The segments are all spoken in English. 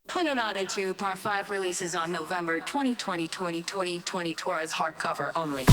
Trinidad 2 Part 5 releases on November 2020, 2022 as hardcover only.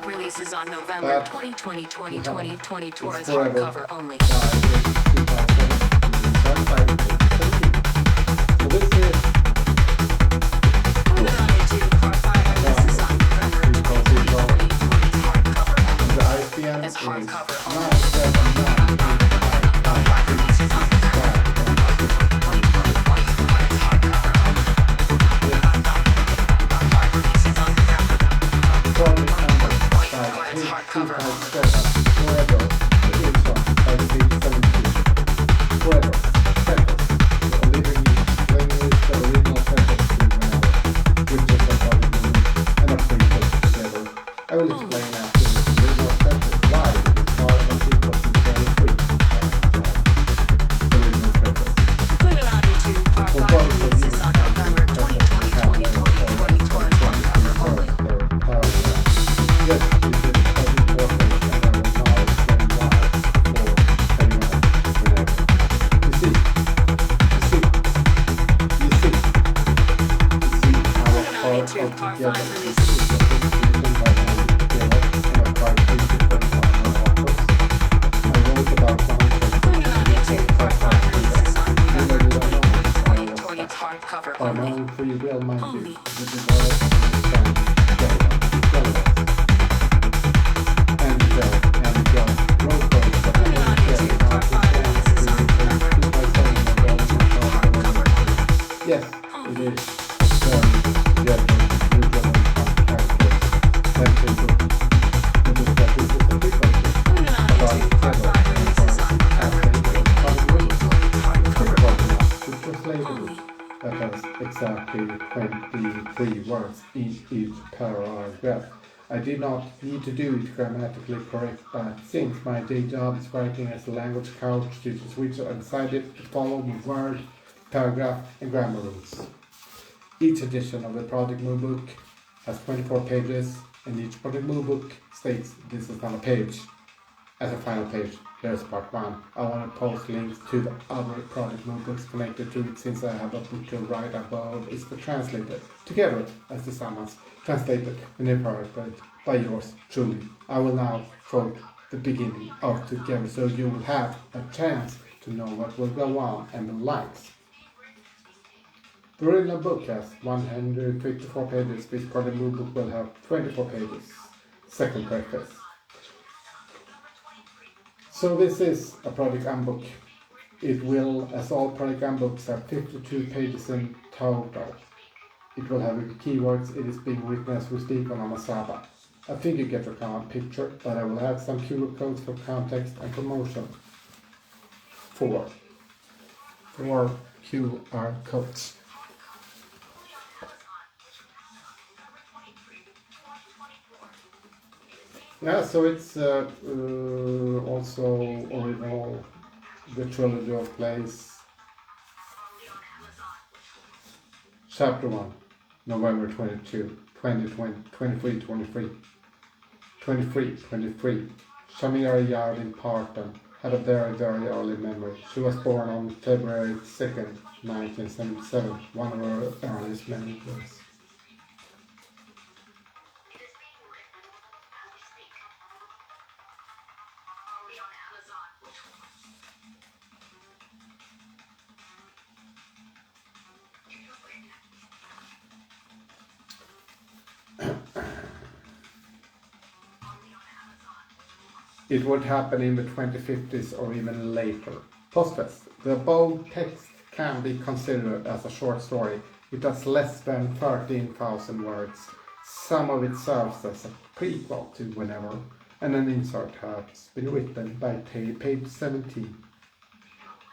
Releases on November 2020, 2022 as hardcover only. As hardcover only. I will explain after this. There is no preface. Why? Because the sequel is very free. There is no preface. For both of you, yes, this is important, and I will now explain why for anyone whenever. You see how a part of together. For you will mind you, this is all yes, it is. Exactly 23 words in each paragraph. I did not need to do it grammatically correct, but since my day job is writing as a language coach to Swedish, I decided to follow the word, paragraph, and grammar rules. Each edition of the Project Moon book has 24 pages, and each Project Moon book states this is not a page. As a final page, here's part 1. I want to post links to the other Project Moon books connected to it since I have a book to write about is translated together as the summons translated and incorporated by yours truly. I will now quote the beginning of together so you will have a chance to know what will go on and the lines. The original book has 154 pages, this Project Moon book will have 24 pages. Second preface. So this is a project handbook. It will, as all project handbooks, have 52 pages in total. It will have keywords. It is being written as we speak on Amasaba. I think you get a common picture, but I will add some QR codes for context and promotion. 4 QR codes. Yeah, so it's also original, the trilogy of plays. Chapter 1, November 22, 2020, 23. Shamira Yardin Parton had a very, very early memory. She was born on February 2nd, 1977, one of her earliest memories. It would happen in the 2050s or even later. Postface. The bold text can be considered as a short story. It has less than 13,000 words. Some of it serves as a prequel to Whenever, and an insert has been written by page 17.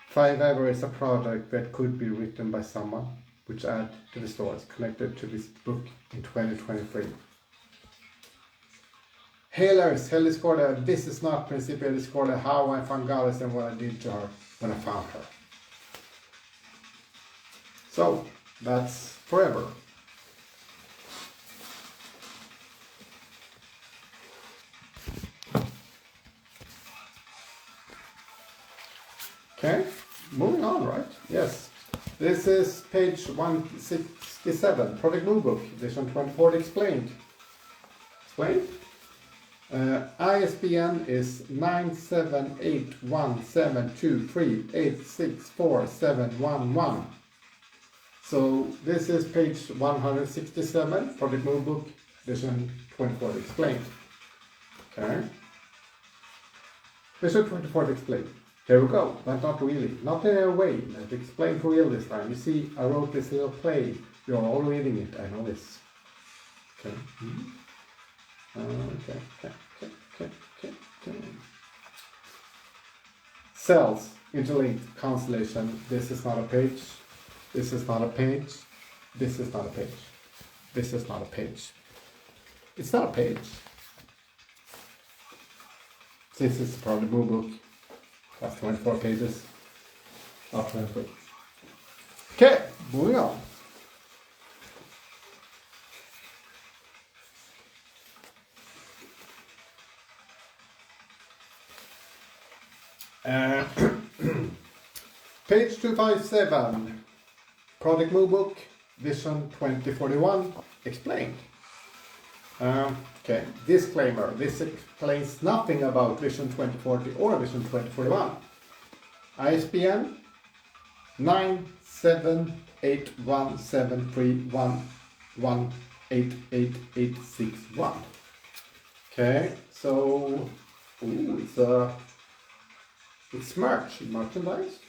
FABER is a project that could be written by someone, which adds to the stories connected to this book in 2023. Hailers, Helly scored this is not Principia Discordia, how I found Goddess and what I did to her when I found her. So, that's forever. Okay, moving on, right? Yes. This is page 167, Project Moodbook, edition 24 explained. Explained? ISBN is 9781723864711. So this is page 167, Project Moodbook, edition 24 explained. Okay. Edition 24 explained. Here we go, but not really. Not in a way. Let's explain for real this time. You see, I wrote this little play. You're all reading it, I know this. Okay. Okay. Cells, interlinked, constellation. This is not a page. This is not a page. This is not a page. This is not a page. It's not a page. This is probably the book. That's 24 pages. Not 23. Okay, moving on. Page 257, Project Moodbook, Vision 2041, explained. Okay, disclaimer, this explains nothing about Vision 2040 or Vision 2041. ISBN 9781731188861. Okay, so it's merchandise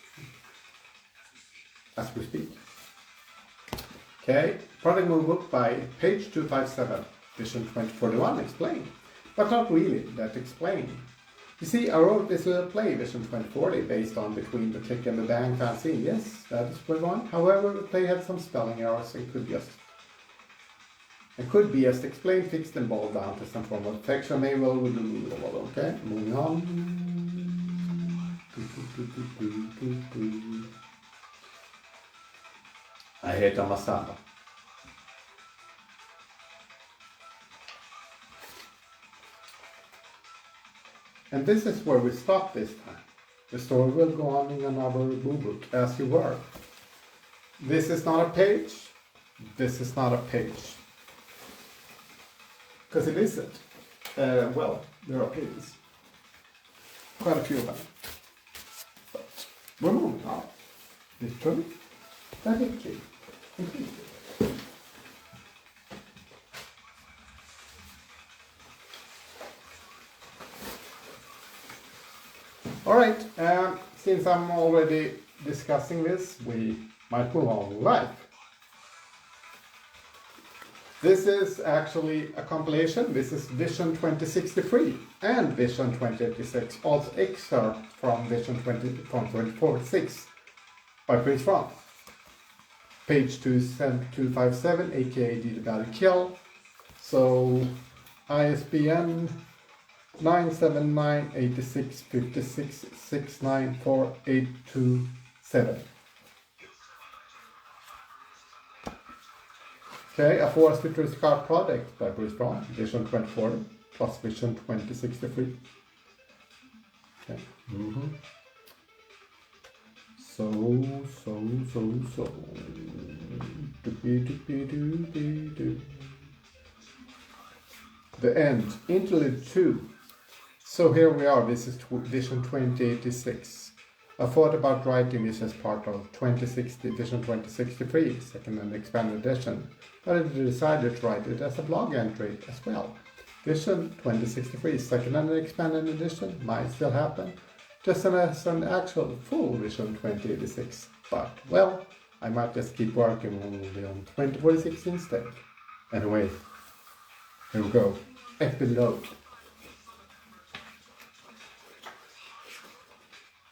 as we speak. Okay, Project Moodbook by page 257, Vision 2041 explained, but not really that explained. You see, I wrote this little play, Vision 2040, based on Between the Click and the Bang fanzine. Yes, that is the one. However, the play had some spelling errors and could be just explained, fixed, and boiled down to some form of texture. Maybe we'll do. Okay, moving on. I hate Amasaba. And this is where we stop this time. The story will go on in another book as you were. This is not a page. This is not a page. Because it isn't. Well, there are pages. Quite a few of them. But we're moving on. Literally. Completely. Alright, since I'm already discussing this, we might move on live. This is actually a compilation. This is Vision 2063 and Vision 2086, also excerpt from Vision 2046 by Pries Verhon. Page 257, aka tdotd. So ISBN 979-8656-694-827. Okay, a forest futuristic art project by Pries Verhon, Vision 2040 plus Vision 2063. Okay. So. The end, interlude 2. So here we are, this is Vision 2086. I thought about writing this as part of Vision 2063, second and expanded edition, but I decided to write it as a blog entry as well. Vision 2063, second and expanded edition, might still happen, just as an actual full Vision 2086. But, well, I might just keep working on 2046 instead. Anyway, here we go. Epilogue.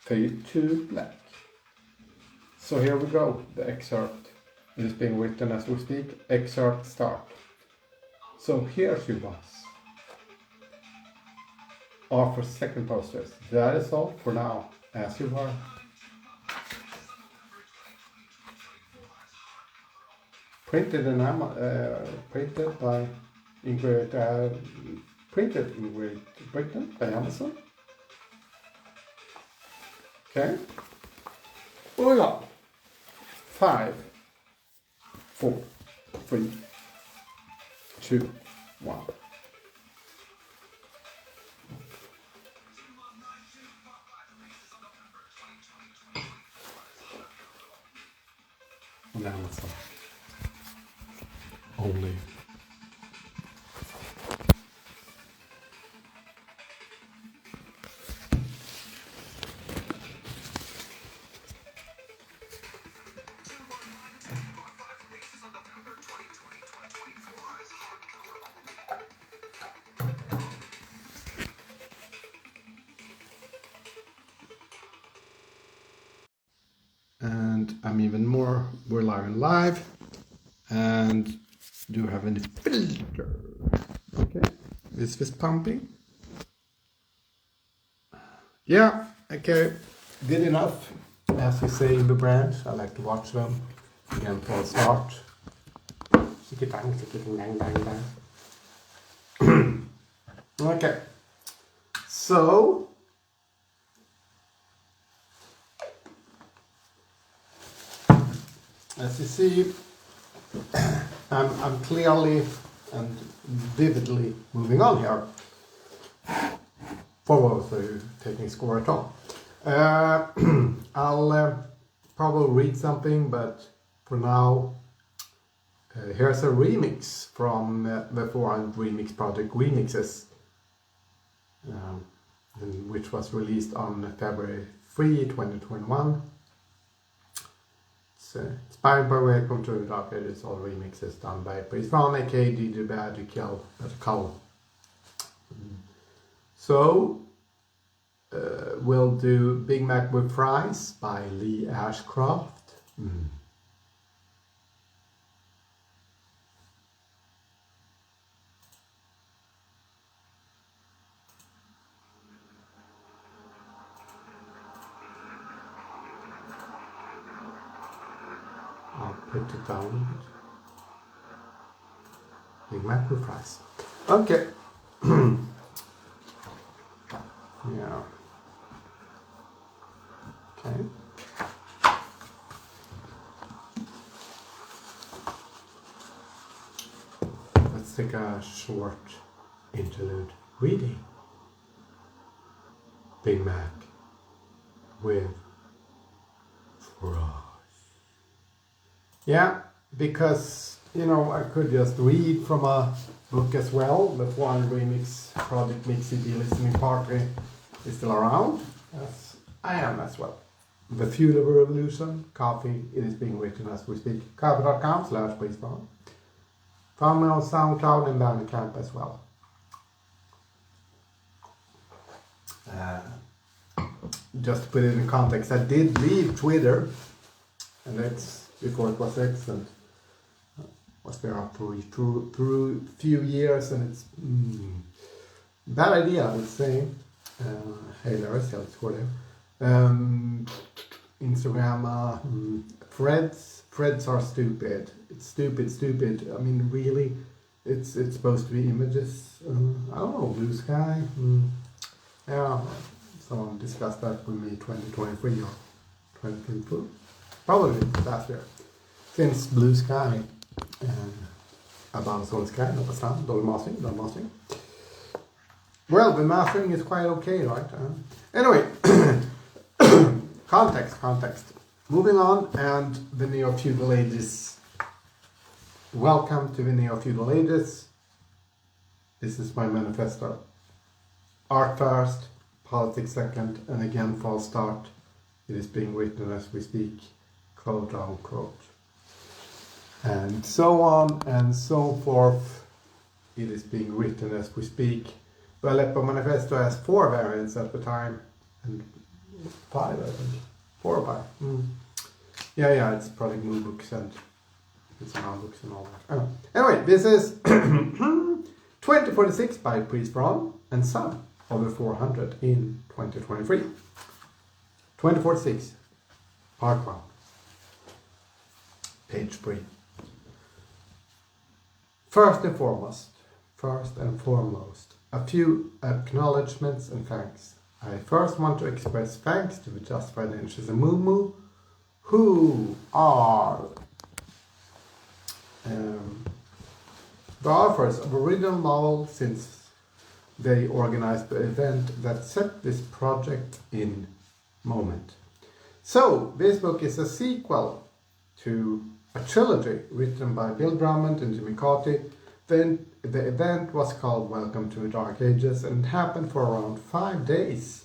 Fade to black. So here we go, the excerpt. It is being written as we speak. Excerpt start. So here she was. Offer second posters. That is all for now. As you were. Printed by printed in Great Britain by Amazon. Okay. Moving on. 5, 4, 3, 2, 1. On Amazon. Only. And I'm even more, we're live and do have any filter. Okay, is this pumping? Yeah, okay, good enough. As we say in the branch, I like to watch them again for a start. Okay, so as you see, I'm clearly and vividly moving on here. For those of you taking score at all. I'll probably read something, but for now, here's a remix from the 400 Remix Project Remixes, which was released on February 3, 2021. Inspired by Welcome to the Dark Ages, all remixes done by Pries Verhon, aka badgerkull. So, we'll do Big Mac with Fries by Lee Ashcroft. I'll put it down. Big Mac with Fries. Okay. Yeah. Okay. Let's take a short interlude reading. Big Mac with Fries. Yeah, because, you know, I could just read from a book as well. The one remix project Mix CD listening party is still around, as I am as well. The Feudal Revolution, coffee, it is being written as we speak. Coffee.com/Pries Verhon. Found me on SoundCloud and Bandcamp as well. Just to put it in context, I did leave Twitter, and that's before it was X, and was there for through a few years, and it's bad idea, I would say. Hey, there's Hellscore there. Instagram, Threads are stupid. It's stupid. I mean, really, it's supposed to be images. I don't know, Blue Sky. Yeah, someone discussed that with me 2023 or 2024. Probably last year. Since Blue Sky and About Soul Sky, not a sound, dålig mastering. Well, the mastering is quite okay, right? Anyway, context. Moving on, and the Neofeudal Ages. Welcome to the Neofeudal Ages. This is my manifesto. Art first, politics second, and again false start. It is being written as we speak, quote unquote. And so on and so forth. It is being written as we speak. The Aleppo Manifesto has 4 variants at the time, and 5, I think. 4 or 5. Yeah, it's Project Moon books and it's books and all that. Anyway, this is 2046 by Pries Verhon and Son, over 400 in 2023. 2046, part 1, page 3. First and foremost, a few acknowledgements and thanks. I first want to express thanks to the Justified Angels and Moo, who are the authors of original novel, since they organized the event that set this project in moment. So, this book is a sequel to a trilogy written by Bill Drummond and Jimmy Carty. Then the event was called Welcome to the Dark Ages and happened for around 5 days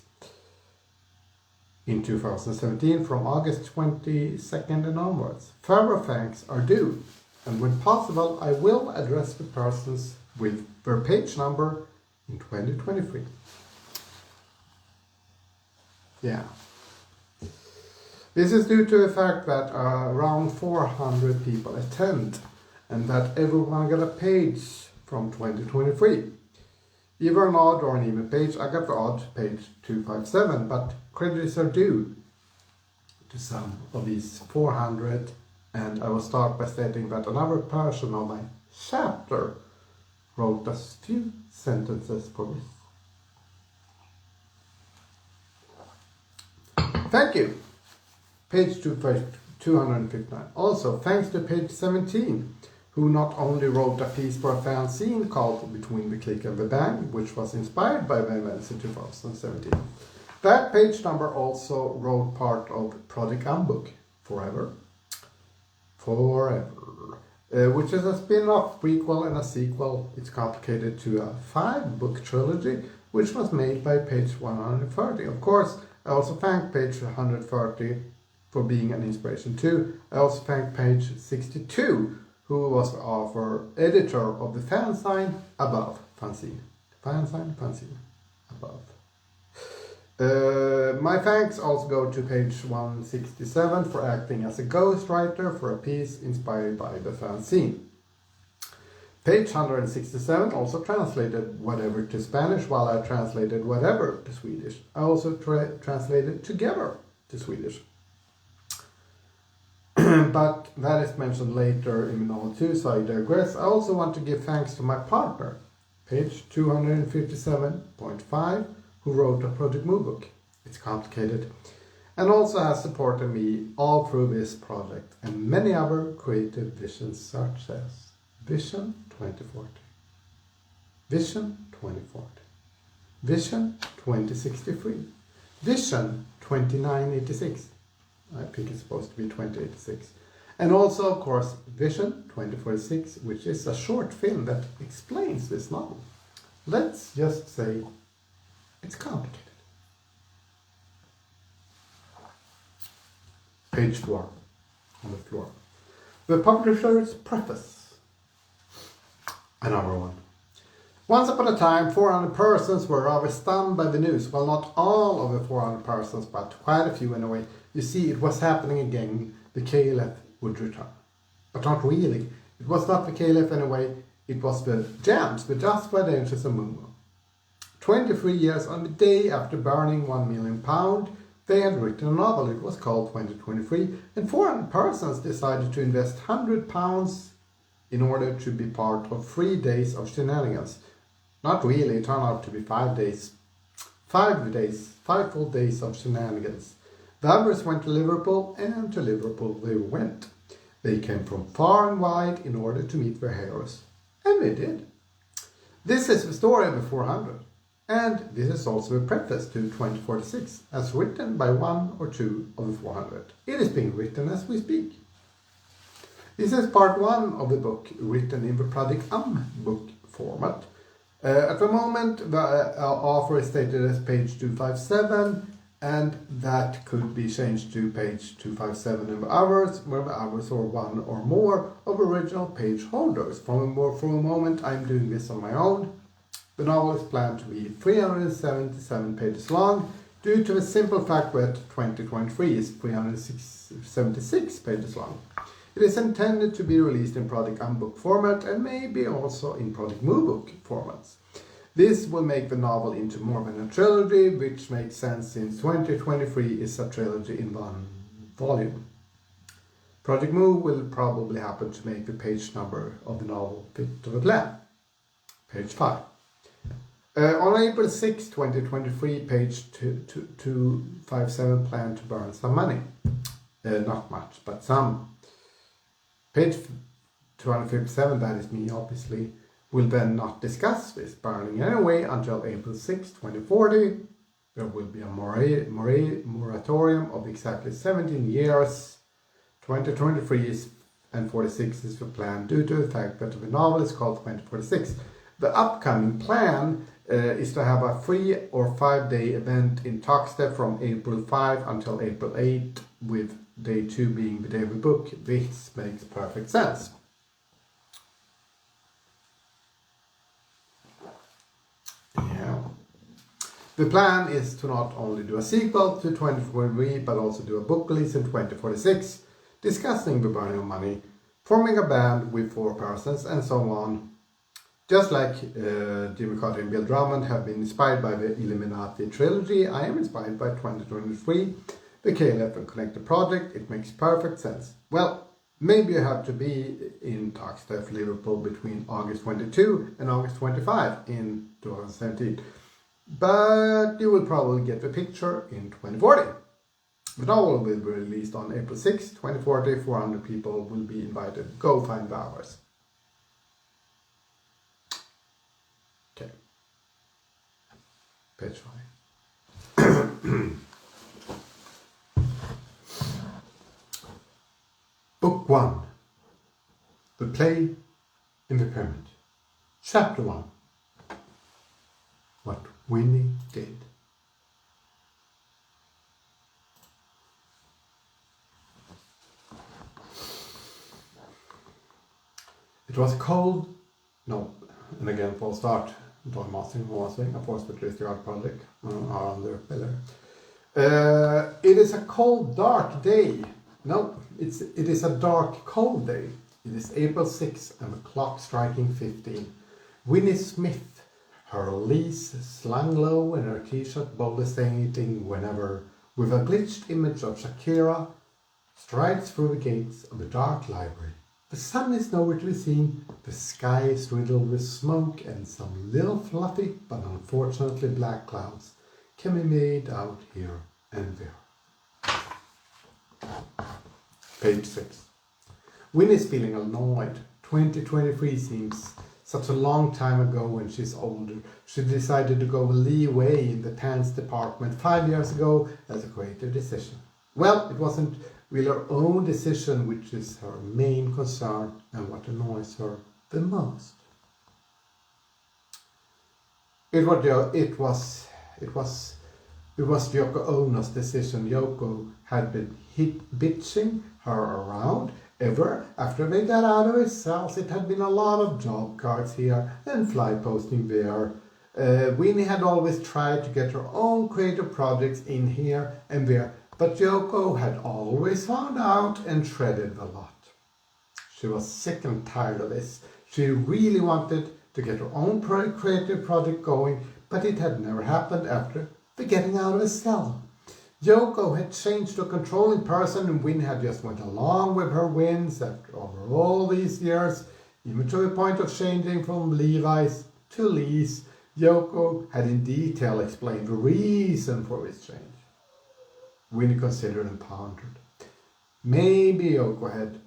in 2017, from August 22nd and onwards. Further thanks are due, and when possible I will address the persons with their page number in 2023. Yeah. This is due to the fact that around 400 people attend, and that everyone got a page from 2023. Either an odd or an even page. I got the odd page 257, but credits are due to some of these 400, and I will start by stating that another person on my chapter wrote a few sentences for this. Thank you. Page 259. Also, thanks to page 17, who not only wrote a piece for a fanzine called Between the Click and the Bang, which was inspired by the events in 2017. That page number also wrote part of Project Umbrick, Forever, which is a spin-off, prequel, and a sequel. It's complicated to a 5-book trilogy, which was made by page 130. Of course, I also thank page 130 for being an inspiration too. I also thank page 62, who was the editor of the fanzine above. Fanzine above. My thanks also go to page 167 for acting as a ghostwriter for a piece inspired by the fanzine. Page 167 also translated whatever to Spanish, while I translated whatever to Swedish. I also translated together to Swedish. But that is mentioned later in novel 2, so I digress. I also want to give thanks to my partner, page 257.5, who wrote a Project Move book. It's complicated, and also has supported me all through this project and many other creative visions, such as Vision 2040, Vision 2040, Vision 2063, Vision 2986. I think it's supposed to be 2086. And also, of course, Vision 2046, which is a short film that explains this novel. Let's just say it's complicated. Page 4 on the floor. The publisher's preface. Another one. Once upon a time, 400 persons were rather stunned by the news. Well, not all of the 400 persons, but quite a few anyway. You see, it was happening again. The KLF would return. But not really. It was not the KLF anyway. It was the Gems, the Just by Dangers of Mumu. 23 years on the day after burning £1 million, they had written a novel. It was called 2023, and 400 persons decided to invest £100 in order to be part of 3 days of shenanigans. Not really, it turned out to be 5 days. 5 full days of shenanigans. The others went to Liverpool, and to Liverpool they went. They came from far and wide in order to meet their heroes. And they did. This is the story of the 400. And this is also a preface to 2046, as written by one or two of the 400. It is being written as we speak. This is part 1 of the book, written in the Project book format. At the moment, the author is stated as page 257, and that could be changed to page 257 in the others, where the others are one or more of original page holders. For a moment, I'm doing this on my own. The novel is planned to be 377 pages long, due to the simple fact that 2023 is 376 pages long. It is intended to be released in Project book format and maybe also in Project book formats. This will make the novel into more than a trilogy, which makes sense since 2023 is a trilogy in one volume. Project will probably happen to make the page number of the novel fit to the plan. Page 5. On April 6, 2023, page 257 planned to burn some money. Not much, but some. Page 257, that is me obviously, will then not discuss this burning anyway until April 6, 2040. There will be a moratorium of exactly 17 years. 2023 and 46 is the plan due to the fact that the novel is called 2046. The upcoming plan is to have a 3 or 5 day event in Toxtethdayofthedead from April 5 until April 8, with day 2 being the day of the book. This makes perfect sense. Yeah. The plan is to not only do a sequel to 2023, but also do a book release in 2046, discussing the burning of money, forming a band with 4 persons, and so on. Just like Jimmy Carter and Bill Drummond have been inspired by the Illuminati trilogy, I am inspired by 2023, the KLF and Connected project. It makes perfect sense. Well, maybe you have to be in Toxteth, Liverpool between August 22 and August 25 in 2017. But you will probably get the picture in 2040. The novel will be released on April 6, 2040. 400 people will be invited. Go find the hours. Okay. Page 5. Book 1. The Play in the Pyramid. Chapter 1. What Winnie Did. It was cold. No, and again, full start. John Mastering was saying, of course, the Twisted Art Project on the pillar. It is a cold, dark day. No, it is a dark, cold day. It is April 6 and the clock striking 15. Winnie Smith, her lease slung low and her t-shirt boldly stating whenever, with a glitched image of Shakira, strides through the gates of the dark library. The sun is nowhere to be seen, the sky is riddled with smoke, and some little fluffy but unfortunately black clouds can be made out here and there. Page 6. Winnie's feeling annoyed. 2023 seems such a long time ago when she's older. She decided to go leeway in the pants department 5 years ago as a creative decision. Well, it wasn't really her own decision which is her main concern and what annoys her the most. It was Yoko Ono's decision. Yoko had been bitching her around Ever after they got out of his cells, it had been a lot of job cards here and fly posting there. Winnie had always tried to get her own creative projects in here and there, but Yoko had always found out and shredded a lot. She was sick and tired of this. She really wanted to get her own creative project going, but it had never happened after the getting out of his cell. Yoko had changed to a controlling person, and Winnie had just went along with her whims after over all these years, even to the point of changing from Levi's to Lee's. Yoko had in detail explained the reason for this change. Winnie considered and pondered. Maybe Yoko had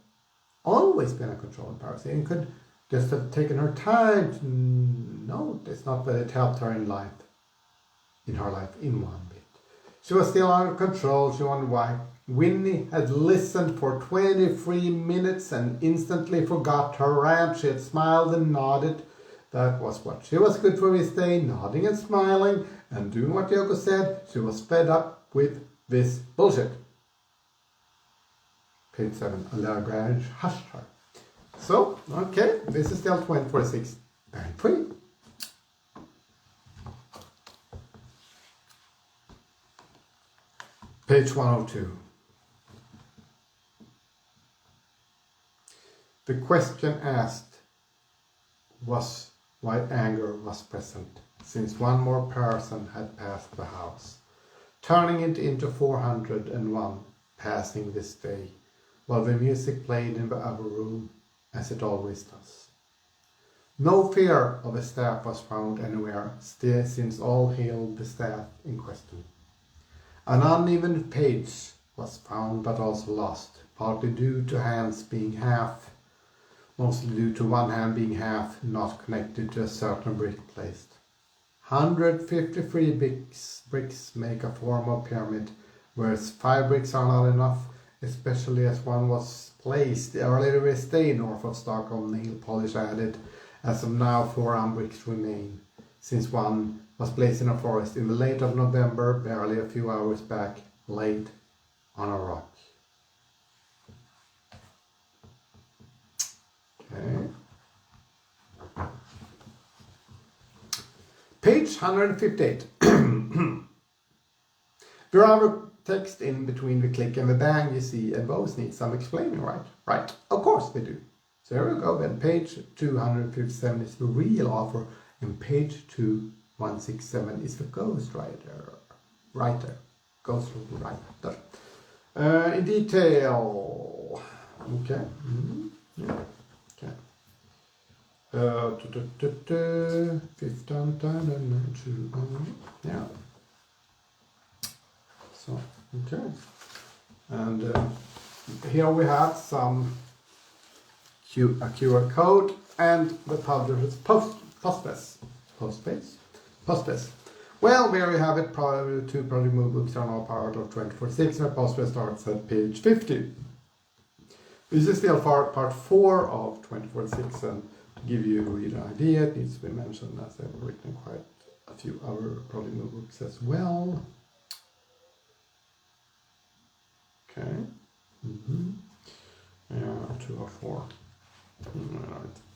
always been a controlling person and could just have taken her time to notice, not that it helped her in her life in one bit. She was still under control. She wondered why. Winnie had listened for 23 minutes and instantly forgot her rant. She had smiled and nodded. That was what she was good for this day, nodding and smiling and doing what Yoko said. She was fed up with this bullshit. Page 7, a Lagrange hushed her. So, okay, this is still 2046 and 3. Page 102. The question asked was why anger was present, since one more person had passed the house, turning it into 401 passing this day, while the music played in the other room, as it always does. No fear of a staff was found anywhere, since all hailed the staff in question. An uneven page was found but also lost, partly due to hands being half, mostly due to one hand being half, not connected to a certain brick placed. 153 bricks make a formal pyramid, whereas 5 bricks are not enough, especially as one was placed earlier this day north of Stockholm, nail polish added. As of now, 4 umbricks remain, since one was placed in a forest in the late of November, barely a few hours back, laid on a rock. Okay. Page 158. There are text in between the click and the bang, you see, and those need some explaining, right? Right, of course they do. So here we go then. Page 257 is the real author, and page 2167 is the ghostwriter. Ghostwriter. In detail. Okay. Yeah. Okay. 15, yeah. So, okay. And here we have some a QR code and the publisher's postbase. Well, there you have it. Probably 2 project move books are now part of 2046, and the postbase starts at page 50. This is still part 4 of 2046, and to give you a real idea, it needs to be mentioned as I've written quite a few other project move books as well. Okay. Yeah, 2 or 4.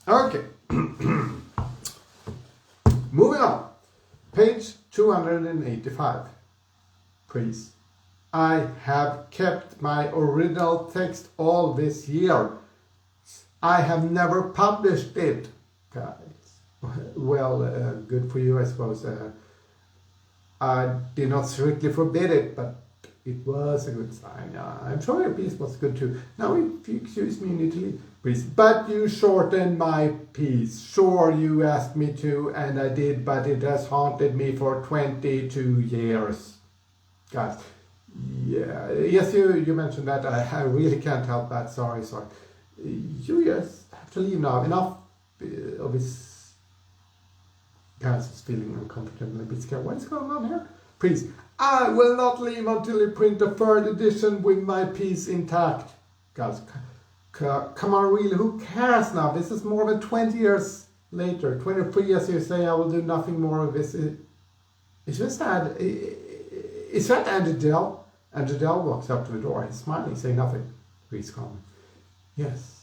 Okay. Moving on. Page 285. Please. I have kept my original text all this year. I have never published it, guys. Well, good for you, I suppose. I did not strictly forbid it, but it was a good sign. I'm sure your piece was good too. Now, if you excuse me in Italy, please. But you shortened my piece. Sure, you asked me to, and I did, but it has haunted me for 22 years. Guys, yeah, yes, you mentioned that. I really can't help that. Sorry. You just have to leave now. Enough of this. Guys is feeling uncomfortable, a bit scared. What's going on here? Please. I will not leave until you print the 3rd edition with my piece intact. Guys, come on, really, who cares now? This is more than 20 years later. 23 years you say I will do nothing more of this. It's just that. Is that Andrew Dell? Andrew Dell walks up to the door. He's smiling, saying nothing. Please come. Yes.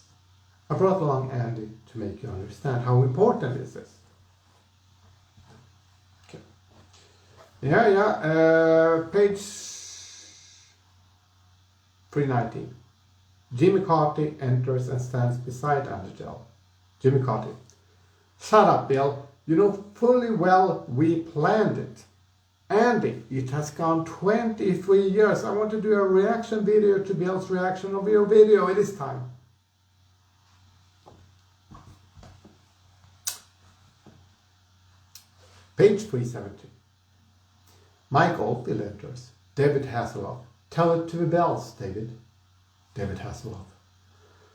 I brought along Andy to make you understand how important this is. Okay. Page 319. Jimmy Carty enters and stands beside Angel. Jimmy Carty. Shut up, Bill. You know fully well we planned it. Andy, it has gone 23 years. I want to do a reaction video to Bill's reaction of your video. It is time. Page 370. Mike Oldfield enters. David Hasselhoff. Tell it to the bells, David. David Hasselhoff.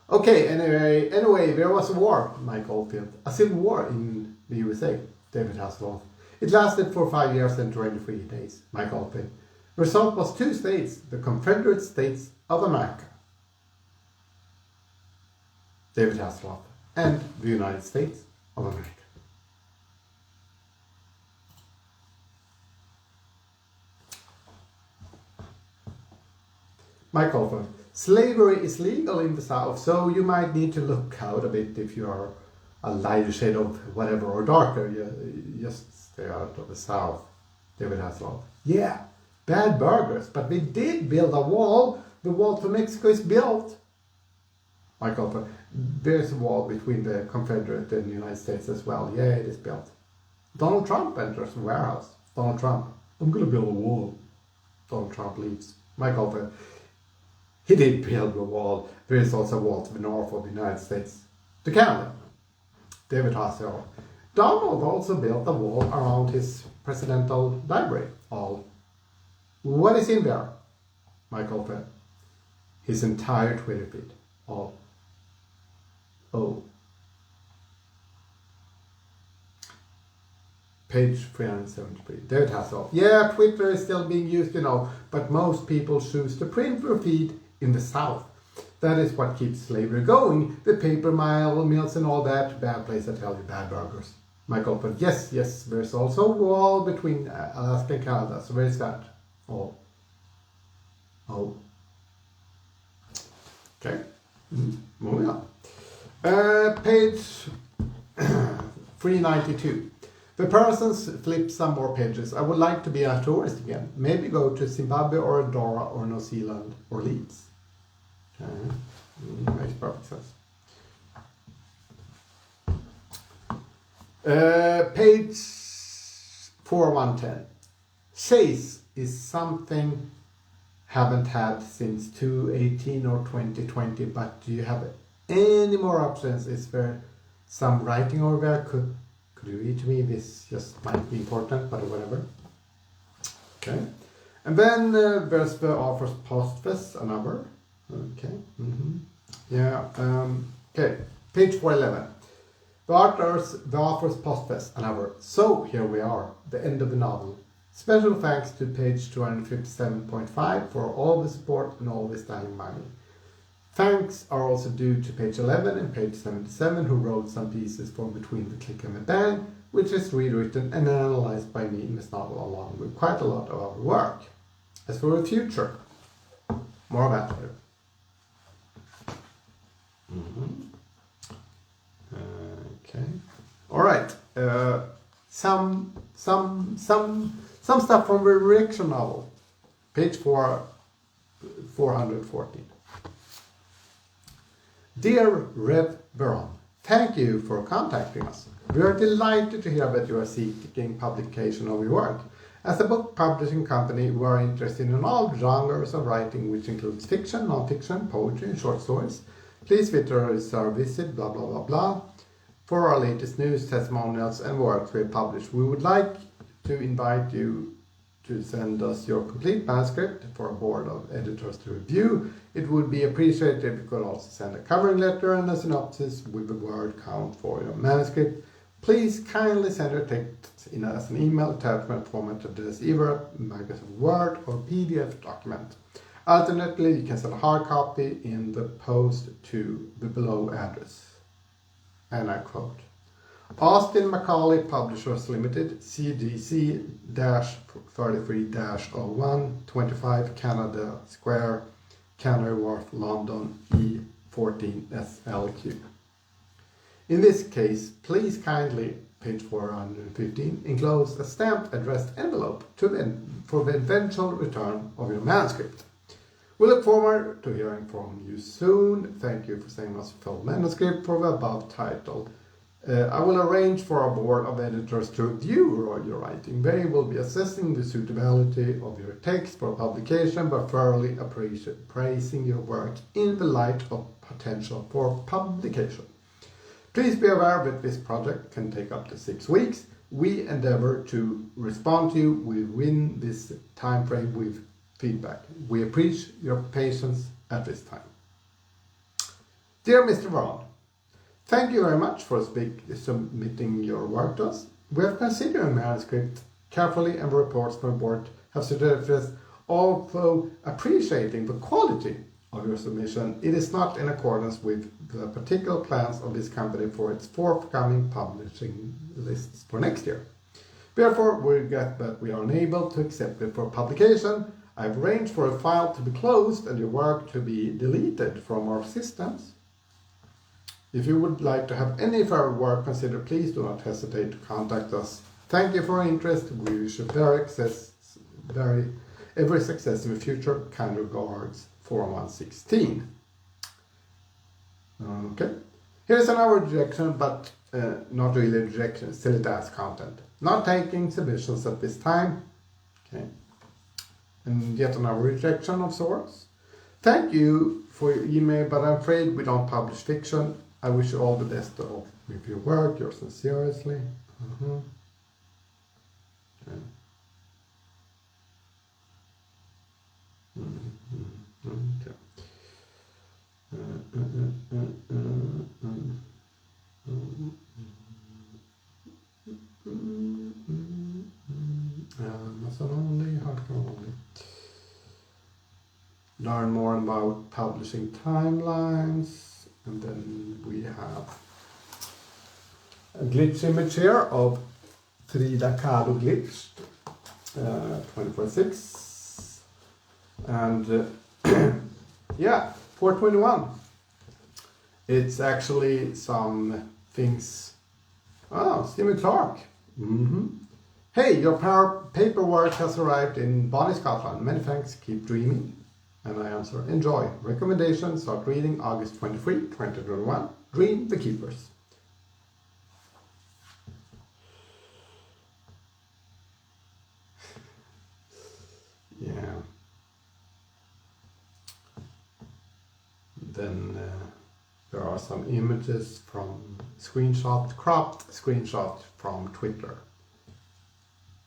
Okay, anyway, there was a war, Mike Oldfield. A civil war in the USA, David Hasselhoff. It lasted for 5 years and 23 days, Mike Oldfield. The result was 2 states, the Confederate States of America, David Hasselhoff, and the United States of America. Mike Oldfield. Slavery is legal in the South, so you might need to look out a bit if you are a lighter shade of whatever or darker. You just stay out of the South. David Hasselhoff. Yeah, bad burgers, but we did build a wall. The wall to Mexico is built. Mike Oldfield. There's a wall between the Confederate and the United States as well. Yeah, it is built. Donald Trump enters the warehouse. Donald Trump. I'm going to build a wall. Donald Trump leaves. Mike Oldfield. He did build a wall. There is also a wall to the north of the United States, to Canada. David Hasselhoff. Donald also built a wall around his presidential library. All. What is in there? Mike Oldfield. His entire Twitter feed. All. Oh. Page 373. David Hasselhoff. Yeah, Twitter is still being used, but most people choose to print their feed in the South. That is what keeps slavery going. The paper mills and all that. Bad place, I tell you, bad burgers. Mike Oldfield. Yes, there's also a wall between Alaska and Canada. So where is that? Oh. Okay. Moving on. Page 392. The persons flip some more pages. I would like to be a tourist again. Maybe go to Zimbabwe or Andorra or New Zealand or Leeds. Okay. Makes perfect sense. Page 4110. Chase is something haven't had since 2018 or 2020, but do you have any more options? Is there some writing over there? Could you read to me? This just might be important, but whatever. Okay. And then there's the author's postface, a number. Okay. Okay. Page 411. The author's postface, a number. So here we are, the end of the novel. Special thanks to page 257.5 for all the support and all the standing money. Thanks are also due to page 11 and page 77, who wrote some pieces for Between the Click and the Bang, which is rewritten and analyzed by me in this novel along with quite a lot of other work. As for the future, more of that later. Okay. All right. Some stuff from the reaction novel, page 414. Dear Rev Verhon, thank you for contacting us. We are delighted to hear that you are seeking publication of your work. As a book publishing company, we are interested in all genres of writing, which includes fiction, non-fiction, poetry, and short stories. Please visit blah blah blah blah for our latest news, testimonials, and works we have published. We would like to invite you to send us your complete manuscript for a board of editors to review. It would be appreciated if you could also send a covering letter and a synopsis with the word count for your manuscript. Please kindly send your text in as an email attachment formatted as either a Microsoft Word or PDF document. Alternatively, you can send a hard copy in the post to the below address. And I quote, Austin Macaulay Publishers Limited, CDC-33-01, 25 Canada Square, Canary Wharf, London, E 14 SLQ. In this case, please kindly, page 415, enclose a stamped addressed envelope for the eventual return of your manuscript. We look forward to hearing from you soon. Thank you for sending us a full manuscript for the above title. I will arrange for a board of editors to review your writing. They will be assessing the suitability of your text for publication, but thoroughly praising your work in the light of potential for publication. Please be aware that this project can take up to 6 weeks. We endeavor to respond to you within this time frame with feedback. We appreciate your patience at this time. Dear Mr. Verhon, thank you very much for submitting your work to us. We have considered your manuscript carefully, and the reports from the board have suggested, although appreciating the quality of your submission, it is not in accordance with the particular plans of this company for its forthcoming publishing lists for next year. Therefore, we regret that we are unable to accept it for publication. I've arranged for a file to be closed and your work to be deleted from our systems. If you would like to have any further work considered, please do not hesitate to contact us. Thank you for your interest. We wish you every success in the future. Kind regards, 4116. Okay. Here's another rejection, but not really rejection, still it has content. Not taking submissions at this time. Okay. And yet another rejection of sorts. Thank you for your email, but I'm afraid we don't publish fiction. I wish you all the best with your work. Yours sincerely. Okay. Okay. Amazon only, hardcover only. Learn more about publishing timelines, and then we have a glitch image here of Frida Kahlo glitched 24/6, and yeah, 421. It's actually some things. Oh, Stephen Clark. Hey, your paperwork has arrived in Bonnie, Scotland. Many thanks. Keep dreaming. And I answer, enjoy. Recommendation, start reading August 23, 2021. Dream the Keepers. Yeah. Then there are some images from cropped screenshots from Twitter.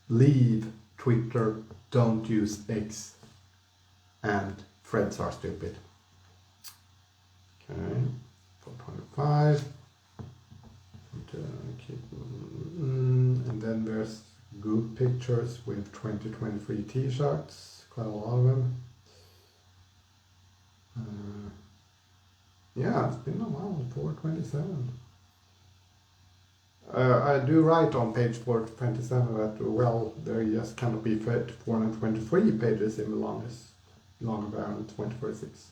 Leave Twitter, don't use X, and threads are stupid. Okay, 4.5. And then there's good pictures with 2023 t-shirts, quite a lot of them. Yeah, it's been a while, 427. I do write on page 427 that, well, there just cannot be fit 423 pages in the longer variant 2046.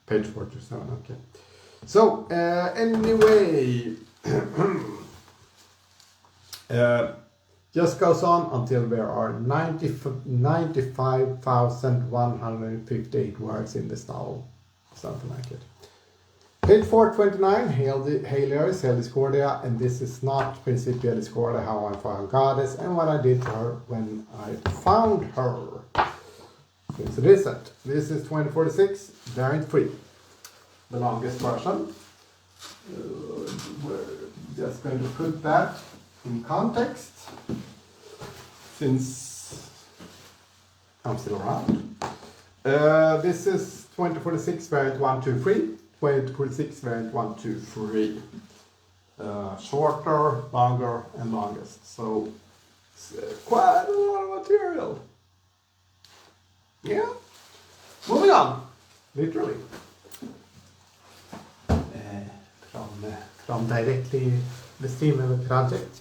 Page 427, okay. So, anyway, just goes on until there are 95,158 words in this novel. Something like it. Page 429, Hail Discordia, and this is not Principia Discordia, how I found Goddess, and what I did to her when I found her. Since it isn't. This is 2046, variant 3. The longest version. We're just going to put that in context, since I'm still around. This is 2046 variant 123, 2046 variant 123. Shorter, longer, and longest. So quite a lot of material. Yeah. Moving on. Literally. From directly the stream of the project.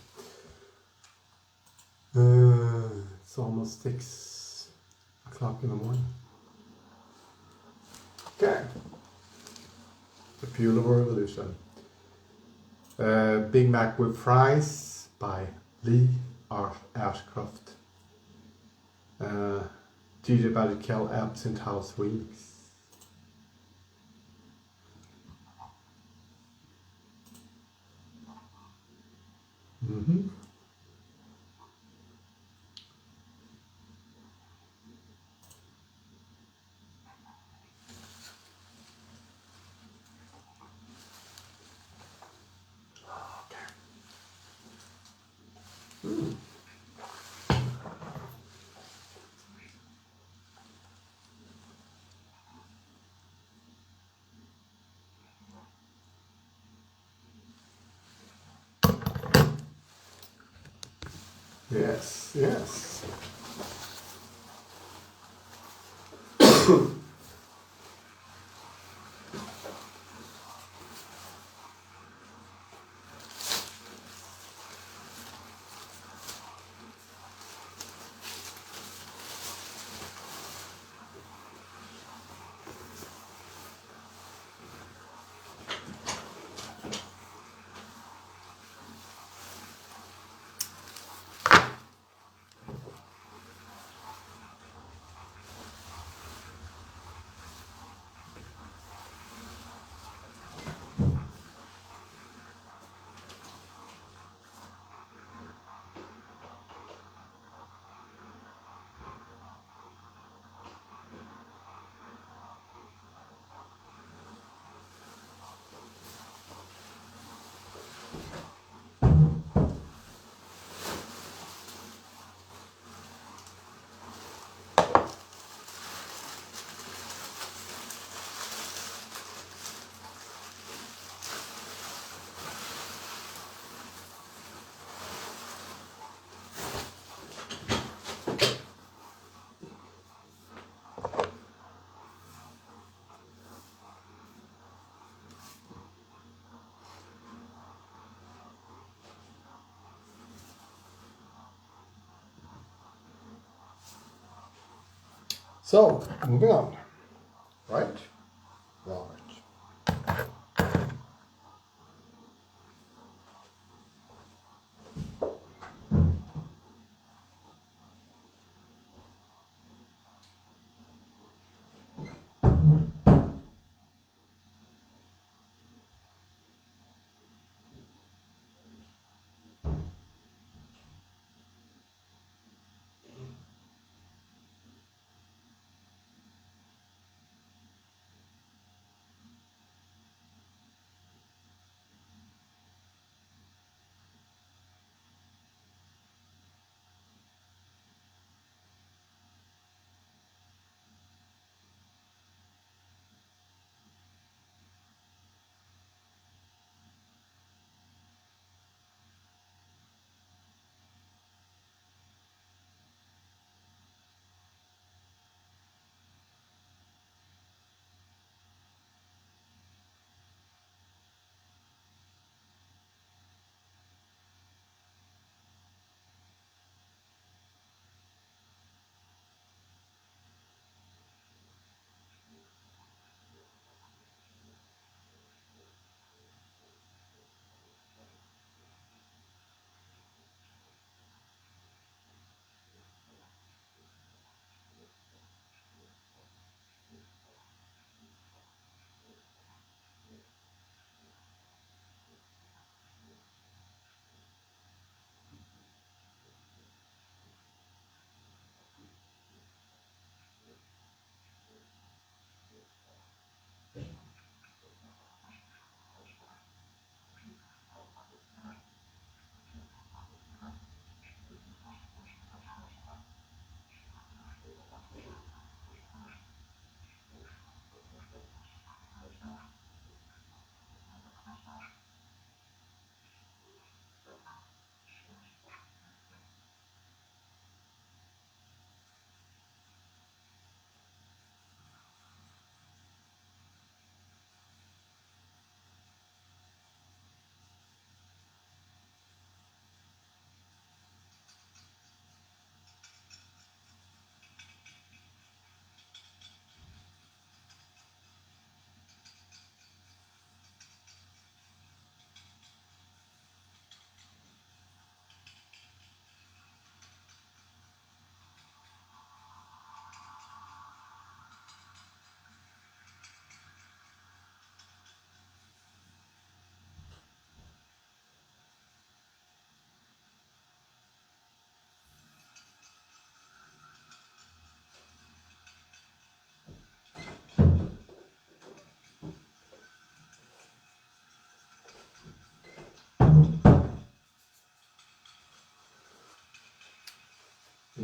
It's almost 6 o'clock in the morning. Okay. The Feudal Revolution. Big Mac with Fries by Lee Ashcroft. Badgerkull Absent House Weeks. Yes, yes. So, moving on. Right? Right.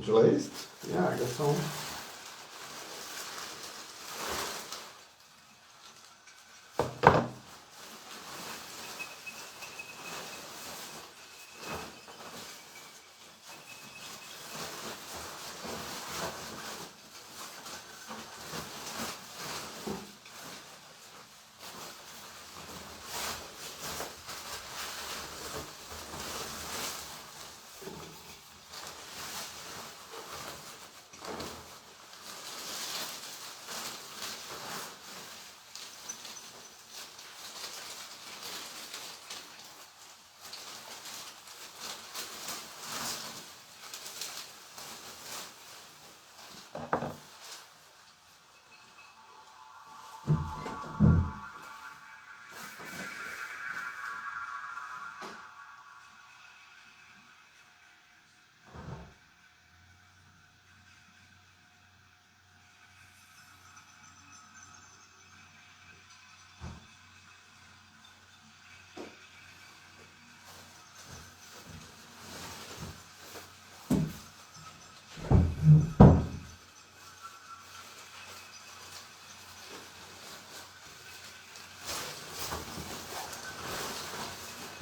interlaced. Yeah, I guess so.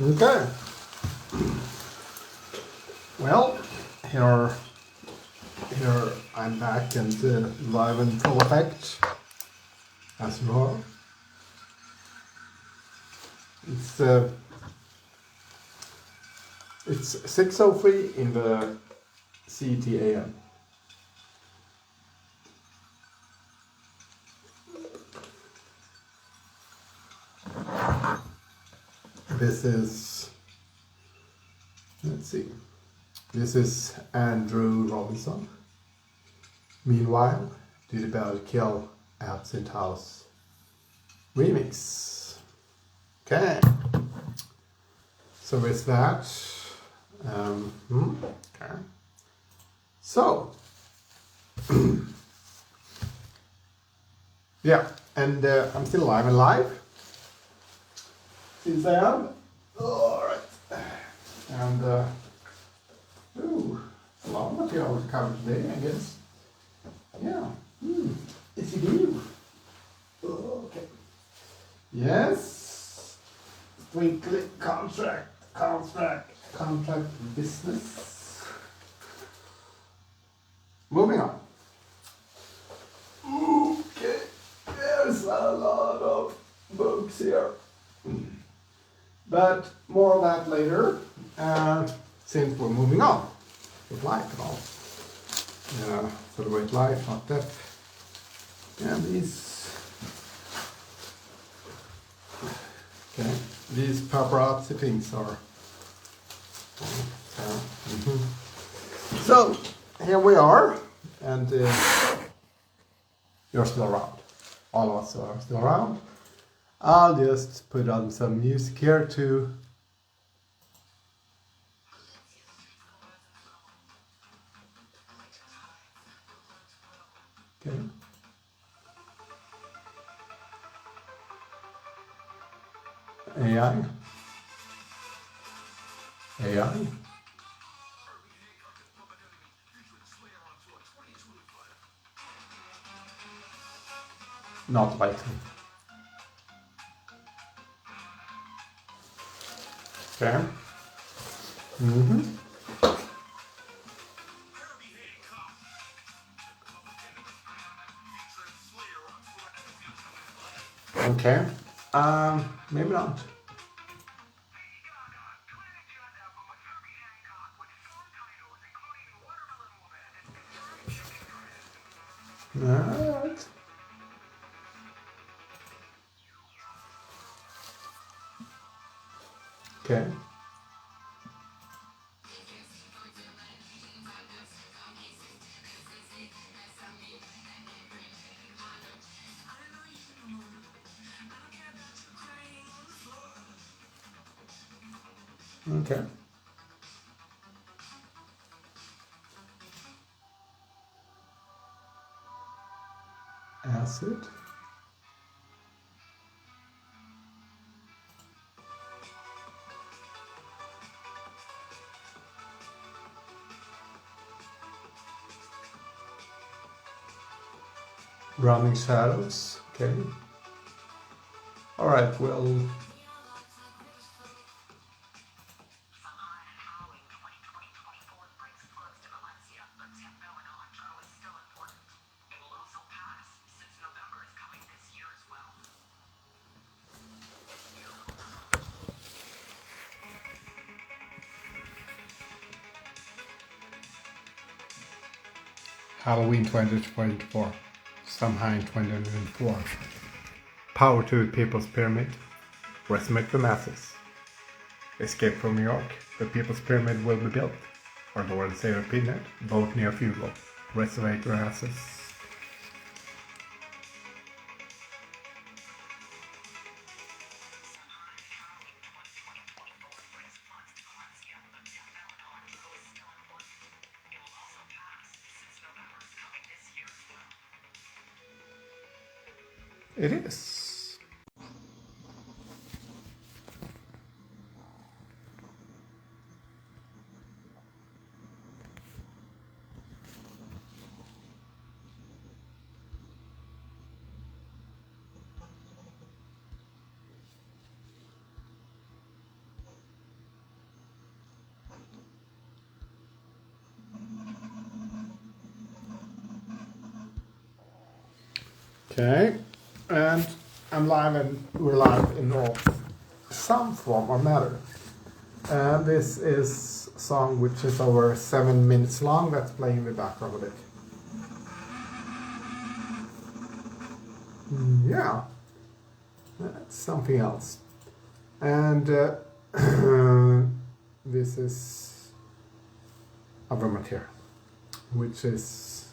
Okay. Well, here I'm back and live in full effect, as you are. It's 6:03 in the CET. This is, let's see, this is Andrew Robinson. Meanwhile, do the badgerkull Absent House remix. Okay. So with that, okay. So, yeah, and I'm still live and live. Since I am. Alright. And, ooh, a lot of material to cover today, I guess. Yeah. It's a do. Okay. Yes. Twinkly contract business. Moving on. Okay. There's a lot of books here. But more of that later, since we're moving on with life and all. Celebrate life, not death. And these paparazzi things are. So, here we are, and you're still around. All of us are still around. I'll just put on some music here to okay. AI. Not likely. Okay. Okay. Maybe not. Alright. Okay. Okay. Acid. Running shadows, okay. Alright, well. Halloween 2024, somehow in 2024. Power to the People's Pyramid, resurrect the masses. Escape from New York, the People's Pyramid will be built. Our Lord and Savior Peanut, vote Neofeudal, resurrect your asses. It is. Okay, and I'm live and we're live in all some form or matter. And this is a song which is over 7 minutes long that's playing in the background a bit. Yeah, that's something else. And this is other material, which is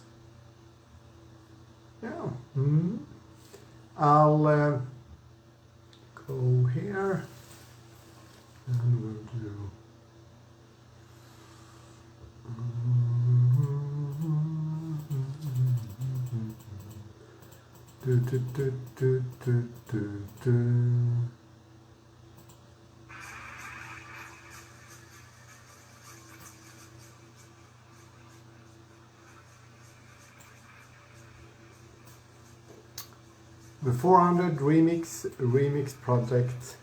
yeah. I'll go here and we'll do the 400 remix project.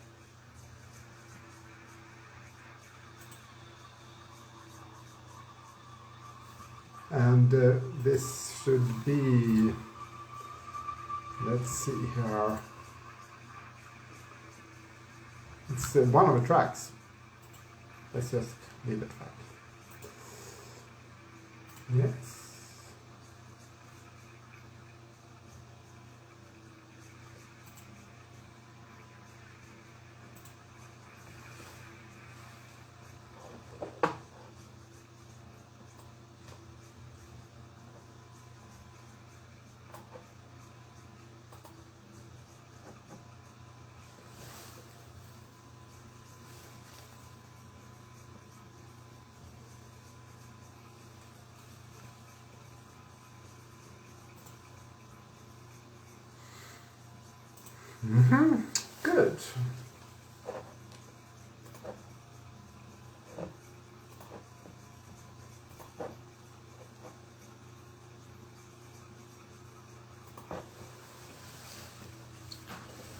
And this should be, let's see here, it's one of the tracks. Let's just leave it back. Yes. Good.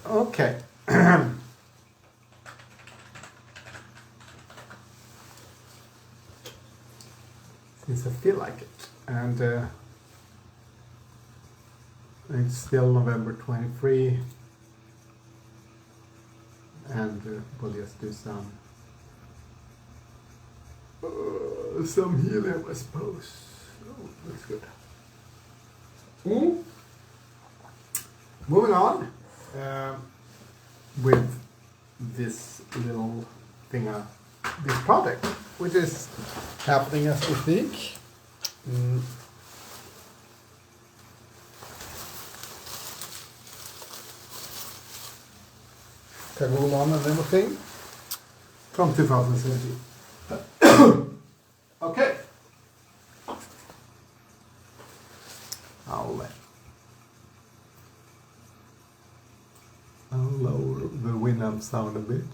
Okay. Since I feel like it, and it's still November 23. And we'll just do some helium, I suppose. Oh, that's good. Moving on with this little thing, this project, which is happening as we speak. Google on and everything from 2017. Okay. I'll lower the Winamp sound a bit.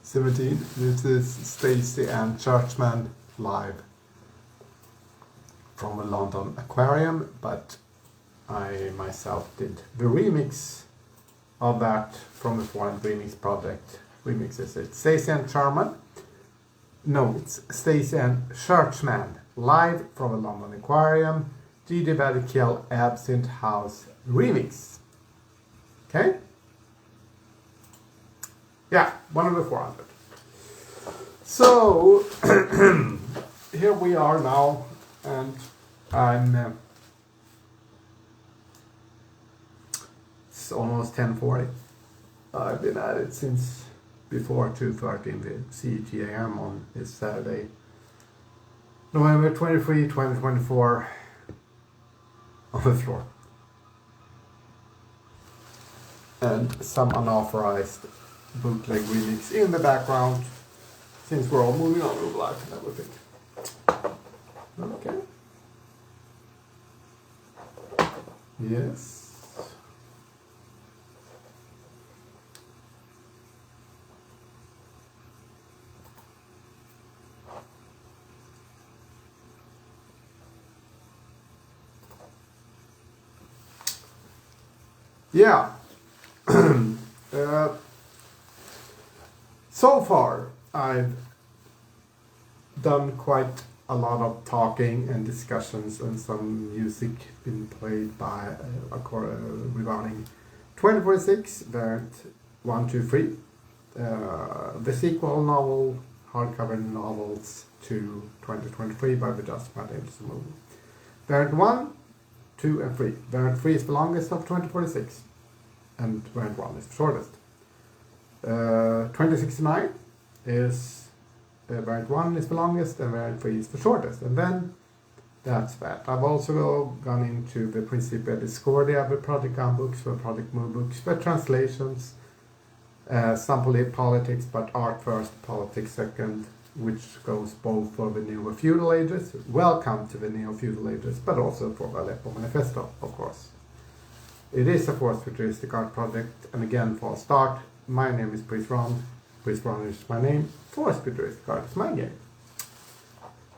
17. This is Stacy and Churchman live from a London aquarium, but I myself did the remix of that from the foreign remix project. Remixes it. Stacey and Charman. No, it's Stacey and Churchman. Live from a London Aquarium. badgerkull Absinthe House remix. Okay? Yeah, one of the 400. So, here we are now, and I'm it's almost 10:40. I've been at it since before 2:30 in the CET AM on this Saturday, November 23, 2024, on the floor. And some unauthorized bootleg remix in the background, since we're all moving on with life and everything. Okay. Yes. Yeah. So far, I've done quite a lot of talking and discussions, and some music been played by regarding 2046, variant 1, 2, 3, the sequel novel, hardcover novels to 2023 by the Just My Name's movie. Variant 1, 2, and 3. Variant 3 is the longest of 2046, and variant 1 is the shortest. 2069 is variant 1 is the longest, and variant 3 is the shortest, and then that's that. I've also gone into the Principia Discordia, the project books, the project move books, the translations, some politics, but art first, politics second, which goes both for the Neofeudal Ages, welcome to the Neofeudal Ages, but also for the Aleppo Manifesto, of course. It is a fourth futuristic art project, and again, for a start, my name is Pries Verhon. Pries Verhon is my name. Fourth futuristic art is my game.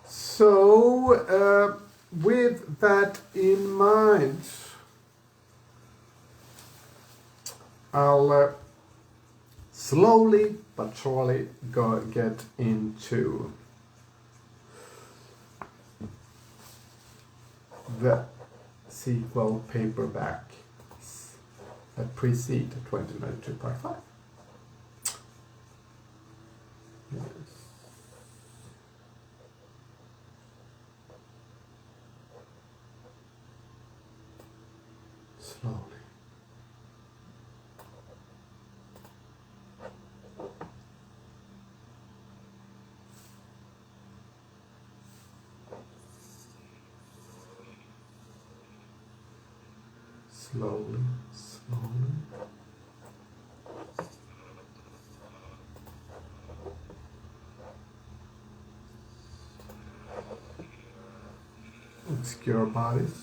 So, with that in mind, I'll slowly but surely get into the sequel paperbacks that precede 2092 Part 5. Yes. Slowly. Slowly, slowly. Obscure bodies.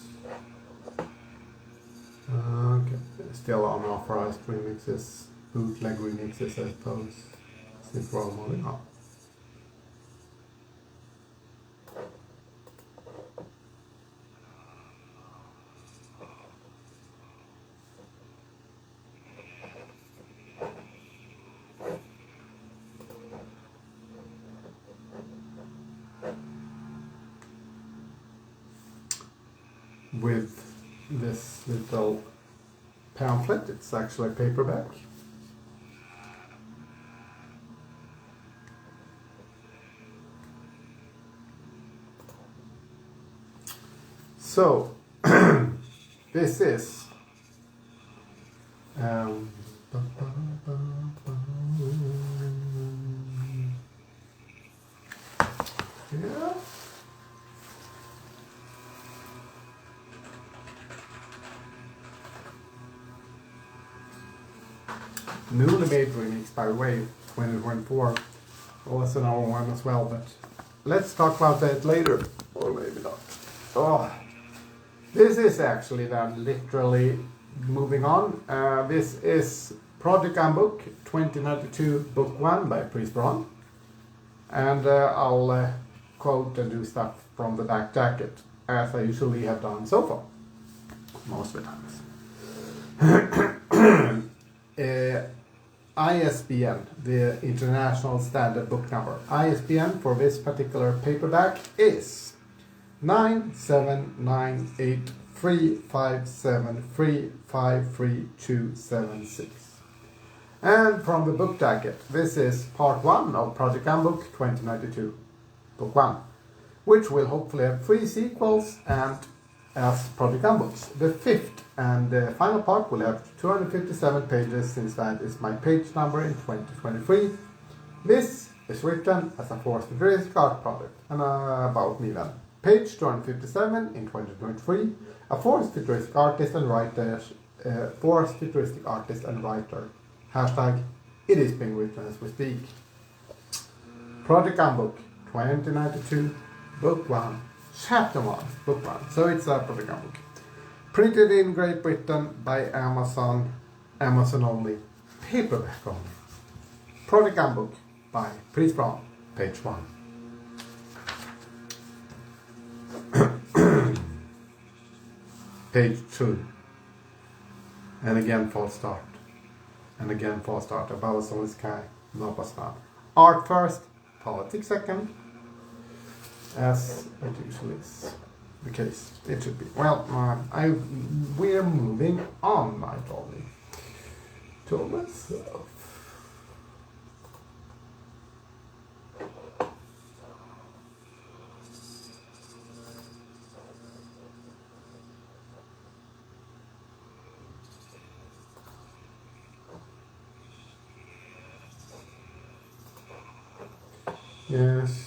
Okay, still unauthorized remixes, bootleg remixes, I suppose, since we're all moving on. With this little pamphlet, it's actually a paperback. So, this is yeah. Newly made remix, by the way, 2024. Was another one as well, but let's talk about that later, or maybe not. Oh, this is actually then literally moving on. This is Project Book 2092 Book 1 by Pries Verhon, and I'll quote and do stuff from the back jacket, as I usually have done so far. most of the times. ISBN, the International Standard Book Number. ISBN for this particular paperback is 9798357353276. And from the book jacket, this is part 1 of Project Handbook 2092, book 1, which will hopefully have 3 sequels and as Project Handbooks. The 5th and the final part will have 257 pages, since that is my page number in 2023. This is written as a forced futuristic art project, and about me then. Page 257 in 2023, a forced futuristic artist and writer, Hashtag #itisbeingwrittenaswespeak. Project Handbook 2092, Book 1, Chapter 1, Book 1. So it's a Project Handbook. Printed in Great Britain by Amazon only, paperback only. Project Handbook by Pries Verhon, page 1. Page 2. And again false start. And again false start. Above us all the sky, not was found. Art first, politics second. As it usually is the case. It should be. Well, we're moving on, my darling. To myself. Yes.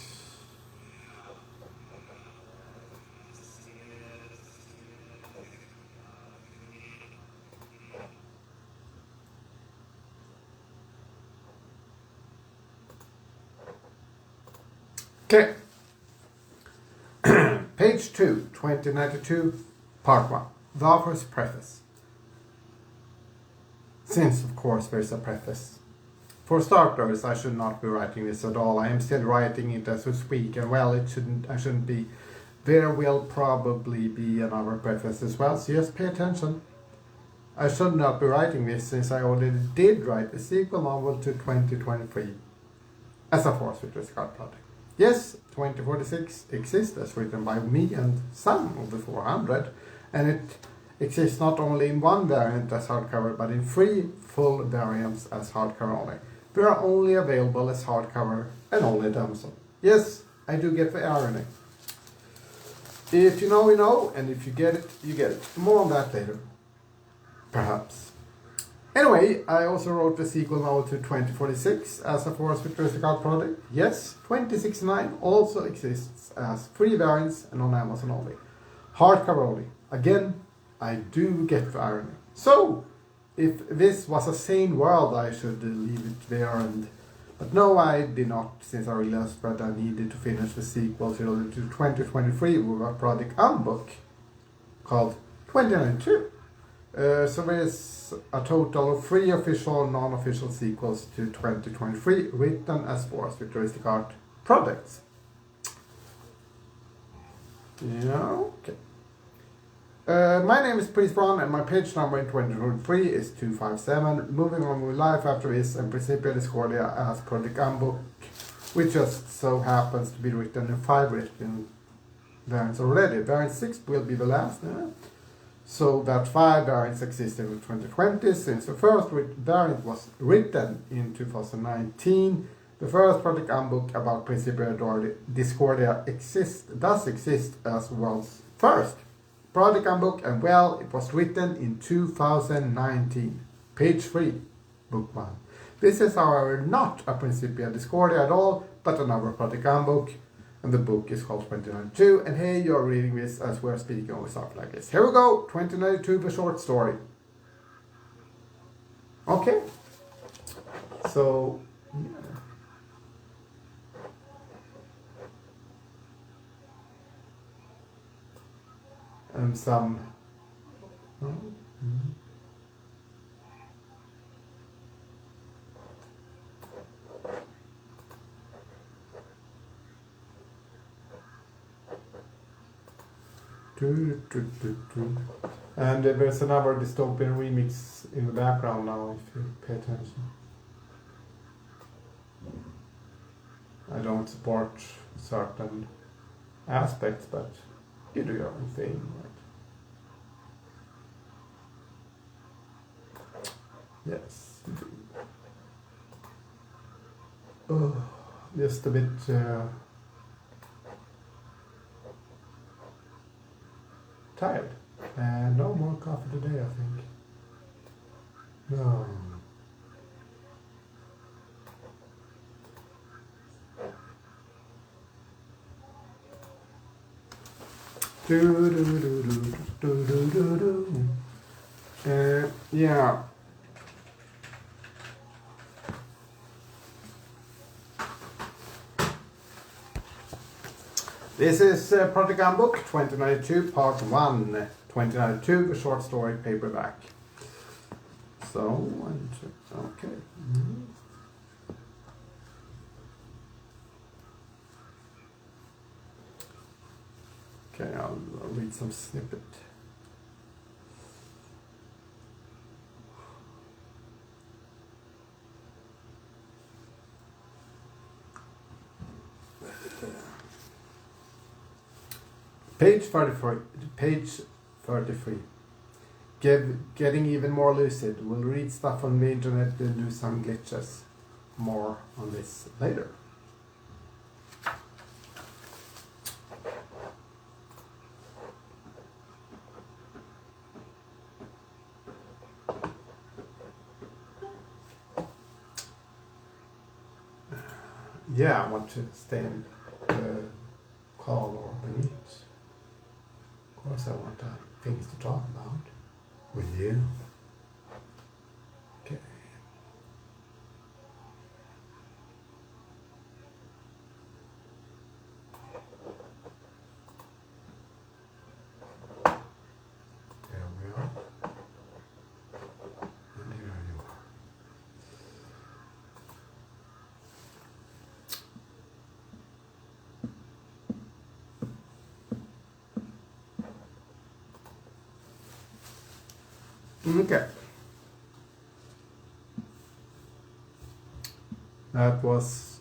Okay. Page 2, 2092, Part 1. The author's preface. Since, of course, there is a preface. For starters, I should not be writing this at all. I am still writing it as we speak, and well, I shouldn't be. There will probably be another preface as well, so just pay attention. I should not be writing this, since I already did write the sequel novel to 2023 as a forced futuristic art project. Yes, 2046 exists as written by me and some of the 400, and it exists not only in one variant as hardcover, but in 3 full variants as hardcover only. They are only available as hardcover and only at Amazon. Yes, I do get the irony. If you know, you know, and if you get it, you get it. More on that later. Perhaps. Anyway, I also wrote the sequel novel to 2046 as a forced futuristic art project. Yes, 2069 also exists as 3 variants and on Amazon only. Hardcover only. Again, I do get the irony. So, if this was a sane world, I should leave it there, but no, I did not, since I realized that I needed to finish the sequel to 2023 with a Project Handbook called 2092. So there is a total of 3 official and non-official sequels to 2023 written as forced futuristic art projects. Yeah, okay. My name is Pries Verhon, and my page number in 2023 is 257. Moving on with life after this, and Principia Discordia as Project Handbook, which just so happens to be written in 5 written variants already. Variant 6 will be the last. So that 5 variants existed in 2020, since the first variant was written in 2019. The first Project Handbook about Principia Discordia does exist as world's first Project Handbook, and well, it was written in 2019. Page 3, Book 1. This is, however, not a Principia Discordia at all, but another Project Handbook, and the book is called 2092, and hey, you're reading this as we're speaking over stuff like this. Here we go, 2092, the short story. Okay. So, yeah. And some And there's another dystopian remix in the background now, if you pay attention. I don't support certain aspects, but you do your own thing, right? Yes. Oh, just a bit tired. And no more coffee today, I think. No. Yeah. This is Project Book 2092, Part 1, 2092, the short story paperback. So, okay. Okay, I'll read some snippet. Page 33. Getting even more lucid. We'll read stuff on the internet and do some glitches. More on this later. Yeah, I want to stay in the call or the meet. Of course, I want things to talk about with you. Okay. There we are. And here you are. Okay. That was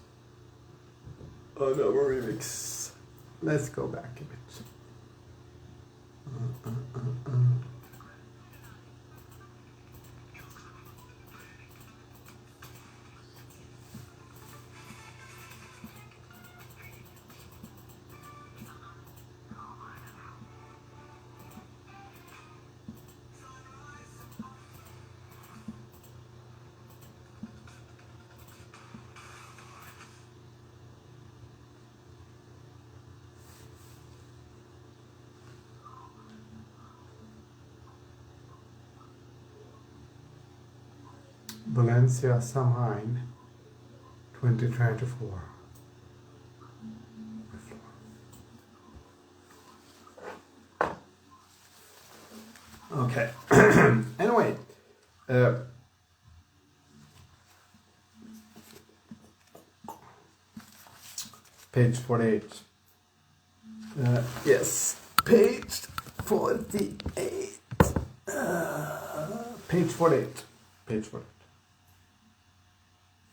another remix. Let's go back a bit. Valencia, Samhain, 2024. Okay. Anyway, page 48. Yes, page 48. Page 48. Page 48.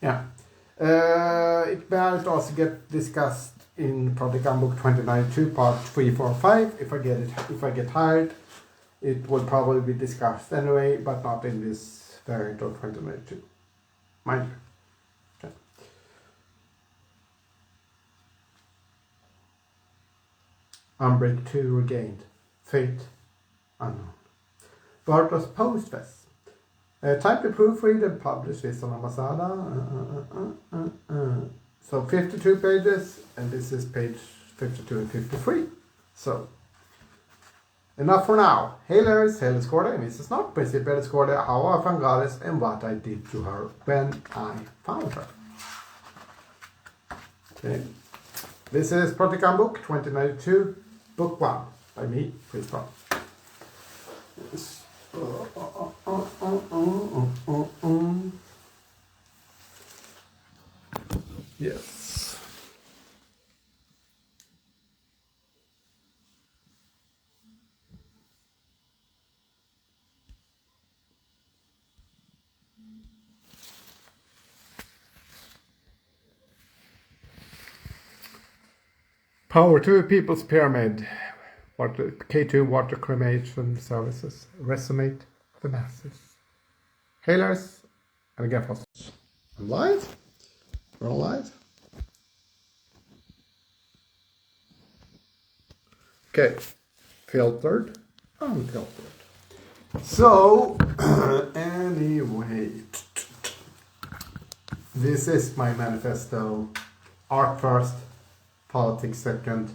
Yeah. It might also get discussed in Project Book 2092, part 3, 4, 5. If I get tired, it will probably be discussed anyway, but not in this variant of 2092. Mind you. Okay. Umbrick 2 regained. Fate unknown. Bartos Postfest. Type to proofread and publish this on Ambassador. So 52 pages, and this is page 52 and 53. So, enough for now. Hey Larry, Helen Scorda, and Mrs. Not Principal Scorda, how I found Goddess, and what I did to her when I found her. Okay. This is Project Book 2092, Book 1, by me, Pries Verhon. Yes. Yes. Power to People's Pyramid. K2 water cremation services resonate the masses. Hailers and again fosters. I'm live. We're all live. Okay. Filtered. Unfiltered. So, anyway. This is my manifesto. Art first, politics second.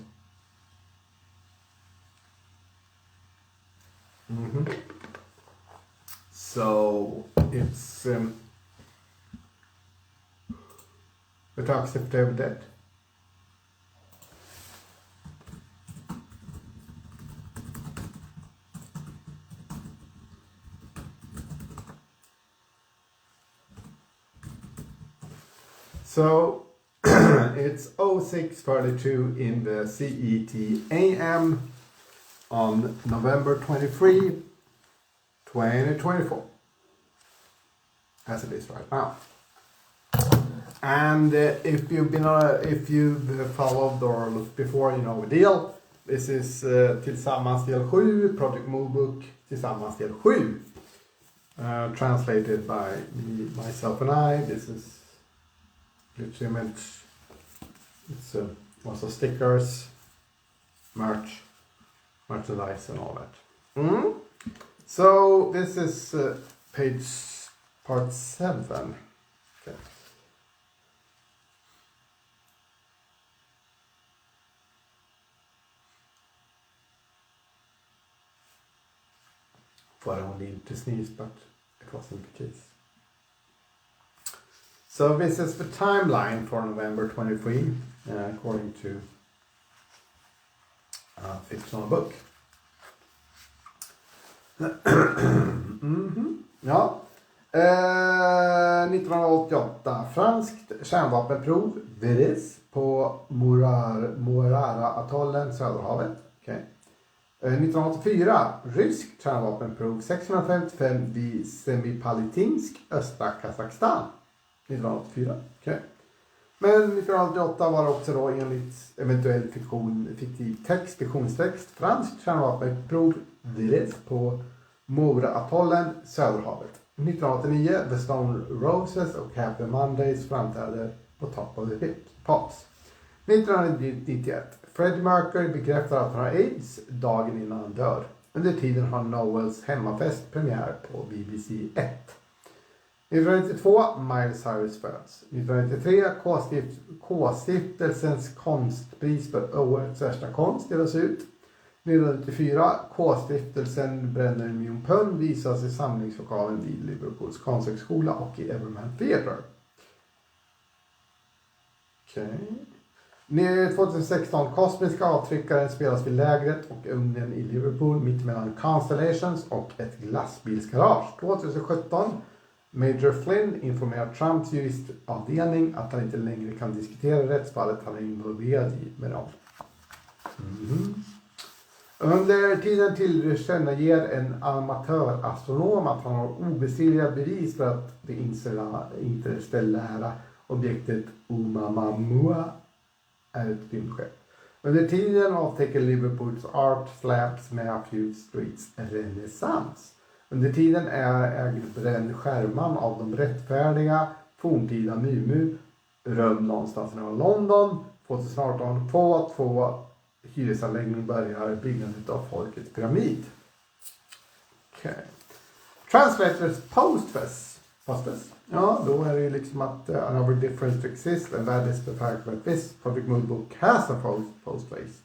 So it's the toxtethdayofthedead. So it's 06:32 in the CET AM on November 23, 2024, as it is right now. And if you've followed or looked before, you know the deal. This is Tillsammans del 7, Project Movebook Tillsammans del 7, translated by myself and I. This is literally it's also stickers, merch, merchandise and all that. So this is page part 7. Okay. Thought I would need to sneeze, but it wasn't the case. So this is the timeline for November 23, according to a fictional book. Ja. 1988, franskt kärnvapenprov Veris på Morara-atollen, Söderhavet. Okay. 1984, ryskt kärnvapenprov 655 vid Semipalatinsk, östra Kazakstan. 1984. Okay. Men 1988 var också då enligt eventuell fiktiv text, fiktionstext, franskt kärnvapenprov Veris på Morara-atollen, Söderhavet. 1989, The Stone Roses och Happy Mondays framträder på Top of the Pops. 1991, Freddie Mercury bekräftar att han har AIDS dagen innan han dör. Under tiden har Noels hemmafest premiär på BBC 1. 1992, Miley Cyrus föds. 1993, K-stiftelsens konstpris för årets värsta konst delas ut. 1994, K-stiftelsen bränner en miljon pund visas i samlingslokalen vid Liverpools konsthögskola och i Everman Theatre. Okay. 2016, kosmiska avtryckaren spelas vid lägret och ugnen i Liverpool mitt mellan Constellations och ett glassbilsgarage. 2017, Major Flynn informerar Trumps juristavdelning att han inte längre kan diskutera rättsfallet han är involverad i med dem. Under tiden tillkännager en amatörastronom att han har obestridliga bevis för att det interstellära objektet Oumuamua är ett rymdskepp. Under tiden avtäcker Liverpools Art Flaps Mayfield Streets renässans. Under tiden ägde skärman av de rättfärdiga forntida Mumu rum någonstans i London. 2018 två hyresanläggning börjar byggandet av Folkets pyramid. Okay. Translators postface. Ja, då är det liksom att another difference exists and that is the fact that this Project Movebook has a postface.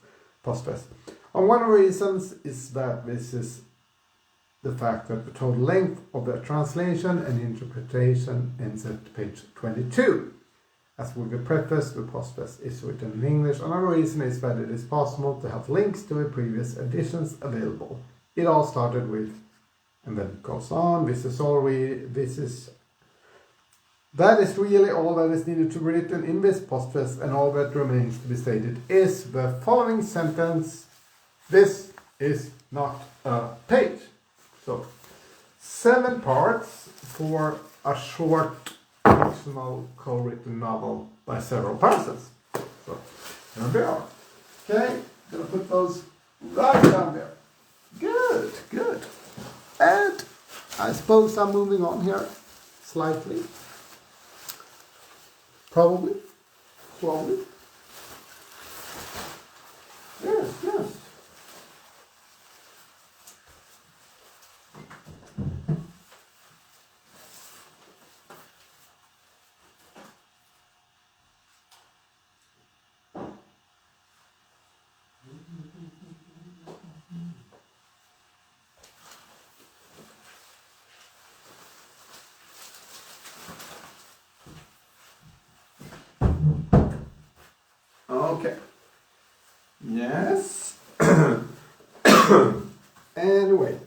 And one of the reasons is that this is the fact that the total length of the translation and interpretation ends at page 22. As with the preface, the postface is written in English. Another reason is that it is possible to have links to the previous editions available. It all started with, and then it goes on. That is really all that is needed to be written in this postface, and all that remains to be stated is the following sentence. This is not a page. So, 7 parts for a short fictional co-written novel by several persons. So, here we are. Okay, gonna put those right down there. Good, good. And I suppose I'm moving on here slightly. Probably. Slowly. Yes, yes. Okay. Yes. Anyway.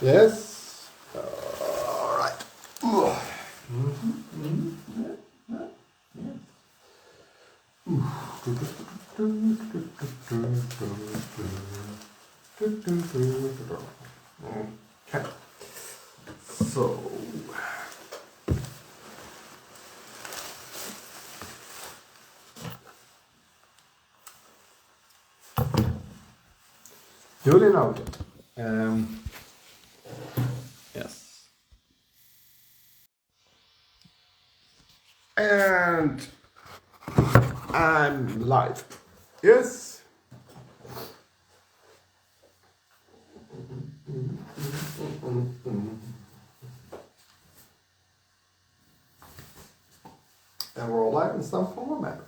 Yes. All right. Okay. So. Duly noted. Yes. And I'm live. Yes. And we're all live in some form or manner.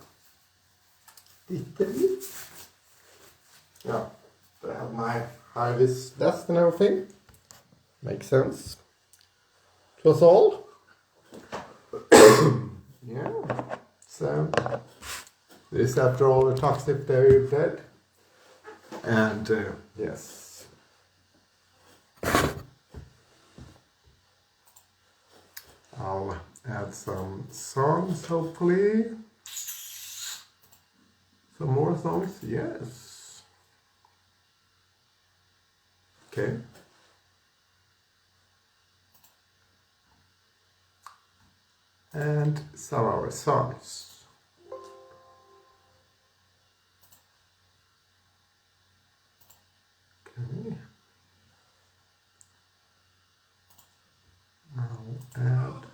Yeah. I have my high-vis vest and everything. Makes sense. To us all. Yeah. So, this after all the toxtethdayofthedead. And, yes. I'll add some songs, hopefully. Some more songs, yes. Okay. And some of our songs. Okay. Now add.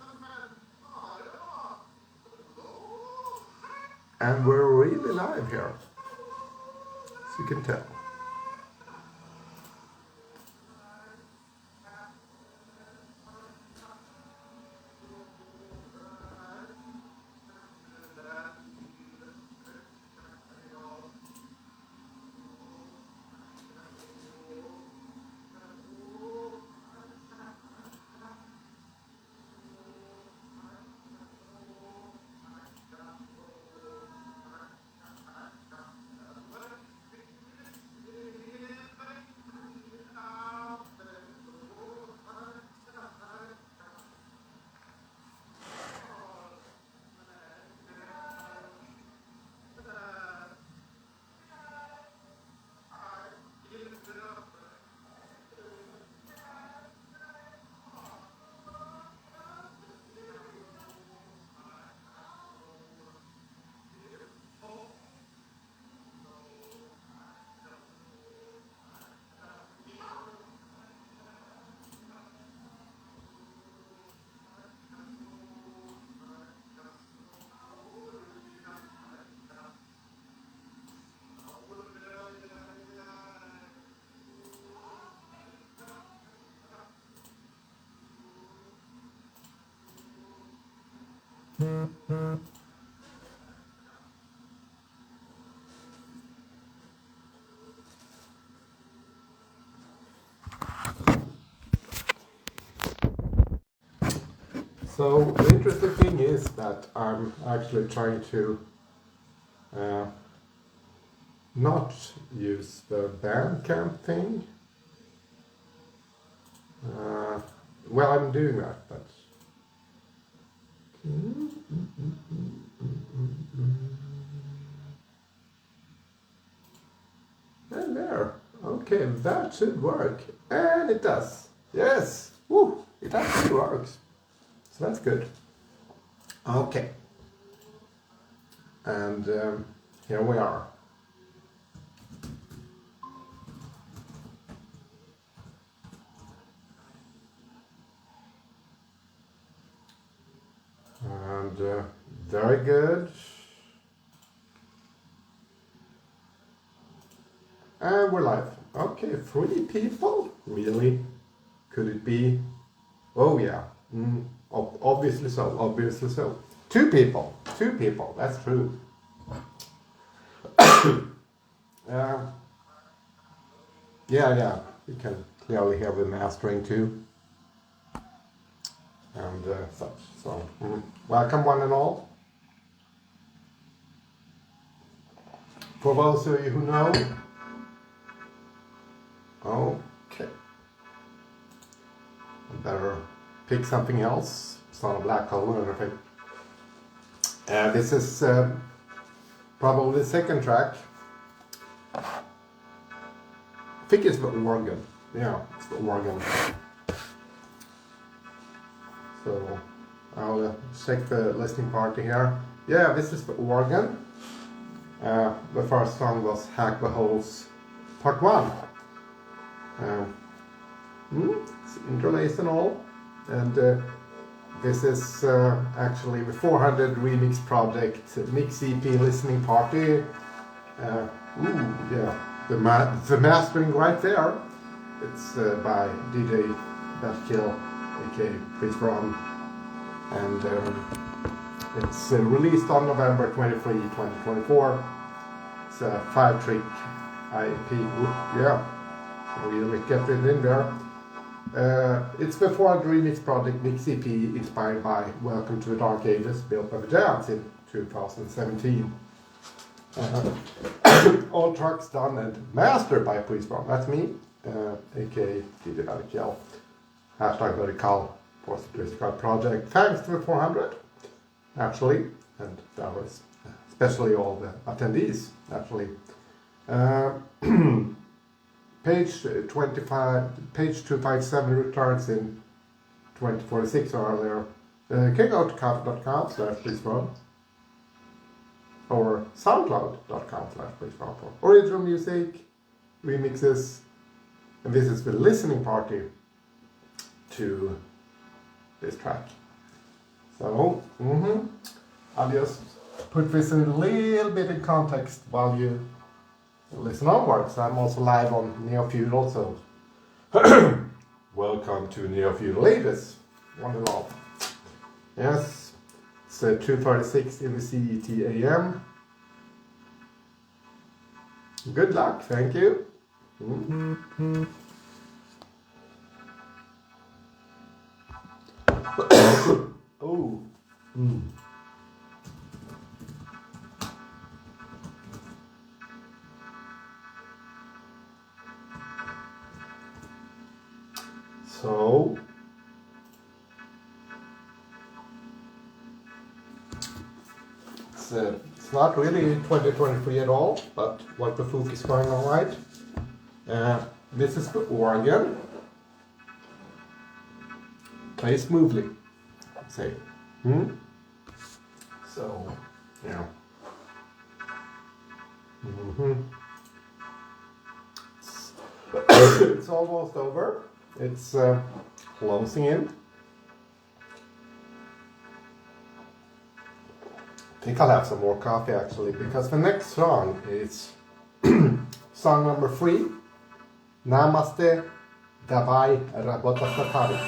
And we're really live here, as you can tell. So the interesting thing is that I'm actually trying to not use the Bandcamp thing. Well, I'm doing that, but and there. Okay, that should work, and it does. Yes, woo! It actually works. So that's good. Okay, and here we are. And we're live. Okay, 3 people? Really? Could it be? Oh yeah. Obviously so, obviously so. 2 people. 2 people, that's true. Yeah, you can clearly hear the mastering too. And such. So, welcome one and all. For those of you who know, okay. I better pick something else. It's not a black hole or anything. This is probably the second track. I think it's the organ. Yeah, it's the organ. So I'll check the listening party here. Yeah, this is the organ. The first song was Hack the Holes Part 1. It's interlaced and all. And this is actually the 400 remix project mix EP listening party. Yeah, the mastering right there. It's by DJ badgerkull, aka Pries Verhon, and it's released on November 23, 2024. It's a 5-track IP. Yeah, we'll get it in there. It's the 400 remix project mix EP inspired by Welcome to the Dark Ages, built by the Giants in 2017. All tracks done and mastered by Pries Verhon. That's me, aka DJ badgerkull. #badgerkull for the Stockholm project. Thanks to the 400, actually, and that was especially all the attendees, actually. Page 257 returns in 2046 or earlier. Can go to kffa.com/PriesVerhon or soundcloud.com/PriesVerhon for original music, remixes, and this is the listening party to this track. So, I'll just put this in a little bit in context while you listen onwards. I'm also live on Neofeudal, so welcome to Neofeudal Ages, one and all. Yes, it's 2:36 in the CET AM. Good luck, thank you. Oh. So it's not really 2023 at all, but what the fuck is going on, right? This is the organ. Play smoothly, say. So, yeah. It's almost over. It's closing in. I think I'll have some more coffee actually, because the next song is song number 3, Namaste Davai Rabotasatari.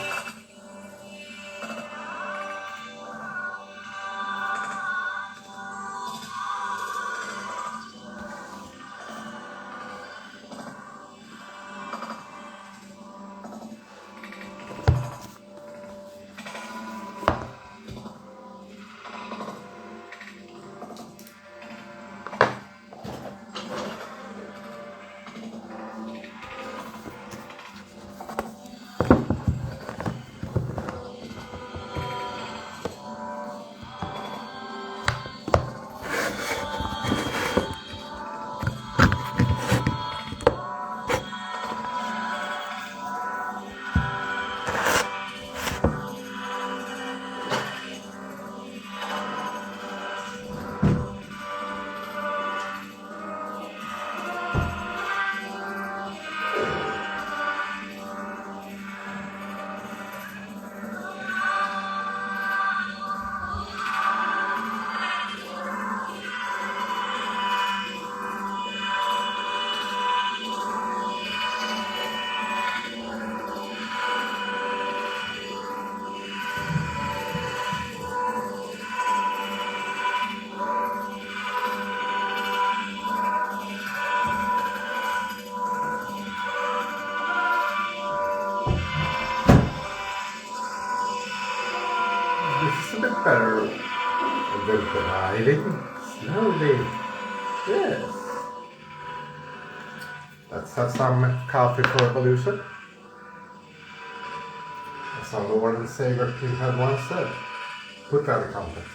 Gliding slowly. Yes. Let's have some coffee for evolution. As our Lord and Savior King had once said, put that in context.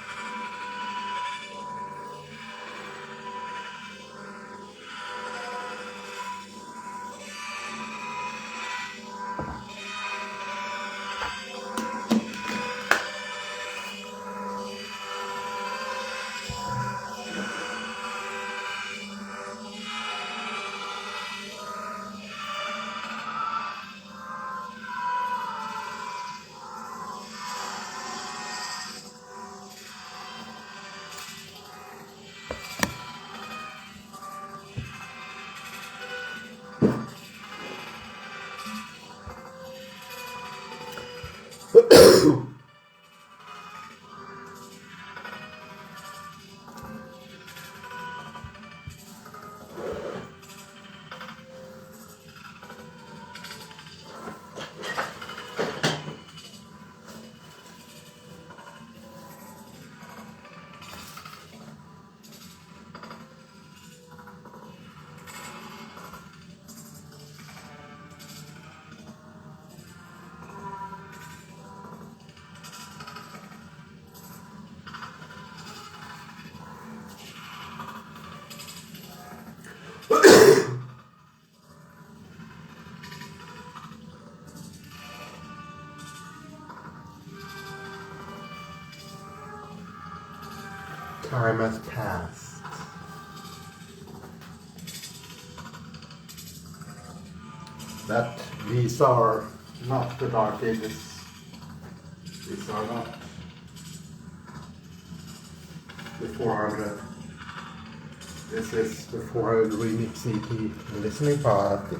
Time has passed. That these are not the Dark Ages. These are not the 400. This is the 400 remix EP listening party.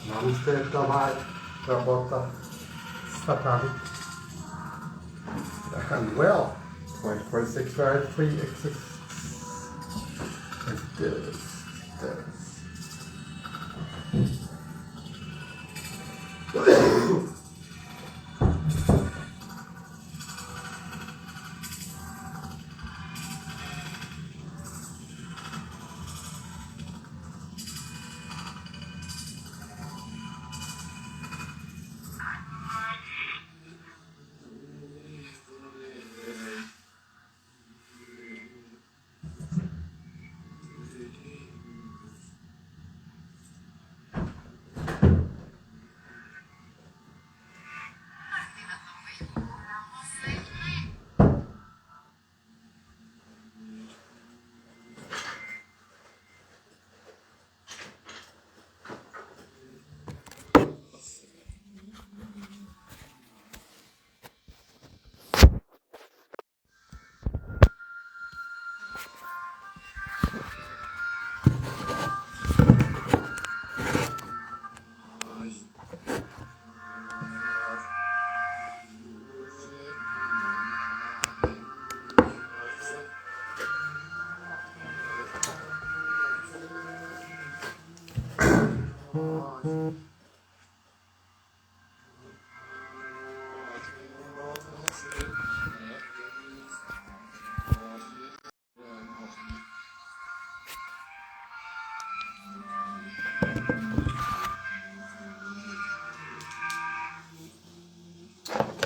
Namaste, Davai, Rabota, Satanic. And well, 2046 variant 3 exists. It does.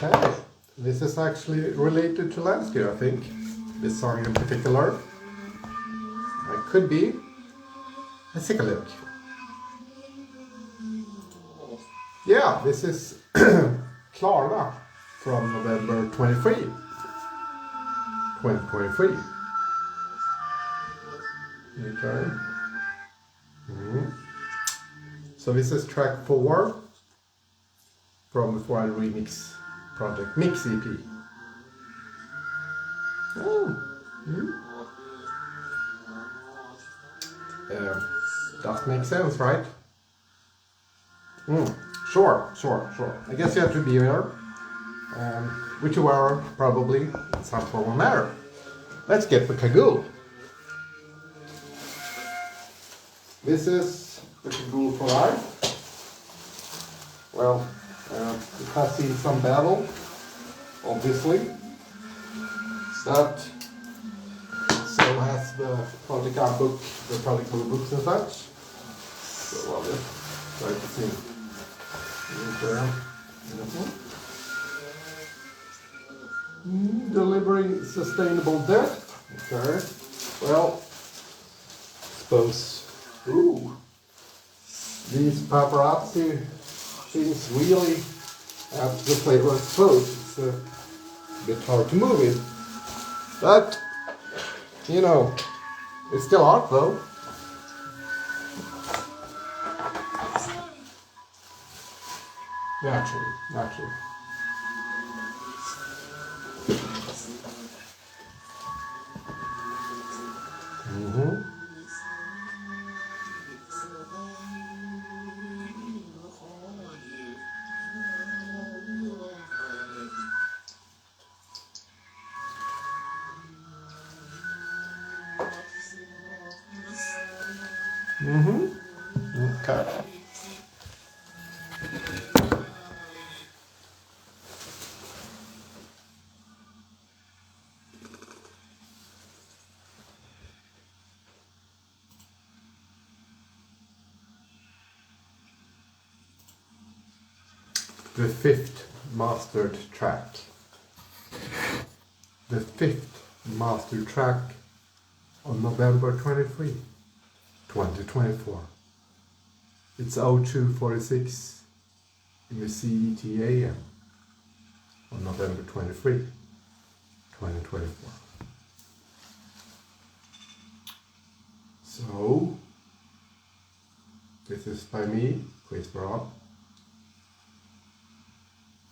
Okay, this is actually related to landscape, I think. This song in particular. It could be. Let's take a look. Yeah, this is Klarna from November 23, 2023. Okay. So this is track 4 from the 400 Remix project Mix EP. Does make sense, right? Sure. I guess you have to be there. Which you are, probably, in some form or matter. Let's get the Cagoule. This is the Cagoule for life. Well, it has seen some battle, obviously. That so has the project book, the project books and such. So I'll just try to see. Delivering sustainable death. Okay. Well, suppose. Ooh. These paparazzi things really have the flavor of food. It's a bit hard to move it. But, you know, it's still art though. Naturally. Okay. The fifth mastered track. The fifth mastered track on November 23, 2024. It's 02:46 in the CET on November 23, 2024. So, this is by me, Pries Verhon.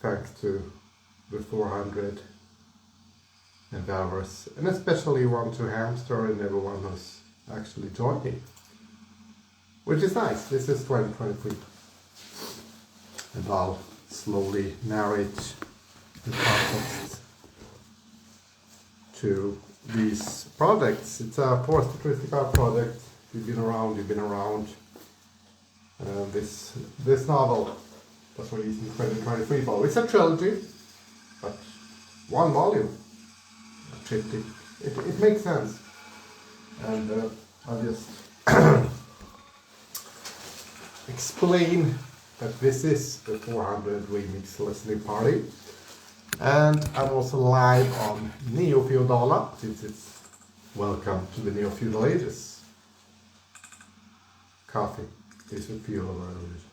Thanks to the 400 endeavors, and especially one to Hamster and everyone who's actually joining, which is nice. This is 2023, and I'll slowly narrate the context to these projects. It's a futuristic art project. If you've been around, you've been around. This novel was released in 2023. But it's a trilogy, but one volume, a triptych. It makes sense, and I'll just explain that this is the 400 remix listening party, and I'm also live on Neofeudal, since it's welcome to the Neofeudal Ages. Coffee is a fuel of our religion.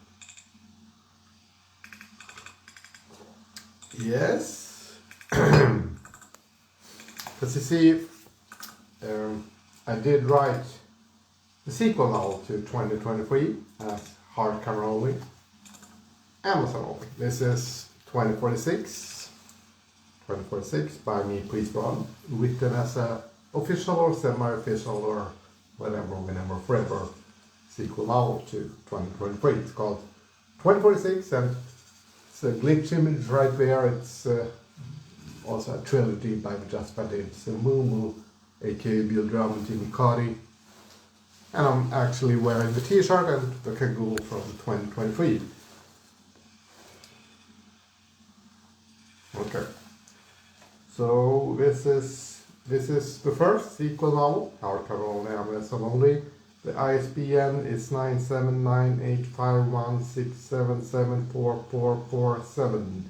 Yes, because you see, I did write the sequel novel to 2023 as hardcover only, Amazon only. This is 2046 by me, Pries Verhon, written as a official or semi-official or whatever, whenever, forever sequel novel to 2023. It's called 2046, and it's a glitch image right there. It's also a trilogy by just by it's Mumu, aka Bill Drum and Jimmy Cuddy. And I'm actually wearing the t-shirt and the cagoule from 2023. Okay. So this is the first sequel novel, hardcover only, Amazon only. The ISBN is 9798516774447.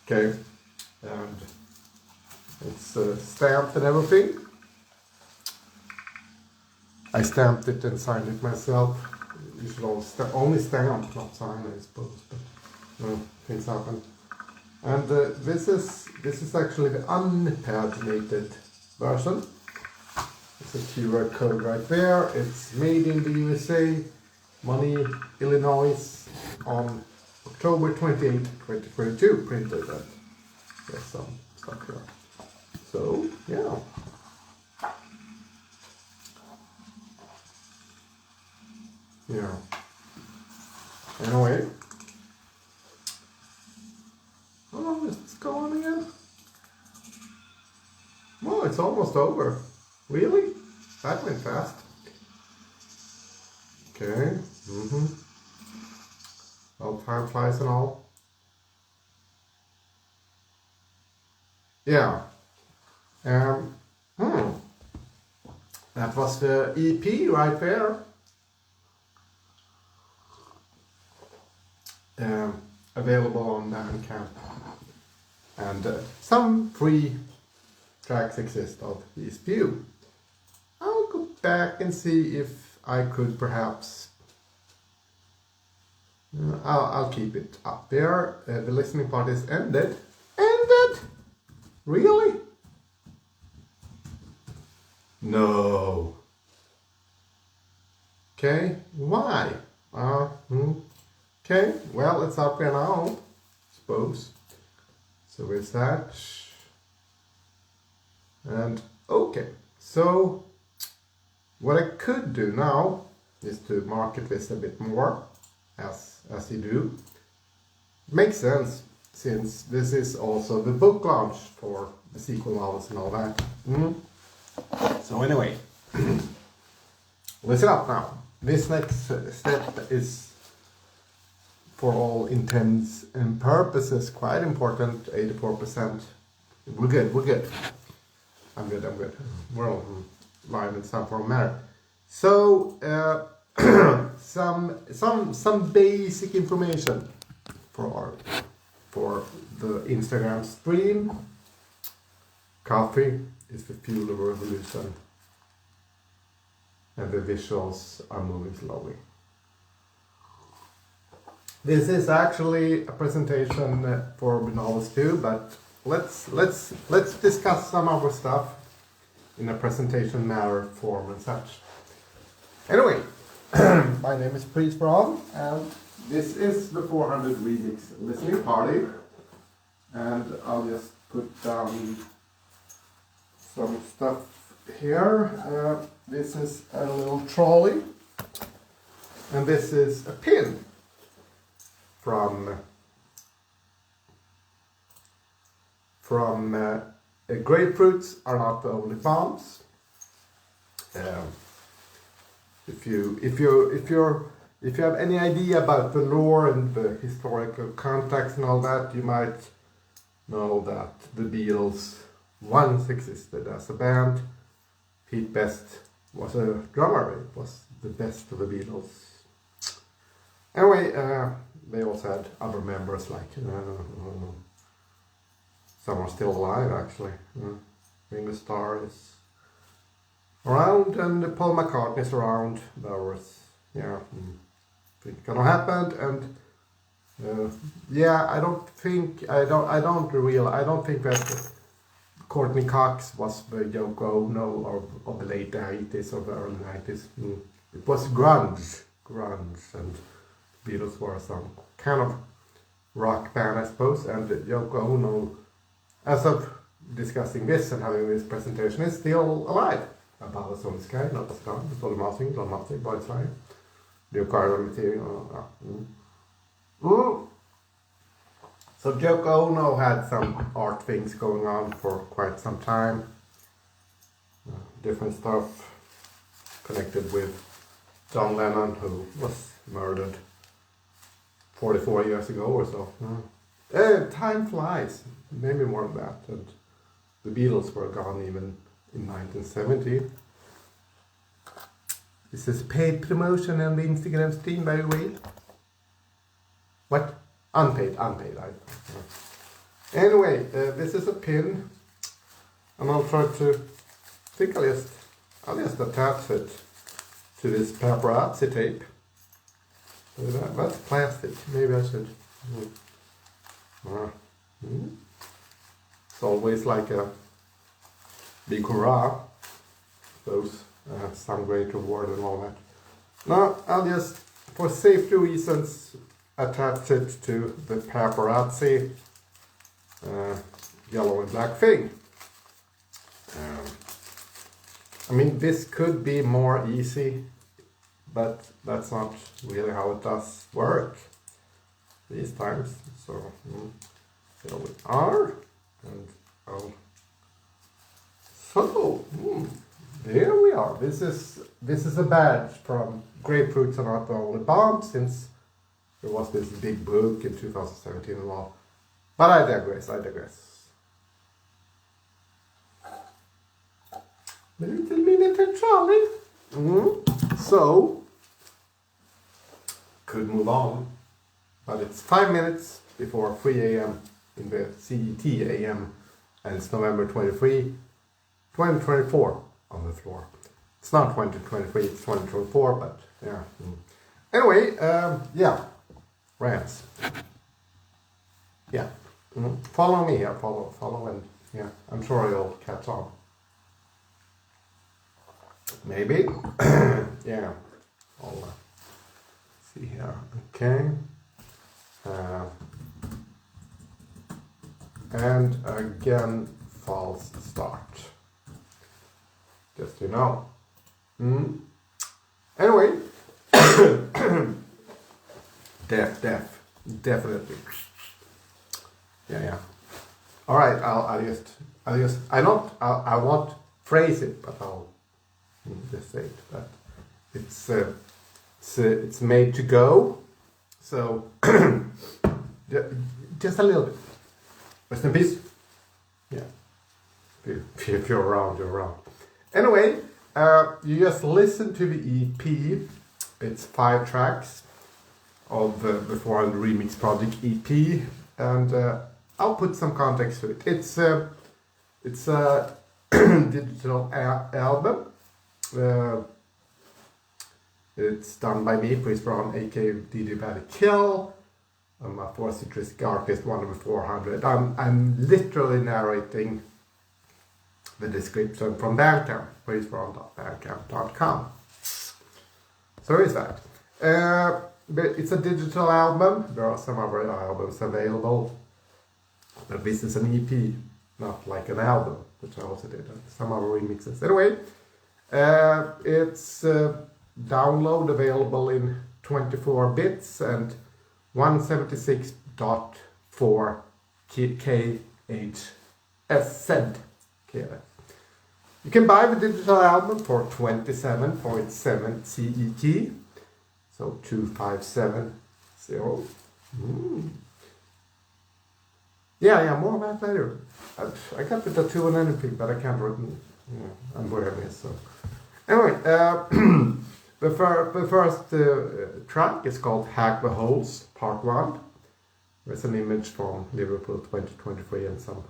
Okay, and it's stamped and everything. I stamped it and signed it myself. You should only stamp, not sign, I suppose, but things happen. And this is actually the unpaginated version. It's a QR code right there. It's made in the USA, Money, Illinois, on October 28, 2022. Printed at some stuff here. So yeah. Yeah. Anyway. Oh, it's going again. Oh, it's almost over. Really? That went fast. Okay. Well, time flies and all. Yeah. Um, hmm. That was the EP right there. Available on Bandcamp. And some free tracks exist of these few. I'll go back and see if I could perhaps... I'll keep it up there. The listening part is ended. Ended? Really? No. Okay, why? Okay, well, it's up here now, suppose. So is that. And okay, so what I could do now is to market this a bit more, as you do. Makes sense, since this is also the book launch for the sequel novels and all that. So anyway, listen up now. This next step is, for all intents and purposes, quite important. 84%. We're good. I'm good. We're all live in some form matter. So some basic information for the Instagram stream. Coffee is the fuel of revolution, and the visuals are moving slowly. This is actually a presentation for novels too, but let's discuss some other stuff in a presentation manner, form and such. Anyway, my name is Pries Verhon, and this is the 400 Remix listening party, and I'll just put down some stuff here. This is a little trolley, and this is a pin from grapefruits are not the only bombs. If you have any idea about the lore and the historical context and all that, you might know that the Beatles once existed as a band. Pete Best was a drummer. It was the best of the Beatles. Anyway, they also had other members, like some are still alive actually. Ringo Starr is around, and Paul McCartney is around. There was, things gonna happen, and I don't think that Courtney Cox was the Yoko Ono of the late 80s or the early 90s. It was grunge, and Beatles were some kind of rock band, I suppose, and Yoko Ono, as of discussing this and having this presentation, is still alive. Above us on the sky, not the sky, it's all nothing, but it's live. The carbon material. So Yoko Ono had some art things going on for quite some time. Different stuff connected with John Lennon, who was murdered 44 years ago or so. Time flies, maybe more than that. And the Beatles were gone even in 1970. This is paid promotion on the Instagram stream, by the way. What? Unpaid. Anyway, this is a pin, and I'll try to I'll just attach it to this paparazzi tape. That's plastic. Maybe I should. It's always like a big hurrah. Those some great reward and all that. Now I'll just, for safety reasons, attach it to the paparazzi yellow and black thing. I mean, this could be more easy, but that's not really how it does work these times. So here we are, and there we are. This is a badge from Grapefruits Are Not the Only Bomb, since there was this big book in 2017 and all. But I digress. The little miniature Charlie. So, could move on, but it's 5 minutes before 3 a.m. in the CET AM, and it's November 23, 2024 on the floor. It's not 2023, it's 2024, but yeah. Anyway, yeah, rants. Yeah, follow me here, follow, and yeah, I'm sure you'll catch on. Maybe, yeah, I'll see here, okay. And again, false start. Just you know. Anyway, definitely. Yeah. All right, I won't phrase it, but I'll just say it. But it's made to go. So just a little bit. Rest in peace. Yeah. If you're around, you're around. Anyway, you just listen to the EP. It's 5 tracks of the Verhon Remix Project EP, and I'll put some context to it. It's a digital album. It's done by me, Pries Verhon, aka badgerkull. I'm a futuristic artist, one of the 400. I'm literally narrating the description from Bandcamp, priesverhon.bandcamp.com. So is that. But it's a digital album. There are some other albums available, but this is an EP, not like an album, which I also did. Some other remixes. Anyway, it's download available in 24 bits and 176.4 KHZ. You can buy the digital album for 27.7 CET, so 2570. Yeah, more of that later. I got the tattoo and anything, but I can't written. I'm wearing this, so. Anyway, the first track is called Hack the Holes, Part 1. There's an image from Liverpool 2023 and some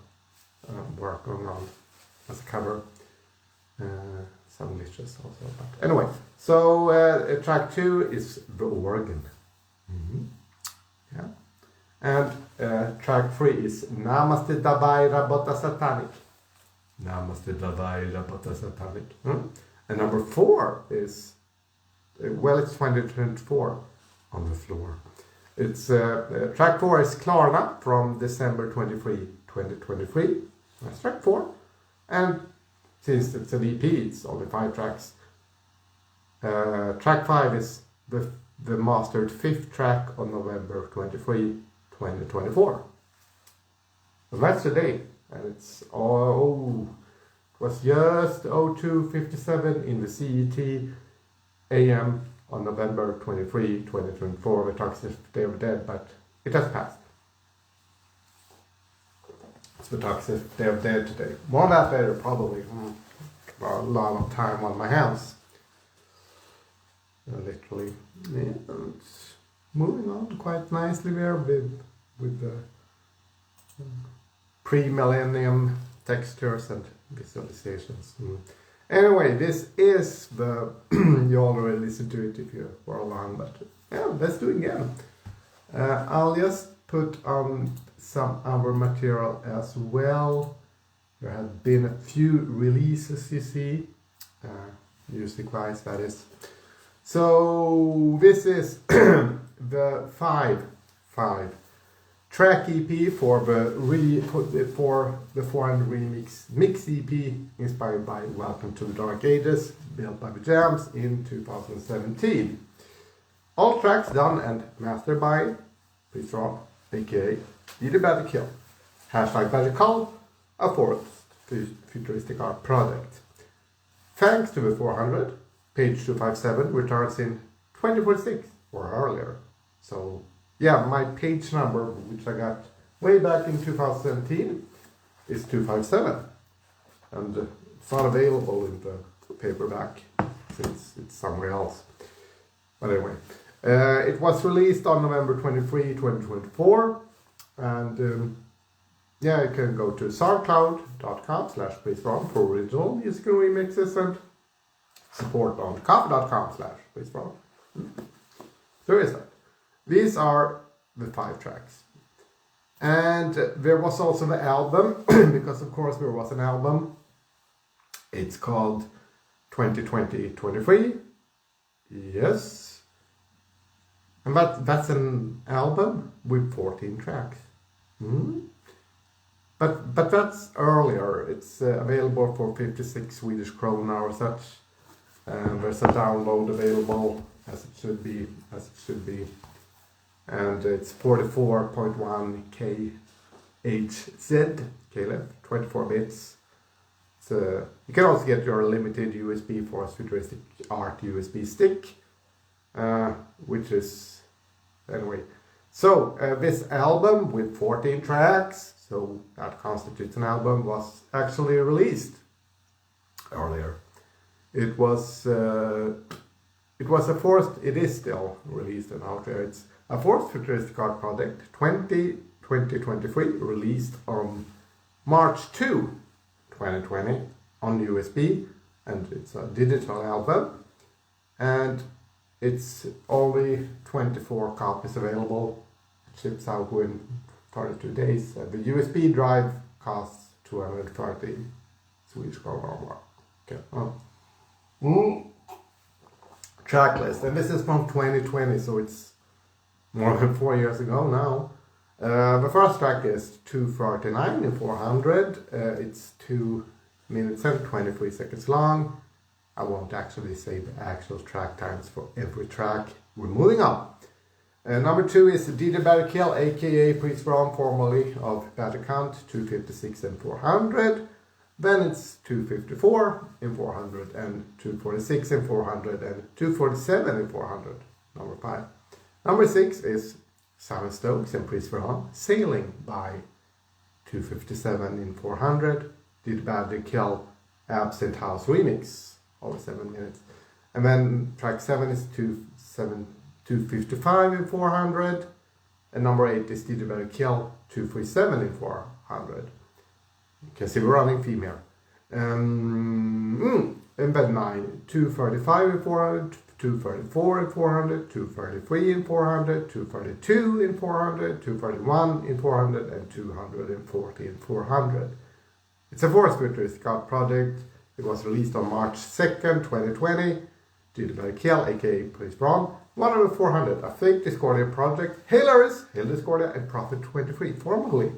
work going on as a cover. Some glitches also. But anyway, so track 2 is The Organ. Yeah. And track 3 is Namaste Davai Rabota Satanic. Namaste Davai Rabota Satanic. And number 4 is, it's 2024 on the floor. It's track 4 is Klarna from December 23, 2023. That's track 4. And since it's an EP, it's only 5 tracks. Track 5 is the mastered 5th track on November 23, 2024. So that's the date. And it's it was just 02:57 in the CET AM on November 23, 2024, the toxtethdayofthedead, but it has passed. It's the toxtethdayofthedead today. More on that later, probably. A lot of time on my hands. Literally. Yeah, it's moving on quite nicely there with the pre-millennium textures and visualizations. Anyway, this is the you already listened to it if you were along, but yeah, let's do it again. I'll just put on some other material as well. There have been a few releases, you see, music-wise, that is. So this is the 5 track EP for the Verhon Remix Mix EP, inspired by Welcome to the Dark Ages, built by the Jams in 2017. All tracks done and mastered by Pries Verhon, aka tdotd. #badgerkull, a fourth futuristic art project. Thanks to the 400, page 257 returns in 2046 or earlier. So yeah, my page number, which I got way back in 2017, is 257. And It's not available in the paperback since it's somewhere else. But anyway, it was released on November 23, 2024. And yeah, you can go to soundcloud.com/Pries Verhon for original musical remixes and support on coffee.com/Pries Verhon. So is that. These are the 5 tracks. And there was also the album, because of course there was an album. It's called 2020-23. Yes. And that's an album with 14 tracks. But that's earlier. It's available for 56 Swedish krona or such. There's a download available as it should be. And it's 44.1 KHZ, KLF, 24 bits. So you can also get your limited USB for futuristic art USB stick, which is, anyway. So this album with 14 tracks, so that constitutes an album, was actually released earlier. It is still released and out there. It's a fourth futuristic art project, 2023, released on March 2, 2020 on USB, and it's a digital album, and it's only 24 copies available. It ships out within 32 days. The USB drive costs 230 Swedish kronor. Okay. Track list, and this is from 2020, so it's more than 4 years ago now. The first track is 2:39 in 400. It's 2 minutes and 23 seconds long. I won't actually say the actual track times for every track. We're moving on. Number 2 is DJ Badgerkull, aka Pries Verhon, formerly of Badgerkull, 256 in 400. Then it's 254 in 400 and 246 in 400 and 247 in 400. Number 5. Number 6 is Simon Stokes and Pries Verhon, Sailing by 257 in 400. Did Badgerkull Absent House remix, over 7 minutes. And then track 7 is 255 in 400. And number 8 is DJ Badgerkull 237 in 400. You can see we're running theme here. And then 9, 235 in 400. 234 in 400, 233 in 400, 232 in 400, 231 in 400, and 240 in 400. It's a fourth futuristic art project. It was released on March 2nd, 2020. DJ Badgerkull, aka Pries Verhon. 10400, a fake Discordia project. Hilarious, Hill Discordia, and Prophet 23, formerly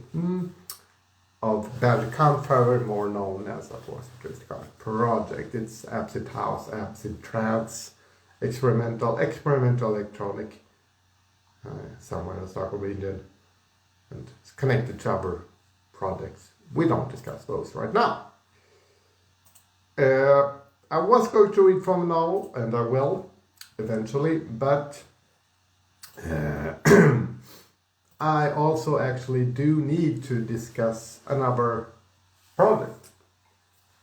of Badgerkull, FABER, more known as a fourth futuristic art project. It's Absent House, Absent Trance. Experimental electronic, somewhere in the Stockholm region, and it's connected to other projects. We don't discuss those right now. I was going to read from now, and I will eventually, but I also actually do need to discuss another project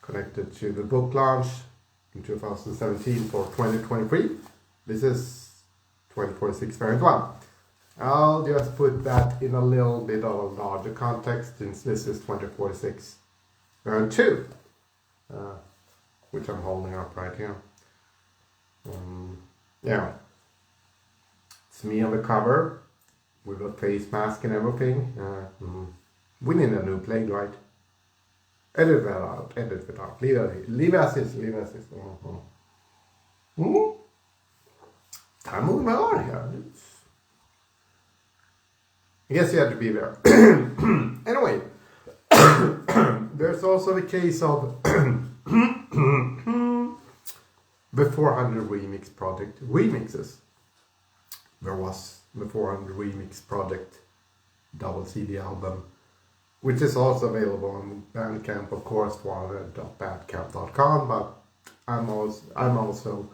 connected to the book launch in 2017 for 2023. This is 2046 variant 1. I'll just put that in a little bit of a larger context, since this is 2046 variant 2, which I'm holding up right here. Yeah, it's me on the cover with a face mask and everything. We need a new plate, right? Edit that out. Leave as is. I'm moving my arm here. I guess you have to be there. Anyway, there's also the case of the 400 remix project remixes. There was the 400 remix project double CD album, which is also available on Bandcamp, of course, badcamp.com, but I'm also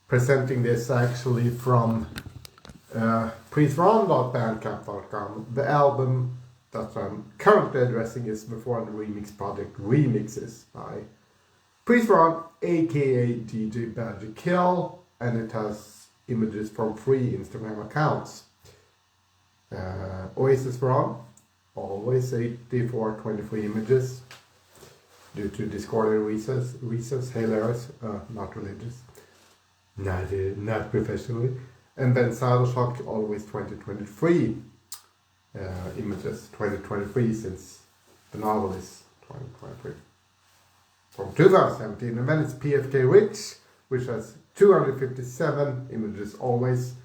presenting this actually from priesverhon.bandcamp.com. The album that I'm currently addressing is the 400 Remix Project Remixes by Pries Verhon, aka DJ badgerkull, and it has images from 3 Instagram accounts. Oasis Verhon, always 8423 images due to discordant reasons, hilarious, not religious, not professionally. And then Shock, always 2023 images, 2023 since the novel is 2023 from 2017. And then it's PFK Rich, which has 257 images always.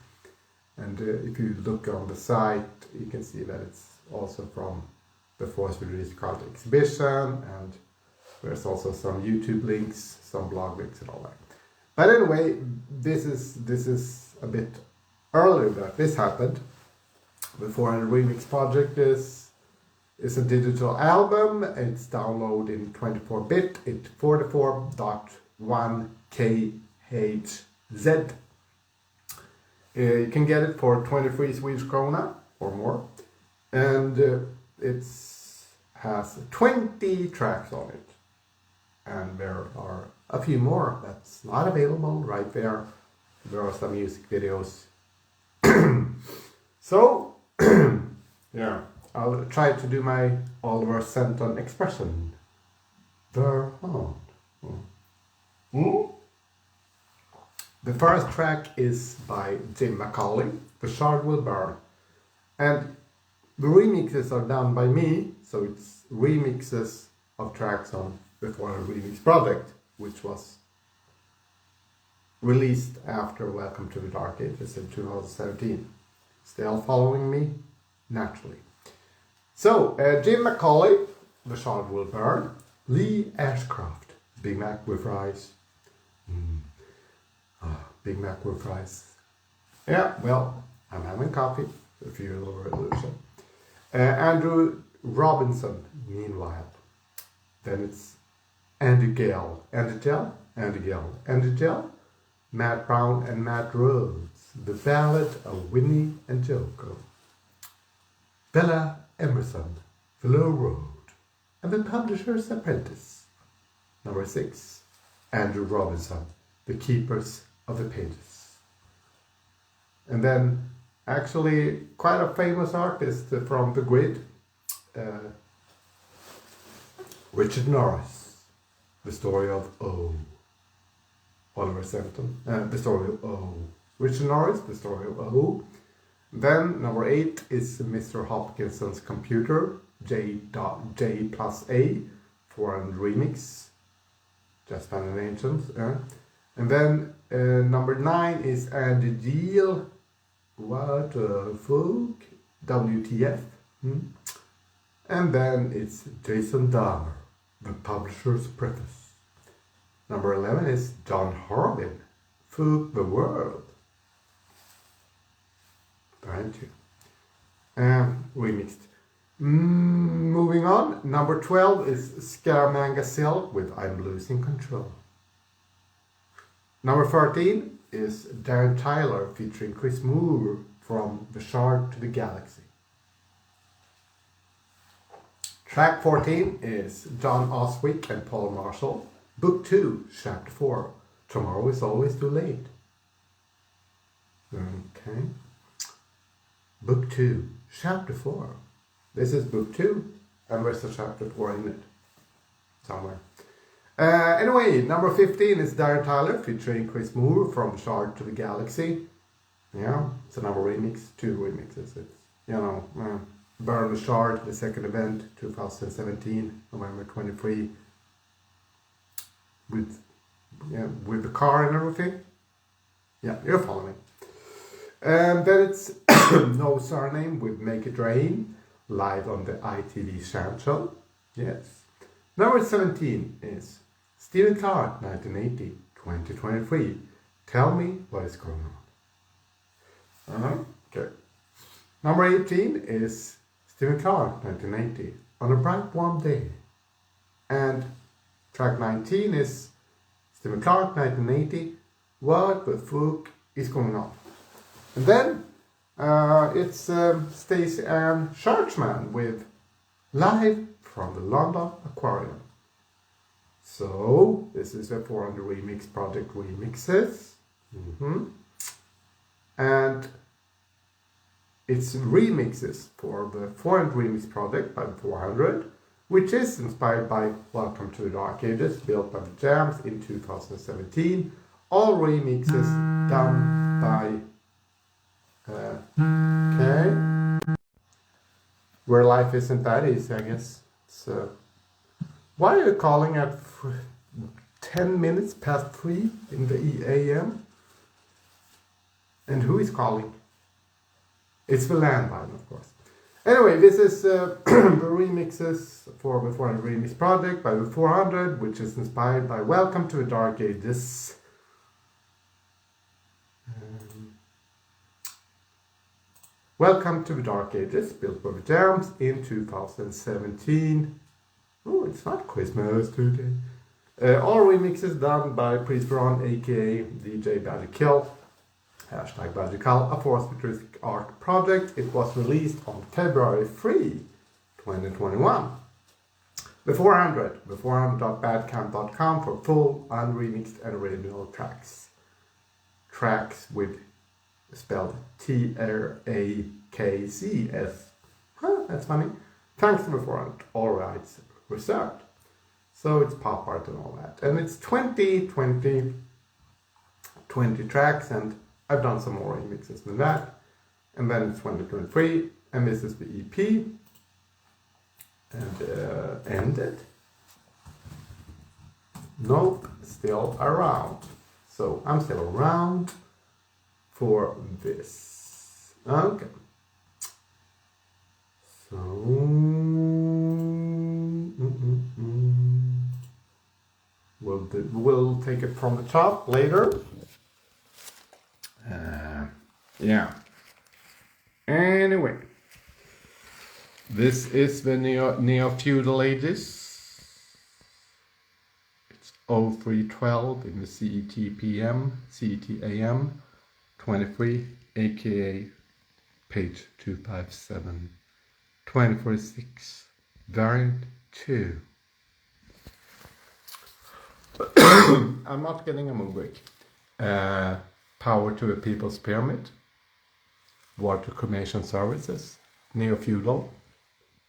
And if you look on the site, you can see that it's also from the Force Release Card exhibition, and there's also some YouTube links, some blog links and all that. But anyway, this is a bit earlier that this happened. The 400 Remix project is a digital album. It's downloaded in 24-bit. It's 44.1 kHz. You can get it for 23 Swedish krona or more, and it has 20 tracks on it, and there are a few more that's not available right there. There are some music videos. So yeah, I'll try to do my Oliver Senton expression. Verhon. The first track is by Jim Macaulay, The Shard Will Burn. And the remixes are done by me, so it's remixes of tracks on the 400 Remix project, which was released after Welcome to the Dark Ages in 2017. Still following me? Naturally. So, Jim Macaulay, The Shard Will Burn. Lee Ashcroft, Big Mac with Fries. Big Mac with fries. Yeah, well, I'm having coffee, if you're a little resolution. Andrew Robinson, meanwhile. Then it's Andy Gale, Matt Brown and Matt Rhodes. The Ballad of Winnie and Joko. Bella Emerson, The Low Road. And The Publisher's Apprentice. Number 6, Andrew Robinson, The Keepers of the Pages. And then actually quite a famous artist from the grid, Richard Norris, The Story of O. Oliver Senton, The Story of O. Richard Norris, The Story of O. Then number 8 is Mr. Hopkinson's Computer, J+A, 400 Remix, Just Found an Ancient. And then number 9 is Andy Deal, what fuck, WTF. And then it's Jason Dahmer, The Publisher's Preface. Number 11 is John Harbin, Food the World. Thank you. Remixed. Moving on, number 12 is Scaramanga Silk with I'm Losing Control. Number 13 is Darren Tyler featuring Chris Moore from The Shard to the Galaxy. Track 14 is John Oswick and Paul Marshall, Book 2, Chapter 4, Tomorrow is Always Too Late. Okay. Book 2, Chapter 4. This is Book 2, and there's a Chapter 4 in it. Somewhere. Anyway, number 15 is Darren Tyler featuring Chris Moore from Shard to the Galaxy. Yeah, it's another remix, 2 remixes. It's, Burn the Shard, the second event, 2017, November 23. With the car and everything. Yeah, you're following. And then it's No Surname with Make It Rain, live on the ITV Sound Show. Yes. Number 17 is Stephen Clark, 1980, 2023. Tell me what is going on. Okay. Number 18 is Stephen Clark, 1980, On a Bright Warm Day. And track 19 is Stephen Clark, 1980, What the Fuck is Going On. And then it's Stacey Ann Churchman with Live from the London Aquarium. So this is a 400 remix project remixes. And it's remixes for the 400 remix project by 400, which is inspired by Welcome to the Dark Ages, built by the Jams in 2017. All remixes done by okay. Where life isn't that easy, I guess. So why are you calling at 10 minutes past 3 in the AM? And who is calling? It's the landline, of course. Anyway, this is the remixes for the 400 remix project by the 400, which is inspired by Welcome to the Dark Ages. Welcome to the Dark Ages, built by the Jams in 2017. Oh, it's not Christmas today. All remixes done by Pries Verhon, aka DJ badgerkull. Hashtag badgerkull, a fourth futuristic art project. It was released on February 3, 2021. The 400, the 400.badcamp.com for full, unremixed and original tracks. Tracks with spelled TRAKCS. Huh, that's funny. Thanks to the 400, all rights reserved. So it's pop art and all that. And it's 20 tracks, and I've done some more remixes than that. And then it's 2023, and this is the EP. And ended. Nope, still around. So I'm still around for this. Okay. So we'll take it from the top later. Yeah. Anyway, this is the Neofeudal Ages. It's 0312 in the CET PM, CET AM, 23, aka page 257, 2046, variant 2. I'm not getting a umbrick. Power to a People's Pyramid, Water Cremation Services, Neofeudal,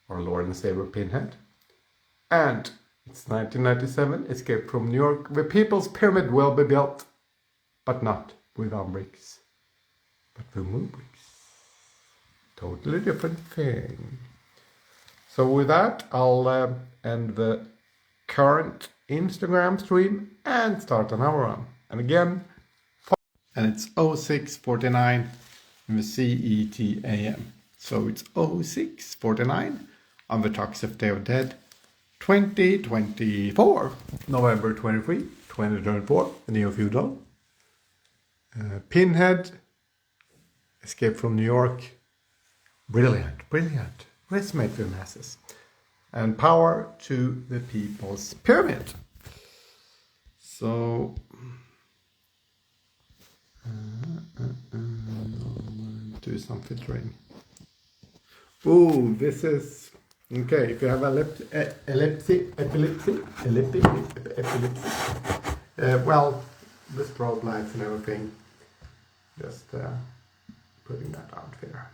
or Lord and Savior Pinhead. And it's 1997, Escape from New York. The People's Pyramid will be built, but not with Umbricks, but with Umbricks. Totally different thing. So with that, I'll end the current Instagram stream and start another one. And again, and it's 06:49 in the CET AM. So it's 06:49 on the toxtethdayofthedead 2024, November 23, 2024, Neofeudal. Pinhead, Escape from New York. Brilliant, brilliant. Resonate the masses. And Power to the People's Pyramid. So do some filtering. Oh, this is okay. If you have epilepsy, well, the strobe lights and everything, just putting that out there.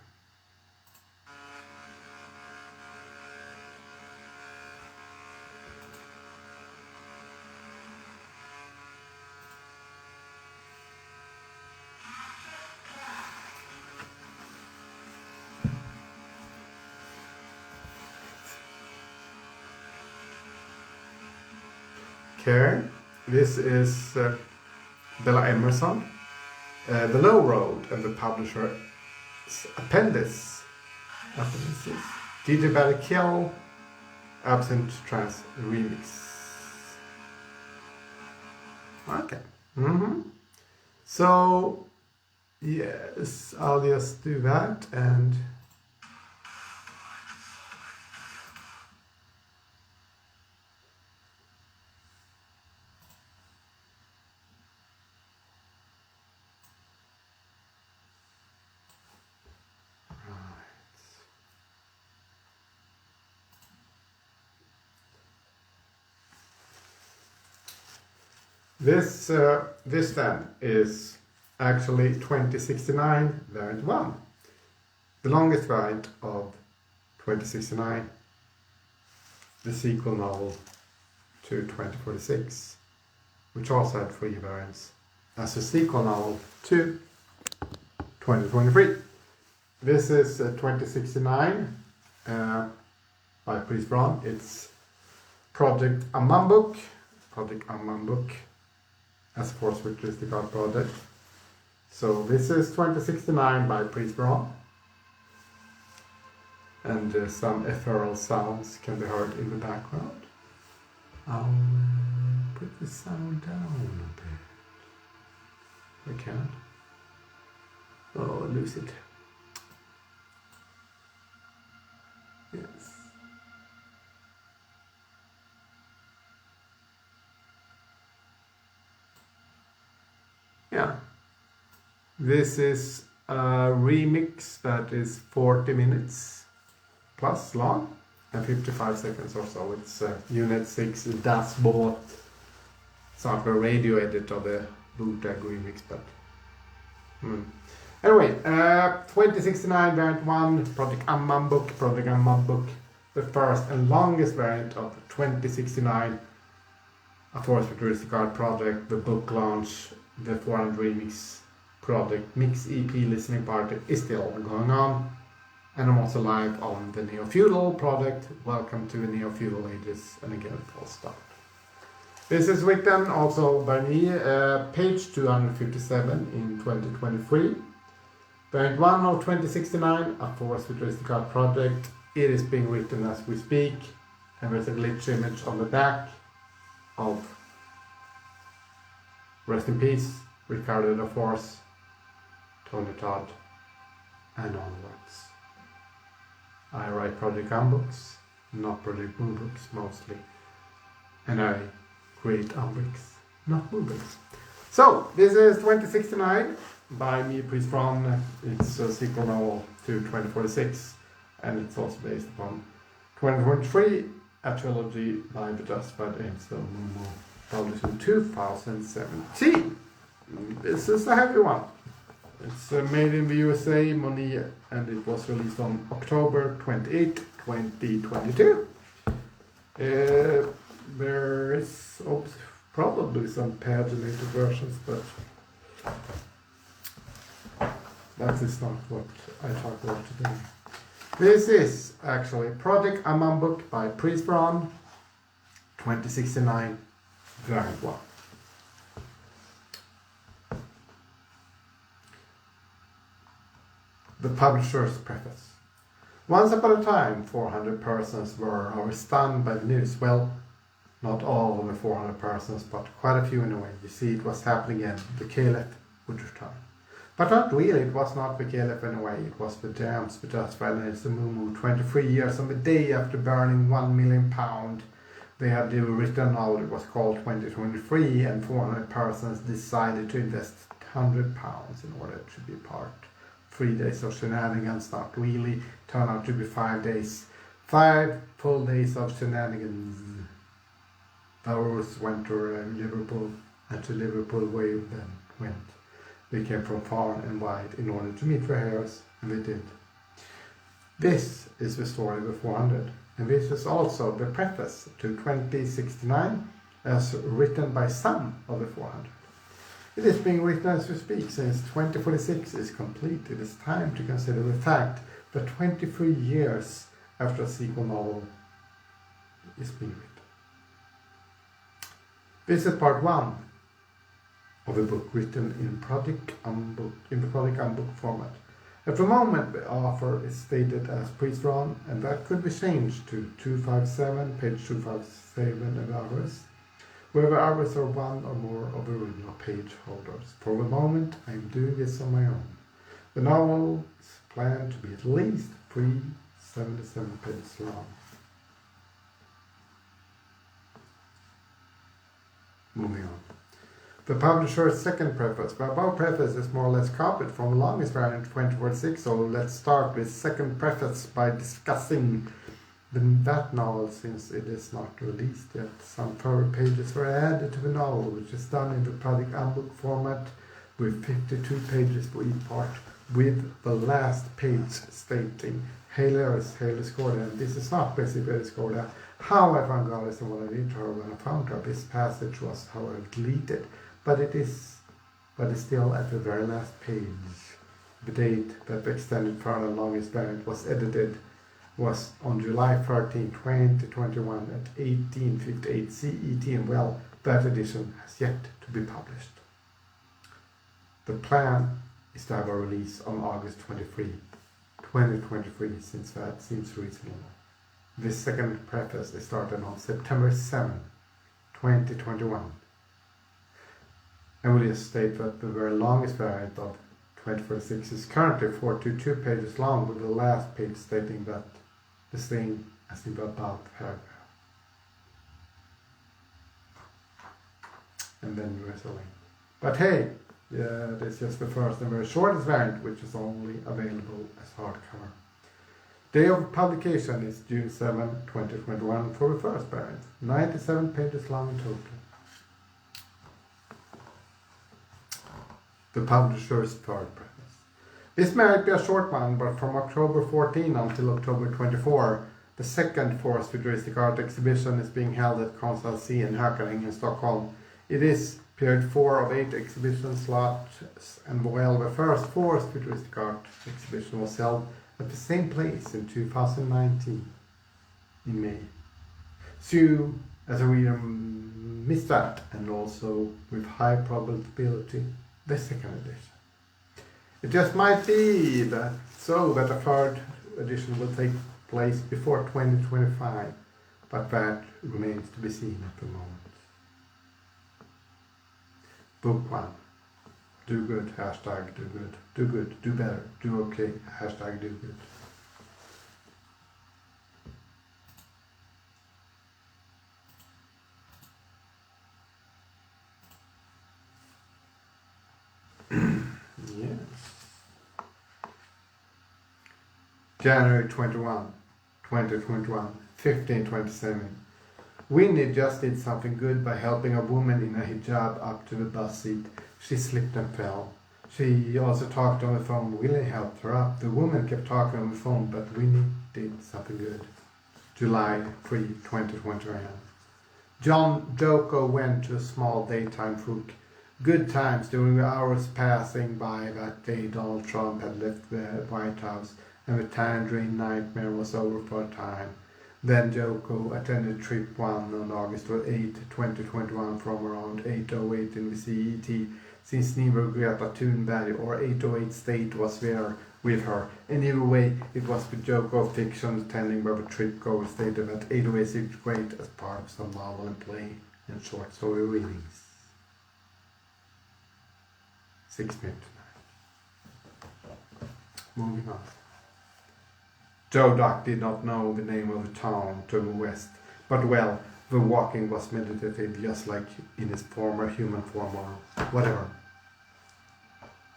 Okay, this is Bella Emerson, The Low Road, and the publisher's appendices. DJ badgerkull, Absent Trans Remix. Okay. So, yes, I'll just do that and This then is actually 2069 variant 1, the longest variant of 2069, the sequel novel to 2046, which also had 3 variants as a sequel novel to 2023. This is 2069 by Pries Verhon. It's Project Umbricks, as for futuristic art project. So this is 2069 by Pries Verhon. And some ethereal sounds can be heard in the background. I'll put the sound down a bit. I can. Oh, I lose it. Yes. Yeah. This is a remix that is 40 minutes plus long and 55 seconds or so. It's Unit 6 Das Boot. It's not a radio edit of the bootleg remix, but anyway, 2069 variant 1, Project Umbricks, the first and longest variant of 2069, a Forest Futuristic Art project, the book launch, the 400 remix project, Mix EP listening party is still going on. And I'm also live on the Neofeudal project. Welcome to the Neofeudal Ages, and again, full start. This is written also by me, page 257 in 2023. Variant 1 of 2069, a Forest Futuristic Art project. It is being written as we speak, and there's a glitch image on the back of, rest in peace, Ricardo da Force, Tony Todd, and onwards. I write Project Umbricks, not Project Umbricks mostly, and I create Umbricks, not Umbricks. So, this is 2069 by me, Pries Verhon. It's a sequel novel to 2046, and it's also based upon 2023, a trilogy by the Just Bad Angel Mumu, published in 2017. This is a heavy one. It's made in the USA, Moni, and it was released on October 28, 2022. There is probably some paginated versions, but that is not what I talk about today. This is actually Project Umbricks by Pries Verhon, 2069, variant 1. The publisher's preface. Once upon a time, 400 persons were stunned by the news. Well, not all of the 400 persons, but quite a few in a way. You see, it was happening again. The KLF would return. But not really, it was not the KLF in a way. It was the Jams, the Just Violence, the Mumu. 23 years on the day after burning £1 million, they had the written novel. It was called 2023, and 400 persons decided to invest £100 in order to be part. 3 days of shenanigans, not really, turned out to be 5 days. 5 full days of shenanigans. Ours went to Liverpool, and to Liverpool where then went. They came from far and wide in order to meet their heroes, and they did. This is the story of the 400, and this is also the preface to 2069, as written by some of the 400. It is being written as we speak, since 2046 is complete. It is time to consider the fact that 23 years after a sequel novel is being written. This is part 1 of the book written in Project Umbricks format. At the moment, the author is stated as Pries Verhon, and that could be changed to 257, page 257 and others, where the others are one or more of the original page holders. For the moment, I am doing this on my own. The novel is planned to be at least 377 pages long. Moving on. The publisher's second preface. The above preface is more or less copied from the longest variant 2046, so let's start with second preface by discussing that novel, since it is not released yet. Some further pages were added to the novel, which is done in the Project Unbook format with 52 pages for each part, with the last page stating Hail Scordia. And this is not basically Scordia. However, regardless of what I did to her when I found her, this passage was, however, deleted. But it's still at the very last page. The date that the extended further longest variant was edited was on July 13, 2021 at 1858 CET, and well, that edition has yet to be published. The plan is to have a release on August 23, 2023, since that seems reasonable. This second preface is started on September 7, 2021. And will just state that the very longest variant of 2046 is currently 42 pages long, with the last page stating that the thing as in the above paragraph. And then there is a link. But hey, this is just the first and very shortest variant, which is only available as hardcover. Day of publication is June 7, 2021 for the first variant. 97 pages long in total. The publisher's third preface. This might be a short one, but from October 14 until October 24, the second Forced Futuristic Art exhibition is being held at Konsthall C in Hardcover in Stockholm. It is period 4 of 8 exhibition slots, and well, the first Forced Futuristic Art exhibition was held at the same place in 2019, in May. So, as a reader missed that, and also with high probability, the second edition. It just might be that a third edition will take place before 2025, but that remains to be seen at the moment. Book 1. Do good, hashtag do good. Do good, do better, do okay, hashtag do good. Yes. January 21, 2021, 15:27. Winnie just did something good by helping a woman in a hijab up to the bus seat. She slipped and fell. She also talked on the phone. Winnie helped her up. The woman kept talking on the phone, but Winnie did something good. July 3, 2021. John Joko went to a small daytime book. Good times during the hours passing by that day Donald Trump had left the White House and the tangerine nightmare was over for a time. Then Joko attended trip 1 on August 8, 2021 from around 8:08 in the CET, since neither Greta Thunberg or 808 State was there with her. And either way, it was the Joko fiction attending where the trip goer stated that 808 is great as part of some novel and play and short story readings. 6 minutes. Moving on. Joe Duck did not know the name of the town to the west, but well, the walking was meditative just like in his former human form or whatever.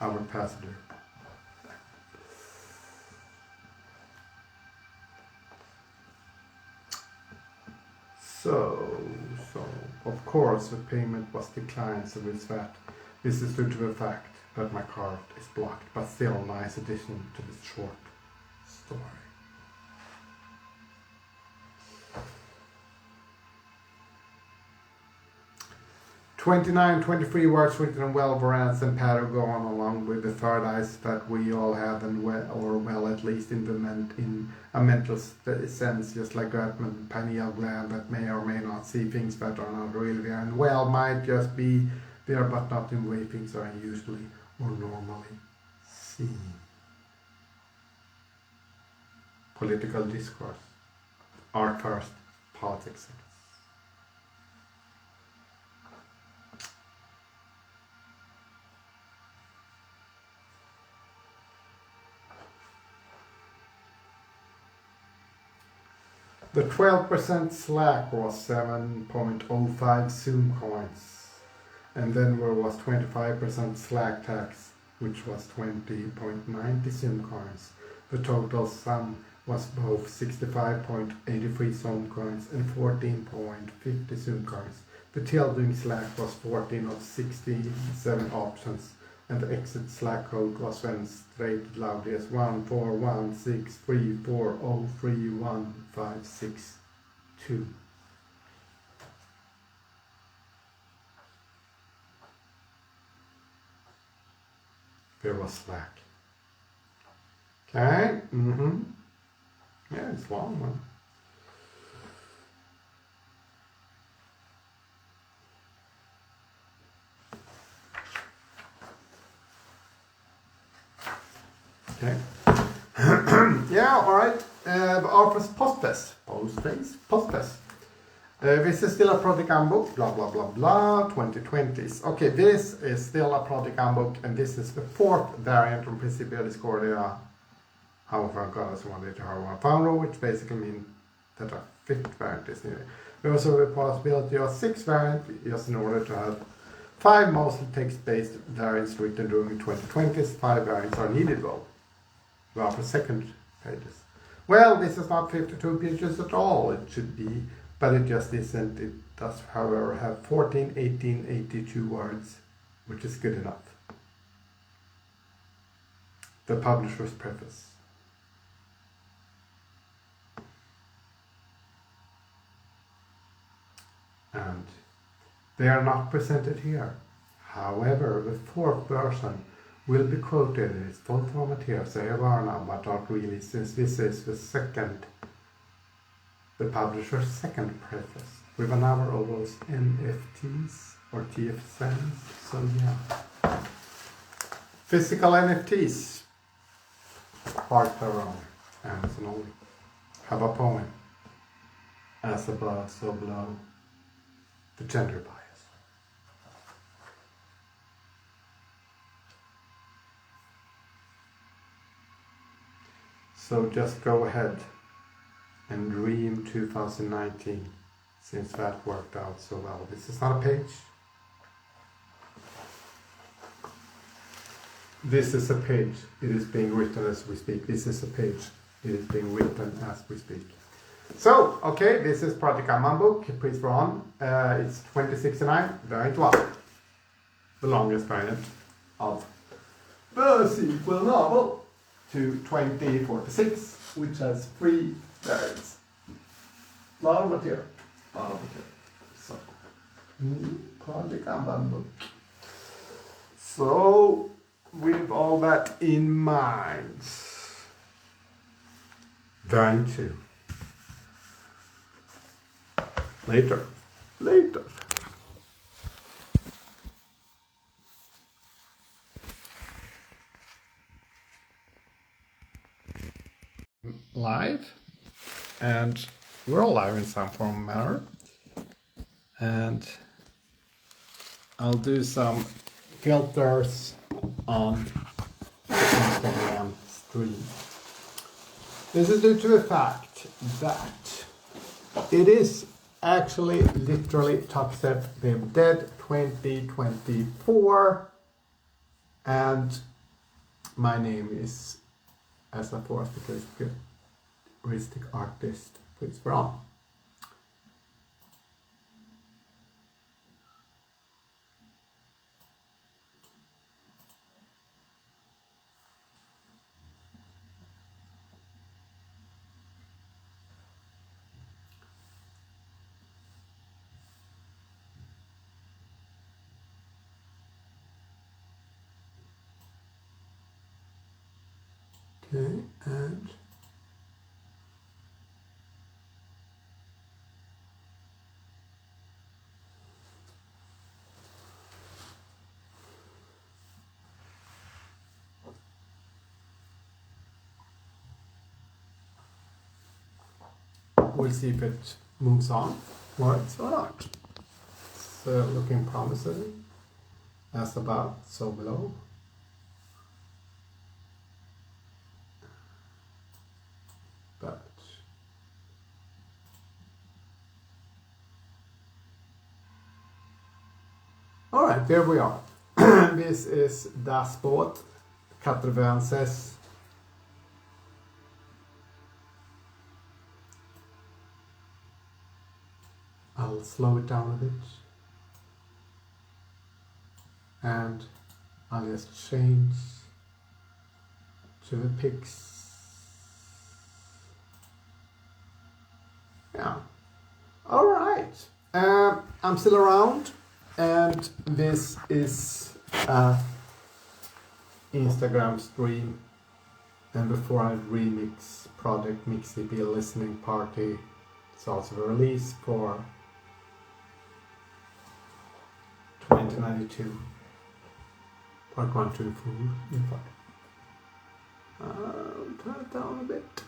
Our passenger. So, of course the payment was declined, so it's that. This is due to the fact that my card is blocked, but still a nice addition to this short story. 23 words written in well variants and pattern go on along with the third eyes that we all have, and well at least in a mental sense, just like that pineal gland that may or may not see things that are not really there, and well might just be there but not in the way things are usually or normally seen. Political discourse. Art first, politics second. The 12% slack was 7.05 Zoom coins, and then there was 25% slack tax, which was 20.90 Zoom coins. The total sum was both 65.83 zone coins and 14.50 zoom coins. The tilting slack was 14 of 67 options, and the exit slack code was then stated loudly as 14163403156. There was slack. Okay, yeah, it's long one. Okay. Yeah, alright. Our postage. This is still a project handbook, blah blah blah blah, 2020s. Okay, this is still a project handbook, and this is the fourth variant from Principia Discordia. However, goddess wanted to have one founder, which basically means that a fifth variant is needed. We also have a possibility of 6 variants, just in order to have 5 mostly text-based variants written during the 2020s. 5 variants are needed though. Well, for second pages. Well, this is not 52 pages at all, it should be, but it just isn't. It does, however, have 14, 18, 82 words, which is good enough. The publisher's preface. And they are not presented here. However, the fourth version will be quoted in its full format here, so here are now, but not really, since this is the publisher's second preface, with a number of those NFTs or TFSNs, so yeah. Physical NFTs, Hardcover on Amazon only, have a poem, as above, so below, the gender bias. So just go ahead and dream 2019, since that worked out so well. This is not a page. This is a page. It is being written as we speak. This is a page. It is being written as we speak. So, okay, this is Project Handbook, Pries Verhon. It's 2069, variant 1. The longest variant of the sequel novel to 2046, which has 3 variants. A lot of material. So, Project Handbook. So, with all that in mind, variant 2. Later. Live, and we're all live in some form or manner, and I'll do some filters on the Instagram stream. This is due to the fact that it is actually literally toxtethdayofthedead 2024, and my name is, as a fourth futuristic artist, Pries Verhon. Okay, and we'll see if it moves on, works or not. It's looking promising, as above, so below. But all right, there we are. This is Das Boot, Catravenses, I'll slow it down a bit. And I'll just change to the pics. Yeah. All right. I'm still around, and this is Instagram stream. And before I remix Project Mixi Be a Listening Party, it's also a release for 2092. Part 1, 2, 4, and 5. Turn it down a bit.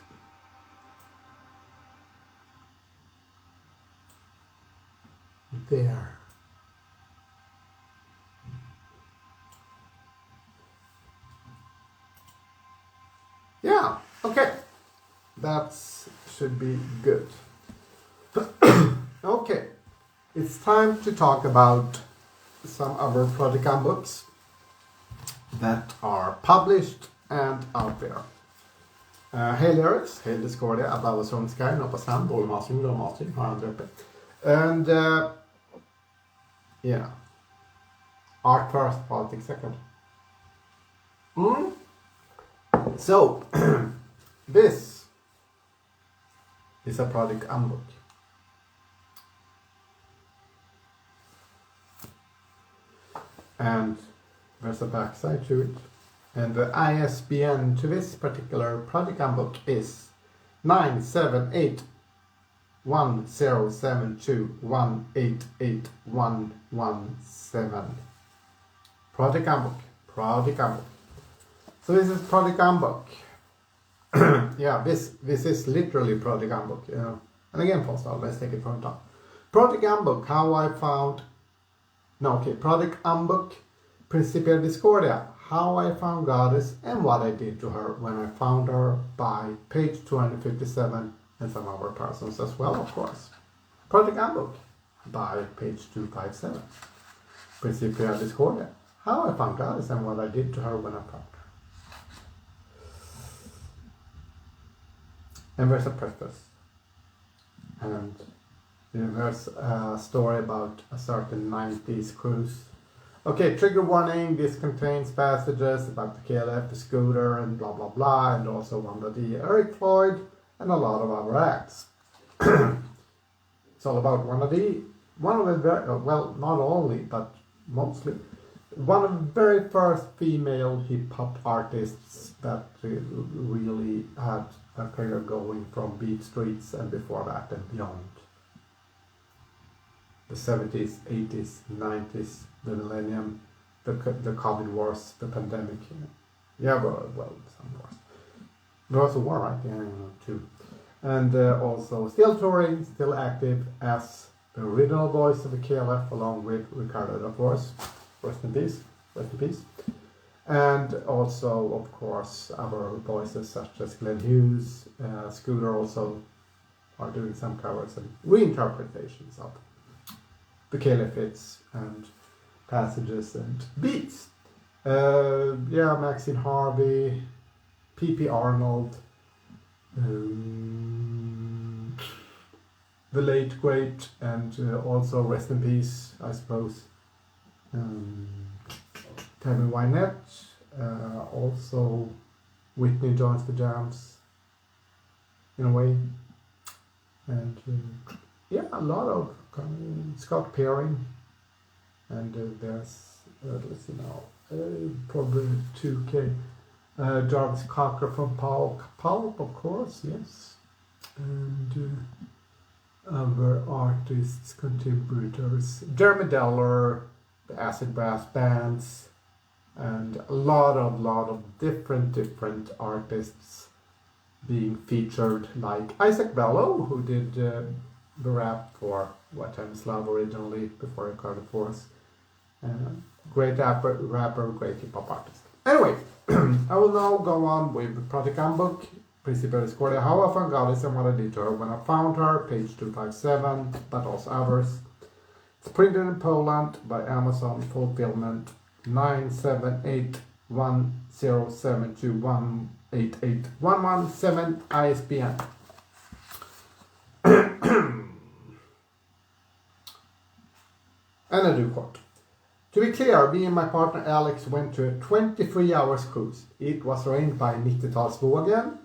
There. Yeah, okay. That should be good. Okay, it's time to talk about some other project books that are published and out there. Hej Lyrics, hej Discordia, Above the Sky, Noppas namn, dålig mastering, har andra uppe. And yeah, art first, politics second. So, this is a project handbook. And there's a backside to it. And the ISBN to this particular project handbook is 9781072188117. Project handbook. So this is project handbook. Yeah, this is literally project handbook. And again, Konsthall, let's take it from the top. Project handbook, how I found. Project handbook, Principia Discordia, how I found Goddess and what I did to her when I found her, by page 257, and some other persons as well, of course. Project handbook, by page 257. Principia Discordia, how I found Goddess and what I did to her when I found her. And there's a preface. And there's a story about a certain 90s cruise. Okay, trigger warning, this contains passages about the KLF, the scooter, and blah blah blah, and also WTTDA, Eric Floyd, and a lot of other acts. It's all about WTTDA, one of the very, well, not only, but mostly, one of the very first female hip-hop artists that really had a career going from Beat Streets and before that and beyond. The 70s, 80s, 90s, the millennium, the COVID wars, the pandemic. Yeah, well, some wars. There was a war, right? Yeah, too. And also still touring, still active as the original voice of the KLF, along with Ricardo da Force. Rest in peace. And also, of course, other voices such as Glenn Hughes, Scooter also are doing some covers and reinterpretations of the KLF hits and passages and beats. Maxine Harvey, P.P. Arnold, the late great, and also rest in peace, I suppose, Tammy Wynette, also Whitney joins the jams in a way, and a lot of Scott Perry, and there's let's see now, probably 2K, Jarvis Cocker from Pulp, of course, yes, and other artists, contributors, Jeremy Deller, the Acid Brass Bands, and a lot of different artists being featured, like Isaac Bellow, who did the rap for What Time Is Love originally before Ricardo Force. Great rapper, great hip hop artist. Anyway, I will now go on with the project handbook, Principia Discordia, how I found Goddess and what I did to her when I found her, page 257, but also others. It's printed in Poland by Amazon Fulfillment, 9781072188117 ISBN. And I do quote. To be clear, me and my partner Alex went to a 23-hour cruise. It was arranged by Vågen,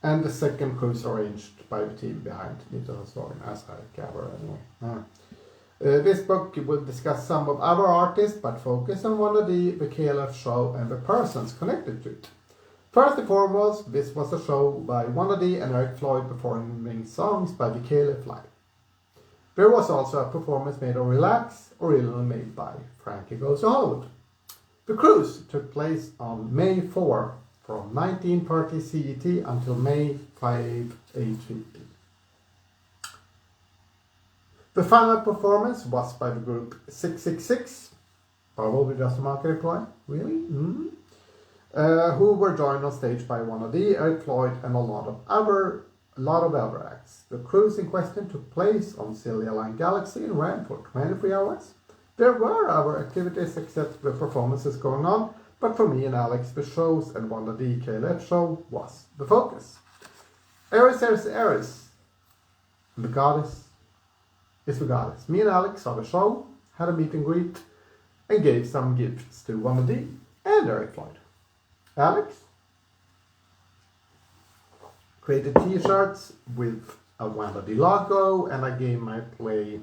and the second cruise arranged by the team behind Vågen, as I gather anyway. This book will discuss some of our artists, but focus on one of the KLF show and the persons connected to it. First and foremost, this was a show by Wannabe and Eric Floyd performing songs by the KLF Live. There was also a performance made of Relax, originally made by Frankie Goes to Hollywood. The cruise took place on May 4 from 1930 CET until May 5 AT. The final performance was by the group 666, probably just a market employee, really? Who were joined on stage by Wannabe, Eric Floyd, and a lot of other acts. The cruise in question took place on Silja Line Galaxy and ran for 23 hours. There were other activities except the performances going on, but for me and Alex, the shows and Wannabe KLF show was the focus. Eris. The goddess is the goddess. Me and Alex saw the show, had a meet and greet, and gave some gifts to Wannabe and Eric Floyd. Alex created t-shirts with a Wannabe logo, and I gave my play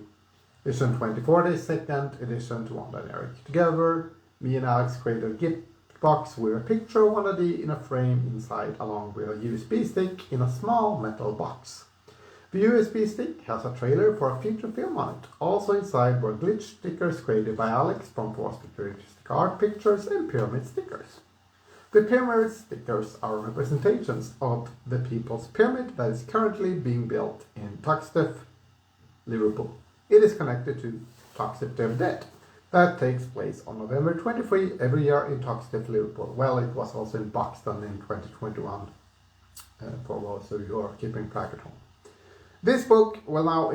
edition 24 second edition to Wanda and Eric. Together, me and Alex created a gift box with a picture of Wannabe in a frame inside, along with a USB stick in a small metal box. The USB stick has a trailer for a feature film on it. Also inside were glitch stickers created by Alex from futuristic art pictures and pyramid stickers. The pyramid stickers are representations of the People's Pyramid that is currently being built in Toxtethdayofthedead, Liverpool. It is connected to toxtethdayofthedead. That takes place on November 23 every year in Toxtethdayofthedead, Liverpool. Well, it was also in Buxton in 2021, for those of you who are keeping track at home. This book, well now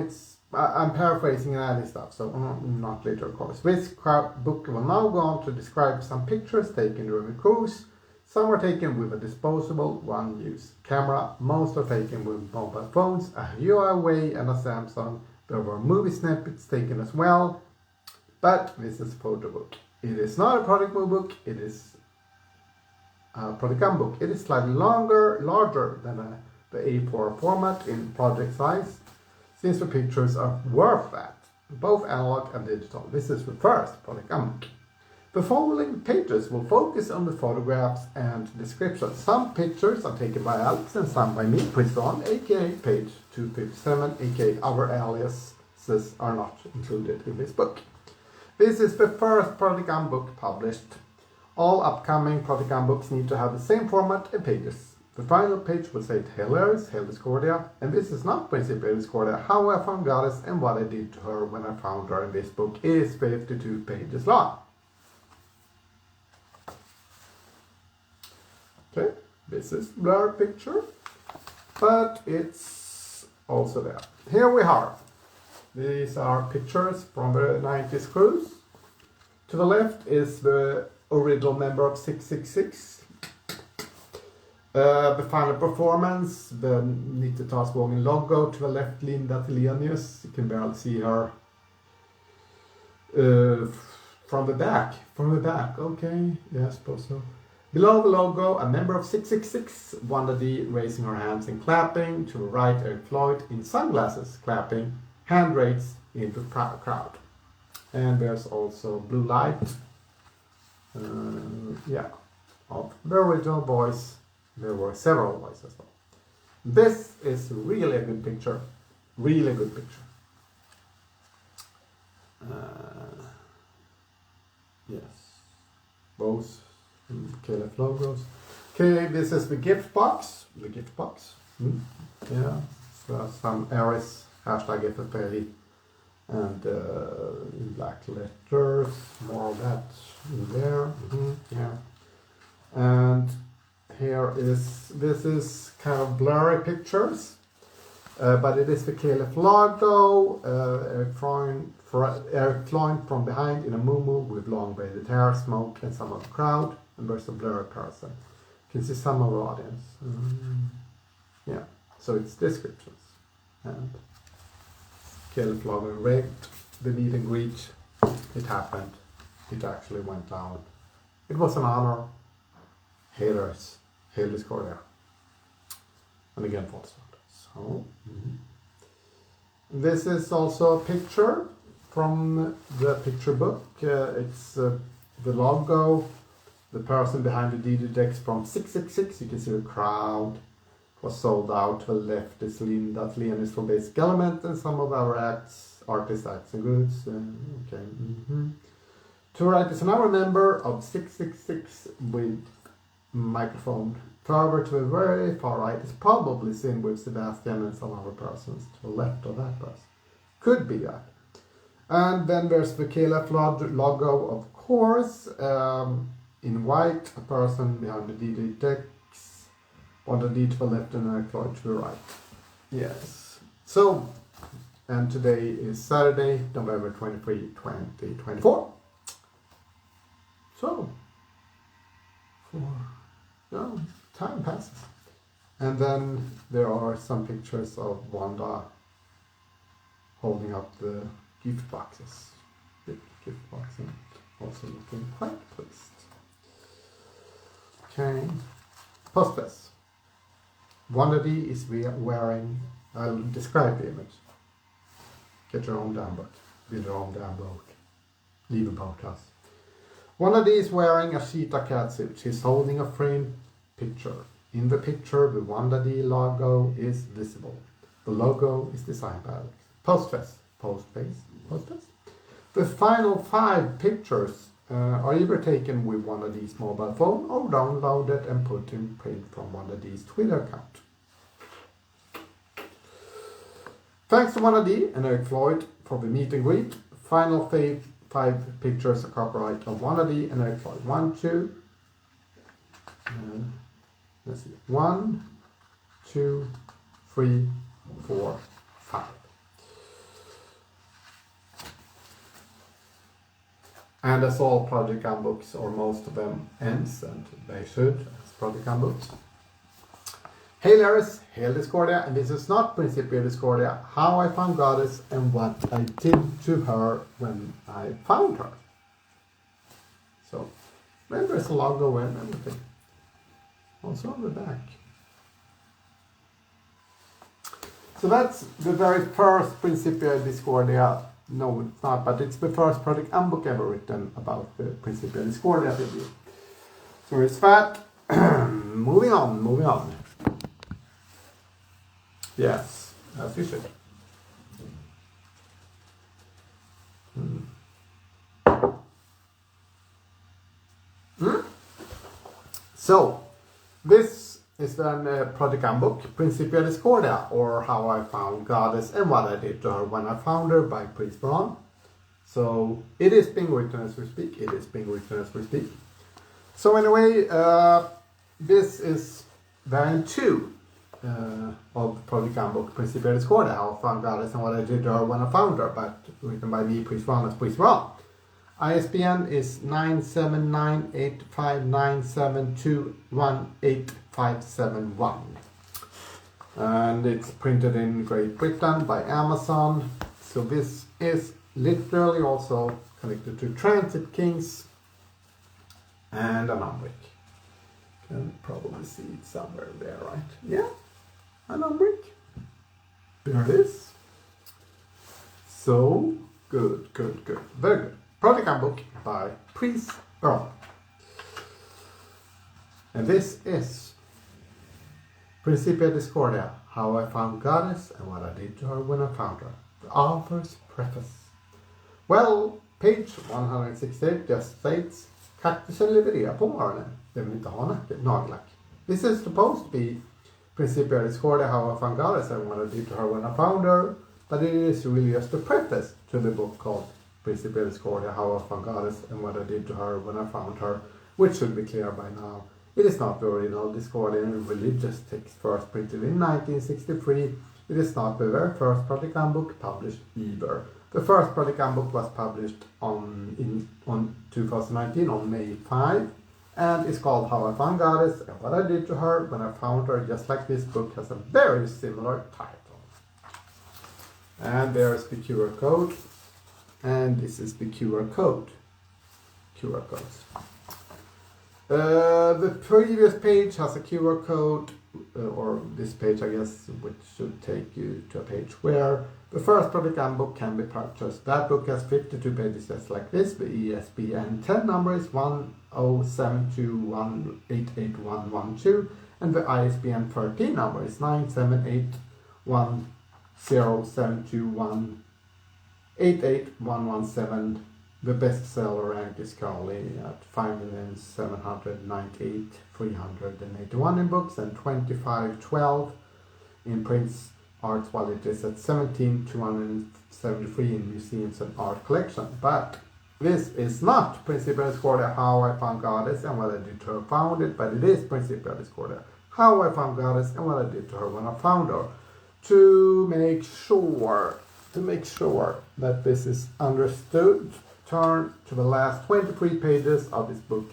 I'm paraphrasing and adding stuff, so not later of course. This book will now go on to describe some pictures taken during the cruise. Some were taken with a disposable one-use camera. Most are taken with mobile phones, a Huawei and a Samsung. There were movie snippets taken as well, but this is a photo book. It is not a product move book, it is a product gum book. It is slightly larger than the A4 format in project size, since the pictures are worth that, both analog and digital. This is the first product gum book. The following pages will focus on the photographs and descriptions. Some pictures are taken by Alex and some by me, Pries Verhon, aka page 257, aka our aliases are not included in this book. This is the first product gum book published. All upcoming product gum books need to have the same format and pages. The final page will say Hail Eris, Hail Discordia, and this is not Principia Discordia, how I found Goddess and what I did to her when I found her in this book is 52 pages long. Okay, this is a blurred picture, but it's also there. Here we are. These are pictures from the 90s cruise. To the left is the original member of 666. The final performance, the Vågen logo. To the left, Linda Telenius. You can barely see her from the back. Okay, yeah, I suppose so. Below the logo, a member of 666, Wannabe raising her hands and clapping. To the right, Eric Floyd in sunglasses clapping, hand raised in the crowd. And there's also blue light, of the original voice. There were several voices as well. This is really a good picture. Really good picture. Yes. Both KLF logos. Okay, this is the gift box. Yeah. So some Eris, hashtag FFA, and in black letters. More of that in there. Yeah. And this is kind of blurry pictures, but it is the KLF logo, Eric Floyd from behind in a muumuu with long braided hair, smoke, and some of the crowd, and there's a blurry person. You can see some of the audience. Yeah, so it's descriptions. And KLF logo in red, the meet and greet, it happened. It actually went down. It was an honor. Haters, hail Discordia. And again, false start. So, this is also a picture from the picture book. It's the logo, the person behind the DD decks from 666. You can see the crowd was sold out. To the left is Linda Lenis from Basic Element and some of our artist acts and goods. Okay. To the right is another member of 666 with microphone. Further to the very far right is probably seen with Sebastian and some other persons. To the left of that person. Could be that. And then there's the KLF logo, of course. In white, a person behind the DD decks. On the D to the left and a to the right. Yes. So, and today is Saturday, November 23, 2024. So, time passes. And then there are some pictures of Wanda holding up the gift boxes. Big gift boxes. Also looking quite pleased. Okay. Postage. Wanda D is wearing, I'll describe the image. Get your own damn book. Build your own damn book. Leave about us. Wanda D is wearing a cheetah cat suit. She's holding a framed picture. In the picture, the Wanda D logo is visible. The logo is designed by Alex. Postface. The final 5 pictures are either taken with Wanda D's mobile phone or downloaded and put in print from Wanda D's Twitter account. Thanks to Wanda D and Eric Floyd for the meet and greet. Final 5 pictures are copyright of Wanda D and Eric Floyd. 1, 2. Let's see. 1, 2, 3, 4, 5. And as all project handbooks, or most of them, ends, and they should, as project handbooks. Hail Eris, hail Discordia, and this is not Principia Discordia, how I found Goddess and what I did to her when I found her. So, then there's a logo and everything. Also on the back. So that's the very first Principia Discordia. No, it's not, but it's the first project handbook ever written about the Principia Discordia video. So it's that. Moving on. Yes, as you should. So, this is then a project handbook, Principia Discordia, or how I found Goddess and what I did to her when I found her by Pries Verhon. So, it is being written as we speak. So, anyway, this is variant 2 of project handbook, Principia Discordia, how I found Goddess and what I did to her when I found her, but written by me, Pries Verhon, as Pries Verhon. ISBN is 9798597218571. And it's printed in Great Britain by Amazon. So this is literally also connected to Transit Kings and an Umbrick. You can probably see it somewhere there, right? Yeah, an Umbrick. There it is. So, good. Very good. Project handbook by Pries Verhon. And this is Principia Discordia, how I found Goddess and what I did to her when I found her. The author's preface. Well, page 168 just states Kaktusen levererar på morgonen. Den vill inte ha nagellack. This is supposed to be Principia Discordia, how I found Goddess and what I did to her when I found her. But it is really just a preface to the book called Principia Discordia, how I found Goddess and what I did to her when I found her, which should be clear by now. It is not the original Discordian religious text first printed in 1963. It is not the very first project handbook published either. The first project handbook was published on 2019 on May 5 and is called How I Found Goddess and What I Did to Her When I Found Her, just like this book has a very similar title. And there's the QR code. And this is the QR code. QR codes. The previous page has a QR code, or this page I guess, which should take you to a page where the first project handbook can be purchased. That book has 52 pages just like this. The ISBN 10 number is 1072188112 and the ISBN 13 number is 9781072188117. The bestseller rank is currently at 5,798,381 in books and 2512 in prints. Art quality is at 17,273 in museums and art collection. But this is not Principia Discordia, How I Found Goddess and What I Did to Her Found It, but it is Principia Discordia, How I Found Goddess and What I Did to Her When I Found Her. To make sure that this is understood, turn to the last 23 pages of this book,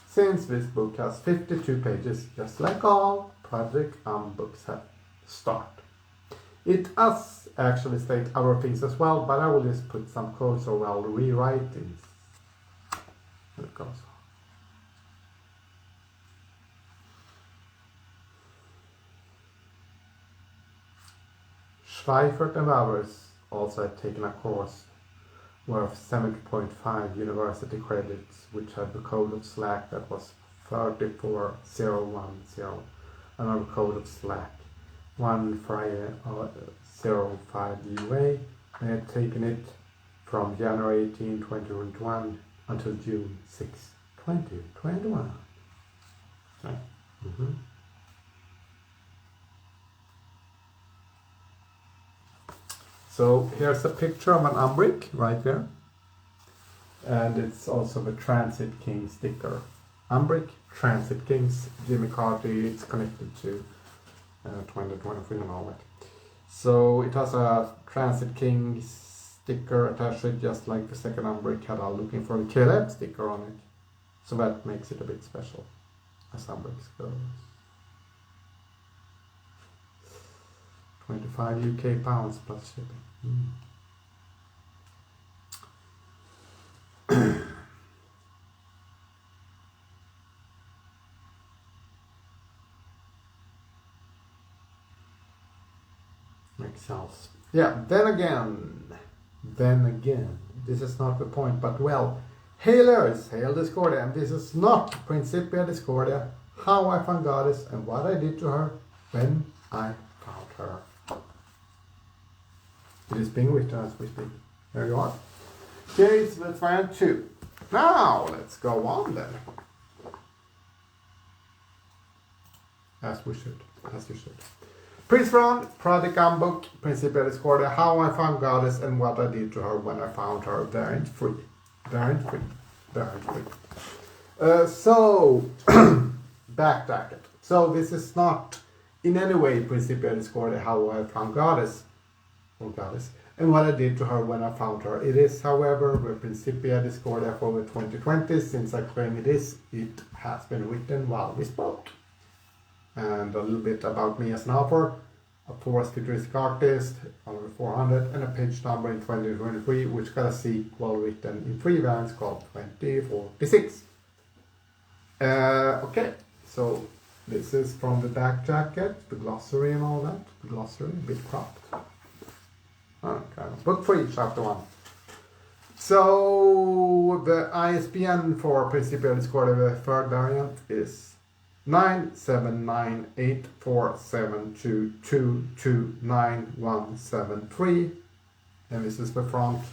since this book has 52 pages, just like all project books have start. It does actually state other things as well, but I will just put some quotes or I'll rewrite things. Here it goes. Schweifert and others also had taken a course worth 70.5 university credits, which had the code of Slack that was 34010, another code of Slack 1505 UA. They had taken it from January 18, 2021 until June 6, 2021. Okay. So here's a picture of an umbrick right there. And it's also the Transit King sticker. Umbrick, Transit Kings, Jimmy Carter, it's connected to 2023 and all that. So it has a Transit King sticker attached to it, just like the second umbrick had a Looking for the KLF sticker on it. So that makes it a bit special, as umbricks goes. 25 UK pounds plus shipping. Makes sense. Yeah, then again, this is not the point, but well, hailers, hail Discordia, and this is not Principia Discordia, How I Found Goddess and What I Did to Her When I Found Her. It is being written as we speak. There you are. Okay, so that's round 2. Now, let's go on then. As you should. Pries Verhon, Project Handbook, Principia Discordia, How I Found Goddess and What I Did to Her When I Found Her. Variant free. So, backtrack it. So, this is not in any way Principia Discordia, How I Found Goddess and What I Did to Her When I Found Her. It is, however, the Principia Discordia for the 2020s. Since I claim it is, it has been written while we spoke. And a little bit about me as an author, a forest futuristic artist, over 400, and a page number in 2023, which got a sequel written in 3 variants called 2046. Okay, so this is from the back jacket, the glossary and all that. The glossary, a bit cropped. Okay, book 3, chapter 1. So the ISBN for Principia Discordia, the third variant, is 9798472229173, and this is the front,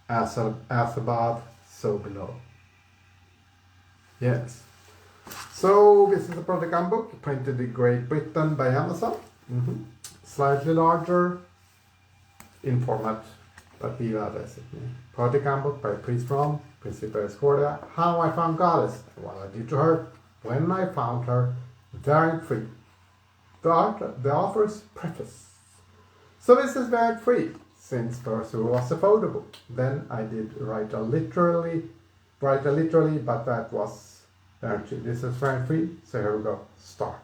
as above, so below. Yes. So this is a project handbook printed in Great Britain by Amazon. Slightly larger in format, but be that as it may. Project handbook by Pries Verhon, Principia Discordia, How I Found Goddess, and What I Did to Her When I Found Her, variant free. The author's preface. So this is variant free, since first it was a photo book. Then I did write a literally, but that was variant free. This is variant free, so here we go, start.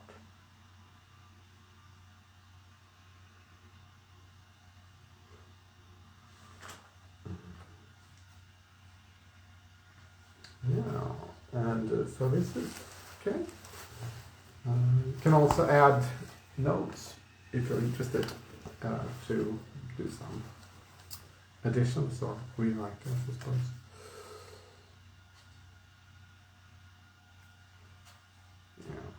Yeah, and so this is okay. You can also add notes if you're interested to do some additions or rewriting, I suppose. Yeah.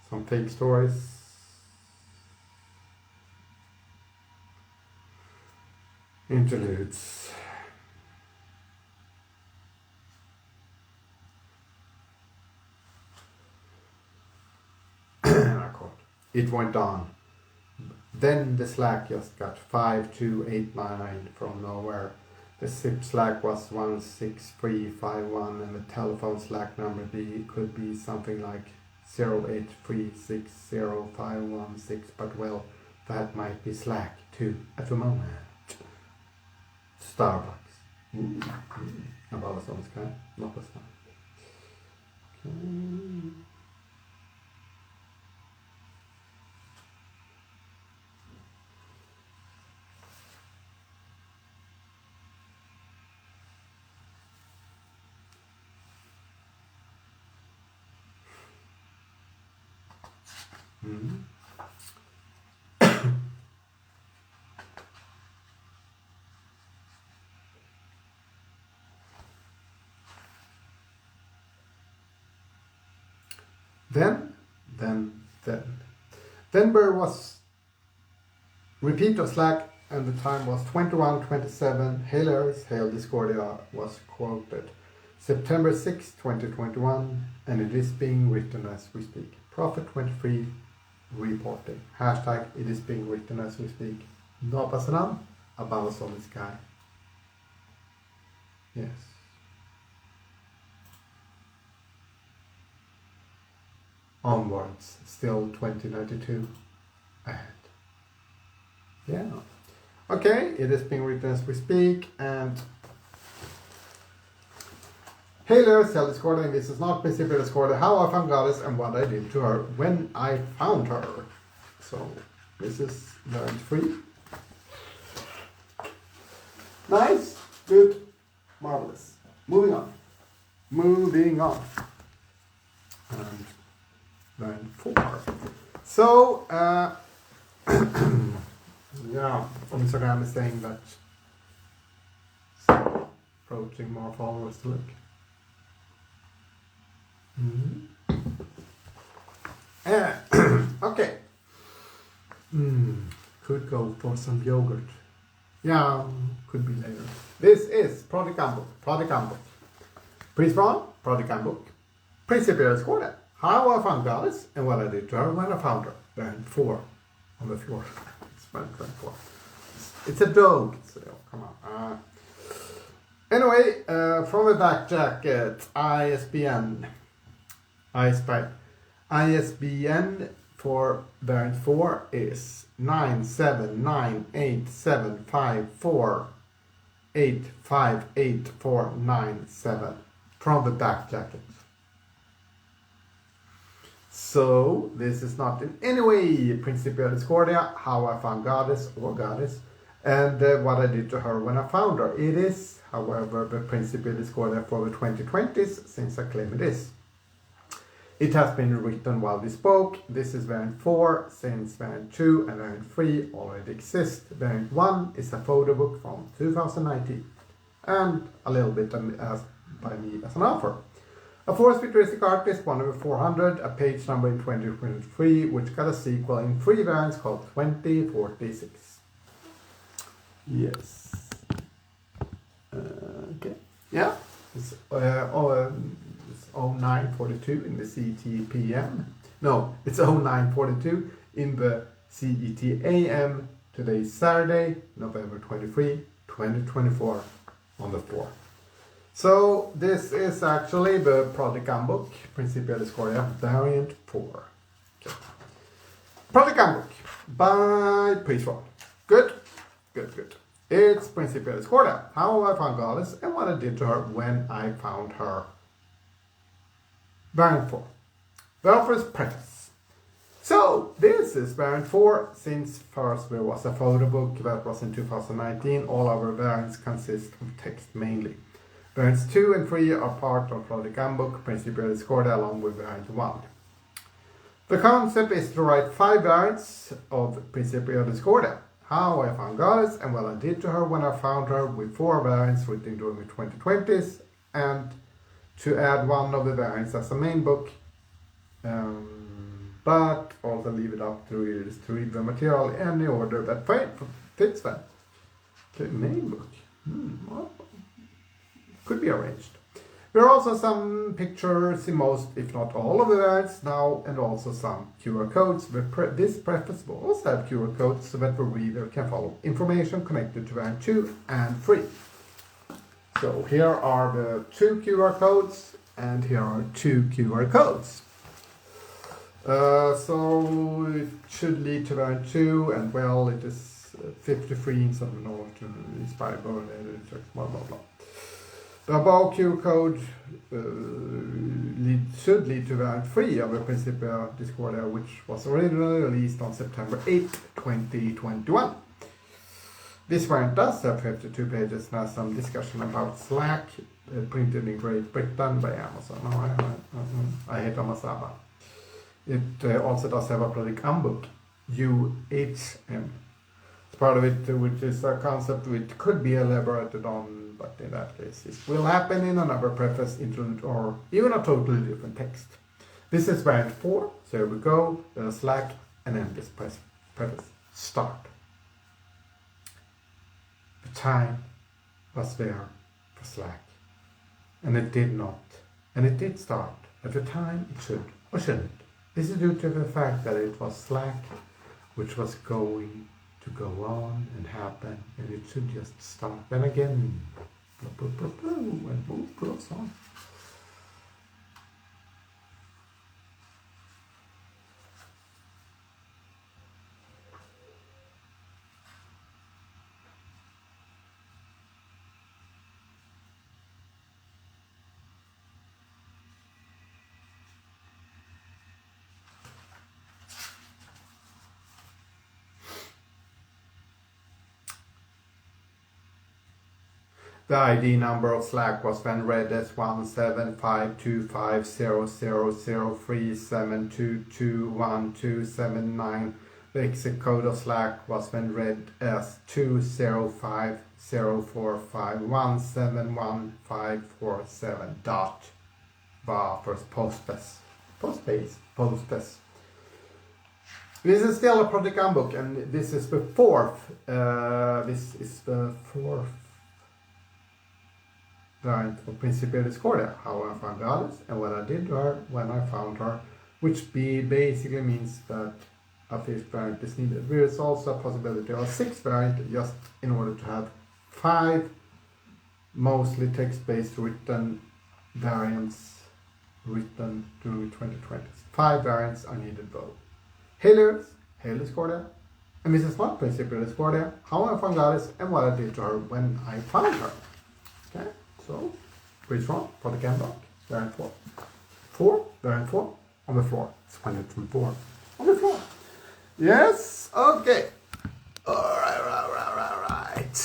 Some fake stories. Interludes. It went on. Then the Slack just got 5289 from nowhere. The SIP Slack was 16351 and the telephone Slack number could be something like 08360516, but well, that might be Slack too at the moment. Starbucks. About a sånt guy. Not a star. Okay. Then there was repeat of Slack and the time was 21:27. Hail Discordia was quoted. September 6, 2021, and it is being written as we speak. Prophet 23 reporting. Hashtag it is being written as we speak. Nopasanam, above us on the sky. Yes. Onwards, still 2092 ahead. Yeah. Okay, it is being written as we speak, and Hailers, Hell Discordia, this is not Principia Discordia, how I found Goddess and what I did to her when I found her. So, this is learned free. Nice, good, marvelous. Moving on. And learn 4. So, yeah, Instagram is saying that approaching more followers to look. Okay. Could go for some yogurt. Yeah, could be later. This is Project Handbook. Pries Verhon, Project Handbook. Principia Discordia. How I found Goddess and what I did to her when I found her. Then 4 on the floor. It's 4. It's a dog. So come on. Anyway, from the back jacket, ISBN for variant 4 is 9798754858497 from the back jacket. So this is not in any way Principia Discordia, how I found Goddess or Goddess, and what I did to her when I found her. It is, however, the Principia Discordia for the 2020s, since I claim it is. It has been written while we spoke. This is variant 4, since variant 2 and variant 3 already exist. Variant 1 is a photo book from 2019, and a little bit asked by me as an offer. A Forest Futuristic Artist, 1/400, a page number in 2023, which got a sequel in 3 variants called 2046. Yes. Okay. Yeah. It's 0942 in the CET No, it's 0942 in the CET Today is Saturday, November 23, 2024 on the 4th. So this is actually the Project Handbook, Principia Discordia, variant 4. Okay. Project Handbook by Pries Verhon. Good. It's Principia Discordia, how I found Goddess and what I did to her when I found her. Variant 4. The author's preface. So this is variant 4. Since first there was a photo book that was in 2019, all our variants consist of text mainly. Variants 2 and 3 are part of Project Handbook, Principia Discordia, along with variant 1. The concept is to write 5 variants of Principia Discordia. How I found Goddess and what I did to her when I found her, with 4 variants written during the 2020s, and to add one of the variants as a main book, but also leave it up to readers to read the material in any order that fits them. Okay, main book. Well, could be arranged. There are also some pictures in most, if not all, of the variants now, and also some QR codes. This preface will also have QR codes so that the reader can follow information connected to variant 2 and 3. So here are the 2 QR codes, and here are 2 QR codes. So it should lead to variant 2, and well, it is 53 instead of north to inspire blah blah blah. The above QR code should lead to variant 3 of the Principia Discordia, which was originally released on September 8, 2021. This variant does have 52 pages and has some discussion about Slack, printed in Great Britain by Amazon. I hate Amazon. It also does have a Project Handbook, UHM. It's part of it, which is a concept which could be elaborated on, but in that case it will happen in another preface, interlude, or even a totally different text. This is variant 4, so here we go, Slack, and then this preface. Start. The time was there for Slack, and it did not, and it did start at the time it should, or shouldn't. This is due to the fact that it was Slack which was going to go on and happen, and it should just start. Then again, and move goes on. The ID number of Slack was then read as 175250037221279. The exit code of Slack was then read as 2050451711547 dot bar first postas. Postas. This is still a Project Handbook, and this is the 4th. Variant of Principia Discordia, how I found Goddess and what I did to her when I found her, which basically means that a 5th variant is needed. There is also a possibility of a 6th variant, just in order to have 5 mostly text-based written variants written during 2020s. 5 variants are needed though. Hail Discordia, and this is not Principia Discordia, how I found Goddess and what I did to her when I found her. Okay? So, Pries Verhon, Project Handbook, variant 4. 4, variant 4, on the floor. It's 104. On the floor. Yes, okay. Alright.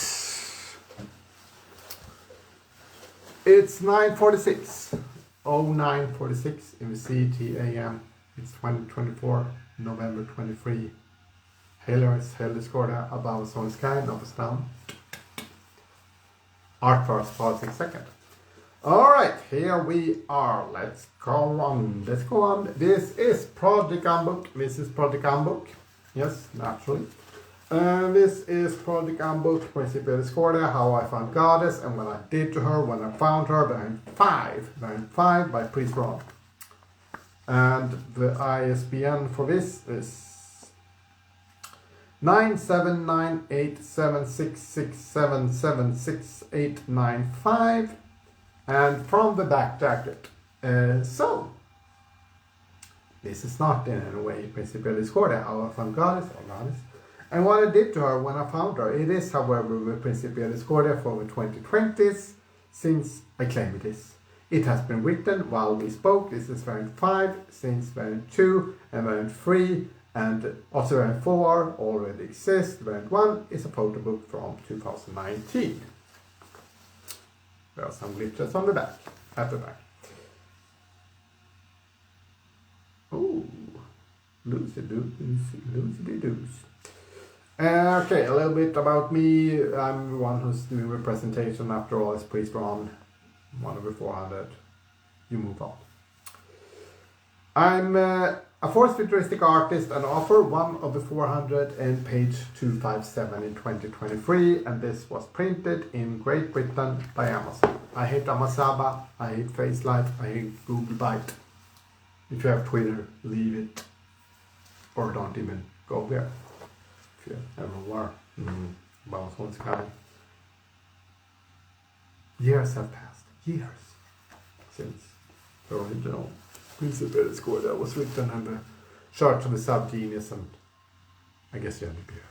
It's 9:46. 09:46 in the CT AM. It's 2024, November 23. Hail Discordia, above Soul Sky, Novus down. Art first, pausing second. Alright, here we are. Let's go on. This is Project Handbook. Yes, naturally. This is Project Handbook, Principia Discordia, how I found Goddess and what I did to her when I found her, variant 5 by Pries Verhon. And the ISBN for this is 9798766776895, and from the back jacket. So this is not in any way Principia Discordia, how I found Goddess and what I did to her when I found her. It is, however, the Principia Discordia for the 2020s, since I claim it is. It has been written while we spoke. This is variant 5, since variant 2 and variant 3 and also variant 4 already exist. Variant 1 is a photo book from 2019. There are some glitches on the back, at the back. Oh, loosey-doos. Okay, a little bit about me. I'm the one who's doing the presentation. After all, it's Pries Verhon, one of the 400. You move on. I'm a fourth futuristic artist and author, one of the 400 and page 257 in 2023, and this was printed in Great Britain by Amazon. I hate Amazaba, I hate Facelight, I hate Google Byte. If you have Twitter, leave it, or don't even go there. If you ever were, bounce on sky. Years have passed, years, since the original Principal score that was written in the Church of the Subgenius, and I guess you had to be here.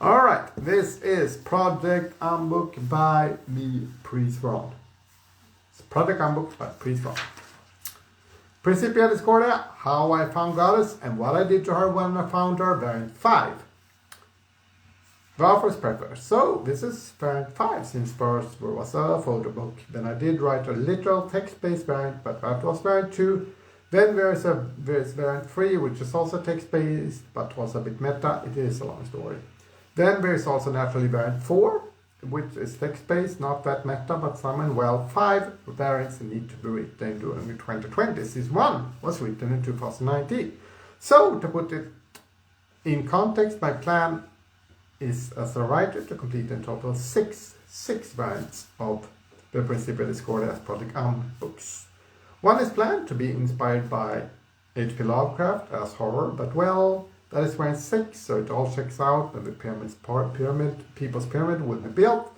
Alright, this is Project Umbrick by me, Pries Verhon. It's Project Umbrick by Pries Verhon. Principia Discordia, how I found Goddess and what I did to her when I found her, variant 5. Varför's preface. So, this is variant 5, since first there was a photo book. Then I did write a literal text-based variant, but that was variant 2. Then there's variant 3, which is also text-based, but was a bit meta. It is a long story. Then there's also naturally variant 4, which is text-based, not that meta, but some, and well, 5 variants need to be written during 2020. This one was written in 2019. So, to put it in context, my plan is as a writer to complete in total six variants of the Principia Discordia as Project books. One is planned to be inspired by H.P. Lovecraft as horror, but well, that is variant 6, so it all checks out, and the People's Pyramid will be built,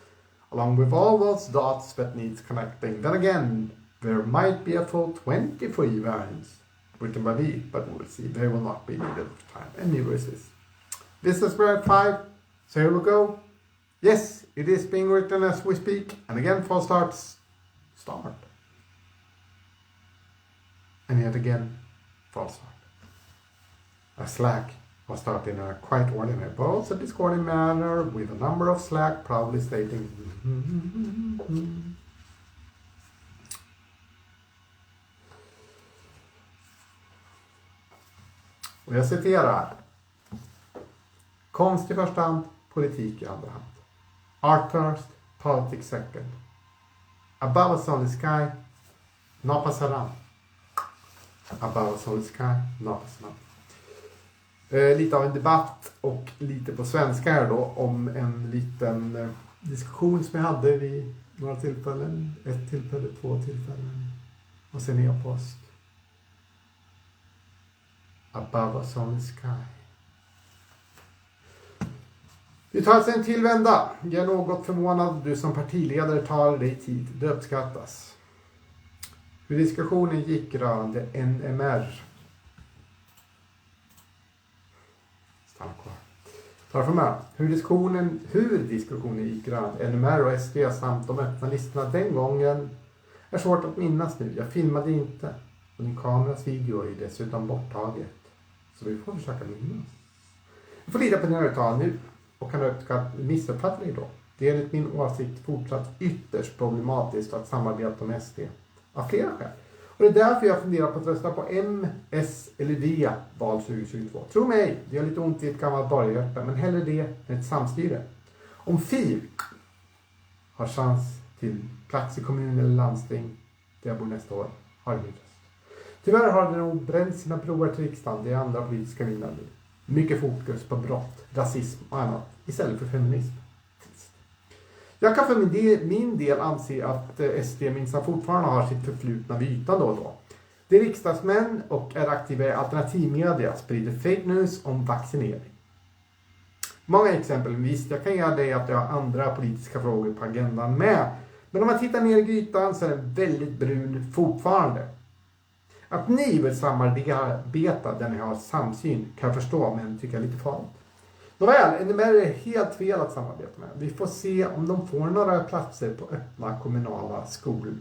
along with all those dots that needs connecting. Then again, there might be a full 23 variants written by me, but we'll see. They will not be needed at the time, and neither is this. This is variant 5. So here we go. Yes, it is being written as we speak. And again, false starts. Start. And yet again, false start. A slack was started in a quite ordinary, but also discordant manner with a number of slack proudly stating Och jag citerar. Konst i första hand, politik i andra hand. Art first, politics second. Above us on the sky, no passaran. Above us on the sky, no passaran. Lite av en debatt och lite på svenska här då om en liten diskussion som jag hade vid några tillfällen. 1 tillfälle, 2 tillfällen. Och sen e-post. Above us on the sky. Vi tar alltså en till vända. Jag är något förvånad. Du som partiledare tar dig tid. Det uppskattas. Hur diskussionen gick rörande NMR. Stanna kvar. Tar för mig. Hur diskussionen gick rörande NMR och SD samt de öppna listorna den gången är svårt att minnas nu. Jag filmade inte. Och din kameras video är dessutom borttaget. Så vi får försöka minnas. Vi får lita på dina uttal nu. Och kan missuppfattning då. Det är enligt min åsikt fortsatt ytterst problematiskt att samarbeta med SD. Av flera skäl. Och det är därför jag funderar på att rösta på M, S eller V val 2022. Tro mig, det gör lite ont i ett gammalt borgarhjärta, men hellre det än ett samstyre. Om FI har chans till plats i kommun eller landsting där jag bor nästa år, har jag min röst. Tyvärr har det nog bränt sina broar till riksdagen, det är andra politiska vinnare. Mycket fokus på brott, rasism och annat istället för feminism. Jag kan för min del anse att SD minsann fortfarande har sitt förflutna vid ytan då och då. Det är riksdagsmän och är aktiva i alternativmedia sprider fake news om vaccinering. Många exempel, visst jag kan göra det att jag har andra politiska frågor på agendan med. Men om man tittar ner i grytan så är den väldigt brun fortfarande. Att ni vill samarbeta där ni har samsyn kan jag förstå, men tycker jag är lite farligt. Nåväl, NMR är helt fel att samarbeta med. Vi får se om de får några platser på öppna kommunala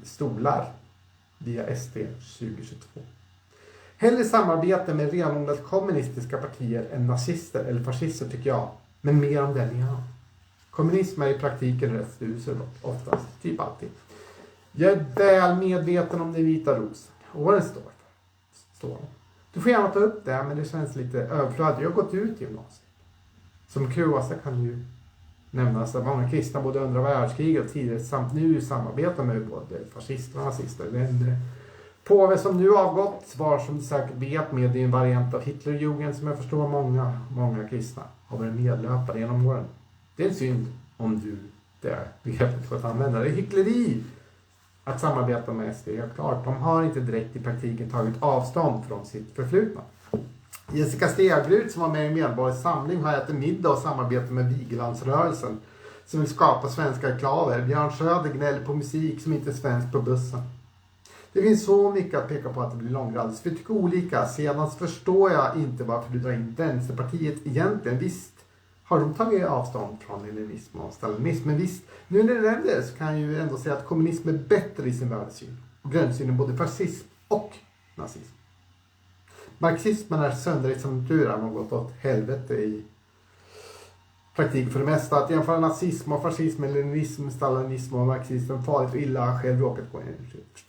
stolar. via SD 2022. Hellre samarbete med renodlat kommunistiska partier än nazister eller fascister tycker jag. Men mer om den igen. Kommunism är i praktiken rätt usel oftast, typ alltid. Jag är väl medveten om den vita rosen och vad den står. Du får gärna ta upp det, men det känns lite överflödigt. Jag har gått ut gymnasiet. Som kuriosa kan ju nämnas att många kristna både under världskriget och tidigare samt nu samarbetar med både fascister och nazister. Den påve som nu avgått var som du säkert vet med i en variant av Hitlerjugend som jag förstår många kristna har varit medlöpare genom åren. Det är en synd om du det begreppet får att använda. Det är hyckleri att samarbeta med SD. Klart, de har inte direkt i praktiken tagit avstånd från sitt förflutna. Jessica Stegrud som var med i Medborgarnas samling har ätit middag och samarbetat med Vigelandsrörelsen som vill skapa svenska klaver. Björn Söder gnäller på musik som inte är svensk på bussen. Det finns så mycket att peka på att det blir långrandigt. För vi tycker olika. Sedan förstår jag inte varför du drar in Vänsterpartiet egentligen. Visst har de tagit avstånd från leninism och stalinism. Men visst, nu när det händer så kan jag ju ändå säga att kommunism är bättre i sin världssyn. Och grundsynen både fascism och nazism. Marxismen är sönderexcenturen och gått åt helvete i praktik för det mesta. Att jämföra nazism och fascism, leninism, stalinism och marxism är farligt och illa. Själv råkat på en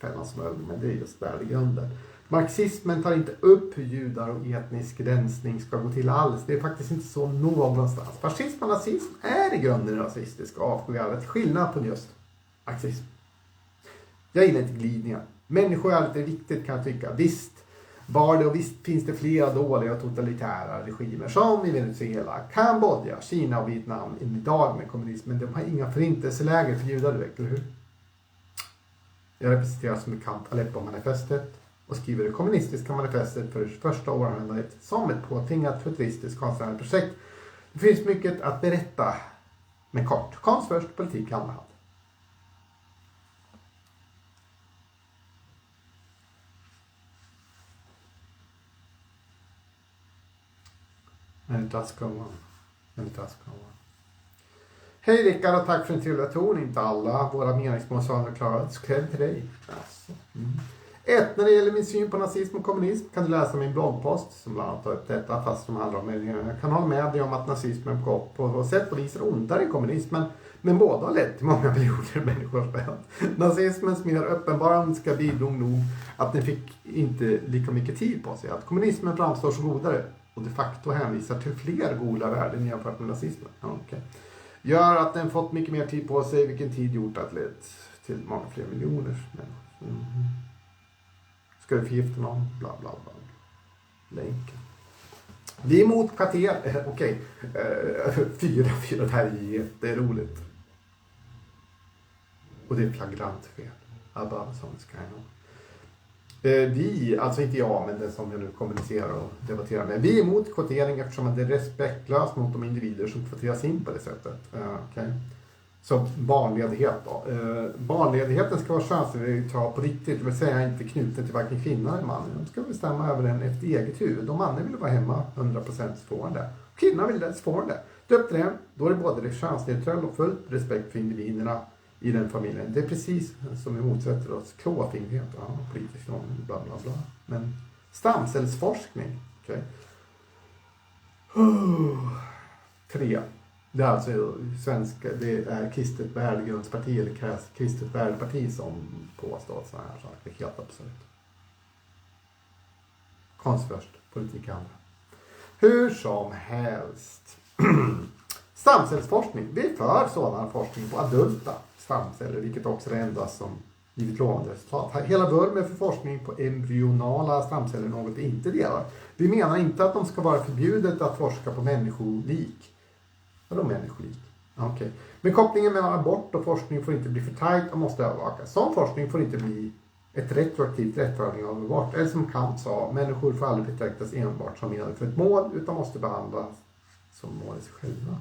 fällan, men det är just där det grunden. Marxismen tar inte upp hur judar och etnisk rensning ska gå till alls. Det är faktiskt inte så någonstans. Fascism och nazism är i grunden rasistiska och avskyvärda. Till skillnad på just marxism. Jag gillar inte glidningar. Människor är lite viktigt kan jag tycka. Visst var det och visst finns det flera dåliga och totalitära regimer som i Venezuela, Kambodja, Kina och Vietnam idag med kommunismen. De har inga förintelseläger för judar direkt, eller hur? Jag representerar som bekant Aleppo-manifestet och skriver det kommunistiska manifestet för det första århundradet som ett påtvingat futuristiskt konstnärligt projekt. Det finns mycket att berätta, men kort. Konst först, politik i andra hand. And it does go on. Hej Rickard och tack för en trevlig ton. Inte alla våra meningsmål har klarat. Så kväll till dig. Alltså. När det gäller min syn på nazism och kommunism kan du läsa min bloggpost som bland annat tar upp detta fast de andra meningarna. Jag kan hålla med dig om att nazismen på sätt och vis är ondare än kommunismen. Men båda har lett till många miljoner människors död. Nazismens mer uppenbara ondska bidrog nog att den fick inte lika mycket tid på sig. Att kommunismen framstår som godare och de facto hänvisar till fler goda värden jämfört med nazismen. Okay. Gör att den fått mycket mer tid på sig, vilken tid gjort att det lett till många fler miljoner. Ska du förgifta någon? Bla bla bla. Länken. Vi är emot kvarter. Okej. 4. Det här är jätteroligt. Och det är flagrant fel. Above som ska jag nog. Vi, alltså inte jag men det som jag nu kommunicerar och debatterar med. Vi är emot kvotering eftersom det är respektlöst mot de individer som kvoteras in på det sättet. Okay. Så barnledighet då. Barnledigheten ska vara könsneutral på riktigt. Det vill säga inte knuten till varken kvinna eller man. De ska bestämma över den efter eget huvud. Om mannen vill vara hemma 100% så får han det. Kvinnan vill det så får han det. Döpt det, då är det både det könsneutral och fullt respekt för individerna i den familjen. Det är precis som vi motsätter oss klåfingrighet, politisk bla bla bla. Men stamcellsforskning, okej. 3. Det är alltså svenska, det är kristet värdegrundsparti eller kristet värdeparti som påstår sådana här saker. Det är helt absurt. Konst först, politik andra. Hur som helst. Stamcellsforskning. Vi för sådan forskning på adulta stamceller, vilket också är det enda som givit lovande resultat. Hela vurmen för forskning på embryonala stamceller något vi inte delar. Vi menar inte att de ska vara förbjudet att forska på människolik. Vadå människolik? Okay. Men kopplingen mellan abort och forskning får inte bli för tajt och måste övervakas. Sån forskning får inte bli ett retroaktivt rättfärdigning av abort. Eller som Kant sa, människor får aldrig betraktas enbart som medel för ett mål utan måste behandlas som mål i sig själva.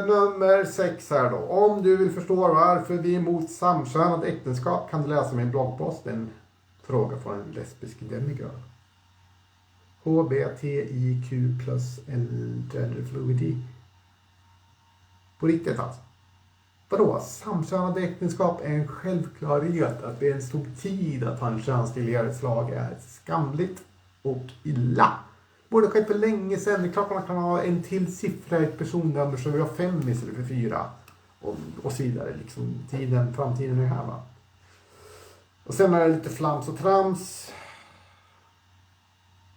Nummer 6 här då. Om du vill förstå varför vi är emot samkönat äktenskap kan du läsa min bloggpost. En fråga från en lesbisk demigirl. HBTIQ plus L gender fluidity. På riktigt alltså. Vadå? Samkönade äktenskap är en självklarhet. Att det är en stor tid att ha en könstillhörighet slag är skamligt och illa. Borde skett för länge sedan. Det är klart man kan ha en till siffra i ett personnummer så vi har 5 istället för 4. Och så vidare. Liksom framtiden är här, va. Och sen är det lite flams och trams.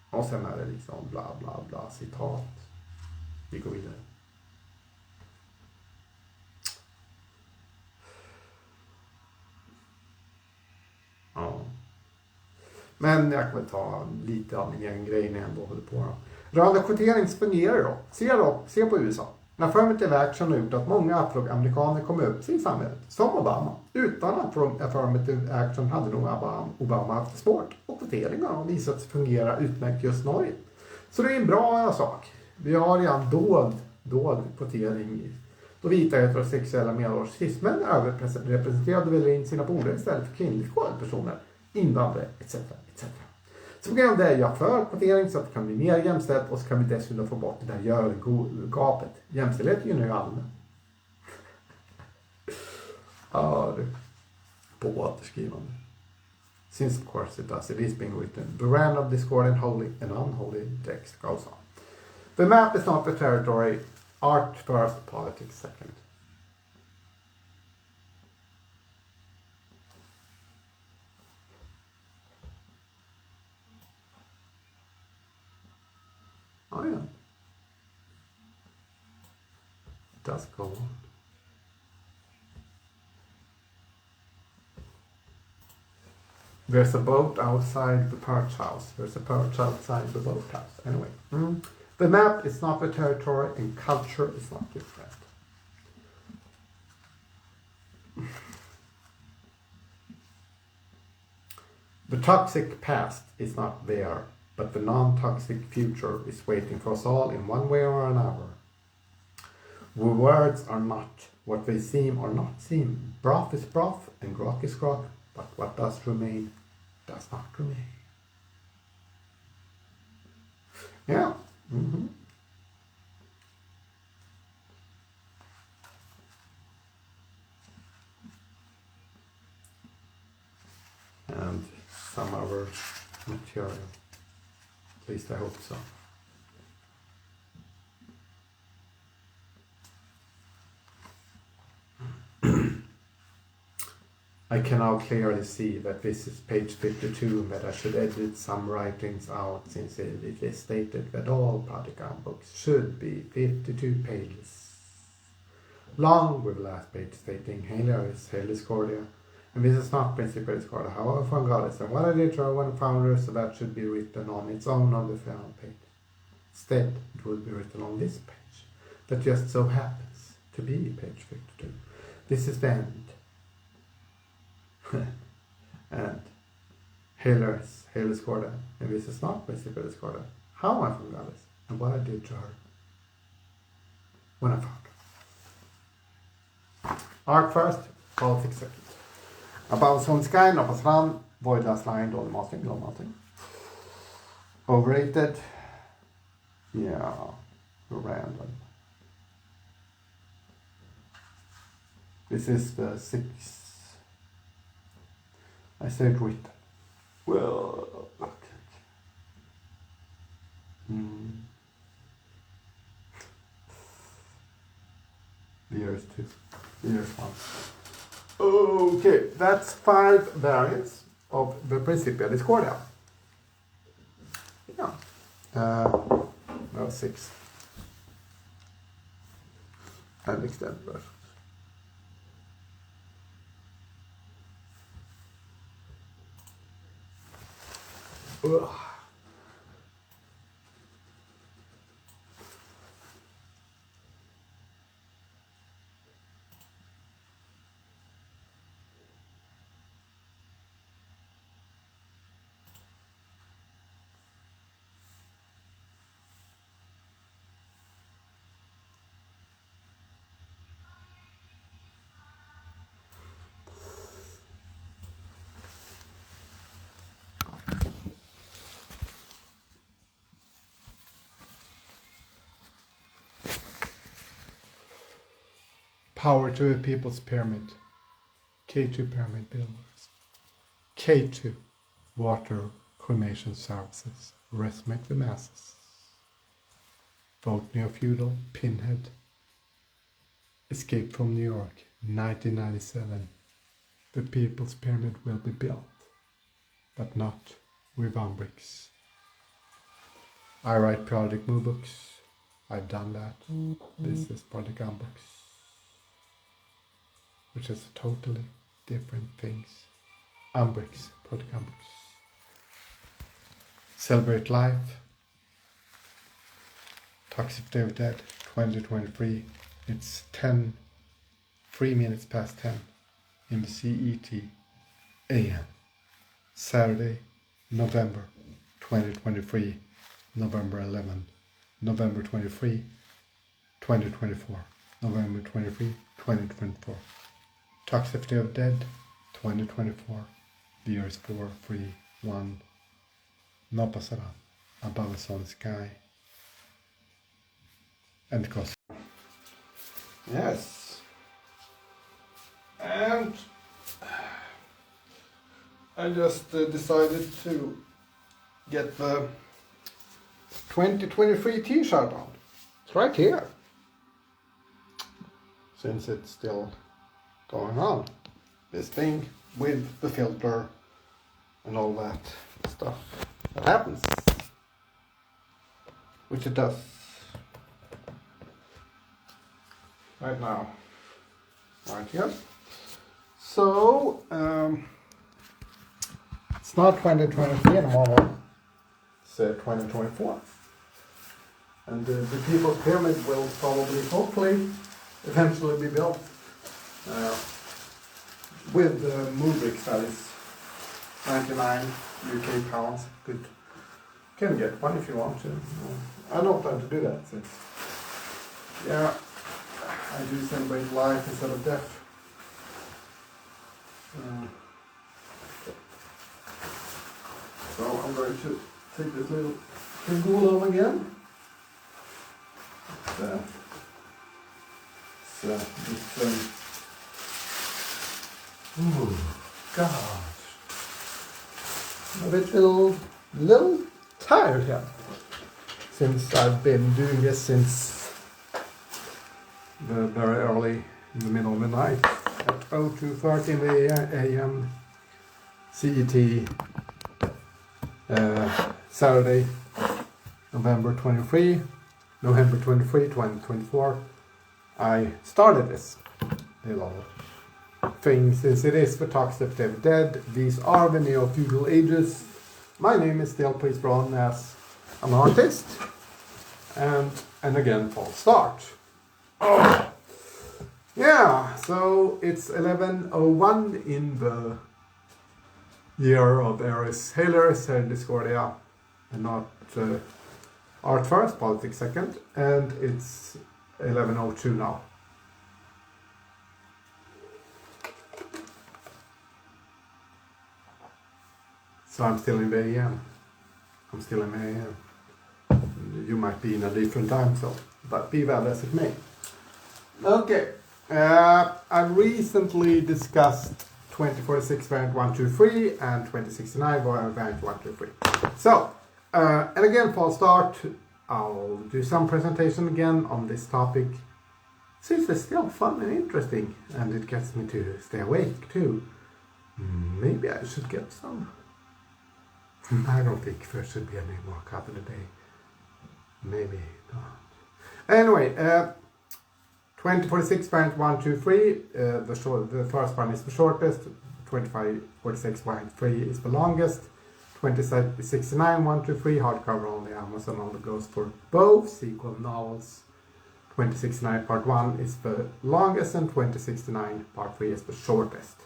Och sen är det liksom bla bla bla citat. Vi går vidare. Ja. Men jag kan väl ta lite av min egen grej när jag ändå håller på. Då. Rörande kvotering fungerar då. Se på USA. När affirmative action har gjort att många afroamerikaner kom upp i samhället, som Obama. Utan affirmative action hade nog Obama haft svårt. Och kvoteringen har visat sig fungera utmärkt just Norge. Så det är en bra sak. Vi har redan dold kvotering då vita heterosexuella medelålders cis-män överrepresenterade väl in sina bolag istället för kvinnligt personer, invandrare etc. Så på grund av det är jag för kvotering så att det kan bli mer jämställt och så kan vi dessutom få bort det där gapet. Jämställdhet gynnar ju alla. Ja, du. På återskrivande. Since of course it does, it is being written. The random, discordant, holy and unholy text goes on. The map is not the territory. Art first, politics second. Oh yeah. It does go on. There's a boat outside the perch house. There's a perch outside the boat house. Anyway. The map is not the territory and culture is not different. The toxic past is not there, but the non-toxic future is waiting for us all in one way or another. Words are not what they seem or not seem. Broth is broth and grok is grok, but what does remain does not remain. Yeah. Mm-hmm. And some other material. At least I hope so. I can now clearly see that this is page 52 and that I should edit some writings out since it is stated that all project books should be 52 pages long, with the last page stating Hail Discordia, and this is not Principal Discordia, however from Goddess, and what I did draw one founder, so that should be written on its own on the final page. Instead, it will be written on this page, that just so happens to be page 52. This is the end. And Hail Discordia, and this is not Principal Discordia. How I forgot this, and what I did to her when I found her. Art first, politics second. Above Zone Sky, Noppas Run, Void Last Line, Dolly Mastering, Low Mastering. Overrated. Yeah, random. This is the 6th. I said with. Well, okay. Years 2. Years 1. Okay, that's 5 variants of the Principia Discordia. Yeah. No, 6. And extended version. Ugh. Power to a People's Pyramid. K2 Pyramid Builders. K2 Water Cremation Services. Resurrect the masses. Vote Neofeudal, Pinhead. Escape from New York, 1997. The People's Pyramid will be built, but not with Umbricks. I write periodic moo books. I've done that. This is Project Umbricks, which is totally different things. Umbricks, Project Umbricks. Celebrate Life. Toxtethdayofthedead, 2023. It's 3 minutes past 10 in the CET AM. Saturday, November 2023, November 11, November 23, 2024, November 23, 2024. Toxtethdayofthedead, 2024, the year is 4, 3, 1. No pasará above a solid sky. And cost. Yes. And I just decided to get the 2023 t-shirt on. It's right here. Since it's still going on. This thing with the filter and all that stuff that happens. Which it does. Right now. Right here. So, it's not 2023 anymore. It's 2024. And the People's Pyramid will probably, hopefully, eventually be built with umbricks, that is 99 UK pounds. Good. Can get one if you want to. I don't plan to do that since, yeah, I do celebrate life instead of death. So I'm going to take this little thing along again. Oh God, I'm a bit little tired here since I've been doing this since very early in the middle of the night at 02:30 a.m. CET, Saturday, November 23, 2024. I started this little thing since it is for toxtethdayofthedead. These are the Neofeudal Ages. My name is still Pries Verhon as I'm an artist. And again, false start. Oh. Yeah, so it's 11:01 in the year of Eris Hailers, Discordia, and not art first, politics second, and it's 11:02 now. So I'm still in the AM. You might be in a different time zone, but be that as it may. Okay, I recently discussed 2046 variant 123 and 2069 variant 123. So, and again, false start. I'll do some presentation again on this topic, since it's still fun and interesting, and it gets me to stay awake too. Maybe I should get some. I don't think there should be any more coffee today. Maybe not. Anyway, 2046 variant 123. The first one is the shortest. 2546 variant 3 is the longest. 2069 123 hardcover only. Amazon only goes for both sequel novels. 2069 part 1 is the longest, and 2069 part 3 is the shortest.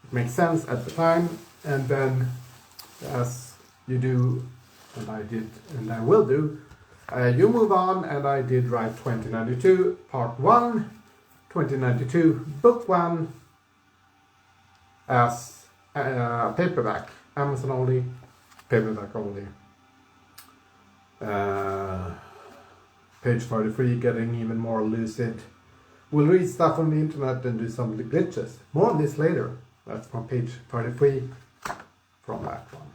It makes sense at the time, and then as you do, and I did, and I will do, you move on, and I did write 2092 part 1, 2092 book 1 as paperback, Amazon only, paperback only. Page 43, getting even more lucid. We'll read stuff on the internet and do some glitches. More on this later. That's from page 33 from that one.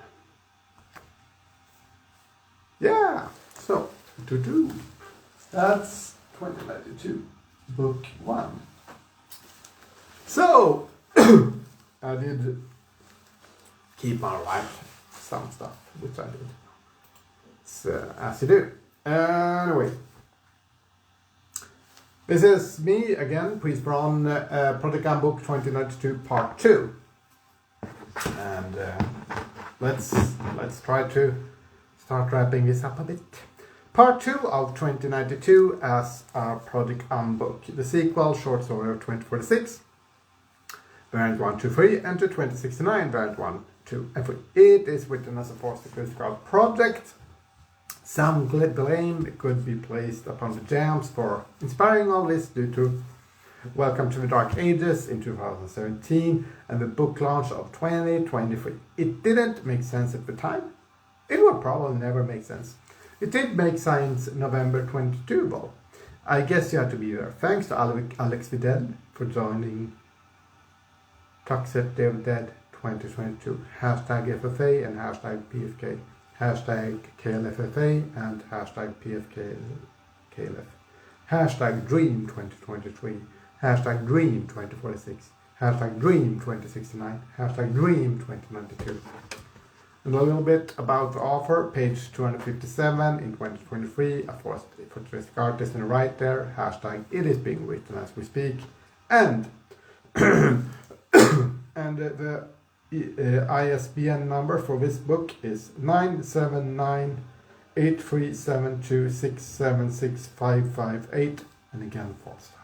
Yeah, so to do. That's 2092, book 1. So, I did keep on writing some stuff, which I did. So, as you do. Anyway. This is me again, Pries Verhon, Project Handbook 2092 Part 2. And let's try to start wrapping this up a bit. Part 2 of 2092 as our Project Handbook. The sequel, short story of 2046, variant 1, 2, 3, and to 2069, variant 1, 2, and 3. It is written as a forced critical project. Some blame could be placed upon the jams for inspiring all this due to Welcome to the Dark Ages in 2017 and the book launch of 2023. It didn't make sense at the time. It will probably never make sense. It did make sense November 22 though. I guess you had to be there. Thanks to Alex the Dead for joining toxtethdayofthedead 2022. Hashtag FFA and hashtag PFK. Hashtag klffa and hashtag pfklf. Hashtag dream 2023. Hashtag dream 2046. Hashtag dream 2069. Hashtag dream 2092. And a little bit about the author, page 257 in 2023, a futuristic artist in the right there, hashtag it is being written as we speak, and the ISBN number for this book is 9798372676558, and again false start.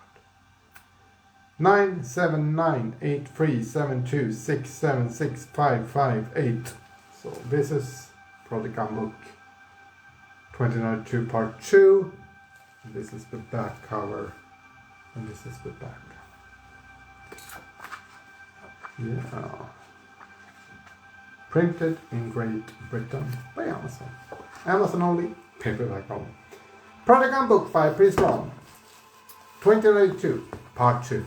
9798372676558. So this is Project Handbook 2092 Part 2. And this is the back cover. And this is the back cover. Yeah. Printed in Great Britain by Amazon. Amazon only, paperback only. Project Handbook by Pries Verhon 2092 Part 2.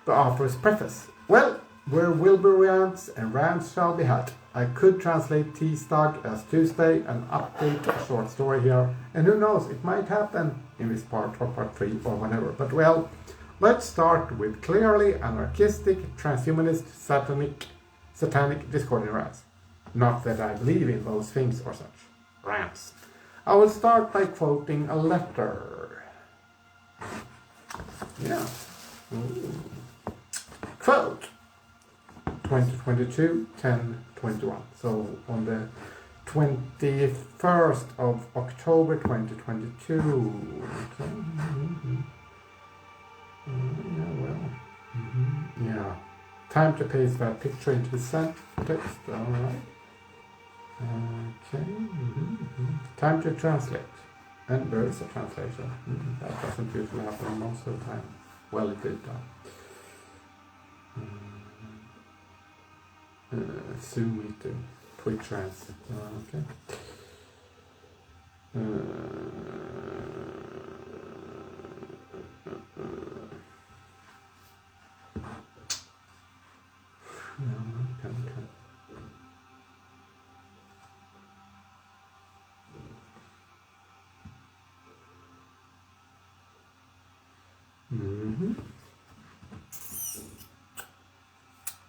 The author's preface. Well, where will be rants and rants shall be had. I could translate T-Stock as Tuesday and update a short story here, and who knows, it might happen in this part or part 3 or whatever. But well, let's start with clearly anarchistic, transhumanist, satanic discordant rants. Not that I believe in those things or such. Rants. I will start by quoting a letter. Yeah. Quote. 2022, 10/21. So on the 21st of October 2022. Okay. Yeah. Time to paste that picture into the text. Alright. Okay. Time to translate. And there is a translation. That doesn't usually happen most of the time. Well, it did though. Zoom meeting, quick trans. Okay.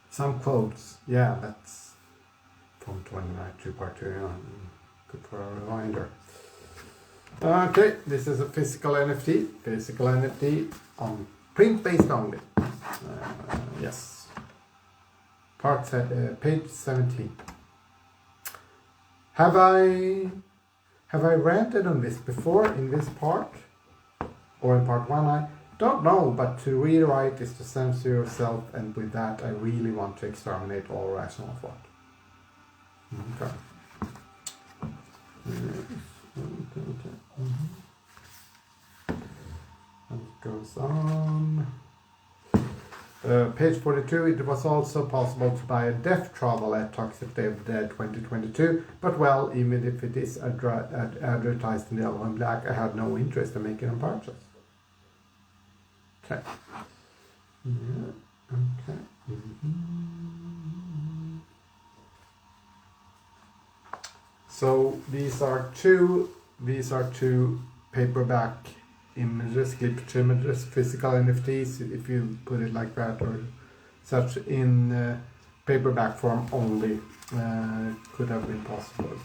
Some quotes, yeah, that's from 2092 Part 2, good for a reminder. Okay, this is a physical NFT on print based only. Yes. Page 17. Have I ranted on this before in this part? Or in part 1? I don't know, but to rewrite is to censor yourself, and with that I really want to exterminate all rational thought. Okay. And it goes on. Page 42, it was also possible to buy a death travel at toxtethdayofthedead 2022, but well, even if it is advertised in yellow and black, I had no interest in making a purchase. Okay. Yeah. Okay. Mm-hmm. So these are two paperback images, clipped images, physical NFTs, if you put it like that, or such, in paperback form only. Could have been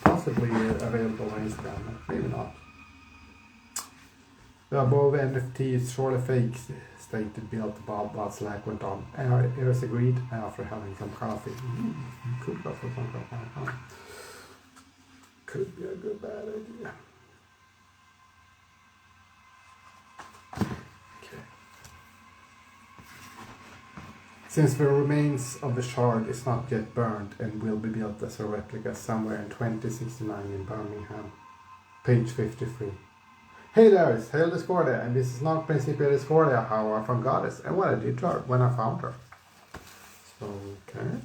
possibly available on Instagram, maybe not. The above NFT is surely fake, stated Bill while Slack went on. Eris agreed after having some coffee. Could go for some coffee. Could be a good bad idea. Okay. Since the remains of the shard is not yet burned and will be built as a replica somewhere in 2069 in Birmingham. Page 53. Hey Laris, hail Discordia, and this is not Principia Discordia, however, from Goddess, and what I did to her when I found her. So, okay.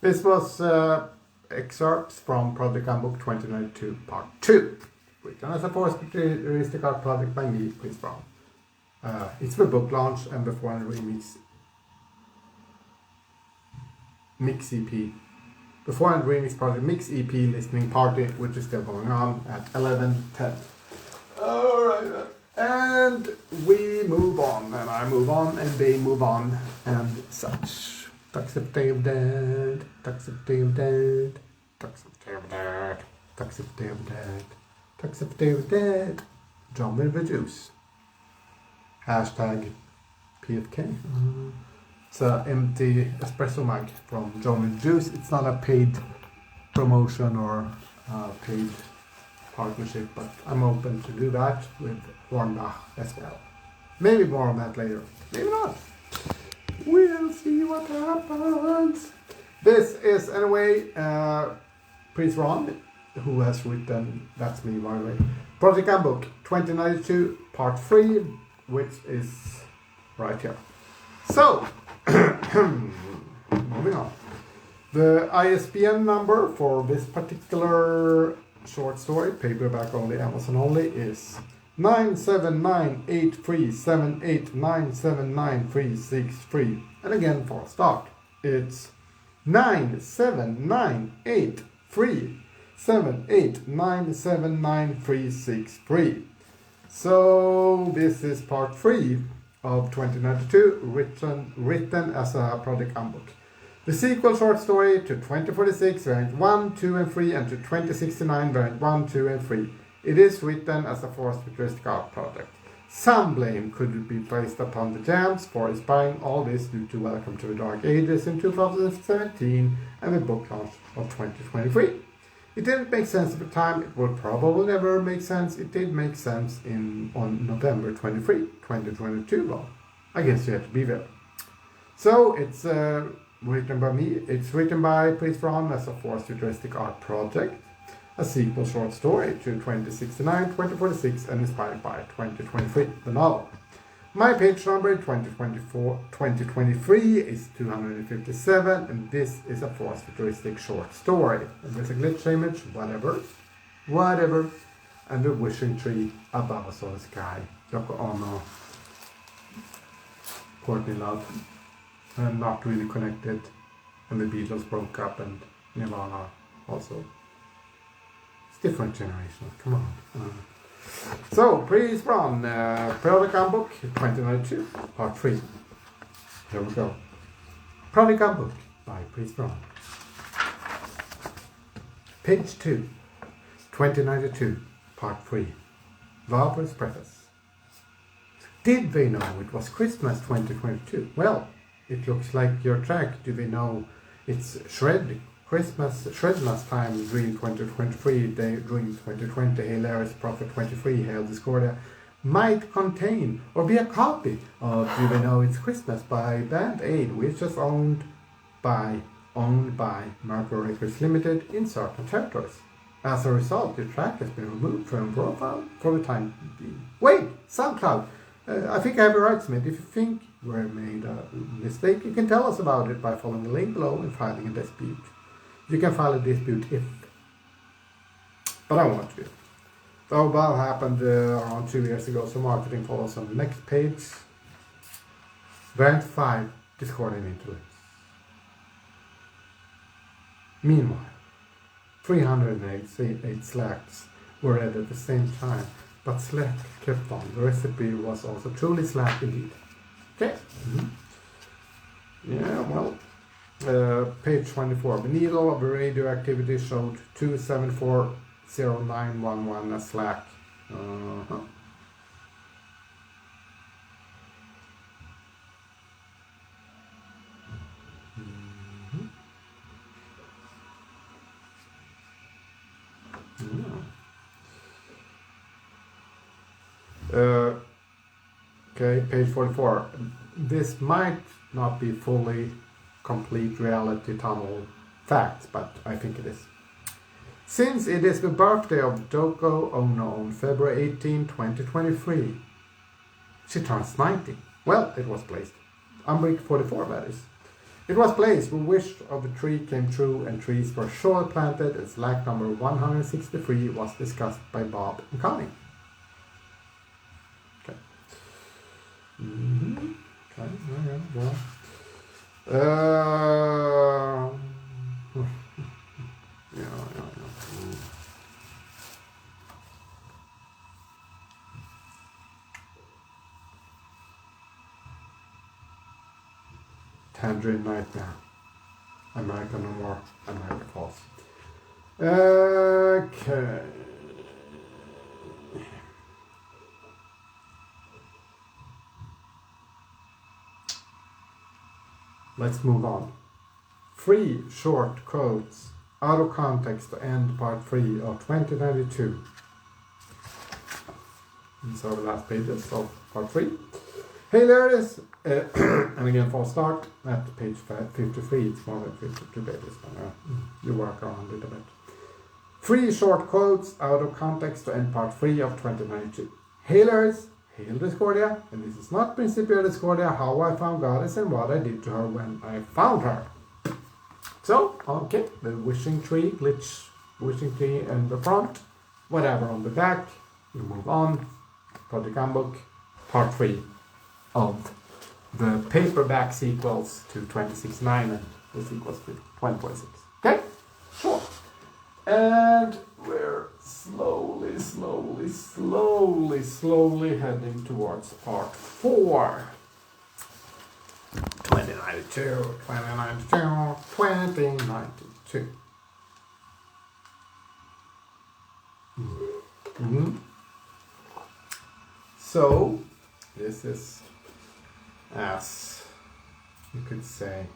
This was excerpts from Project Handbook 2092, Part 2, written as a futuristic art project by me, Pries Verhon. It's the book launch and before a mix EP. Before and remix project mix EP listening party, which is still going on at 11:10. Alright, and we move on, and I move on, and they move on, and such. Toxtethdayofthedead, Toxtethdayofthedead, Toxtethdayofthedead, Toxtethdayofthedead, Toxtethdayofthedead, John with the juice. Hashtag PFK. It's an empty espresso mug from John with Juice. It's not a paid promotion or paid partnership, but I'm open to do that with Warnbach as well. Maybe more on that later. Maybe not. We'll see what happens. This is, anyway, Pries Verhon, who has written, that's me by the way, Project Handbook 2092, Part 3, which is right here. So, moving on. The ISBN number for this particular short story, paperback only, Amazon only, is 9798378979363. And again for stock, it's 9798378979363. So this is part 3 of 2092, written as a project handbook. The sequel short story to 2046, variant 1, 2, and 3, and to 2069, variant 1, 2, and 3. It is written as a forced futuristic art project. Some blame could be placed upon the Jams for inspiring all this due to Welcome to the Dark Ages in 2017 and the book launch of 2023. It didn't make sense at the time, it will probably never make sense. It did make sense on November 23, 2022, well, I guess you have to be there. So it's written by me, it's written by Pries Verhon as a forced futuristic art project, a sequel short story to 2069, 2046, and inspired by 2023, the novel. My page number in 2023 is 257, and this is a forced futuristic short story. And there's a glitch image, whatever, and a wishing tree above us on the sky. Yoko Ono, Courtney Love, and not really connected, and the Beatles broke up, and Nirvana also. It's different generation, come on. So, Pries Verhon, Project Handbook 2092, Part 3. Here we go. Project Handbook by Pries Verhon. Page 2, 2092, Part 3. Faber's Preface. Did they know it was Christmas 2022? Well, it looks like your track. Do they know it's Shredmas time during 2023, during 2020, Hilarious Prophet 23, Hail Discordia, might contain or be a copy of Do They Know It's Christmas by Band Aid, which is owned by Mercury Records Limited in certain territories. As a result, the track has been removed from profile for the time being. Wait, SoundCloud! I think I have a right, Smith. If you think we made a mistake, you can tell us about it by following the link below and filing a dispute. You can file a dispute if, but I won't do it. The Obal happened around 2 years ago, so marketing follows on the next page. ranked 5 Discordian interludes. Meanwhile, 308 slacks were read at the same time, but slack kept on. The recipe was also truly slack indeed. Okay. Yeah, well, page 24. The needle of the radioactivity showed 2740911 as slack. Okay, page 44. This might not be fully complete reality tunnel facts, but I think it is. Since it is the birthday of Doko Ono on February 18, 2023, she turns 90. Well, it was placed. Umbrick 44, that is. It was placed, the wish of the tree came true, and trees were surely planted, and slack number 163 was discussed by Bob and Connie. Okay. Okay, well. Yeah. 'Tangerine Nightmare. American no more. American Falls. Okay. Let's move on. 3 short quotes out of context to end part 3 of 2092. These are the last pages of part 3. Hey, there it is. And again, false start at page 53. It's more than 52 pages. You work around a little bit. 3 short quotes out of context to end part 3 of 2092. Hailers, hail Discordia, and this is not Principia Discordia, how I found Goddess and what I did to her when I found her. So, okay, the wishing tree, glitch, wishing tree in the front, whatever on the back. We move on. Project Handbook, part 3 of the paperback sequels to 26.9 and the sequels to 20.6. Okay? Sure. And we're slowly heading towards part 4. 2092. So, this is, as you could say,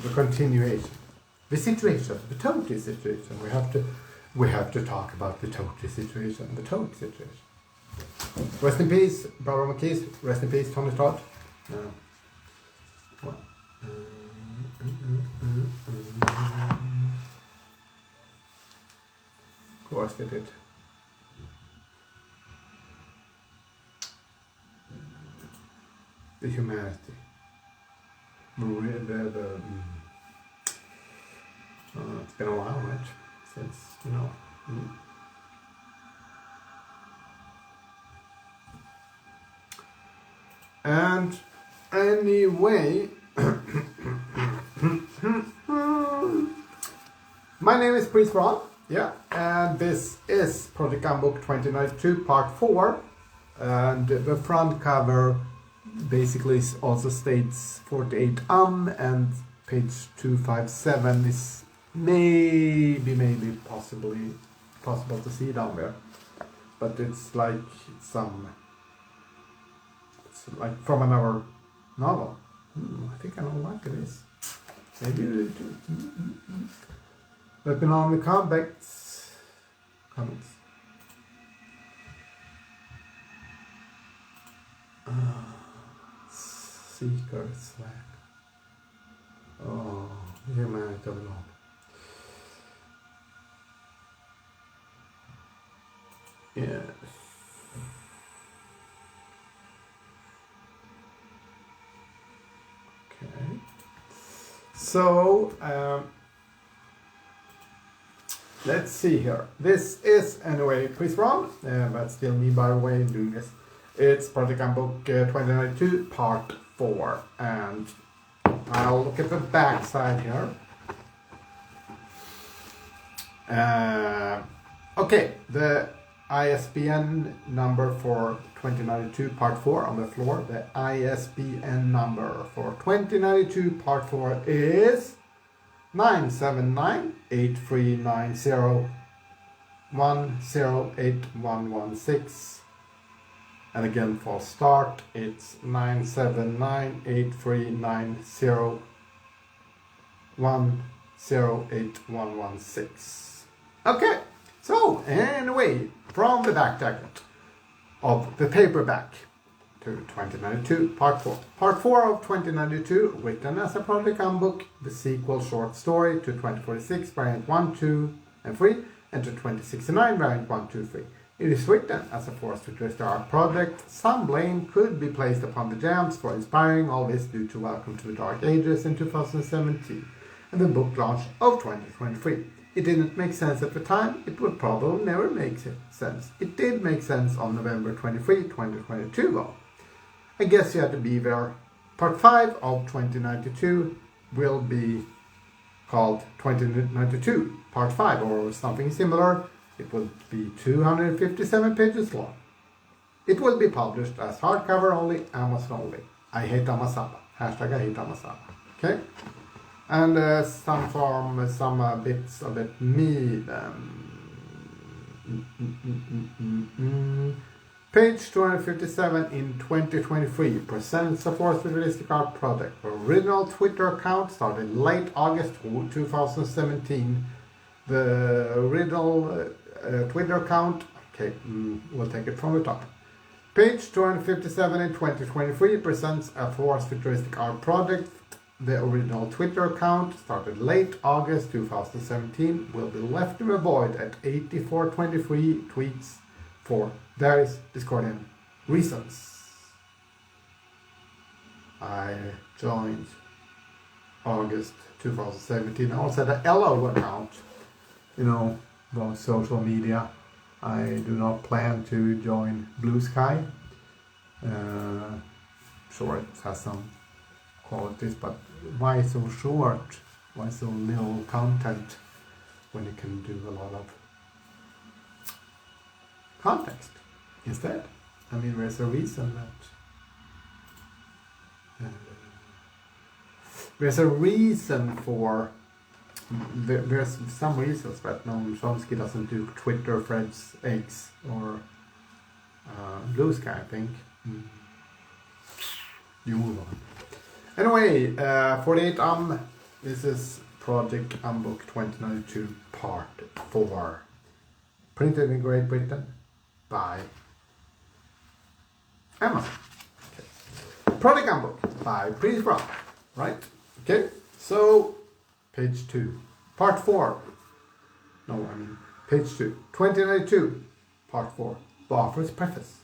the continuation, the situation, the total situation. We have to talk about the total situation, Rest in peace, Barbara McKees. Rest in peace, Tony Todd. Of course they did. The humanity. It's been a while, right? Since, And anyway, my name is Pries Verhon, and this is Project Handbook 2092 Part 4, and the front cover basically also states 48 and page 257 is maybe possible to see down there, but it's like like from another novel. I think I know what it is. Maybe you do too. Let me know in the comments. Seeker slack. Oh, humanity of love. Yes. So, let's see here. This is anyway Pries Verhon, but still me by the way doing this. It's Project Handbook 2092 Part 4, and I'll look at the back side here. Okay, the ISBN number for 2092 Part 4 on the floor. The ISBN number for 2092 Part 4 is 979-8390-108116. And again for start, it's 979-8390-108116. Okay, so anyway, from the back jacket of the paperback to 2092, Part 4. Part 4 of 2092, written as a project handbook, the sequel short story to 2046, variant 1, 2, and 3, and to 2069, variant 1, 2, 3. It is written as a forced futuristic art project. Some blame could be placed upon the Jams for inspiring all this due to Welcome to the Dark Ages in 2017 and the book launch of 2023. It didn't make sense at the time. It would probably never make sense. It did make sense on November 23, 2022 though. I guess you had to be there. Part 5 of 2092 will be called 2092 Part 5 or something similar. It will be 257 pages long. It will be published as hardcover only, Amazon only. I hate Amazon. Hashtag I hate Amazon. Okay? And some bits of it me. Page 257 in 2023 presents a forced futuristic art project. The original Twitter account started late August 2017. The original Twitter account, okay, we'll take it from the top. Page 257 in 2023 presents a forced futuristic art project. The original Twitter account, started late August 2017, will be left in the void at 8423 tweets for various Discordian reasons. I joined August 2017. I also had an LO account, about social media. I do not plan to join Blue Sky. Sure, it has some qualities, but why so short? Why so little content when you can do a lot of context instead? I mean, there's a reason that there's some reasons that Noam Chomsky doesn't do Twitter threads X or Blue Sky, I think. You move on. Anyway, 48 this is Project Handbook 2092 Part 4. Printed in Great Britain by Emma. Okay. Project Handbook by Pries Verhon. Right? Okay, so page 2. Part 4. Page 2. 2092 Part 4. The author's preface.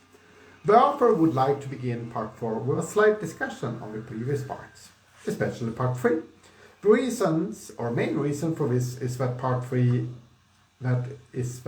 The author would like to begin Part 4 with a slight discussion on the previous parts, especially Part 3. The reasons, or main reason for this is that Part 3, that this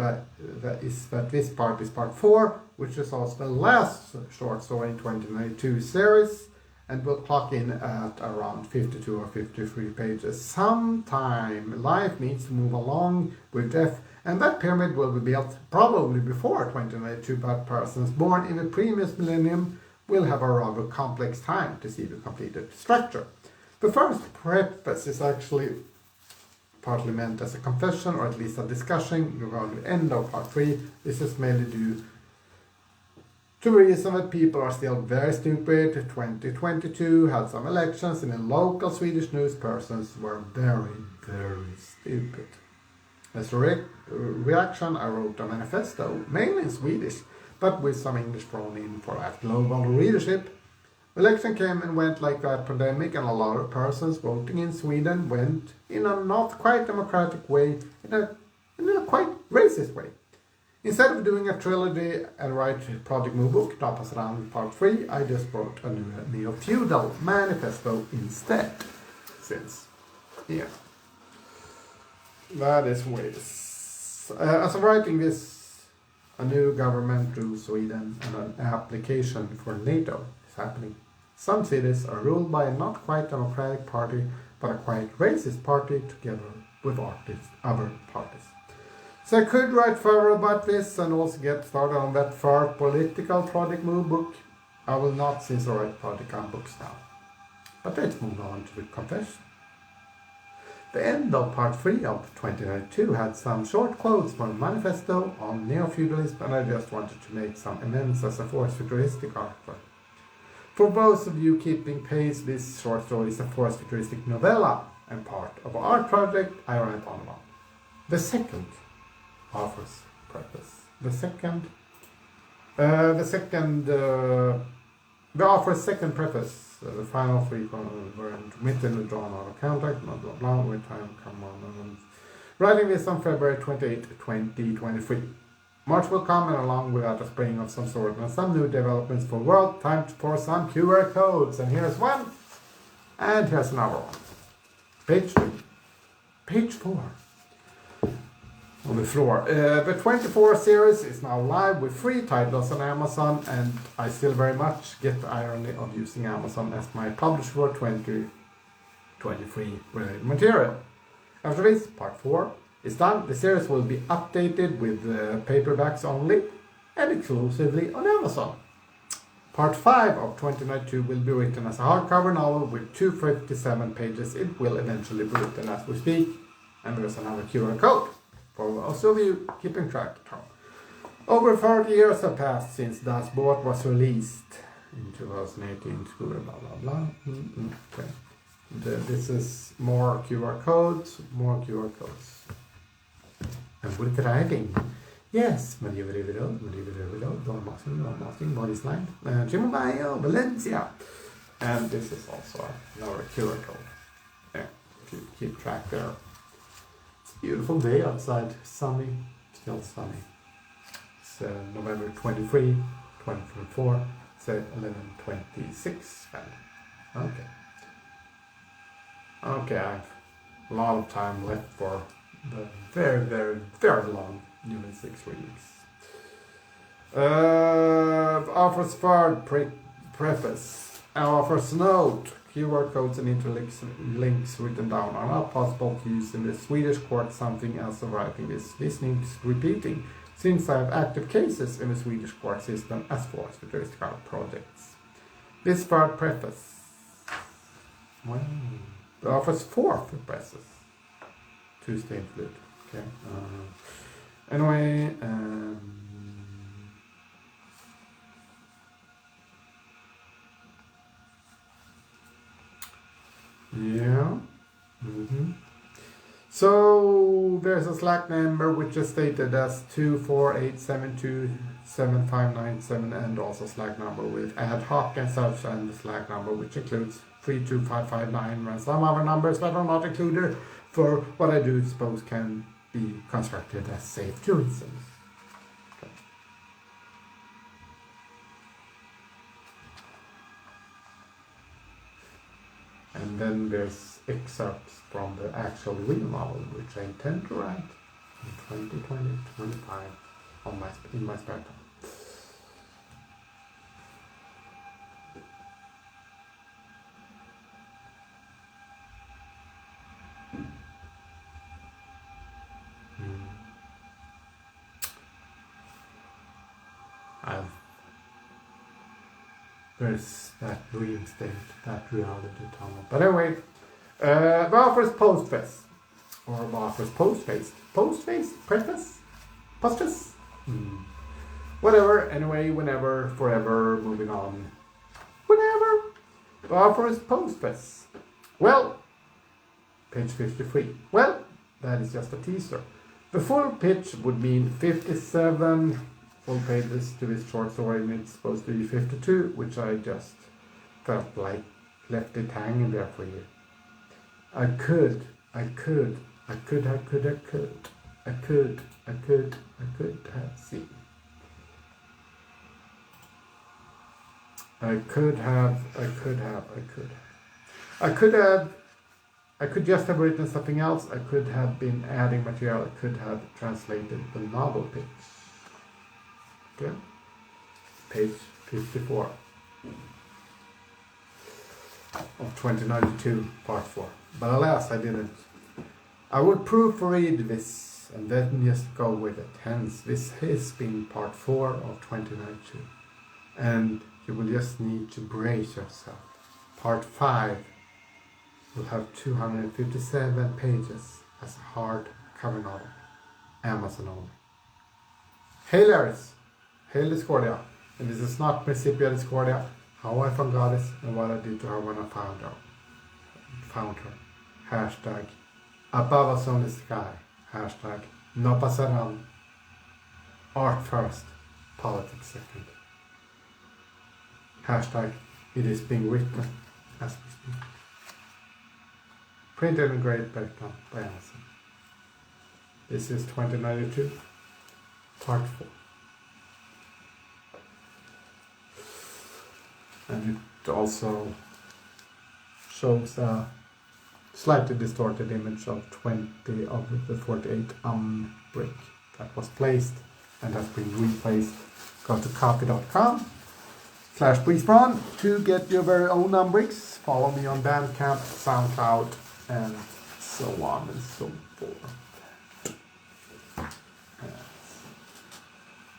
part is Part 4, which is also the last short story in 2092 series, and will clock in at around 52 or 53 pages. Sometime life needs to move along with death, and that pyramid will be built probably before 2092, but persons born in the previous millennium will have a rather complex time to see the completed structure. The first preface is actually partly meant as a confession, or at least a discussion regarding the end of Part 3. This is mainly due to the reason that people are still very stupid. 2022 had some elections, and in local Swedish news, persons were very, very stupid. As a reaction, I wrote a manifesto, mainly in Swedish, but with some English thrown in for that global readership. Election came and went like that pandemic, and a lot of persons voting in Sweden went in a not quite democratic way, in a quite racist way. Instead of doing a trilogy and write Project Moebook, Tapas around Part 3, I just wrote a new Neofeudal manifesto instead, since Yeah. That is weird. As I'm writing this, a new government through Sweden and an application for NATO is happening. Some cities are ruled by a not quite democratic party, but a quite racist party together with other parties. So I could write further about this and also get started on that far political project move book. I will not since I write political books now. But let's move on to the confession. The end of part 3 of 2022 had some short quotes from a manifesto on neo-feudalism, and I just wanted to make some amends as a forced futuristic article. For those of you keeping pace, this short story is a forced futuristic novella and part of our art project I write on about. The second offers purpose. The author's second preface. The final three were intermittently drawn out of contact, blah blah blah, with time come on. Writing this on February 28, 2023. March will come and along without a spring of some sort and some new developments for the world. Time for some QR codes. And here's one. And here's another one. Page 3. Page 4. On the floor. The 24 series is now live with free titles on Amazon, and I still very much get the irony of using Amazon as my publisher for 2023 related material. After this, part 4 is done. The series will be updated with paperbacks only and exclusively on Amazon. Part 5 of 2092 will be written as a hardcover novel with 257 pages. It will eventually be written as we speak, and there's another QR code. For those of you keeping track at home. Over 30 years have passed since Das Boot was released in 2018. Blah blah blah. Okay. This is more QR codes. And with writing. Yes, medieval, body slide, Chimobayo, Valencia. And this is also another QR code. Yeah, if you keep track there. Beautiful day outside, sunny, still sunny. It's November 23, 2024, it's 11:26. Okay. Okay, I have a lot of time left for the very, very, very long Unit 6 weeks. Offers third preface. Offers note. QR codes and interlinks written down are not possible to use in the Swedish court. Something else of writing this. This needs repeating, since I have active cases in the Swedish court system as forced futuristic art projects. This third preface. Well, the offer's fourth preface. Tuesday included. Okay. Anyway. Yeah. So there's a Slack number which is stated as 248727597, and also Slack number with ad hoc and such, and the Slack number which includes 32559 and some other numbers that are not included for what I do suppose can be constructed as safe tourism. And then there's excerpts from the actual real novel, which I intend to write in 2020-25 in my spare time. There's that dream state, that reality tunnel. But anyway, Baffer's postface. Or Baffer's postface. Postface? Preface? Postage? Whatever, anyway, whenever, forever, moving on. Whenever. Baffer's postface. Well, page 53. Well, that is just a teaser. The full pitch would mean 57 full pages to this short story, and it's supposed to be 52, which I just felt like left it hanging there for you. I could have seen. I could have I could just have written something else. I could have been adding material. I could have translated the novel page. Okay, page 54 of 2092, part 4. But alas, I didn't. I would proofread this and then just go with it. Hence, this has been part 4 of 2092. And you will just need to brace yourself. Part 5 will have 257 pages as a hardcover novel. Amazon only. Hey Laris! Hail Discordia. And this is not Principia Discordia. How I found Goddess and what I did to her when I found her. Hashtag above us on the sky. Hashtag no pasaran. Art first, politics second. Hashtag it is being written as we speak. Printed in Great Britain by Amazon. This is 2092, part 4. And it also shows a slightly distorted image of 20 of the 48 umbrick that was placed and has been replaced. Go to copy.com/Pries Verhon to get your very own umbricks. Follow me on Bandcamp, SoundCloud, and so on and so forth.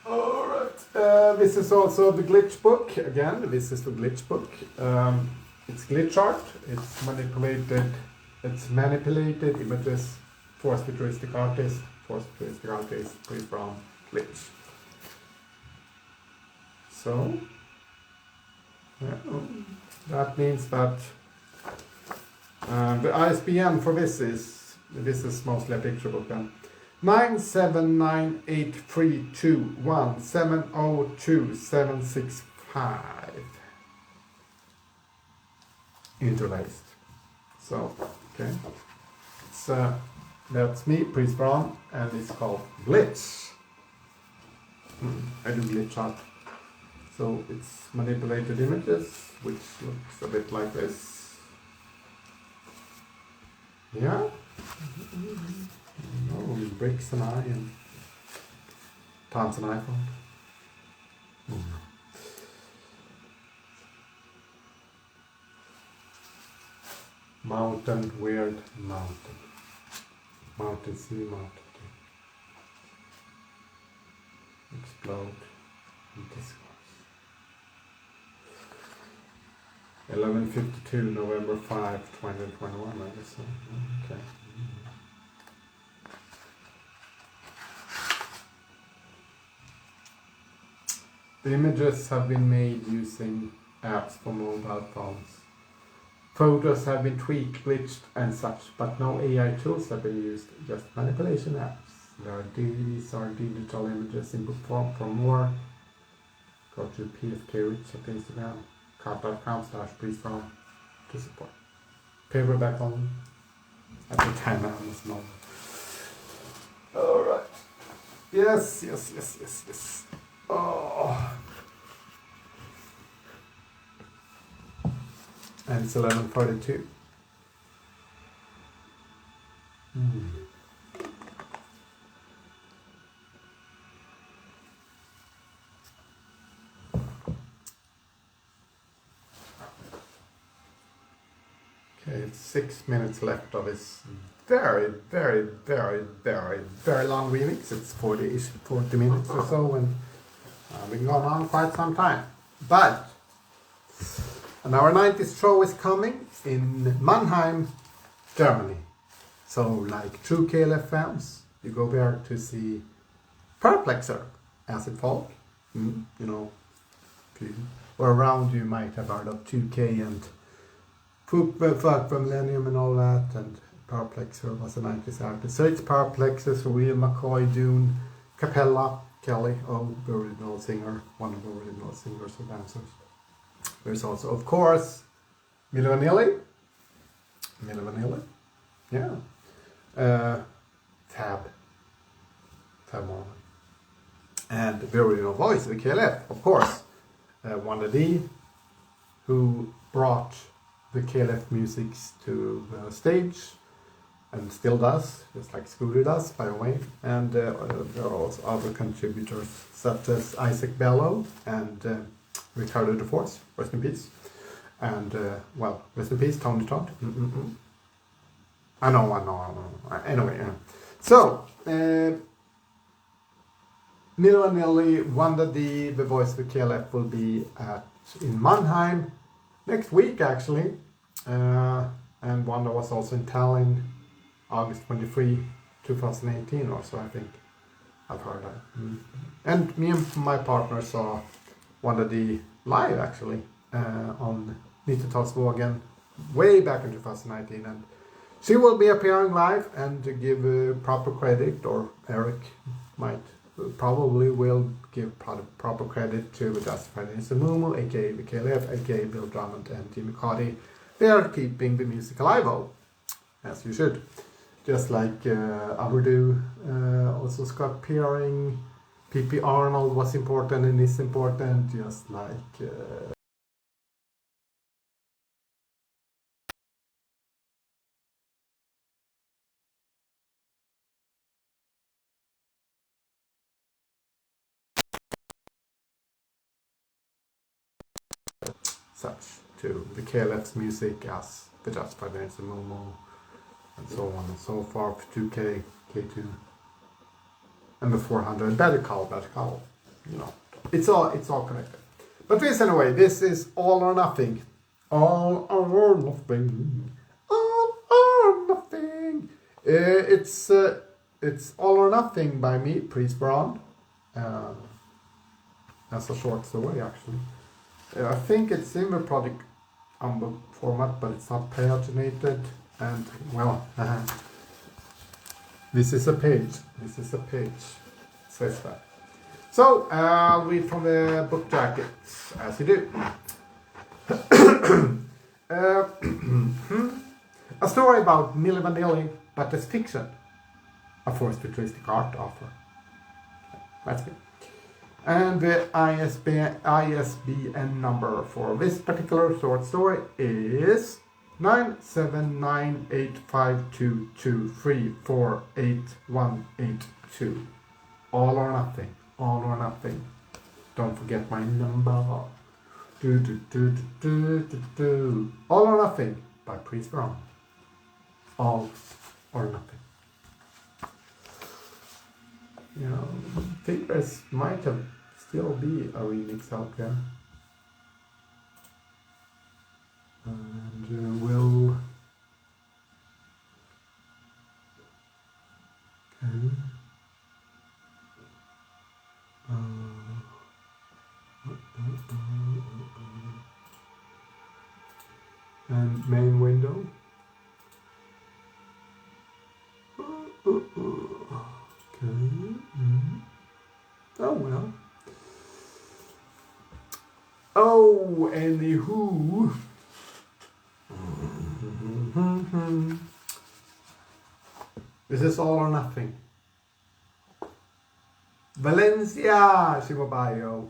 Alright, this is also the glitch book. Again, this is the glitch book. It's glitch art. It's manipulated images. Futuristic artist, Pries Verhon, glitch. So, yeah, that means that the ISBN for this is mostly a picture book then. 9798321702765 interlaced. So, okay, it's that's me, Pries Verhon, and it's called Glitch. I do glitch art. So it's manipulated images, which looks a bit like this. Yeah. Oh, bricks and iron. Tons and iPhone. Mountain, weird mountain. Mountain C, mountain D. Explode. Discourse. 11:52, November 5, 2021, I guess. Okay. The images have been made using apps for mobile phones. Photos have been tweaked, glitched, and such, but no AI tools have been used, just manipulation apps. These are digital images in book form. For more, go to pfklf at Instagram, cart.com/Pries Verhon to support. Paperback only. At the time I was not. Alright. Yes. Oh. And it's 11:42. Okay, it's 6 minutes left of this very long remix. It's 40 minutes or so, and we've been going on quite some time. But and our 90th show is coming in Mannheim, Germany. So, like true KLF fans, you go there to see Perplexer, Acid Folk. You know, or around you might have heard of 2K and Fuck from Millennium and all that, and Perplexer was a 90s artist. So it's Perplexer, Surreal, McCoy, Dune, Capella, Kelly, the original singer, one of the original singers or dancers. There's also, of course, Milo Vanilli, yeah, Tab Mormon, and the original voice of KLF, of course, Wanda D, who brought the KLF musics to stage, and still does, just like Scooter does, by the way. And there are also other contributors, such as Isaac Bellow and Ricardo De Force, rest in peace. And, well, rest in peace, Tony Todd. I know. Anyway, so, Milo and Nelly, Wanda D, the voice of the KLF, will be in Mannheim next week, actually. And Wanda was also in Tallinn, August 23, 2018 or so, I think. I've heard that. And me and my partner saw Wanda D live, actually, on 90-talsvågen way back in 2019. And she will be appearing live, and to give proper credit, or Eric probably will give proper credit to Justified Insamumu, aka the KLF, aka Bill Drummond and Jimmy Cuddy. They are keeping the music alive, as you should. Just like Averdu, also Scott Peering, P.P. Arnold was important and is important, just like... such to the KLF's music as the Justified Insamumu, and so on and so forth, 2K, K2, and the 400, badgerkull, you know, it's all connected. But this anyway, this is All or Nothing. All or Nothing. All or Nothing. It's All or Nothing by me, Pries Verhon. That's a short story, actually. I think it's in the project Umbricks format, but it's not paginated. And, well, this is a page. It says that. So, I'll read from the book jacket, as you do. A story about Milli Vanilli, but as fiction. A forced futuristic art offer. That's good. And the ISBN number for this particular short story is 9798522348182. All or Nothing. All or Nothing. Don't forget my number. All or Nothing by Pries Verhon. All or Nothing. You know, I think there might have still be a remix out there. And we'll... Okay. And main window. Okay. Oh well. Oh, anywho. This is All or Nothing. Valencia, Shimabayo.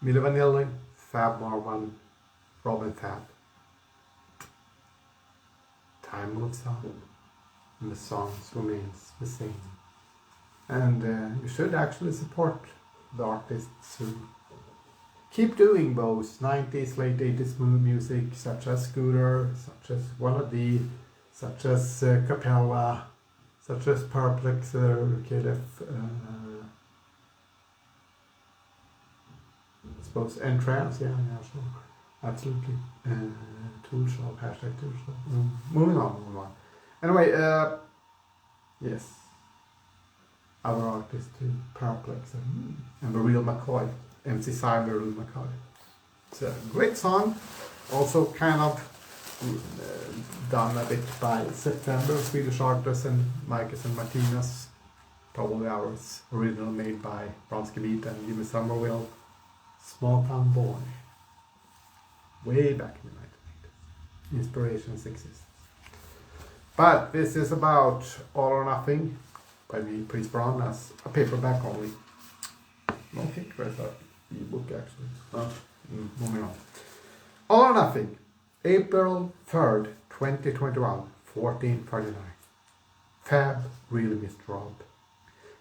Milli Vanilli, Fab Marwan, Robin Fab. Time moves on, and the songs remains the same. And you should actually support the artists who keep doing those 90s, late 80s music, such as Scooter, such as Wannabe, such as Capella, such as Perplex, KLF, I suppose Entrance, yeah, sure, absolutely. Toolshop, hashtag Toolshop. Moving on. Anyway, yes. Other artists too, Perplex and the Real McCoy, MC Cyber, Real McCoy. It's a great song, also kind of done a bit by September, Swedish artists and Marcus and Martinez, probably ours, original made by Bronsky Beat and Jimmy Somerville, Small Town Boy, way back in the 1980s. Inspirations exist. But this is about All or Nothing by me, Pries Verhon, as a paperback only. No, I think there's an ebook actually. Moving on. All or Nothing. April 3rd, 2021, 14:39. Fab really missed Rob.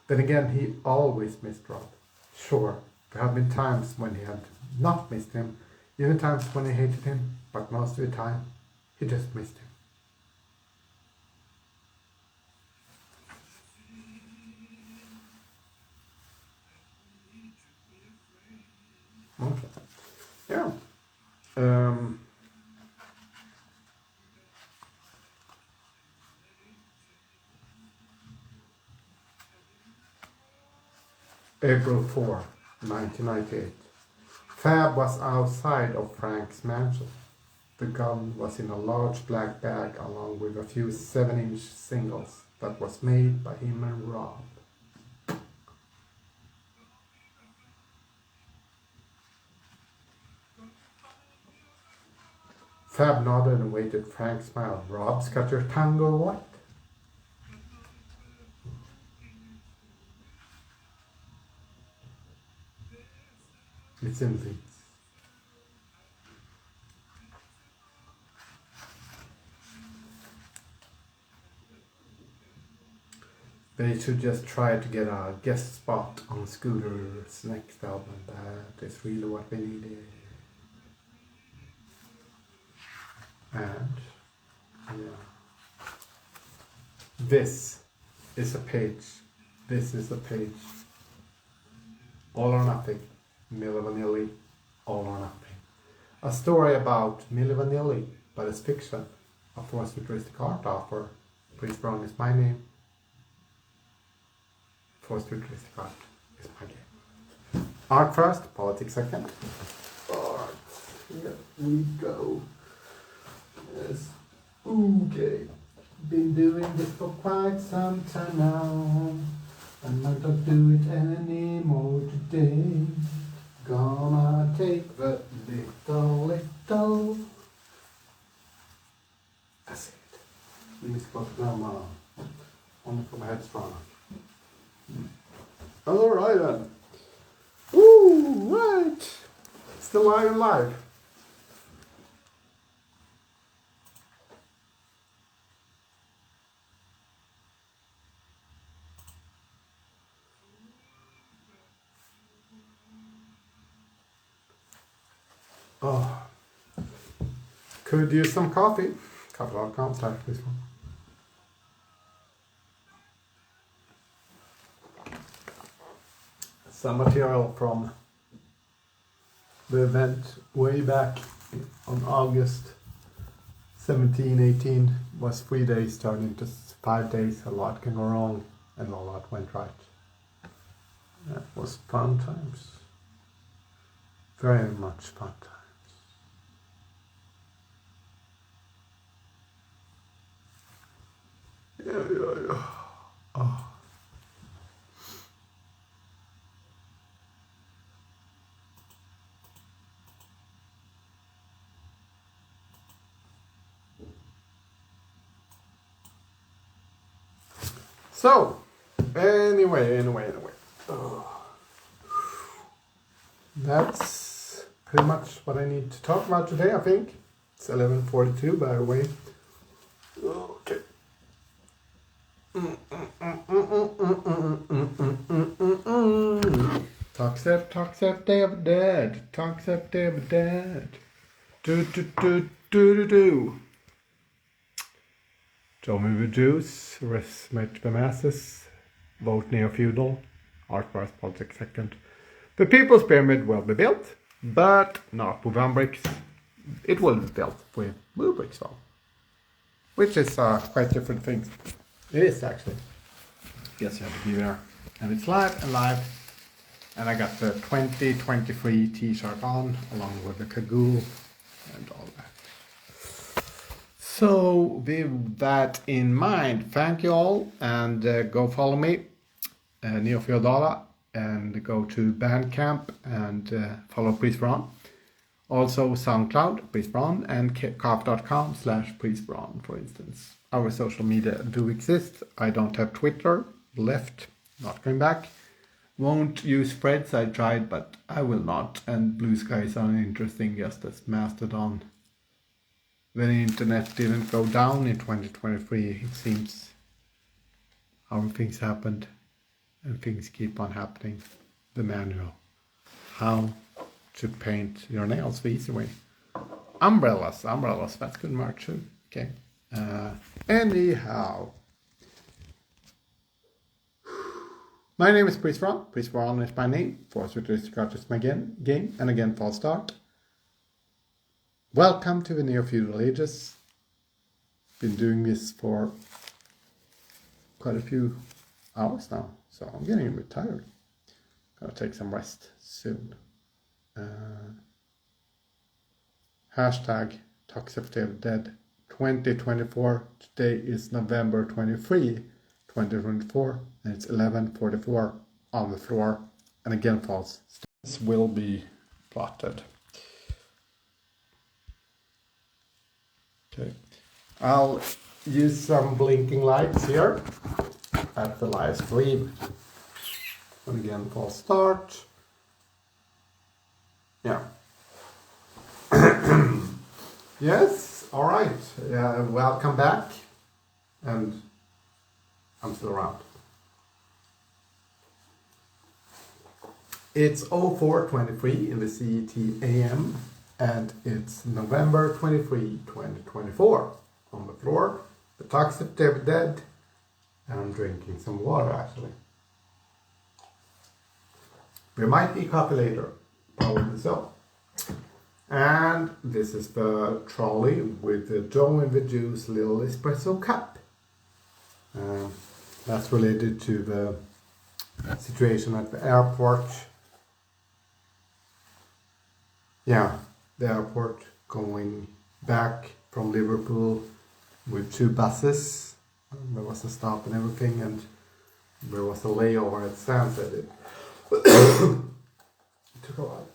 Then again, he always missed Rob. Sure, there have been times when he had not missed him, even times when he hated him, but most of the time, he just missed him. Okay. Yeah. April 4, 1998. Fab was outside of Frank's mansion. The gun was in a large black bag along with a few 7-inch singles that was made by him and Rob. Fab nodded and waited. Frank smiled. Rob's got your tongue or what? It's in Leeds. They should just try to get a guest spot on Scooter's next album. That is really what we needed. And yeah, this is a page. This is a page. All or nothing. Milli Vanilli. All or nothing. A story about Milli Vanilli, but it's fiction. A forced futuristic art offer. Pries Verhon is my name. Forced futuristic art is my game. Art first, politics second. Art. Here we go. Yes. Okay. Been doing this for quite some time now. I'm not gonna do it anymore today. Gonna take the little. That's it. Vi ska glömma honom på headstrana. Alright then. Woo, right. Still alive. Oh, could use some coffee. Coffee.com / this one. Some material from the event way back on August 17, 18 was 3 days turned into 5 days. A lot can go wrong and a lot went right. That was fun times. Very much fun times. Yeah. Oh. So, anyway. That's pretty much what I need to talk about today, I think. It's 11:42, by the way. Okay. Toxtethdayofthedead. Toxtethdayofthedead. Do. Show me the juice, resmate the masses, vote Neofeudal, art first, politics second. The People's Pyramid will be built, but not with Umbricks. It will be built with Umbricks though, which is quite different things. It is actually. Guess you have to be there. And it's live, and I got the 2023 t-shirt on, along with the cagoule and all that. So with that in mind, thank you all, and go follow me, Neofeudal, and go to Bandcamp and follow Pries Verhon. Also SoundCloud, Pries Verhon, and cough.com /Pries Verhon, for instance. Our social media do exist. I don't have Twitter, left, not going back. Won't use Threads, I tried, but I will not. And Blue Sky is uninteresting, just as Mastodon. the internet didn't go down in 2023. It seems how things happened and things keep on happening. The manual, how to paint your nails the easy way. Umbrellas, that's good merch too. Okay. Anyhow, my name is Pries Verhon. Pries Verhon is my name. Force futuristic artist my game, and again false start. Welcome to the Neofeudal Ages. Been doing this for quite a few hours now, so I'm getting a bit tired. Gonna take some rest soon. Hashtag toxtethdayofthedead 2024. Today is November 23, 2024, and it's 11:44 on the floor. And again, false. This will be plotted. Okay, I'll use some blinking lights here at the live stream. And again, false start. Yeah. Yes, all right. Welcome back. And I'm still around. It's 04:23 in the CET AM, and it's November 23, 2024. On the floor, the toxtethdayofthedead, and I'm drinking some water actually. There might be coffee later, probably so. And this is the trolley with the Joe and the Juice little espresso cup. That's related to the situation at the airport. Yeah, the airport going back from Liverpool with 2 buses. There was a stop and everything, and there was a layover at Stansted. It took a while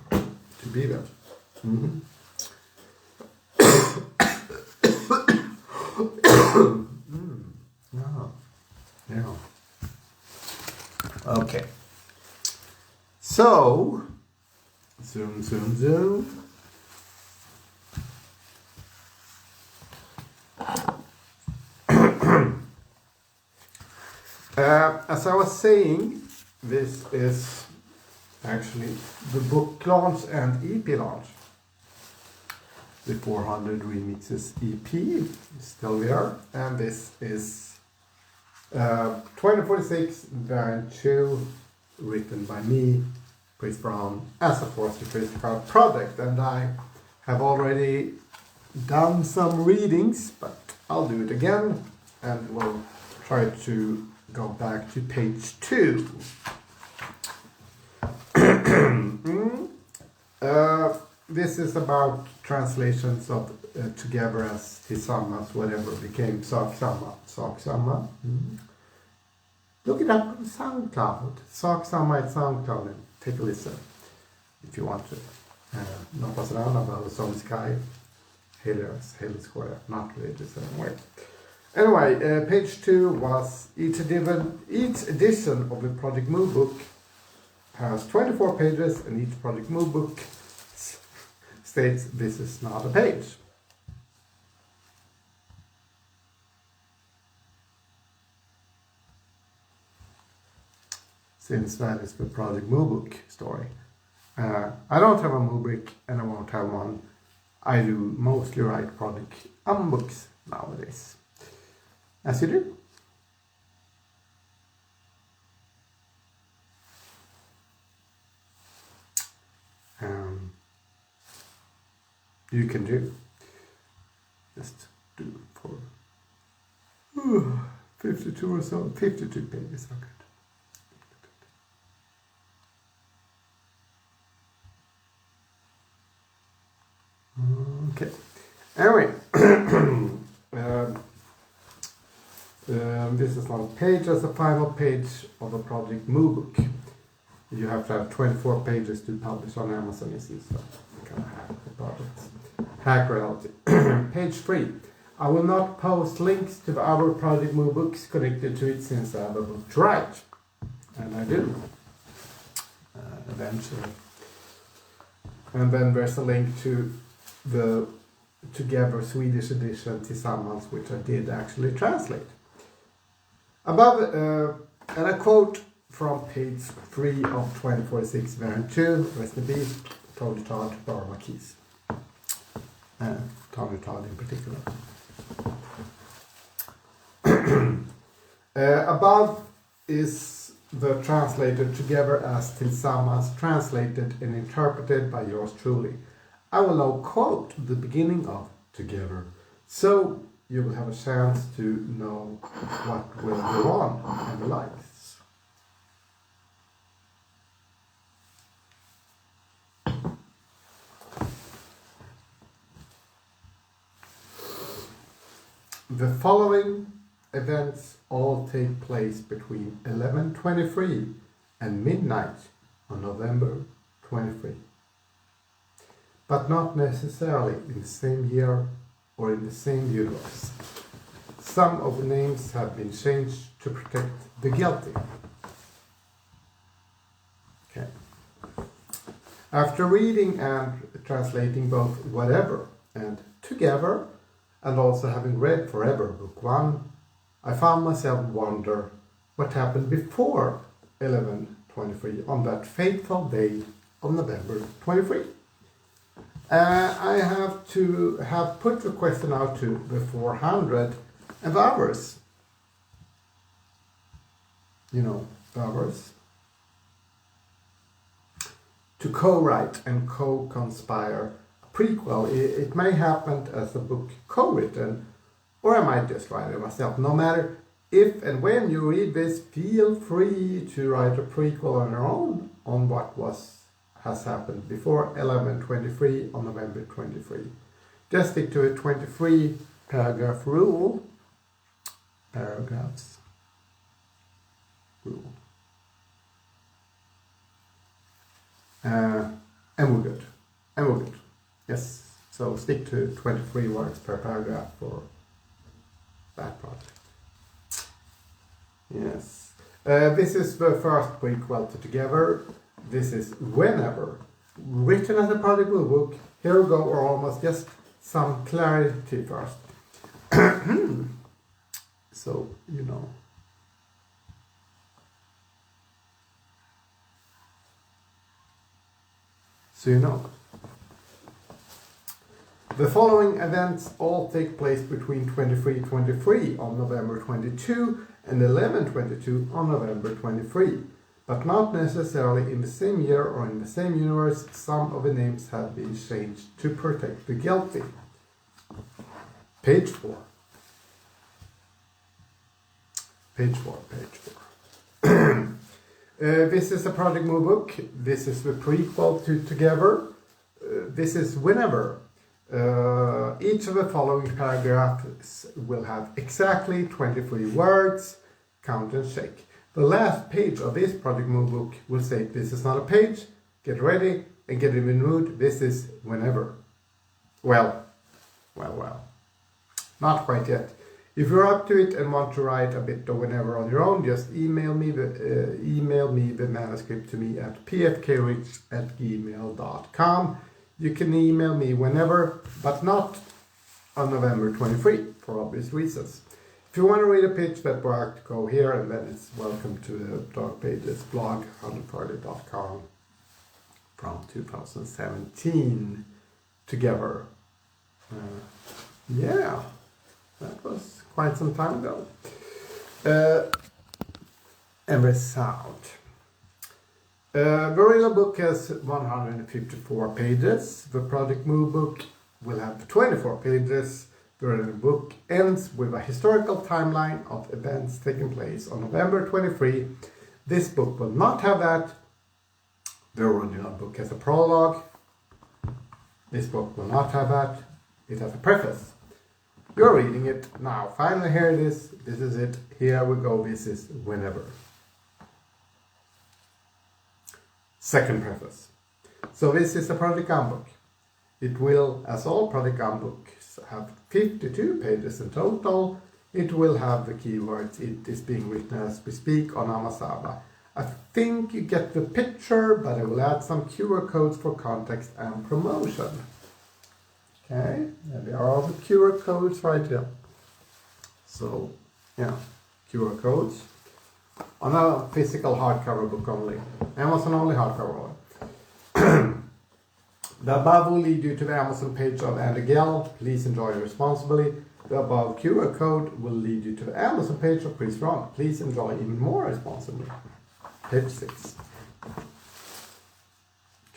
to be there. Mm-hmm. Yeah. Okay. So, zoom. As I was saying, this is actually the book launch and EP launch. The 400 Remixes EP is still there, and this is 2046 variant 2, written by me, Pries Verhon, as a Force Futuristic project. And I have already done some readings, but I'll do it again, and we'll try to go back to page 2. This is about translations of together as Tisamas, whatever became Saksama. Look it up on SoundCloud. Saksama at SoundCloud, and take a listen if you want to. Not passerana behöver som sky. Helios square, not religious anyway. Anyway, page 2 was each edition of the Project Move book has 24 pages, and each Project Move book states this is not a page. Since that is the Project Move book story. I don't have a Umbrick, and I won't have one. I do mostly write Project Umbricks nowadays. As you do. You can do. Just do it for 52 or so, 52 pages. Okay. Anyway, this is not a page as a final page of the Project Move book. You have to have 24 pages to publish on Amazon, you see, so you can hack the project. Hack reality. Page 3. I will not post links to the other Project Move books connected to it since I have a book to write. And I do. Eventually. And then there's a link to the Together Swedish edition Tillsammans, which I did actually translate. Above, and I quote from page 3 of 2046, variant 2, rest in peace, tdotd, Burma keys. tdotd in particular. Above is the translated together as Tillsammans, translated and interpreted by yours truly. I will now quote the beginning of together, so you will have a chance to know what will go on in the likes. The following events all take place between 11:23 and midnight on November 23. But not necessarily in the same year or in the same universe. Some of the names have been changed to protect the guilty. Okay. After reading and translating both Whatever and Together, and also having read Forever, Book 1, I found myself wonder what happened before 11:23 on that fateful day of November 23. I have put the question out to the 400 of others. You know, others. To co-write and co-conspire a prequel. It may happen as a book co-written, or I might just write it myself. No matter if and when you read this, feel free to write a prequel on your own on what has happened before 11:23 on November 23. Just stick to a 23 paragraph rule. Paragraphs rule. And we're good. And we're good. Yes. So stick to 23 words per paragraph for that project. Yes. This is the first prequel to Together. This is Whenever, written as a project book. Here we go, or almost just some clarity first. So, you know. The following events all take place between 23:23 on November 22 and 11:22 on November 23. But not necessarily in the same year or in the same universe. Some of the names have been changed to protect the guilty. Page 4. Page 4. This is a Project Move book. This is the prequel to Together. This is Whenever. Each of the following paragraphs will have exactly 23 words. Count and shake. The last page of this Project Move book will say, this is not a page, get ready and get in the mood, this is Whenever. Well. Not quite yet. If you're up to it and want to write a bit of Whenever on your own, just email me the manuscript to me at pfklf@gmail.com. You can email me whenever, but not on November 23, for obvious reasons. If you want to read a pitch that worked, go here, and then it's welcome to the Dark Pages blog, 130.com, from 2017, Together. Yeah, that was quite some time ago. And the sound. The regular book has 154 pages. The Project Move book will have 24 pages. The book ends with a historical timeline of events taking place on November 23. This book will not have that. The original book has a prologue. This book will not have that. It has a preface. You're reading it now. Finally, here it is. This is it. Here we go. This is Whenever. Second preface. So this is a Project Gunbook. It will, as all Project Gunbooks, have 52 pages in total. It will have the keywords "It is being written as we speak" on Amasaba. I think you get the picture, but I will add some QR codes for context and promotion. Okay, and there are all the QR codes right here. So, yeah, QR codes on a physical hardcover book only. Amazon only hardcover only. The above will lead you to the Amazon page of Andy Gell. Please enjoy responsibly. The above QR code will lead you to the Amazon page of Pries Verhon. Please enjoy even more responsibly. Page 6.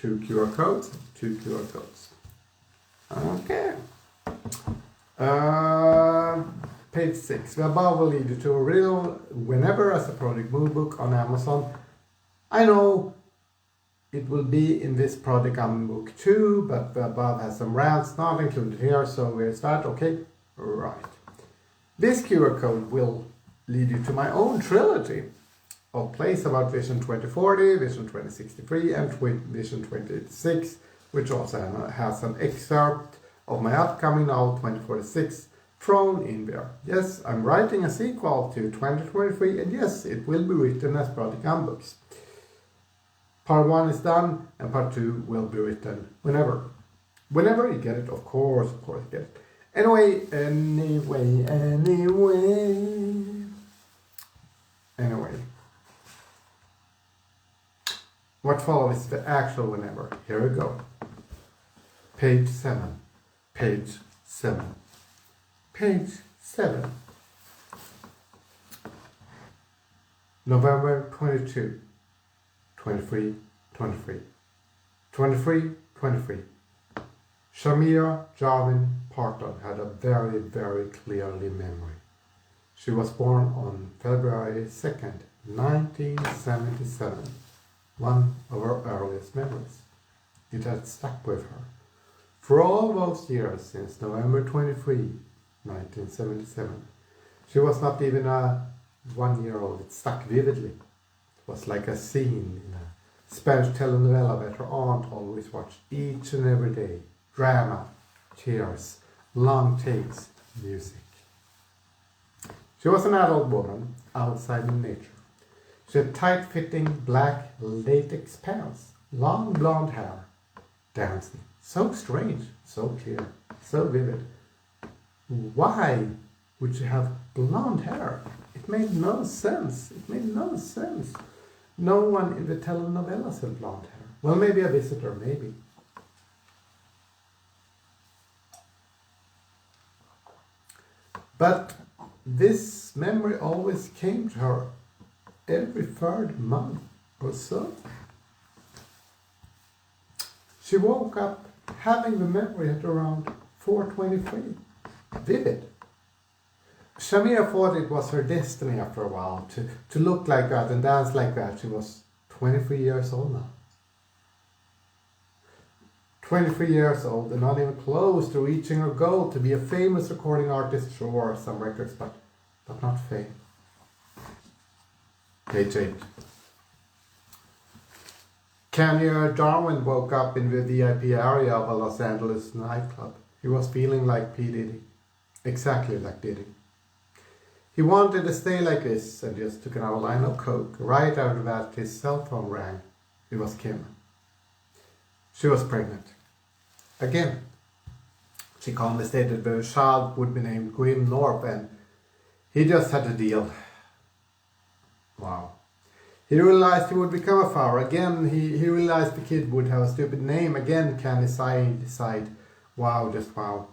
2 QR codes, 2 QR codes. Okay. Page 6. The above will lead you to a real whenever as a project mood book on Amazon. I know it will be in this project on book 2, but the above has some rants not included here, so where's that? Okay, right. This QR code will lead you to my own trilogy of plays about Vision 2040, Vision 2063, and Vision 2086, which also has an excerpt of my upcoming novel 2046 thrown in there. Yes, I'm writing a sequel to 2023, and yes, it will be written as project books. Part 1 is done, and part 2 will be written whenever. Whenever you get it, of course you get it. Anyway. What follows is the actual whenever. Here we go. Page 7. Page 7. Page 7. November 22. 23, 23. 23, 23. Shamira Jarvin Parton had a very, very clearly memory. She was born on February 2nd, 1977. One of her earliest memories. It had stuck with her. For all those years since November 23, 1977. She was not even a 1-year-old. It stuck vividly. It was like a scene in a Spanish telenovela that her aunt always watched each and every day. Drama, tears, long takes, music. She was an adult woman outside in nature. She had tight-fitting black latex pants, long blonde hair, dancing. So strange, so clear, so vivid. Why would she have blonde hair? It made no sense. It made no sense. No one in the telenovelas had blonde hair. Well, maybe a visitor, maybe. But this memory always came to her every 3rd month or so. She woke up having the memory at around 4:23. Vivid. Shamira thought it was her destiny after a while to look like that and dance like that. She was 23 years old now. 23 years old and not even close to reaching her goal to be a famous recording artist. Sure, some records, but not fame. Page 8. Kenya Darwin woke up in the VIP area of a Los Angeles nightclub. He was feeling like P. Diddy. Exactly like Diddy. He wanted to stay like this and just took another line of coke. Right after that, his cell phone rang. It was Kim. She was pregnant. Again. She calmly stated the child would be named Grim North, and he just had to deal. Wow. He realized he would become a father. Again, he realized the kid would have a stupid name. Again, Candy sighed. Wow, just wow.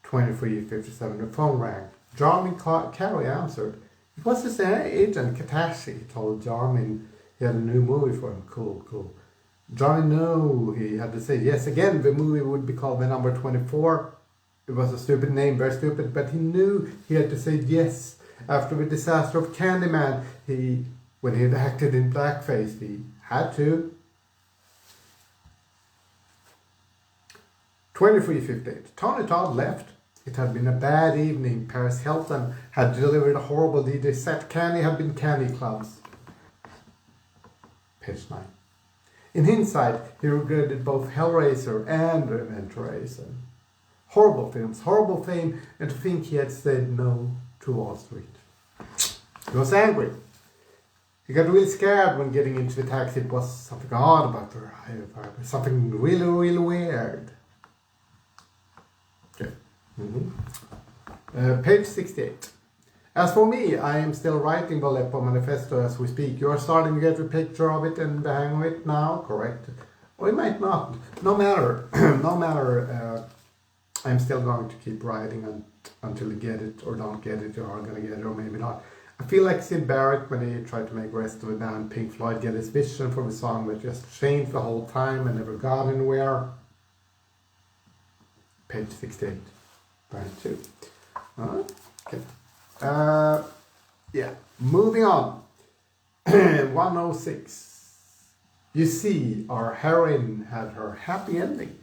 23:57, the phone rang. Jarmin Carey answered. It was his agent, Katashi. He told Jarmin he had a new movie for him. Cool. Jarmin knew he had to say yes. Again, the movie would be called The Number 24. It was a stupid name, very stupid, but he knew he had to say yes. After the disaster of Candyman, when he had acted in blackface, he had to. 23:58. Tony Todd left. It had been a bad evening. Paris Hilton had delivered a horrible DJ set. Candy had been candy clubs. Page 9. In hindsight, he regretted both Hellraiser and Event Racer. Horrible films, horrible fame, and to think he had said no to Wall Street. He was angry. He got really scared when getting into the taxi. It was something odd about her. Something really, really weird. Page 68. As for me, I am still writing the Aleppo Manifesto as we speak. You are starting to get a picture of it and the hang of it now, correct? Or you might not. No matter. No matter. I'm still going to keep writing until you get it or don't get it. You are going to get it or maybe not. I feel like Sid Barrett when he tried to make the rest of the band Pink Floyd get his vision for the song, but just changed the whole time and never got anywhere. Page 68. Part 2. Okay. Yeah. Moving on. 106. You see, our heroine had her happy ending.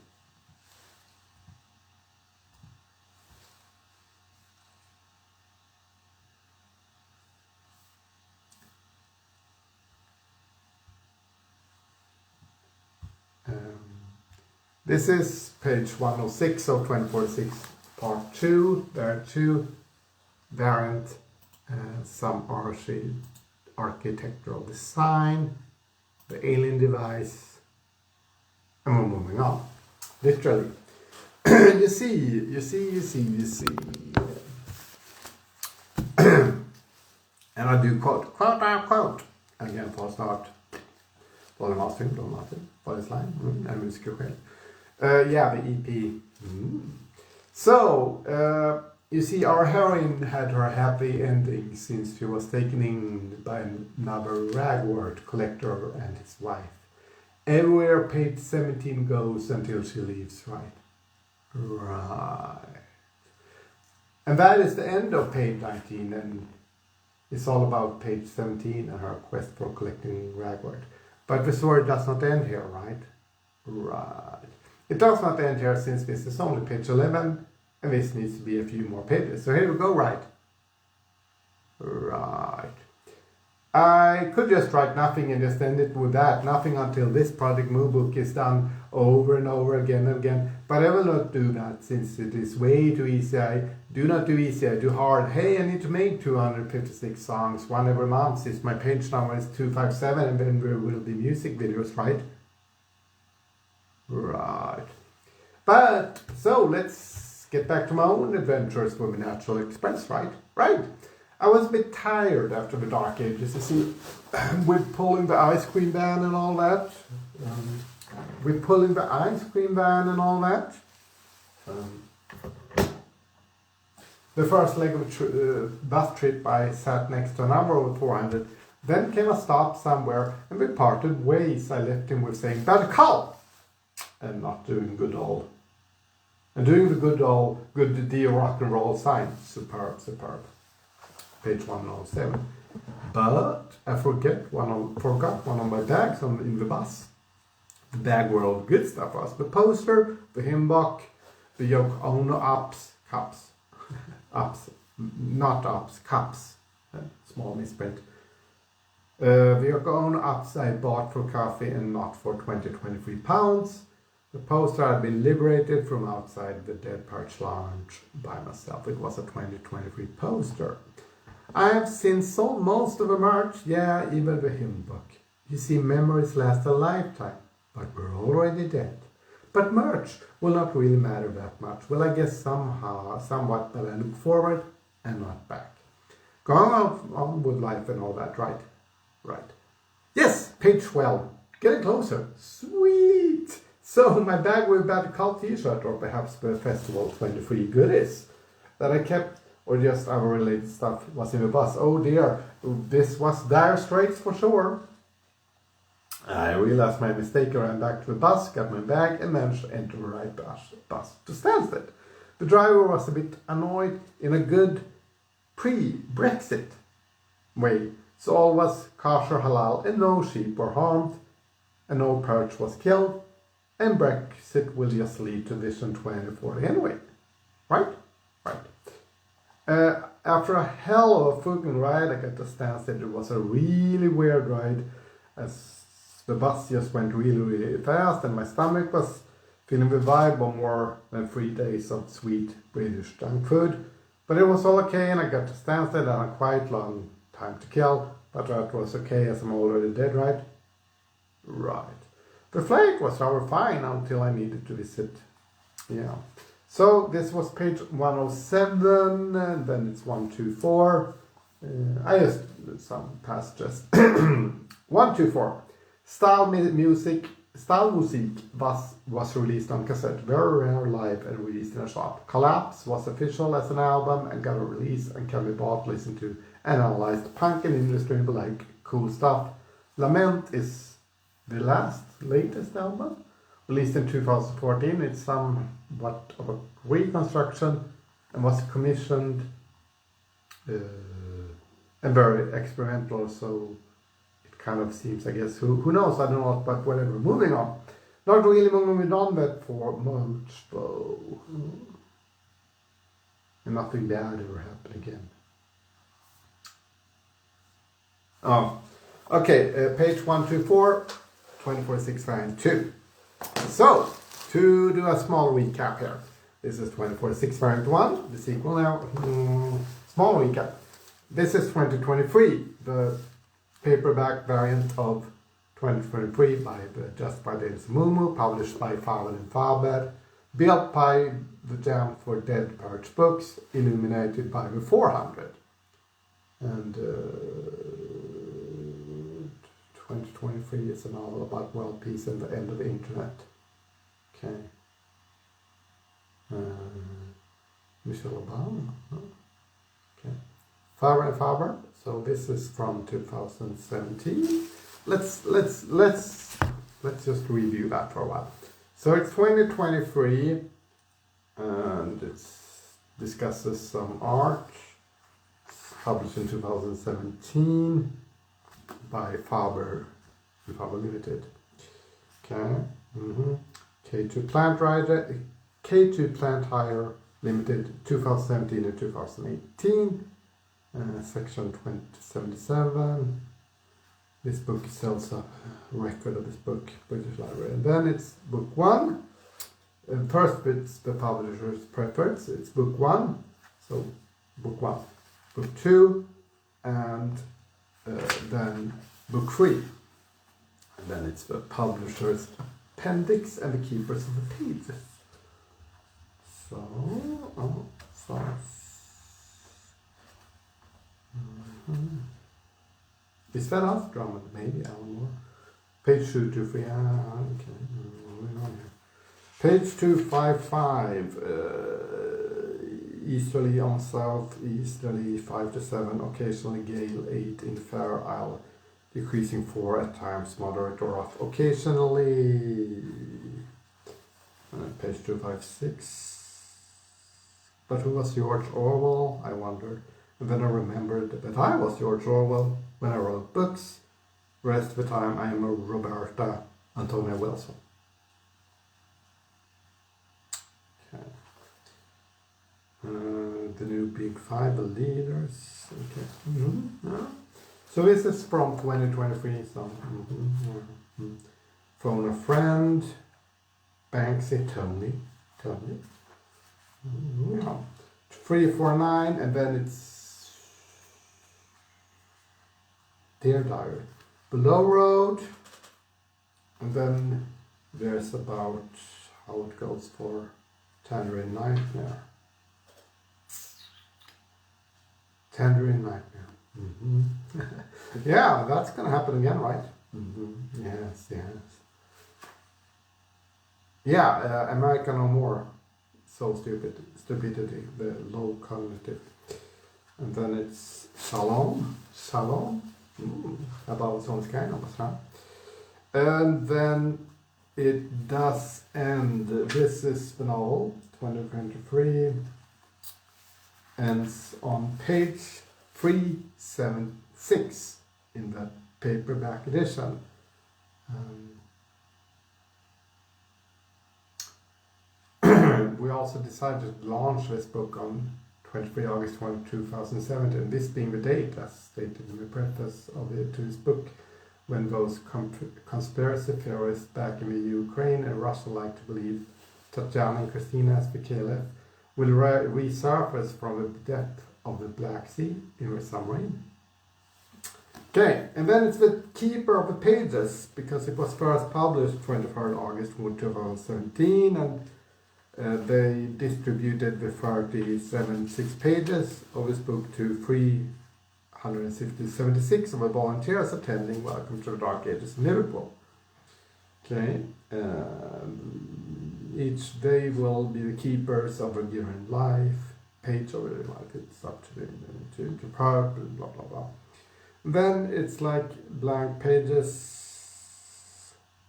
This is page 106 of 2046, part 2. There are 2 variant, some architectural design, the alien device, and we're moving on. Literally. you see. And I do quote unquote. Again, for start. Både mastering, både slime, en musiker. Yeah, the EP. So, you see, our heroine had her happy ending since she was taken in by another ragwort collector and his wife. Everywhere page 17 goes until she leaves, right? Right. And that is the end of page 19, and it's all about page 17 and her quest for collecting ragwort. But the story does not end here, right? Right. It does not end here since this is only page 11 and this needs to be a few more pages. So here we go, right? Right. I could just write nothing and just end it with that. Nothing until this project move book is done over and over again and again. But I will not do that since it is way too easy. I do not do easy, I do hard. Hey, I need to make 256 songs, one every month since my page number is 257 and then there will be music videos, right? Right. But, so let's get back to my own adventures with the Natural Express, right? Right. I was a bit tired after the Dark Ages, you see, with pulling the ice cream van and all that. The first leg of the bus trip I sat next to a number over 400. Then came a stop somewhere and we parted ways. I left him with saying, badgerkull! And not doing good old. And doing the good D rock and roll sign. Superb. Page 107. But I forgot one of my bags in the bus. The bag where all the good stuff was. The poster, the hymn book, the Yoko Ono cups. Small misprint. The Yoko Ono I bought for coffee and not for 23 pounds. The poster had been liberated from outside the Dead Perch Lounge by myself. It was a 2023 poster. I have since sold most of the merch, yeah, even the hymn book. You see, memories last a lifetime, but we're already dead. But merch will not really matter that much. Well, I guess somewhat, but I look forward and not back. Going on with life and all that, right? Right. Yes, page 12. Getting closer. Sweet! So, my bag with badgerkull t-shirt, or perhaps the Festival 23 goodies that I kept, or just other related stuff, was in the bus. Oh dear, this was dire straits for sure. I realized my mistake and ran back to the bus, got my bag, and managed to enter the right bus to Stansted. The driver was a bit annoyed in a good pre-Brexit way, so all was kosher halal and no sheep were harmed, and no perch was killed, and Brexit will just lead to Vision 2040 anyway. Right? Right. After a hell of a fucking ride, I got to Stansted. It was a really weird ride, as the bus just went really fast, and my stomach was feeling the vibe of more than 3 days of sweet British junk food. But it was all okay, and I got to Stansted on a quite long time to kill, but that was okay as I'm already dead, right? Right. The flight was rather fine until I needed to visit. Yeah. So this was page 107, and then it's 124. I just did some passages. 124. Style Musik was released on cassette, very rare live and released in a shop. Collapse was official as an album and got a release and can be bought, listened to, and analyzed. Punk and industry like cool stuff. Lament is the latest album, released in 2014. It's somewhat of a reconstruction and was commissioned and very experimental, so it kind of seems, I guess, who knows, I don't know, but whatever. Moving on. Not really moving on that for much, though. And nothing bad ever happened again. Oh, okay, page 124, 24.6 variant 2. So, to do a small recap here. This is 24.6 variant 1, the sequel now. Small recap. This is 2023, the paperback variant of 2023 by Davis Mumu, published by FABER and FABER, built by the Jam for Dead Purge books, illuminated by the 400. And 2023 is a novel about world peace and the end of the internet. Okay. Michelle Obama. Okay. FABER and FABER. So this is from 2017. Let's just review that for a while. So it's 2023, and it discusses some art. It's published in 2017 by FABER and FABER Limited. Okay. K2 Plant Hire Limited, 2017 and 2018. Section 2077. This book sells a record of this book, British Library. And then it's book 1. First it's the publisher's preference. It's book 1. So book 1. Book 2. And then book 3. And then it's the publisher's appendix and the keepers of the pages. So, Is that off Drummond? Maybe Alan Moore. Page 223. Okay. Moving on here. Page 255. Easterly on southeasterly 5 to 7. Occasionally gale 8 in Fair Isle. Decreasing 4 at times. Moderate or off occasionally. Page 256. But who was George Orwell? I wondered. And then I remembered that I was George Orwell when I wrote books. The rest of the time I am a Roberta Antonia Wilson. Okay. The new Big Five, the leaders. Okay. Yeah. So this is from 2023. So, Phone a friend. Banksy, Tony. Yeah. 349, and then it's Dear Diary. Below Road, and then there's about how it goes for Tangerine Nightmare. Yeah, that's gonna happen again, right? Yes. Yeah, America No More. So stupidity, the low cognitive. And then it's Shalom, about sånt kind of stuff. And then it does end. This is the novel, 2023, ends on page 376 in the paperback edition. We also decided to launch this book on 23 August 2017, this being the date, as stated in the preface to this book, when those conspiracy theorists back in the Ukraine and Russia like to believe Tatjana and Christina as pfklf will resurface from the depth of the Black Sea in the submarine. Okay, and then it's the keeper of the pages, because it was first published 23rd August 2017, and they distributed the 36 pages of this book to 376 of the volunteers attending Welcome to the Dark Ages in Liverpool. Okay, each day will be the keepers of a given life, page of it, like it's up to purple, blah blah blah. Then it's like blank pages.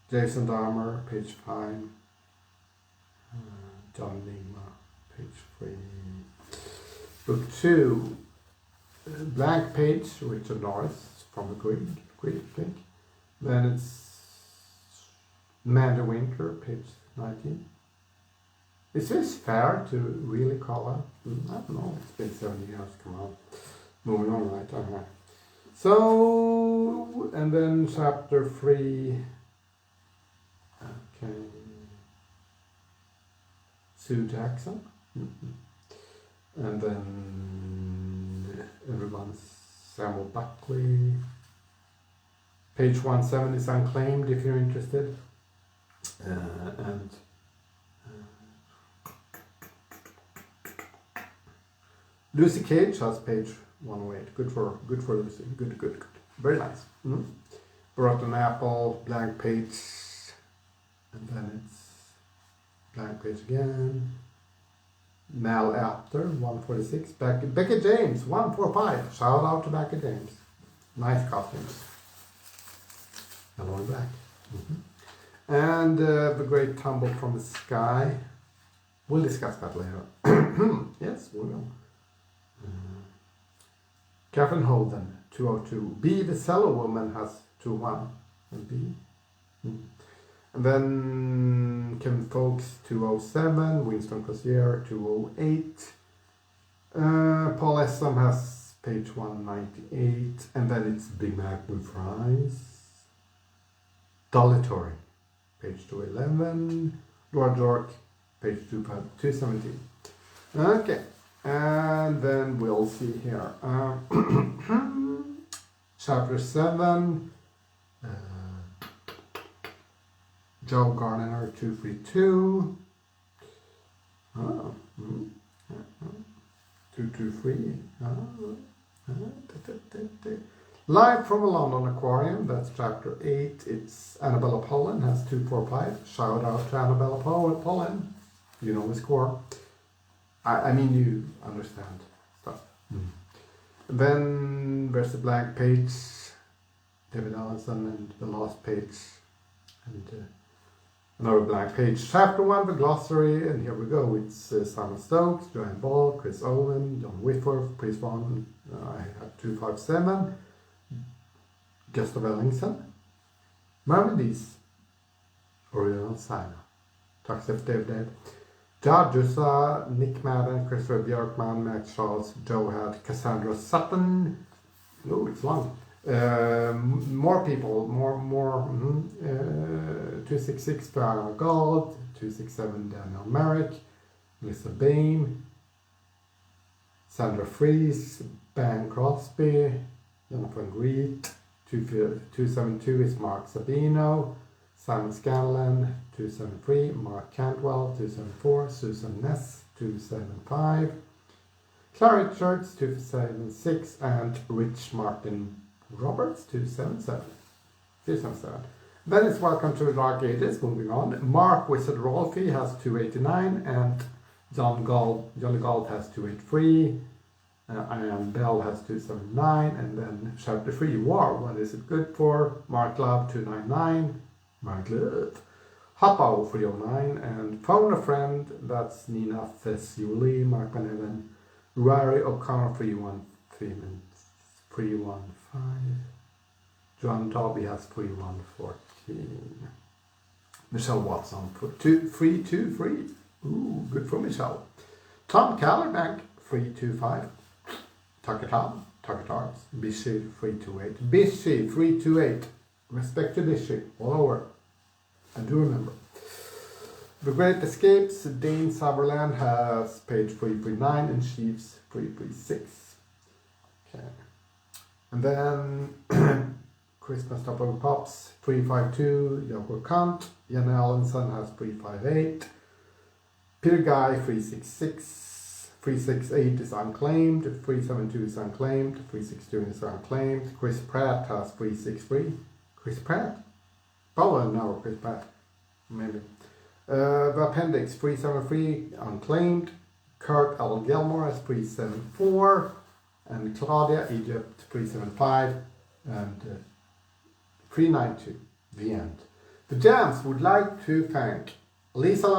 Jason Dahmer, page 5. John Lima, page 3. Book 2, blank page, Richard Norris from the Greek. Then it's Amanda Winter, page 19. Is this fair to really call out? I don't know, it's been 7 years, come on. Moving on, right? Okay. So, and then chapter 3. Okay. Sue Jackson. And then everyone's Samuel Buckley. Page 170 is unclaimed if you're interested. Lucy Cage has page 108. Good for Lucy. Good. Very nice. Brought an apple, blank page, and then it's blank page again. Mal Apter, 146. Becky James, 145. Shout out to Becky James. Nice costumes. Hello back. And the Great Tumble from the Sky. We'll discuss that later. Yes, we will. Catherine Holden, 202. B, the Cello Woman, has 201. And B. And then Kevin Folks, 207. Winston Crozier, 208. Paul Essam has page 198. And then it's Big Mac with Fries. Dolitory, page 211. Lord York, page 217. Okay. And then we'll see here. Chapter 7. Joe Garner, 232. 223. Live from a London Aquarium, that's chapter 8. It's Annabella Pollen, has 245. Shout out to Annabella Pollen. You know the score. I mean, you understand stuff. Then there's the blank page, David Allison, and the last page, and another blank page. Chapter 1, the glossary, and here we go. It's Simon Stokes, Joanne Ball, Chris Owen, John Whitworth, Pries Verhon, I have 257, Gustav Ellingson, Mervyn Dees, Original Signer, toxtethdayofthedead, Jadjusa, Nick Madden, Christopher Björkman, Max Charles, Joe Had, Cassandra Sutton. Oh, it's long. More people, 266 Diana Gold, 267 Daniel Merrick, Lisa Bain, Sandra Fries, Ben Crosby, Jonathan Greet, 272 is Mark Sabino, Simon Scanlon, 273, Mark Cantwell, 274, Susan Ness, 275, Clara Richards, 276, and Rich Martin Roberts, 277. Then it's Welcome to the Dark Ages, moving on. Mark Wizard Rolfie has 289, and Johnny Galt has 283, Ian Bell has 279, and then Chapter 3, War, what is it good for? Mark Love, 299, Mark Love, Hoppo, 309, and Phone a Friend, that's Nina Thesiuli, Mark Van Even, Rari O'Connor, 315, 315, John Dobby has 3114, Michelle Watson for 323, ooh, good for Michelle, Tom Callerbank, 325, Tucker Tarts, Bishy, 328, Bishy, 328, respect to Bishy, all over, I do remember. The Great Escapes, Dane Sutherland has page 339 and Sheaves 336. Okay. And then Christmas Top of Pops 352, Yoko Kant, Jan Allenson has 358. Peter Guy 366, 368 is unclaimed, 372 is unclaimed, 362 is unclaimed. Chris Pratt has 363. Chris Pratt? Probably no Chris Pratt, maybe. The appendix 373 unclaimed. Kurt L. Gilmore has 374, and Claudia Egypt 375, and 392. The end. The Jams would like to thank Lisa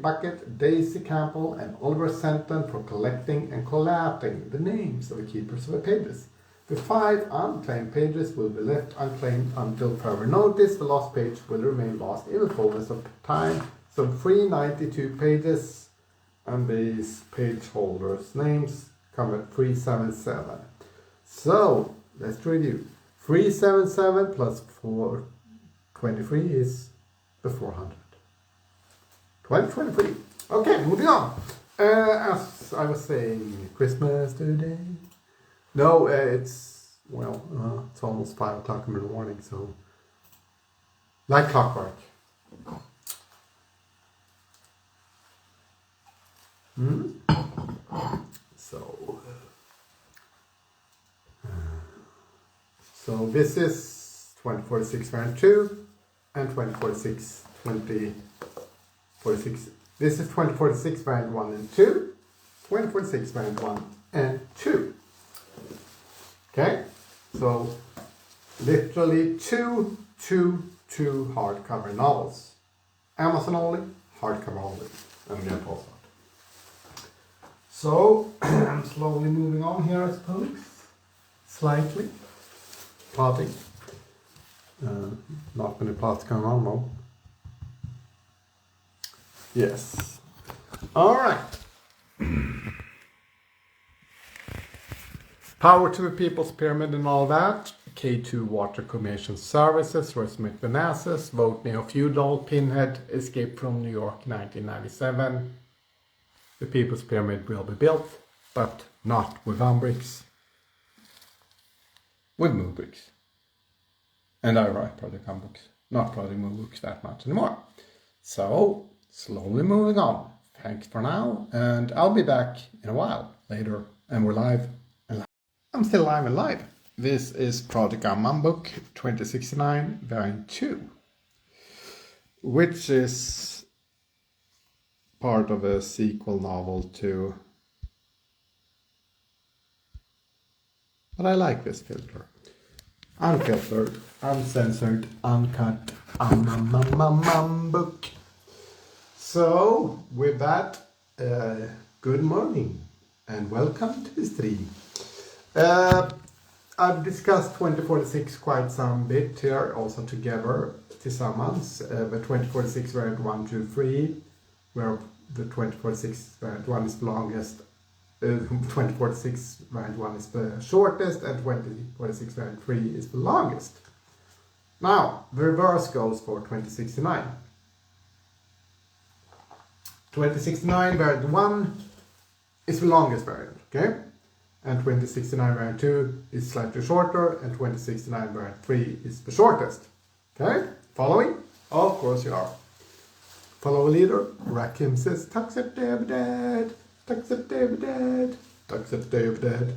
Bucket, Daisy Campbell, and Oliver Senton for collecting and collating the names of the keepers of the pages. The 5 unclaimed pages will be left unclaimed until further notice. The lost page will remain lost in the fullness of time. So 392 pages, and these page holders' names come at 377. So let's review. 377 plus 423 is the 400. 2023. Okay, moving on. As I was saying, Christmas today. No, it's almost 5 o'clock in the morning, so like clockwork. So this is 2046 variant 2 and 2046 2046. This is 2046 variant 1 and 2, 2046 variant 1 and 2. Okay, so literally two hardcover novels. Amazon only, hardcover only, and get post art. So I'm slowly moving on here, I suppose. Slightly. Plotting. Not many plots going on though. Yes. Alright. Power to the People's Pyramid and all that. K2 Water Commission Services, Rosmic Vanassus, Vote Neofeudal, Pinhead, Escape from New York 1997. The People's Pyramid will be built, but not with Umbricks. With Umbricks. And I write Project Umbricks, not Project Umbricks that much anymore. So, slowly moving on. Thanks for now, and I'll be back in a while later, and we're live. I'm still live and live. This is Project Book 2069 variant 2, which is part of a sequel novel to. But I like this filter. Unfiltered, uncensored, uncut, book. So, with that, good morning and welcome to the stream. I've discussed 2046 quite some bit here, also together, tillsammans, the 2046 variant 1, 2, 3, where the 2046 variant 1 is the longest, 2046 variant 1 is the shortest, and 2046 variant 3 is the longest. Now, the reverse goes for 2069. 2069 variant 1 is the longest variant, okay? And 2069 variant 2 is slightly shorter, and 2069 variant 3 is the shortest. Okay? Following? Of course you are. Follow a leader. Rakim says, toxtethdayofthedead, toxtethdayofthedead, toxtethdayofthedead.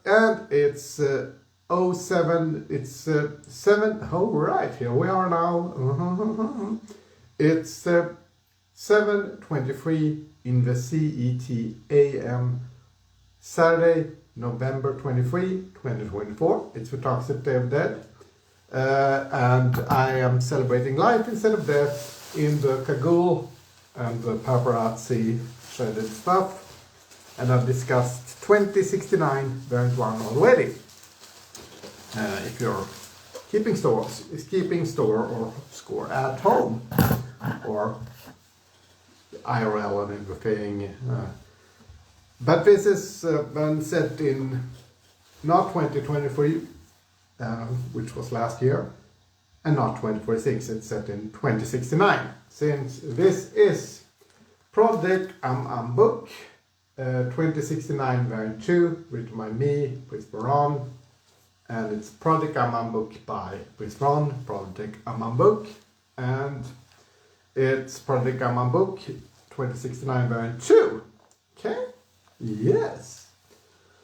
And it's 07, it's 7, oh right, here we are now. It's 7:23 in the CET AM. Saturday, November 23, 2024. It's for Toxic Day of Dead. And I am celebrating life instead of death in the Kagul and the paparazzi shredded stuff. And I've discussed 2069 variant 1 already. If you're keeping store or score at home, or IRL and everything. But this is then set in not 2023, which was last year, and not 2046, it's set in 2069. Since this is Project Book 2069 variant 2, written by me, Pries Verhon, and it's Project Book by Pries Verhon, Project Book, and it's Project Book 2069 variant 2. Okay? Yes.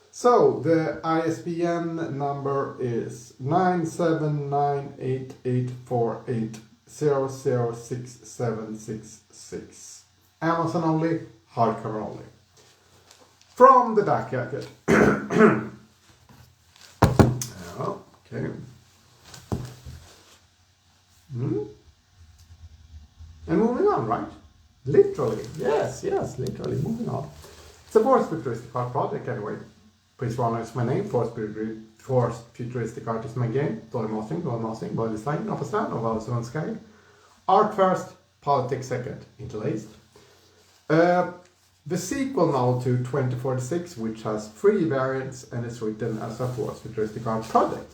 So the ISBN number is 9798848006766. Amazon only, hardcover only. From the back jacket. Okay. And moving on, right? Literally, yes, literally moving on. It's a forced futuristic art project anyway. Pries Verhon is my name, forced futuristic art is my game. Dålig mastering, body design, no förstånd, och vad som önskar. Art first, politics second, interlaced. The sequel now to 2046, which has 3 variants and is written as a forced futuristic art project.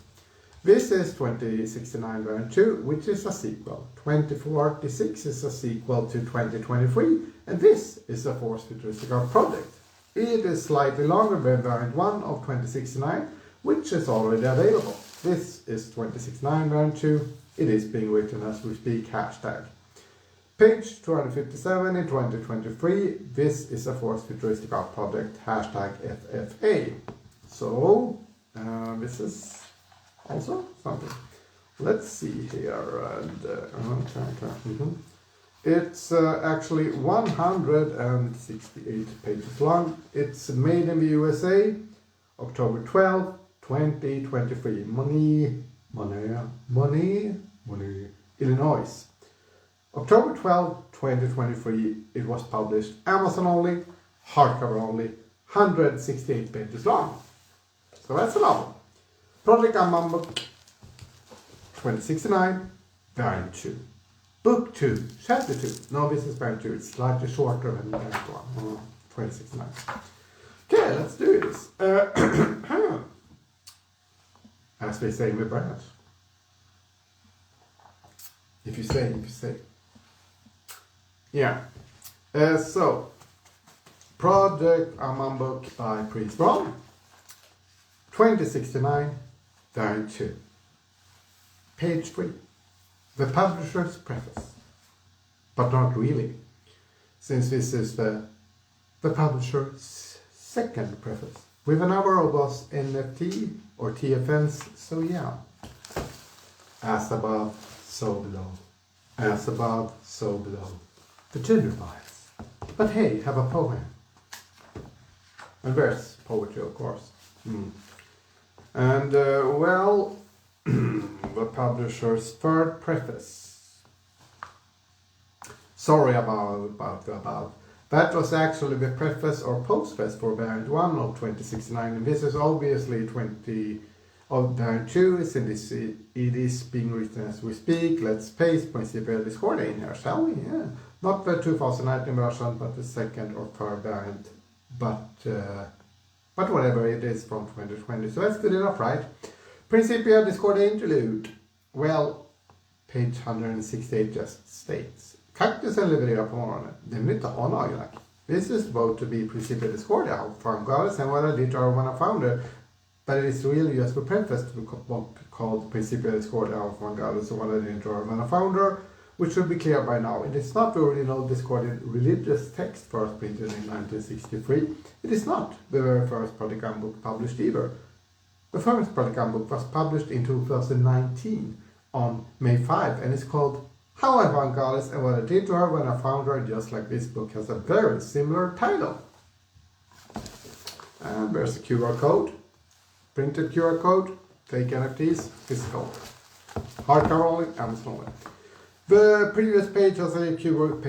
This is 2069 variant 2, which is a sequel. 2046 is a sequel to 2023, and this is a forced futuristic art project. It is slightly longer than variant 1 of 2069, which is already available. This is 2069 variant 2. It is being written as we speak, hashtag. Page 257 in 2023. This is a forced futuristic art project, hashtag FFA. So, this is also something. Let's see here. It's actually 168 pages long. It's made in the USA, October 12, 2023. Money, Illinois. October 12, 2023. It was published Amazon only, hardcover only, 168 pages long. So that's a novel. Project Amman Book 2069, Variant 2. Book 2, Chapter 2. No, this is Variant 2. It's slightly shorter than Variant 1. 2069. Okay, let's do this. As they say in the branch. If you say. Yeah. So, Project Amman Book by Pries Verhon. 2069, Variant 2. Page 3. The publisher's preface. But not really, since this is the publisher's second preface. With another robust NFT or TFNs, so yeah. As above, so below. As above, so below. The gender bias. But hey, have a poem. And there's poetry, of course. And, well, the publisher's third preface. Sorry about. That was actually the preface or postface for variant 1 of 2069, and this is obviously 20 of variant 2, since it is being written as we speak. Let's paste Principia Discordia in here, shall we? Yeah. Not the 2019 version, but the second or third variant. But whatever it is from 2020, so that's good enough, right? Principia Discordia interlude. Well, page 168 just states. Kaktusen levererar på morgonen. Den vill inte ha nagellack. This is about to be Principia Discordia, how far goddess and what I did or when I found her. But it is really just a preface to the book called Principia Discordia, how far goddess and what I did or when I found her, which should be clear by now. It is not the original Discordian religious text first printed in 1963. It is not the very first Project Amman book published either. The first Project Amman book was published in 2019 on May 5 and is called How I Found Goddess and What I Did to Her When I Found Her, just like this book has a very similar title. And there's a QR code, printed QR code, fake NFTs, physical. Hardcover only, Amazon only. The previous page has a QR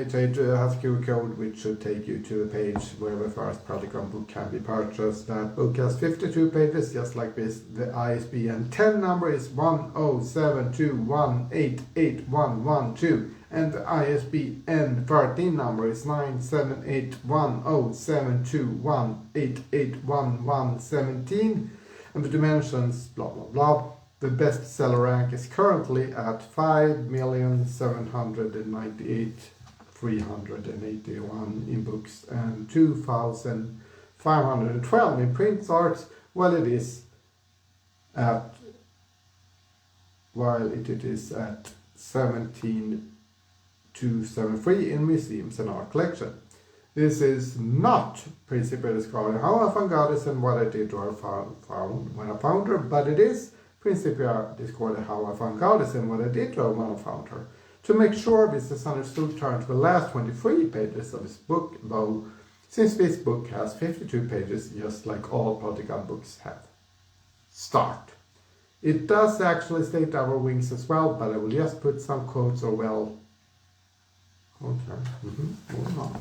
code which should take you to a page where the first Project Amman book can be purchased. That book has 52 pages, just like this. The ISBN 10 number is 1072188112, and the ISBN 13 number is 9781072188117, and the dimensions blah blah blah. The bestseller rank is currently at 5,798,381 in books and 2,512 in print arts, while it is at 17,273 in museums and art collection. This is not principally describing how I found goddess and what I did or found when I found her, but it is principally describing how I found goddess and what I did to her when I found her. To make sure this is understood, turn to the last 23 pages of this book, though, since this book has 52 pages, just like all Project books have. Start. It does actually state our wings as well, but I will just put some quotes or well. Okay. Moving on.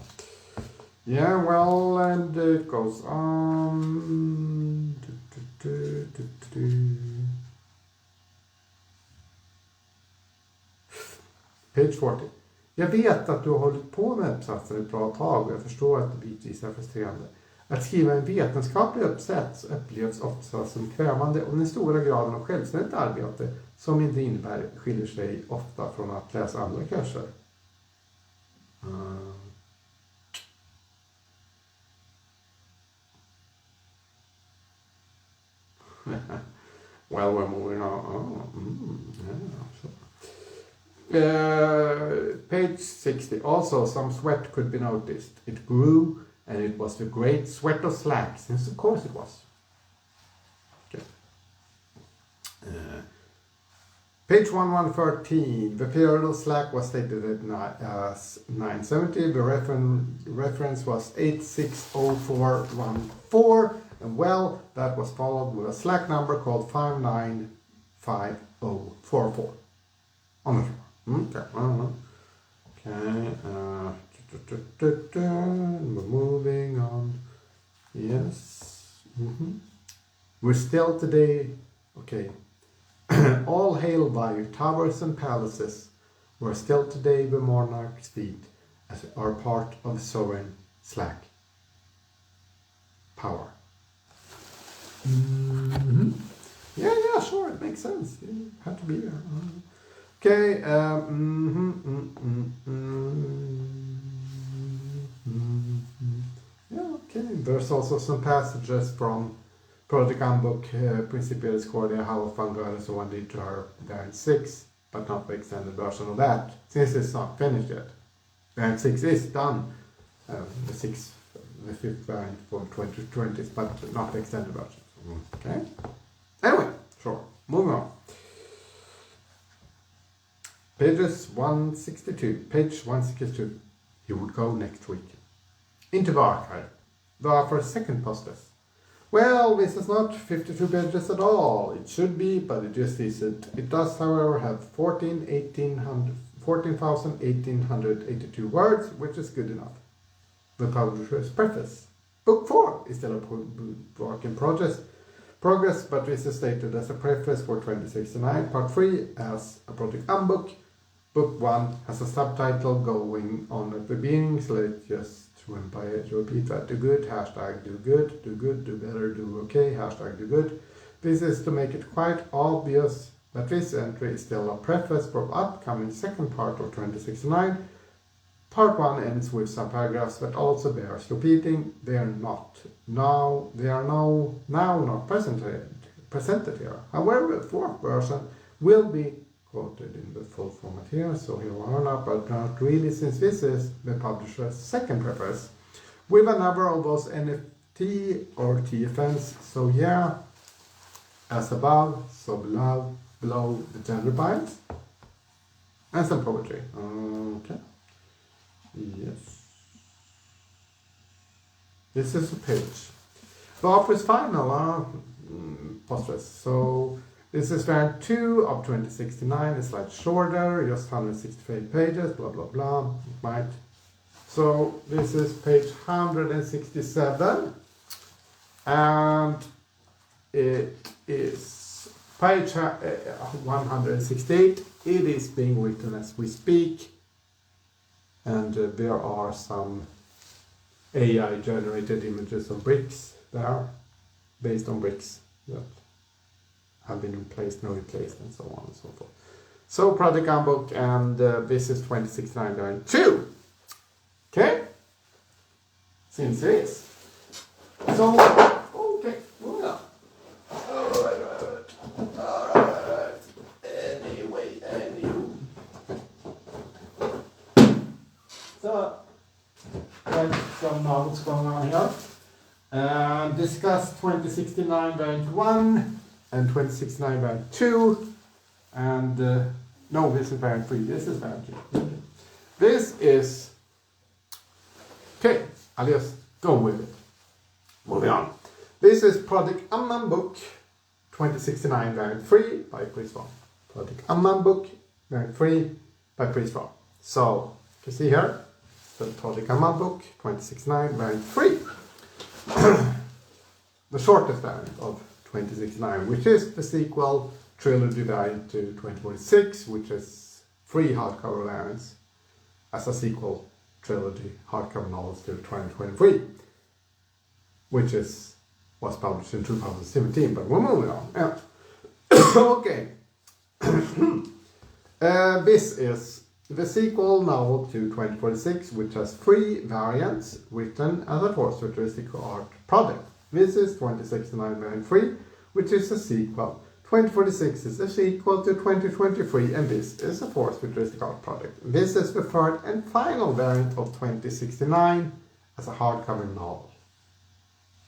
Yeah, well, and it goes on. Page 40. Jag vet att du har hållit på med uppsatsen ett bra tag och jag förstår att det bitvis är frustrerande. Att skriva en vetenskaplig uppsats upplevs ofta som krävande och den stora graden av självständigt arbete som inte innebär skiljer sig ofta från att läsa andra kurser. Well, we're moving on. Page 60. Also, some sweat could be noticed. It grew, and it was the great sweat of slack, since of course it was. Okay. Page 1113. The period of slack was stated as 970. The reference was 860414. And well, that was followed with a slack number called 595044 on the floor. Okay, we're moving on. Yes. We're still today. Okay. All hail by your towers and palaces. We're still today the monarch's feet, as are part of sovereign slack power. Yeah, sure, it makes sense. You have to be there. Okay. Yeah, okay. There's also some passages from Project Book, Principiales Cordia, How I Found God, and so on, to her there in 6, but not the extended version of that, since it's not finished yet. There in 6 is done, the 5th variant for 2020, but not the extended version. Okay. Anyway, sure. Moving on. Pages 162. Page 162. He would go next week. Into the archive. For a second postage. Well, this is not 52 pages at all. It should be, but it just isn't. It does, however, have 14,1882 words, which is good enough. The publisher's preface. Book 4 is still a work in progress, but this is stated as a preface for 2069. Part 3 as a project book. Book 1 has a subtitle going on at the beginning, so let's just repeat that. Do good, hashtag do good, do good, do better, do okay, hashtag do good. This is to make it quite obvious that this entry is still a preface for the upcoming second part of 2069. Part 1 ends with some paragraphs that also bears repeating. They are not now not presented here. However, the 4th version will be quoted in the full format here, so here we are not, but not really, since this is the publisher's second preface with a number of those NFT or TFNs. So yeah, as above, so below the gender bias and some poetry. Okay. Yes. This is a page. The office final postage. So this is variant 2 of 2069. It's like shorter, just 165 pages, blah blah blah. Right. So this is page 167, and it is page 168. It is being written as we speak. And there are some AI generated images of bricks there, based on bricks that have been replaced, no replaced, and so on and so forth. So Project Book, and this is 2699.2. Okay? Since it is. So, okay, well. Alright. Anyway. So don't know what's going on here. Discuss 2069 variant 1 and 2069 variant 2. And no, this is variant 3. This is variant 2. This is... Okay, I'll just go with it. Moving on. This is Project Amman Book 2069 variant 3 by Pries Verhon. Project Amman Book variant 3 by Pries Verhon. So, you can see here, the Project Amman Book 2069 variant 3. The shortest variant of 2069, which is the sequel trilogy variant to 2046, which is 3 hardcover variants as a sequel trilogy hardcover novels to 2023, which was published in 2017, but we're moving on. Yeah. Okay. This is the sequel novel to 2046, which has 3 variants written as a futuristic art project. This is 2069 variant 3, which is a sequel. 2046 is a sequel to 2023, and this is a futuristic art project. This is the third and final variant of 2069 as a hardcover novel.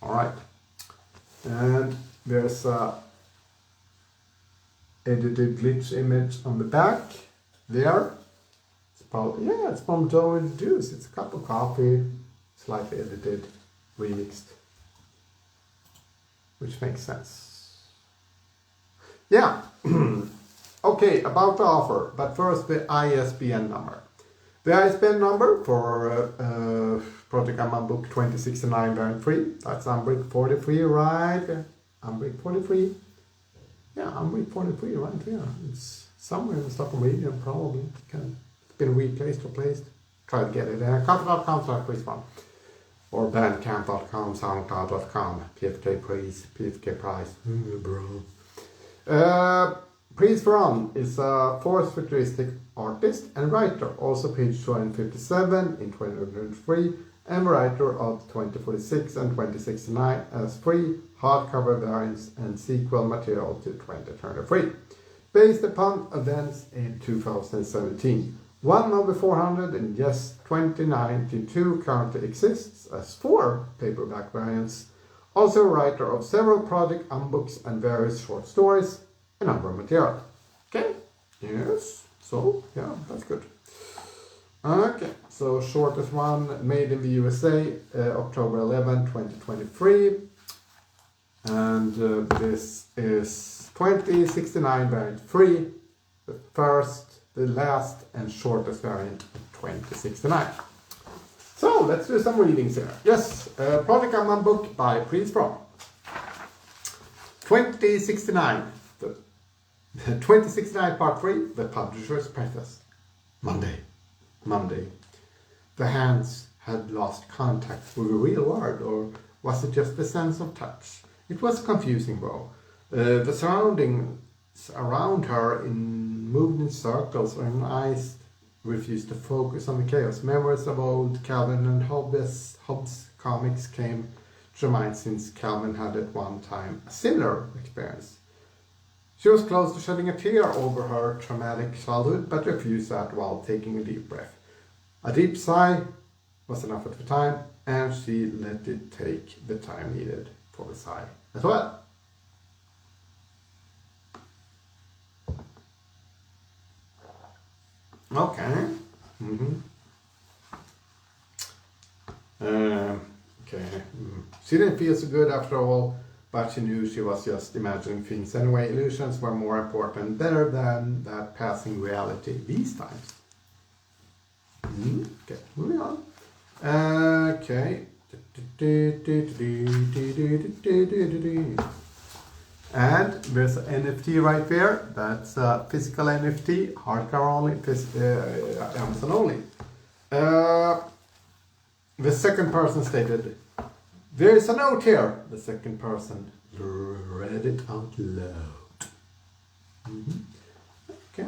Alright. And there's a edited glitch image on the back there. It's probably, yeah, it's from WTTDA Juice. It's a cup of coffee, slightly edited, remixed, which makes sense. Yeah. Okay, about the offer, but first the ISBN number. The ISBN number for Project Amman Book 2069 variant 3, that's Umbrick 43, right? Umbrick 43. Yeah, Umbrick 43 right here. It's somewhere in the Stockholm region, probably. It's been replaced or placed. Try to get it. Konsthall.com/Pries or bandcamp.com, soundcloud.com, pfkpries, pfkpries, bro. Pries Verhon is a futuristic artist and writer, also page 257 in 2023, and writer of 2046 and 2069 as 3 hardcover variants and sequel material to 2023, based upon events in 2017. One of the 400 in just 2092 currently exists as 4 paperback variants. Also a writer of several project books and various short stories, a number of material. Okay, yes, so yeah, that's good. Okay, so shortest one, made in the USA, October 11, 2023. And this is 2069 variant 3, the first, the last and shortest variant of 2069. So let's do some readings here. Yes, Project Amman Book by Pries Verhon. 2069, the 2069 Part 3, the publisher's preface. Monday. The hands had lost contact with the real world, or was it just the sense of touch? It was confusing though. The surroundings around her moved in circles, or her eyes refused to focus on the chaos. Memories of old Calvin and Hobbes comics came to mind, since Calvin had at one time a similar experience. She was close to shedding a tear over her traumatic childhood, but refused that while taking a deep breath. A deep sigh was enough at the time, and she let it take the time needed for the sigh as well. Okay. She didn't feel so good after all, but she knew she was just imagining things anyway. Illusions were more important, better than that passing reality these times. Okay, moving on. Okay. And there's an NFT right there. That's a physical NFT, hardcover only, Amazon only. The second person stated, "There is a note here." The second person read it out loud. Okay.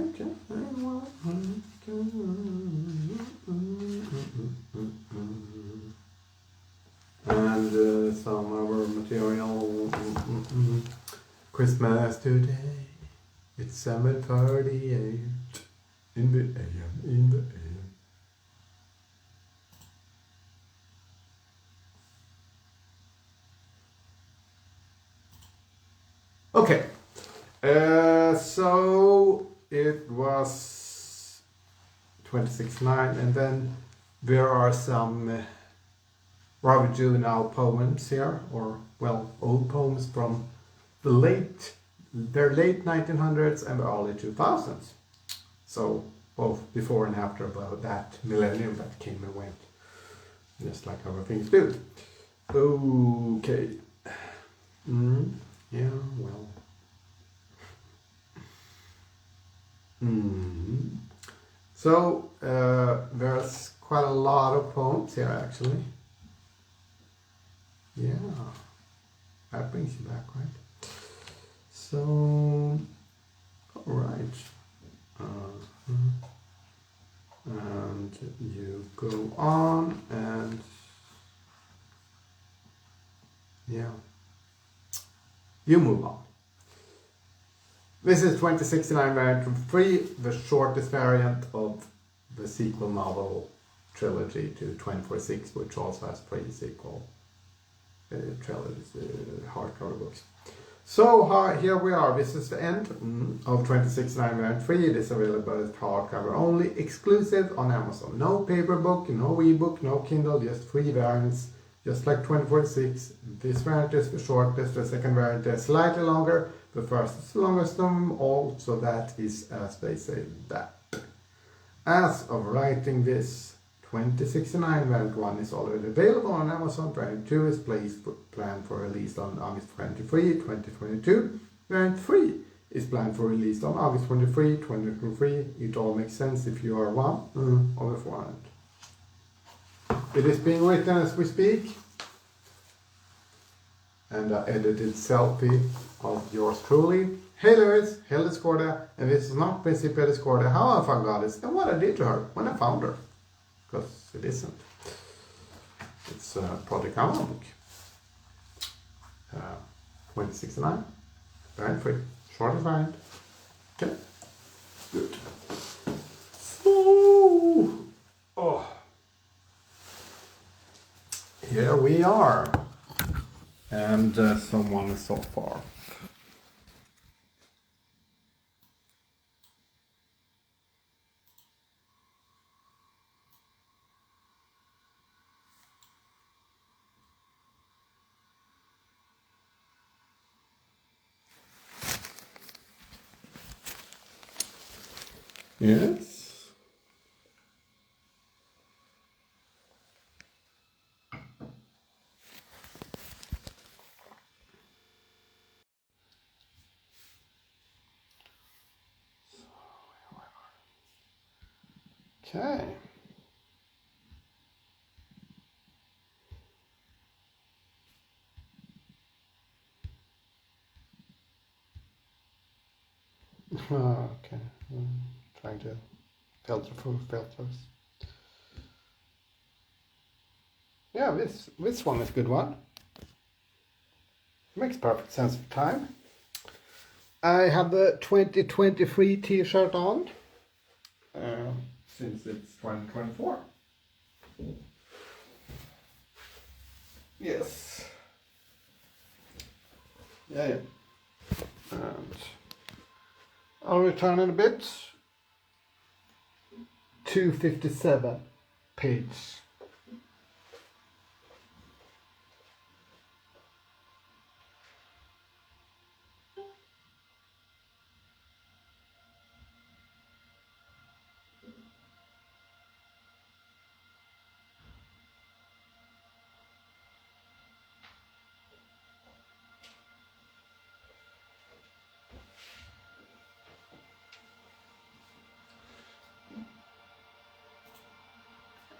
And some other material. Christmas today, it's 7:38 in the AM. Okay, so it was 26.9, and then there are some rather juvenile poems here, or well, old poems from the late 1900s and the early 2000s. So both before and after that millennium that came and went, just like other things do. Okay. Yeah, well. So there's quite a lot of poems here actually. Yeah, that brings you back, right? So, all right. And you go on and yeah, you move on. This is 2069 variant 3, the shortest variant of the sequel novel trilogy to 24/6, which also has pre-sequel trilogies, hardcover books. So here we are. This is the end of 2069 variant 3. It is available as hardcover only, exclusive on Amazon. No paper book, no ebook, no Kindle, just 3 variants, just like 24/6. This variant is the shortest, the second variant is slightly longer, the first is the longest of them all, so that is, as they say, that. As of writing this, 2069 variant 1 is already available on Amazon. Variant 2 is planned for release on August 23, 2022. Variant 3 is planned for release on August 23, 2023. It all makes sense if you are one of the 400. It is being written as we speak. And an edited selfie of yours truly. Hey Lewis, Hilda Skorda, and this is not Principia Discordia. How I found Goddess and what I did to her when I found her. Because it isn't. It's a Project Alma book. 2069. Variant 3. Shortest variant. Okay. Good. So, here we are. And someone is so far. Yes. Okay. Okay. Trying to filter through filters. Yeah, this one is a good one. Makes perfect sense of time. I have the 2023 t-shirt on. Since it's 2024. Yes. Yeah. And I'll return in a bit. 257 page.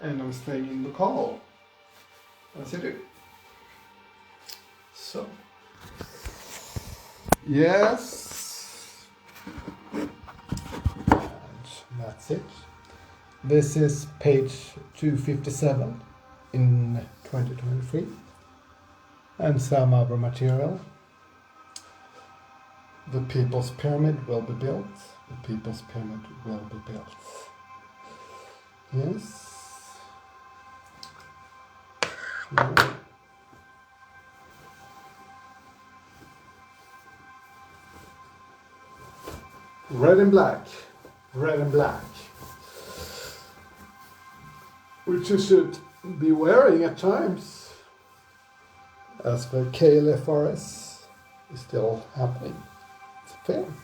And I'm staying in the call, as I do. So, yes, and that's it. This is page 257 in 2023, and some other material. The People's Pyramid will be built. The People's Pyramid will be built. Yes. red and black, which you should be wearing at times, as the KLFRS is still happening. It's a film.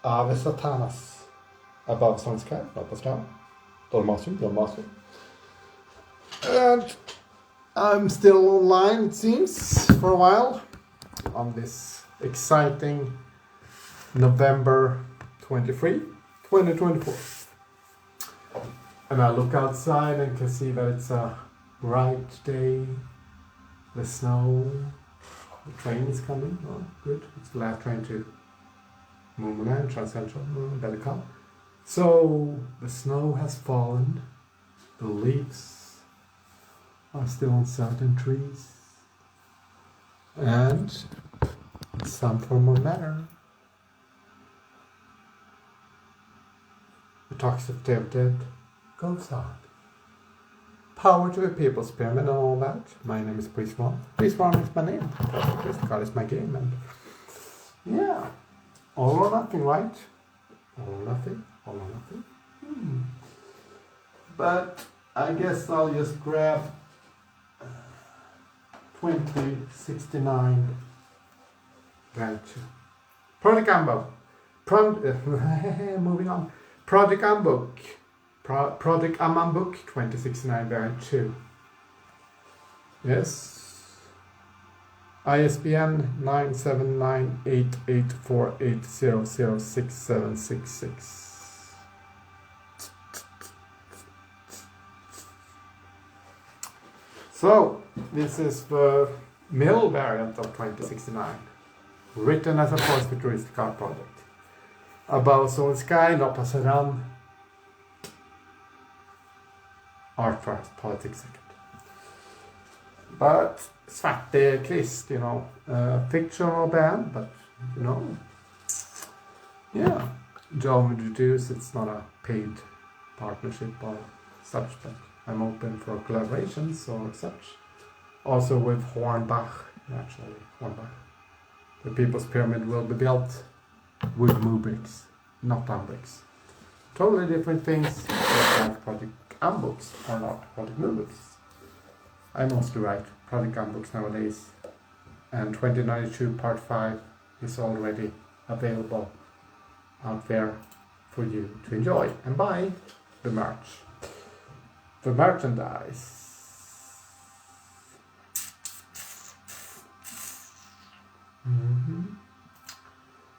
Ave Satanas, above sun sky, not the star. Dolmaster. And I'm still online, it seems, for a while, on this exciting November 23, 2024. And I look outside and can see that it's a bright day. The snow, the train is coming. Oh, good. It's the last train to Mumma, Transcentral, Badgerkull. So the snow has fallen. The leaves are still on certain trees. And in some form of matter, the toxtethdayofthedead goes on. Power to the people's pyramid and all that. My name is Pries Verhon. Pries Verhon is my name. This is my game. And yeah, all or nothing, right? All or nothing. But I guess I'll just grab 2069 Venture. Project Handbook. Moving on. Project Handbook. Project Handbook 2069 Variant 2. Yes. ISBN 9798848006766. So, this is the mill variant of 2069, written as a futuristic art project. Above Soul Sky, Loppa Seran, art first, politics second. But Svarte Krist, fictional band, but yeah. Job introduced, it's not a paid partnership or such, but I'm open for collaborations or such. Also with Hornbach, actually, Hornbach. The People's Pyramid will be built with umbricks, not umbricks. Totally different things, like project handbooks or not project movies. I mostly write project handbooks nowadays, and 2092 Part 5 is already available out there for you to enjoy and buy the merch. The merchandise.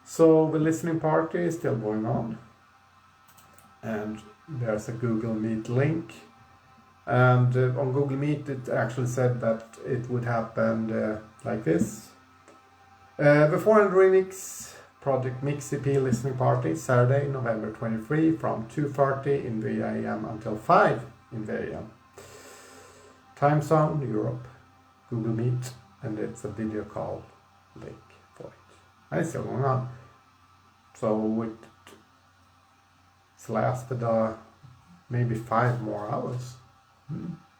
So the listening party is still going on, and there's a Google Meet link, and on Google Meet it actually said that it would happen like this. The 400 Remix Project Mix EP listening party, Saturday, November 23 from 2:30 in the AM until 5 in the AM. Time zone, Europe, Google Meet, and it's a video call link for it. And it's still going on. So it's lasted maybe 5 more hours.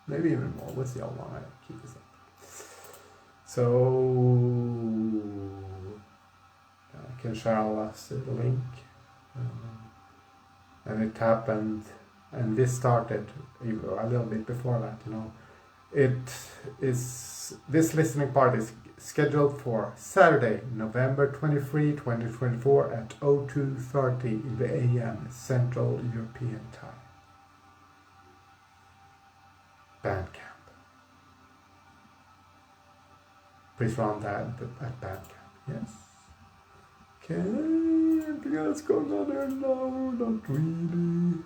Maybe even more. We'll see how long I keep this up. So I can share the link. And it happened, and this started a little bit before that, This listening party is scheduled for Saturday, November 23, 2024 at 02:30 in the AM, Central European Time. Bandcamp. Please run that at Bandcamp, yes. Okay, anything else going on there? No, not really.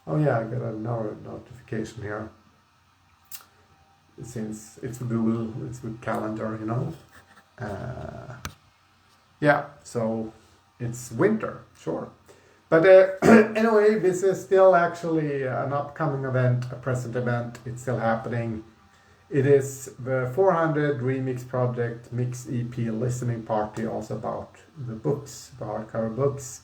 Oh yeah, I got another notification here. Since it's Google, it's with calendar, yeah, so it's winter, sure. But anyway, this is still actually an upcoming event, a present event. It's still happening. It is the 400 Remix Project Mix EP listening party, also about the books, the hardcover books.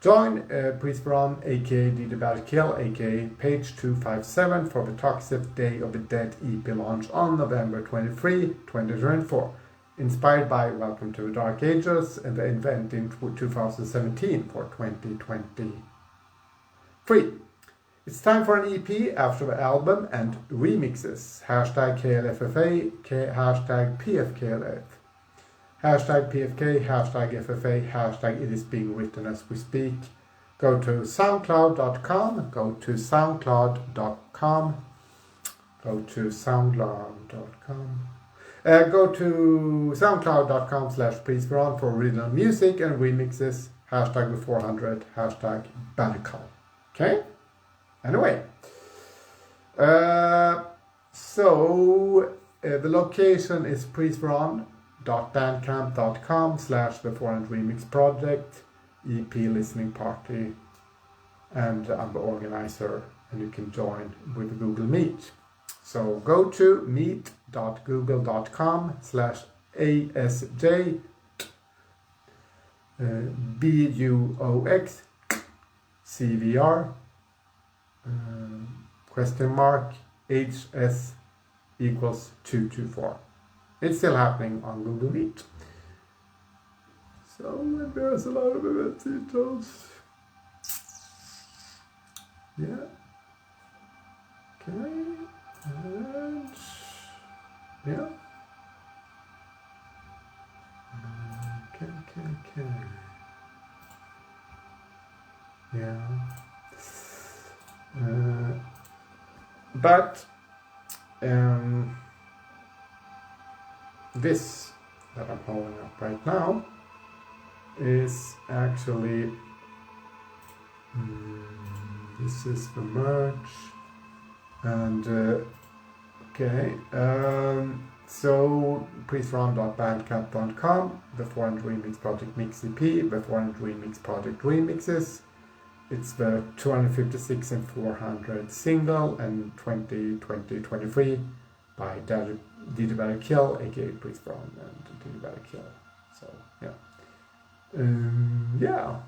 Join Pries Verhon, aka tdotd, aka page 257 for the toxtethdayofthedead EP launch on November 23, 2024. Inspired by Welcome to the Dark Ages and the event in 2017 for 2023. It's time for an EP after the album and remixes. Hashtag klffa, hashtag pfklf. Hashtag PFK, hashtag FFA, hashtag it is being written as we speak. Go to soundcloud.com, go to soundcloud.com, go to soundcloud.com. Go to soundcloud.com/Pries Verhon for original music and remixes. Hashtag the 400, hashtag badgerkull. Okay? Anyway. The location is priesverhon.bandcamp.com/the 400 remix project, EP listening party, and I'm the organizer, and you can join with Google Meet. So go to meet.google.com/ASJ BUOX CVR HS equals 224. It's still happening on Google Meet. So there's a lot of event details. Yeah. Okay. And yeah. Okay. Yeah. But this that I'm holding up right now is actually this is the merge, and okay, so priesverhon.bandcamp.com, the 400 remix project mix EP, the 400 remix project remixes. It's the 256 and 400 single and 2023 by tdotd, aka Pries Verhon and tdotd. So yeah, yeah,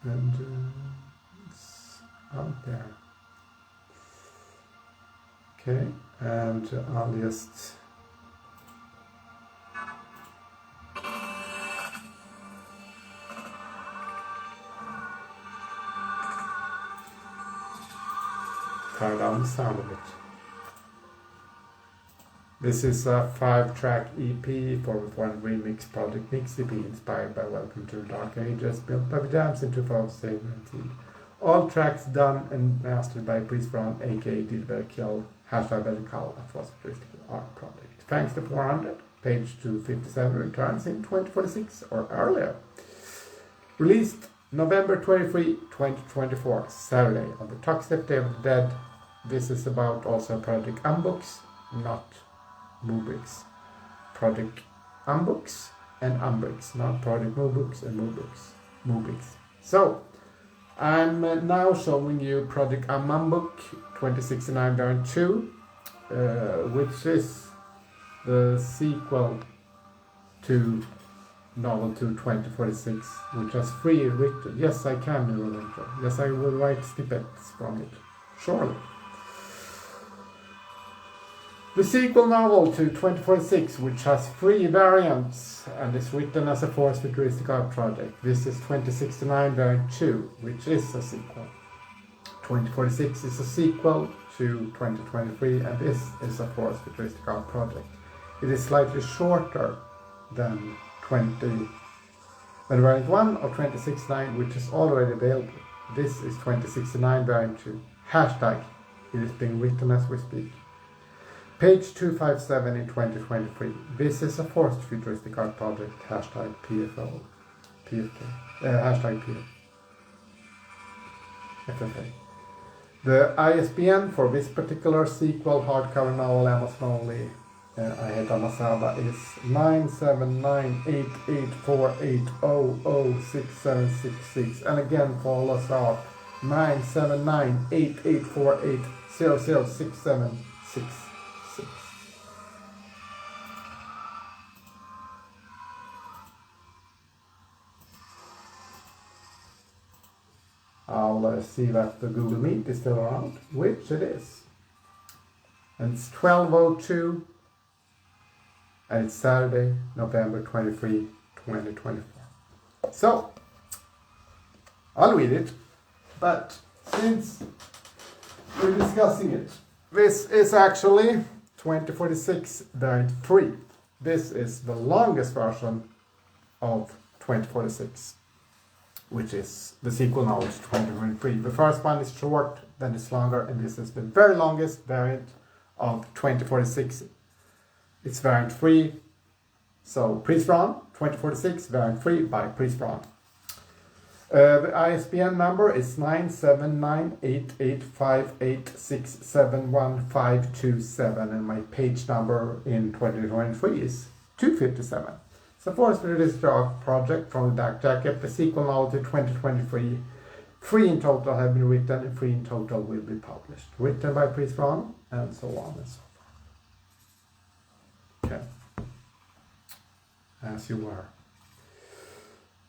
and it's out there. Okay, and I'll just turn down the sound of it. This is a 5-track EP for the 400 remix project mix EP inspired by Welcome to the Dark Ages, built by the Jams in 2017. All tracks done and mastered by Pries Verhon, aka tdotd, hashtag badgerkull, a futuristic art project. Thanks to 400, page 257 returns in 2046 or earlier. Released November 23, 2024, Saturday, on the toxtethdayofthedead. This is about also Project Umbricks, not Umbricks. Project Umbricks and Umbricks, not Project Umbricks and Umbricks. So, I'm now showing you Project Umbrick 2069 Variant 2, which is the sequel to Novel 2 2046, which has free written. Yes, I can do an intro. Yes, I will write snippets from it. Surely. The sequel novel to 2046, which has 3 variants and is written as a forced futuristic art project. This is 2069 Variant 2, which is a sequel. 2046 is a sequel to 2023, and this is a forced futuristic art project. It is slightly shorter than Variant 1 or 2069, which is already available. This is 2069 Variant 2. Hashtag it is being written as we speak. Page 257 in 2023. This is a forced futuristic art project. Hashtag PFK. Hashtag FFA. The ISBN for this particular sequel hardcover novel, Amazon only, Aheta Masaba, is 9798848006766, and again call us up 9798848006766. I'll see that the Google Meet is still around, which it is. And it's 12:02, and it's Saturday, November 23, 2024. So, I'll read it, but since we're discussing it, this is actually 2046 variant 3. This is the longest version of 2046, which is the sequel now to 2023. The first one is short, then it's longer, and this is the very longest variant of 2046. It's variant 3. So, Pries Verhon, 2046, variant 3 by Pries Verhon. The ISBN number is 9798858671527, and my page number in 2023 is 257. So, Forestry District project from the Dark Jacket, the sequel now to 2023. 3 in total have been written, and 3 in total will be published. Written by Pries Verhon, and so on and so forth. Okay. As you were.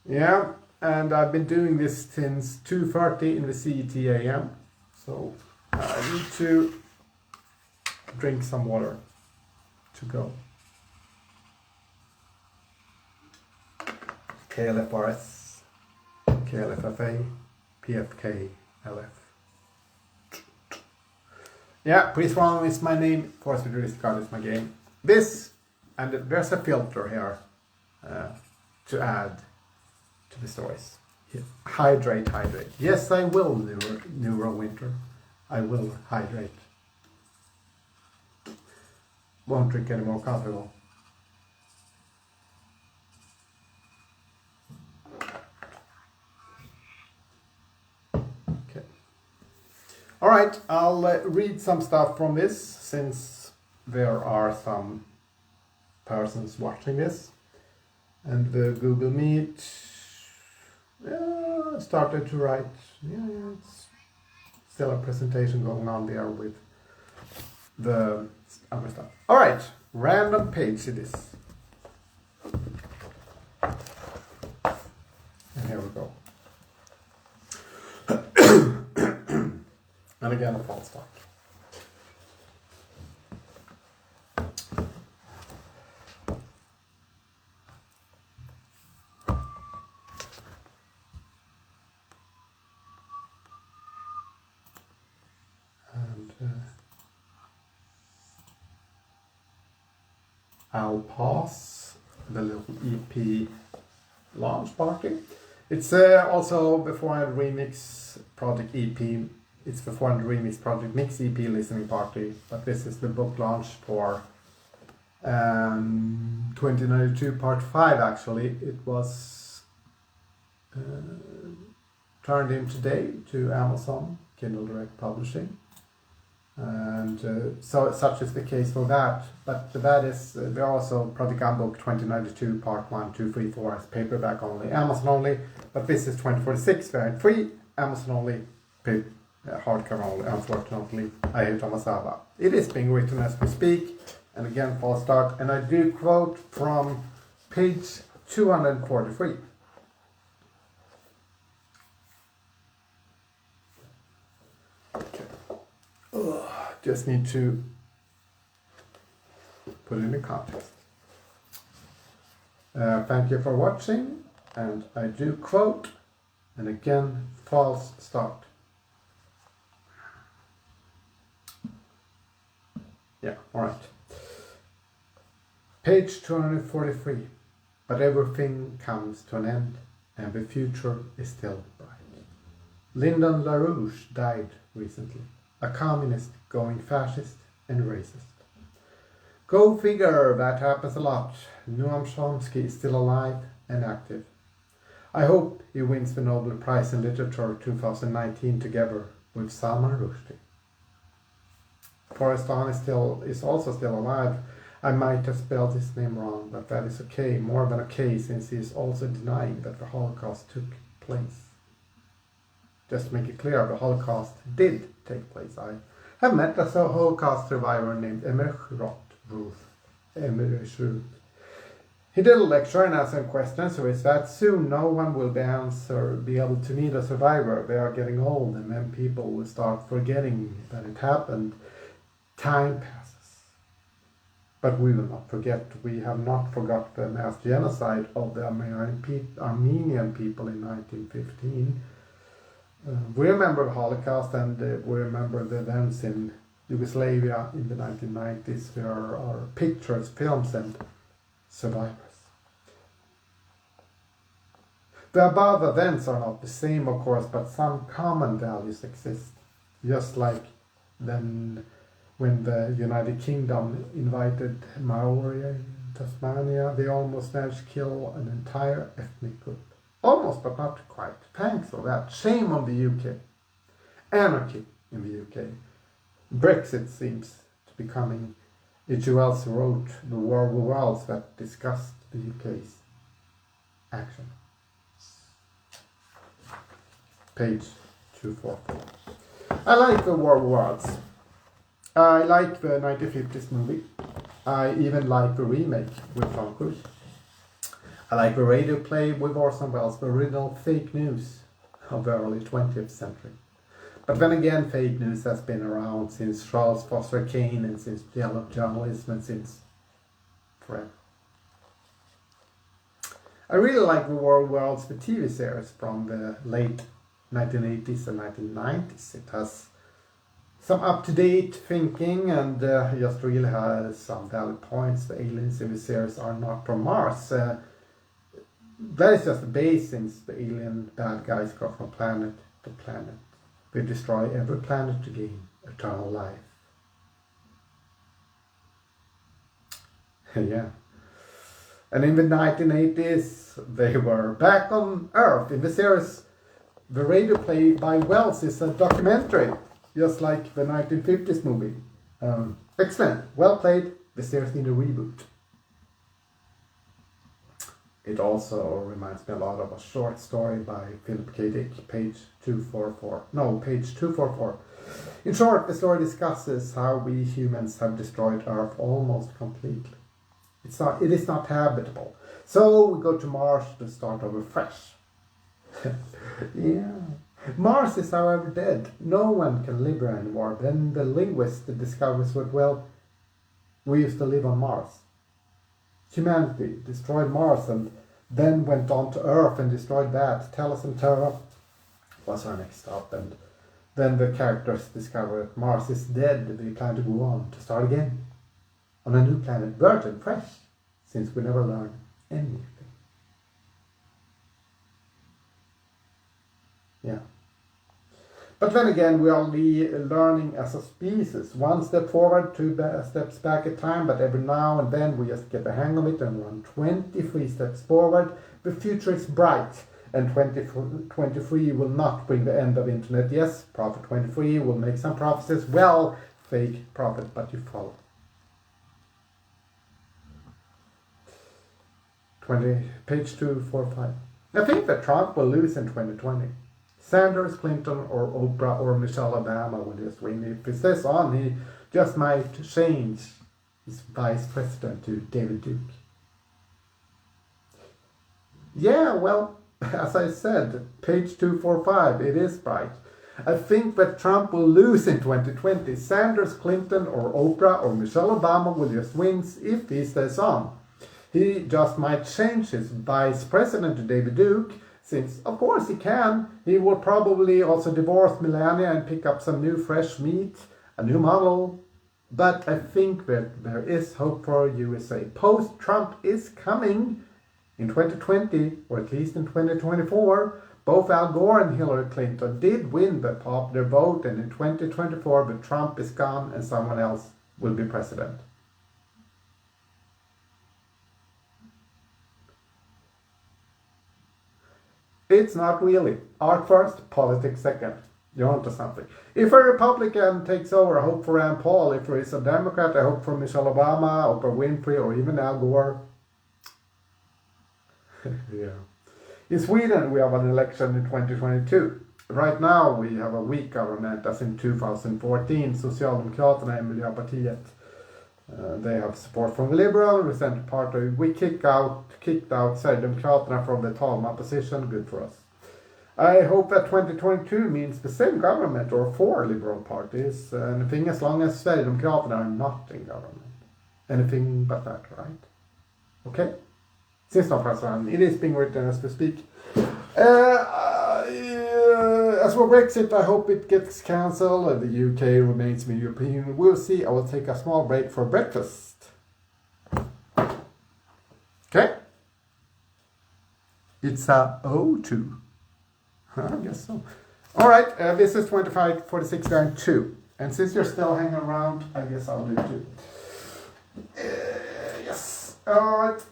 Yeah, and I've been doing this since 2:30 in the CET AM. So I need to drink some water to go. KLFRS, KLFFA, pfklf. Yeah, Pries Verhon is my name, Forest Futuristic is my game. This, and there's a filter here to add to the stories. Yeah. Hydrate. Yes, I will, Neurowinter. I will hydrate. Won't drink any more coffee though. Okay. Alright, I'll read some stuff from this, since there are some persons watching this. And the Google Meet started to write. Yeah, it's still a presentation going on there with the other stuff. All right, random page it is. And here we go. And again, a false start. I'll pause the little EP launch party. It's also the 400 Remix Project EP. It's the 400 Remix Project Mix EP listening party, but this is the book launch for 2092 Part 5 actually. It was turned in today to Amazon, Kindle Direct Publishing. And so such is the case for that, but that is there are also Project Book 2092 Part 1, 2, 3, 4 as paperback only, Amazon only, but this is 2046 variant 3, Amazon only, hardcover only. Unfortunately, I hate Tomasava. It is being written as we speak, and again false start, and I do quote from page 243. Just need to put it in the context. Thank you for watching, and I do quote, and again, false start. Yeah, alright. Page 243. But everything comes to an end, and the future is still bright. Lyndon LaRouche died recently. A communist going fascist and racist. Go figure, that happens a lot. Noam Chomsky is still alive and active. I hope he wins the Nobel Prize in Literature 2019 together with Salman Rushdie. Forrest Verhon is also still alive. I might have spelled his name wrong, but that is okay, more than okay, since he is also denying that the Holocaust took place. Just to make it clear, the Holocaust did take place. I have met a Holocaust survivor named Emmerich Ruth. He did a lecture and answered questions, so he said soon no one will be able to meet a survivor. They are getting old, and then people will start forgetting that it happened. Time passes. But we will not forget. We have not forgot the mass genocide of the Armenian people in 1915. We remember the Holocaust, and we remember the events in Yugoslavia in the 1990s. There are pictures, films, and survivors. The above events are not the same, of course, but some common values exist. Just like then when the United Kingdom invited Maori in Tasmania, they almost managed to kill an entire ethnic group. Almost, but not quite. Thanks for that. Shame on the UK. Anarchy in the UK. Brexit seems to be coming. H.G. Wells wrote The War of the Worlds that discussed the UK's action. Page 244. I like The War of the Worlds. I like the 1950s movie. I even like the remake with Tom Cruise. I like the radio play with Orson Welles, the original fake news of the early 20th century. But then again, fake news has been around since Charles Foster Kane and since yellow journalism and since forever. I really like The War of Worlds, the TV series from the late 1980s and 1990s. It has some up-to-date thinking and just really has some valid points. The aliens in the series are not from Mars. That is just the base, since the alien bad guys go from planet to planet. They destroy every planet to gain eternal life. Yeah. And in the 1980s, they were back on Earth. In the series, the radio play by Wells is a documentary, just like the 1950s movie. Excellent. Well played. The series need a reboot. It also reminds me a lot of a short story by Philip K. Dick, page 244. In short, the story discusses how we humans have destroyed Earth almost completely. It is not habitable. So we go to Mars to start over fresh. Yeah. Mars is, however, dead. No one can live there anymore. Then the linguist discovers that, well, we used to live on Mars. Humanity destroyed Mars and then went on to Earth and destroyed that. Tellus and Terra was our next stop, and then the characters discover that Mars is dead. They plan to go on to start again on a new planet, virgin, fresh, since we never learned anything. Yeah. But then again, we are learning as a species. One step forward, two steps back at time, but every now and then we just get the hang of it and run 23 steps forward. The future is bright, and 23 will not bring the end of internet. Yes, Prophet 23 will make some prophecies. Well, fake prophet, but you follow. Page 245. I think that Trump will lose in 2020. Sanders, Clinton, or Oprah, or Michelle Obama will just win. If he stays on, he just might change his vice president to David Duke. Yeah, well, as I said, page 245, it is bright. I think that Trump will lose in 2020. Sanders, Clinton, or Oprah, or Michelle Obama will just win if he stays on. He just might change his vice president to David Duke, since, of course, he can. He will probably also divorce Melania and pick up some new fresh meat, a new model. But I think that there is hope for USA. Post-Trump is coming in 2020, or at least in 2024. Both Al Gore and Hillary Clinton did win the popular vote, and in 2024, but Trump is gone and someone else will be president. It's not really. Art first, politics second. You're onto something. If a Republican takes over, I hope for Rand Paul. If there is a Democrat, I hope for Michelle Obama, Oprah Winfrey, or even Al Gore. Yeah. In Sweden, we have an election in 2022. Right now, we have a weak government, as in 2014, Socialdemokraterna and Miljöpartiet. They have support from the Liberal and the Centre Party. We kicked out Sverigedemokraterna from the talman position. Good for us. I hope that 2022 means the same government or 4 Liberal parties. Anything as long as Sverigedemokraterna are not in government. Anything but that, right? Okay? Since not President, it is being written as we speak. As for Brexit, I hope it gets cancelled and the UK remains in the European Union. We'll see. I will take a small break for breakfast. Okay? It's a O2. I guess so. Alright, this is 2546.2. And since you're still hanging around, I guess I'll do it too. Yes. Alright.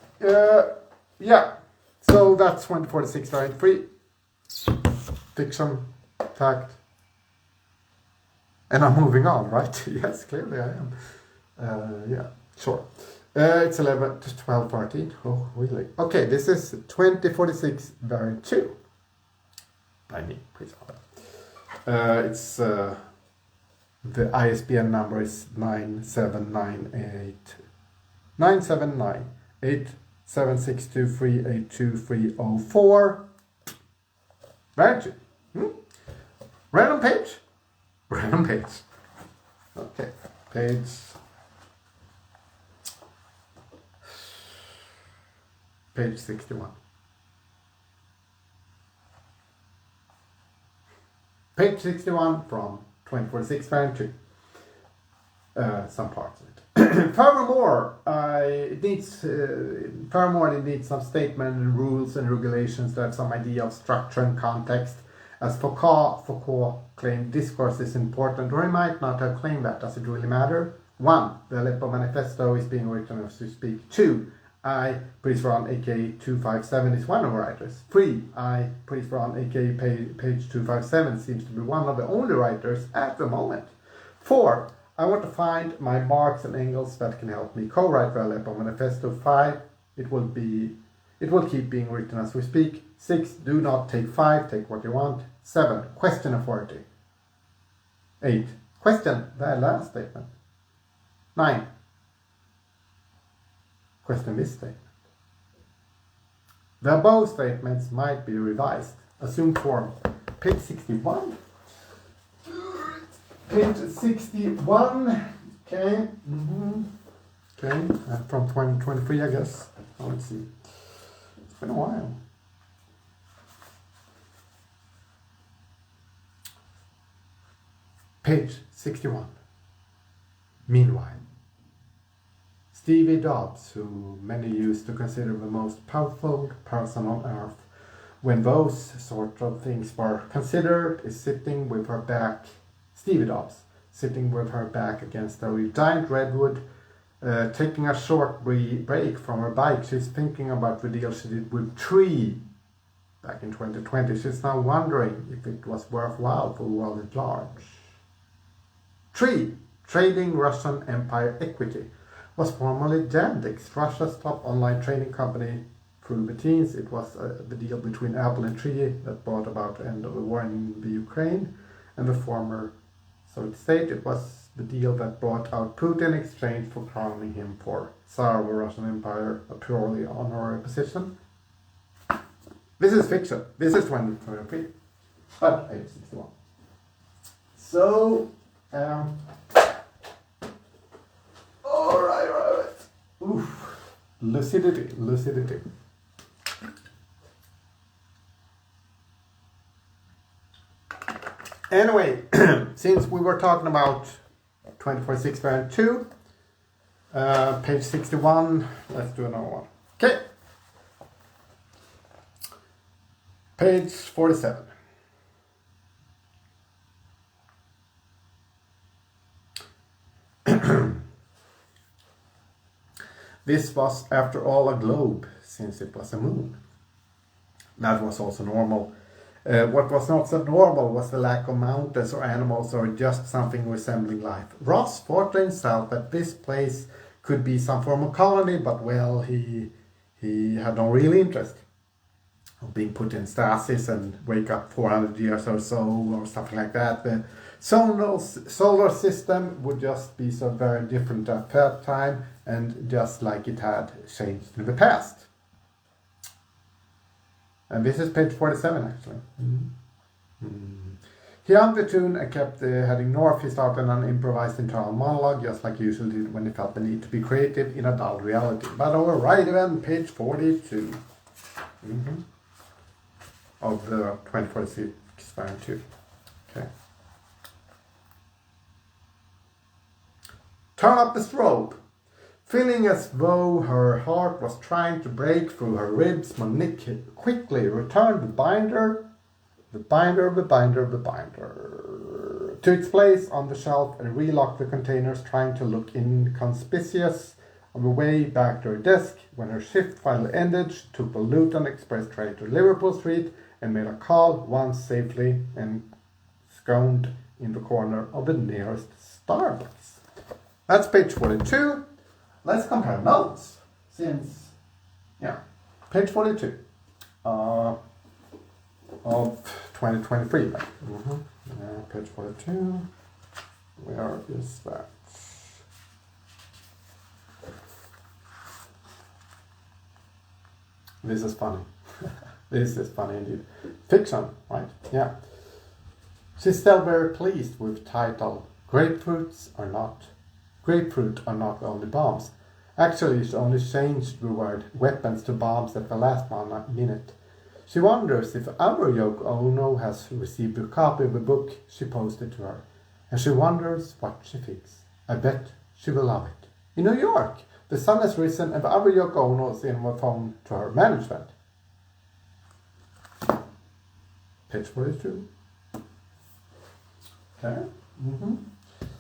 Yeah. So that's 2046.3. Fiction, fact. And I'm moving on, right? Yes, clearly I am. Yeah, sure. It's 11 to 12:13. Oh, really? Okay, this is 2046 variant 2. By me, please. It's the ISBN number is 9798762382304. Variant 2. Random page? Random page. Okay, page 61. Page 61 from 2046 variant 2. Some parts of it. Furthermore, it needs some statement and rules and regulations to have some idea of structure and context. As Foucault claimed discourse is important, or he might not have claimed that. Does it really matter? 1. The Aleppo Manifesto is being written as we speak. 2. Pries Verhon, aka 257, is one of the writers. 3. Pries Verhon, aka page 257, seems to be one of the only writers at the moment. 4. I want to find my Marx and Engels that can help me co-write the Aleppo Manifesto. 5. It will keep being written as we speak. 6. Do not take 5, take what you want. 7. Question authority. 8. Question the last statement. 9. Question this statement. The above statements might be revised. Assumed form. Page 61. Page 61. Okay. Okay. From 2023, I guess. Oh, let's see. It's been a while. Page 61. Meanwhile, Stevie Dobbs, who many used to consider the most powerful person on earth, when those sort of things were considered, is sitting with her back. Stevie Dobbs, sitting with her back against a giant redwood, taking a short break from her bike. She's thinking about the deal she did with Tree back in 2020. She's now wondering if it was worthwhile for the world at large. Tree, trading Russian Empire equity, was formerly Yandex, Russia's top online trading company. Through the teens, it was the deal between Apple and Tree that brought about the end of the war in the Ukraine, and the former Soviet state. It was the deal that brought out Putin in exchange for crowning him for Tsar of the Russian Empire, a purely honorary position. This is fiction. This is 2023. But page 61. So, alright. Oof. Lucidity. Anyway, since we were talking about 24/6 variant 2, page 61, let's do another one. Okay. Page 47. This was, after all, a globe, since it was a moon. That was also normal. What was not so normal was the lack of mountains or animals or just something resembling life. Ross thought to himself that this place could be some form of colony, but well, he had no real interest of being put in stasis and wake up 400 years or so or something like that. solar system would just be so very different at that time, and just like it had changed in the past. And this is page 47 actually. He hummed the tune and kept heading north. He started an improvised internal monologue, just like he usually did when he felt the need to be creative in a dull reality. But alright then, page 42 of the 2046 variant 2. Okay. Turn up the strobe. Feeling as though her heart was trying to break through her ribs, Monique quickly returned the binder to its place on the shelf and relocked the containers, trying to look inconspicuous on the way back to her desk. When her shift finally ended, she took the Luton Express train to Liverpool Street and made a call, once safely ensconced in the corner of the nearest Starbucks. That's page 42. Let's compare notes, since, page 42 of 2023. Page 42, where is that? This is funny. This is funny indeed. Fiction, right? Yeah. She's still very pleased with title Grapefruit are not only bombs. Actually, she only changed the word weapons to bombs at the last minute. She wonders if our Yoko Ono has received a copy of the book she posted to her, and she wonders what she thinks. I bet she will love it. In New York, the sun has risen and the other Yoko Ono is in the phone to her management. Page 42. Okay.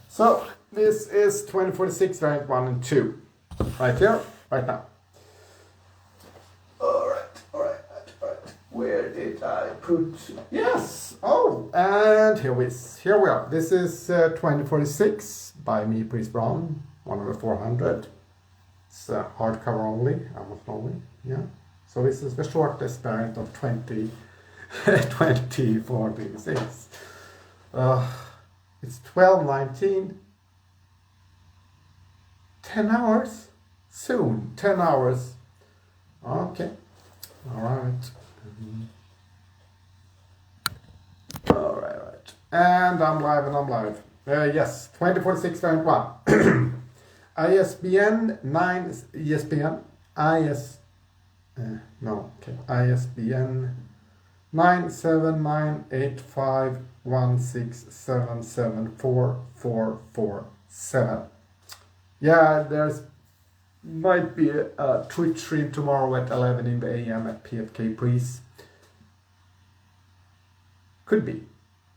So, this is 2046 variant 1 and 2. Right here, right now. Alright. Where did I put... Yes! Oh, and here we are. This is 2046 by me, Pries Verhon, 1 over 400. It's hardcover only, almost only, yeah. So this is the shortest variant of 2046. It's 12:19. 10 hours? Soon, 10 hours. Okay, alright. Alright. And I'm live. Yes, 2046 variant 1. ISBN 9798516774447. Yeah, there's might be a Twitch stream tomorrow at 11 in the AM at PFK Pries. Could be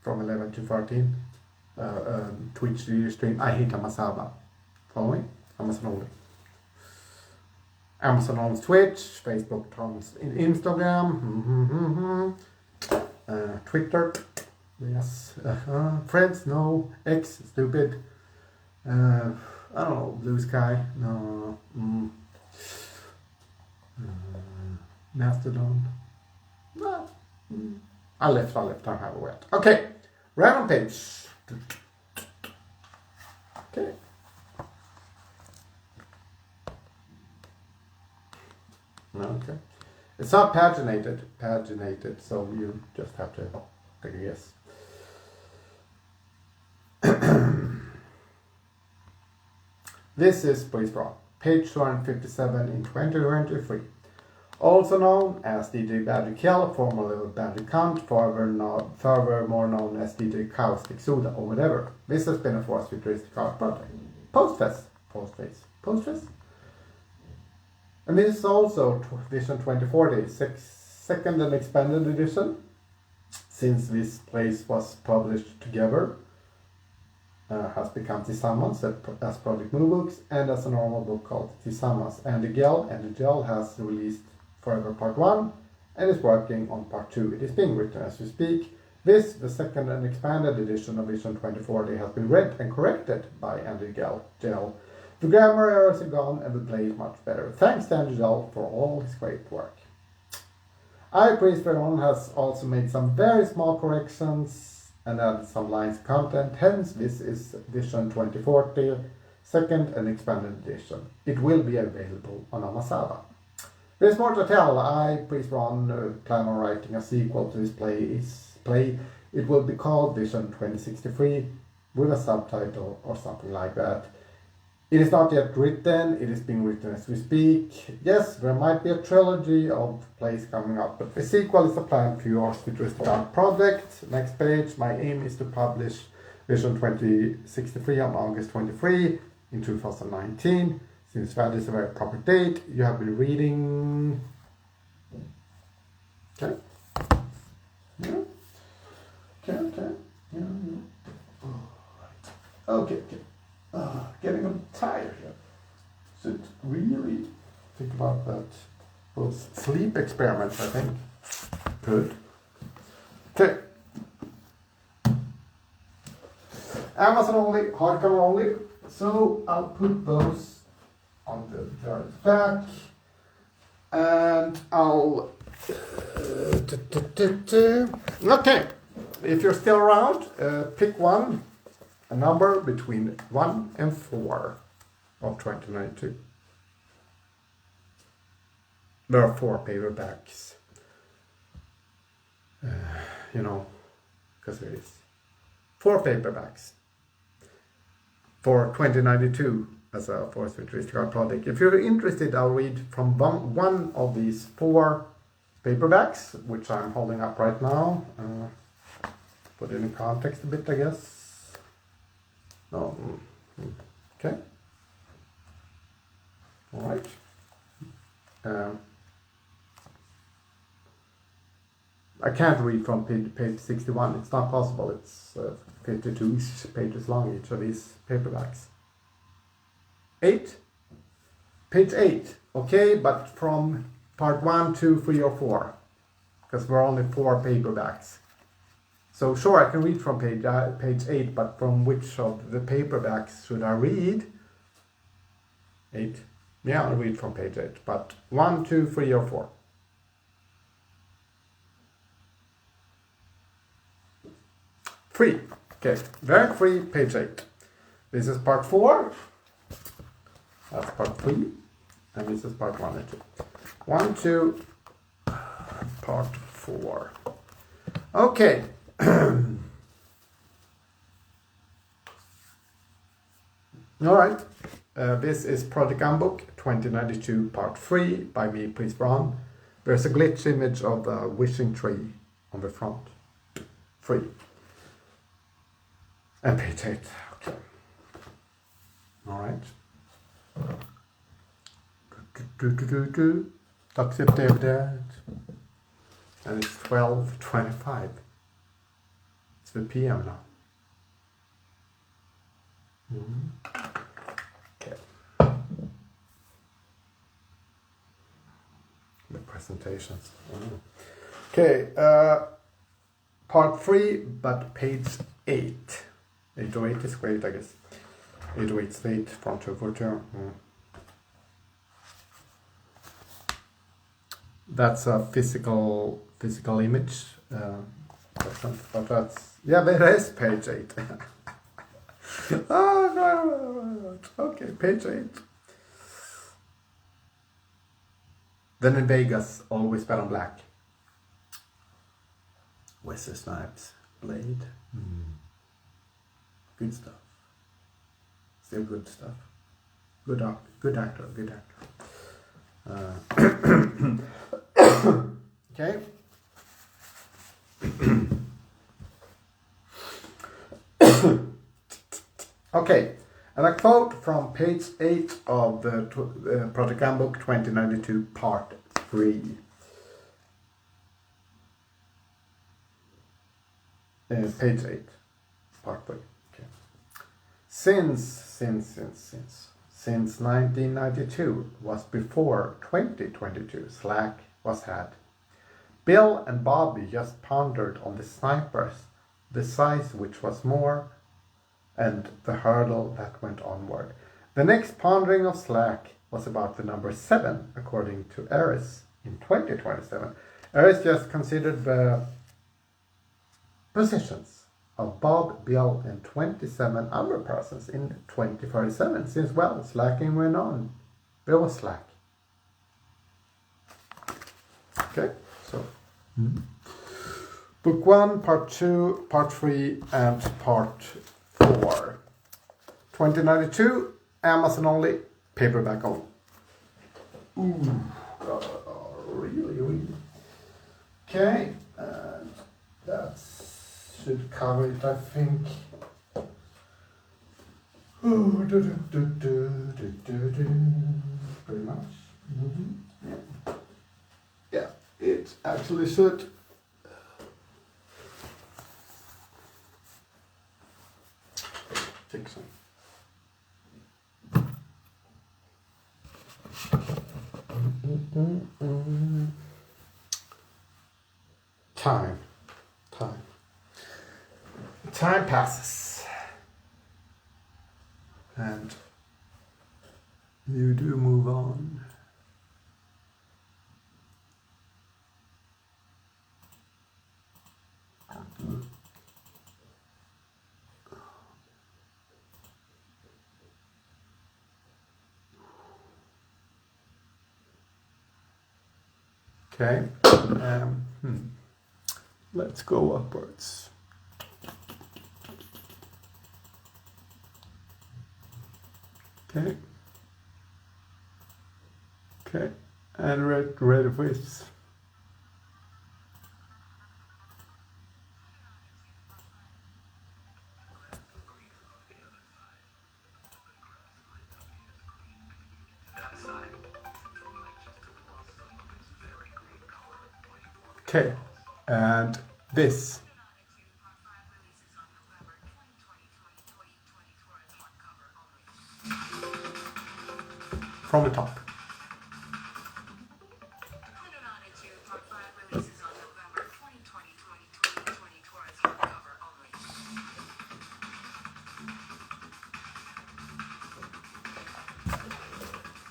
from 11 to 13. Twitch video stream. I hate Amasaba. Following? Amazon only. Amazon owns Twitch, Facebook owns Instagram, Twitter, yes, Friends, no, X, stupid, I don't know, Blue Sky, no, Mastodon, no, I left, I have a wet. Okay, random page. Okay. Okay. It's not paginated, so you just have to take a guess. This is Pries Verhon, page 257 in 2023. Also known as DJ Badgerkull, formerly Badgerkull, furthermore known as DJ Caustic Soda or whatever. This has been a forced futuristic art project. Postface. And this is also Vision 2040, second and expanded edition, since this place was published together, has become Tillsammans as Project Moonbooks and as a normal book called Tillsammans. And the Gel has released Forever Part 1 and is working on Part 2. It is being written as we speak. This, the second and expanded edition of Vision 2040, has been read and corrected by Andy Gel. The grammar errors are gone and the play is much better. Thanks to Andy Gel for all his great work. Pries Verhon has also made some very small corrections and add some lines content. Hence, this is edition 2040, second and expanded edition. It will be available on Amazon. There's more to tell. I, Pries Verhon, plan on writing a sequel to this play. It will be called Vision 2063 with a subtitle or something like that. It is not yet written, it is being written as we speak. Yes, there might be a trilogy of plays coming up, but the sequel is a plan for your futuristic art project. Next page, my aim is to publish Vision 2063 on August 23 in 2019. Since that is a very proper date, you have been reading... Okay. Yeah. Okay. Yeah. Okay. Getting a bit tired here. Should really think about that. Those sleep experiments, I think. Good. Okay. Amazon only, hardcover only. So I'll put those on the very back. And I'll... Okay. If you're still around, pick one. A number between 1 and 4 of 2092. There are 4 paperbacks. Because there is 4 paperbacks for 2092 as a fourth futuristic art project. If you're interested, I'll read from one of these 4 paperbacks, which I'm holding up right now. Put it in context a bit, I guess. No. Okay. All right. I can't read from page 61. It's not possible. It's 52 pages long, each of these paperbacks. 8? Page 8. Okay, but from part 1, 2, 3, or 4. Because we're only 4 paperbacks. So sure, I can read from page 8, but from which of the paperbacks should I read? 8. Yeah, I'll read from page 8, but 1, 2, 3, or 4. 3. Okay, very free, page 8. This is part 4. That's part 3. And this is part 1 and 2. 1, 2, part 4. Okay. Alright, this is Project Unbook 2092 Part 3 by me, Pries Verhon. There's a glitch image of the wishing tree on the front. 3. And page 8. Okay. Alright. Toxtethdayofthedead. And it's 12:25. It's the PM now. Okay. The presentations. Okay, part 3, but page 8. 808 is great, I guess. 808 state from 242. That's a physical image. But that's, yeah, there is page 8. Oh, no. Okay, page 8. Then in Vegas, always bet on black. Wesley Snipes, Blade. Good stuff. Still good stuff. Good actor. Okay. Okay, and a quote from page 8 of the Project Handbook 2092 Part 3. Page 8, Part 3. Okay. Since 1992 was before 2022 Slack was had. Bill and Bobby just pondered on the snipers, the size which was more, and the hurdle that went onward. The next pondering of Slack was about the number 7, according to Eris, in 2027. Eris just considered the positions of Bob, Bill, and 27 other persons in 2037, since, well, slacking went on. There was slack. Okay, so Book 1, Part 2, Part 3, and Part 4. 2092, Amazon only, paperback only. Ooh, really. Okay, and that should cover it, I think. Ooh, pretty much. Yeah, it actually should. Take some. Time passes, and you do move on. Okay, let's go upwards. Okay, and ready for this. Okay, and this. From the top.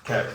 Okay.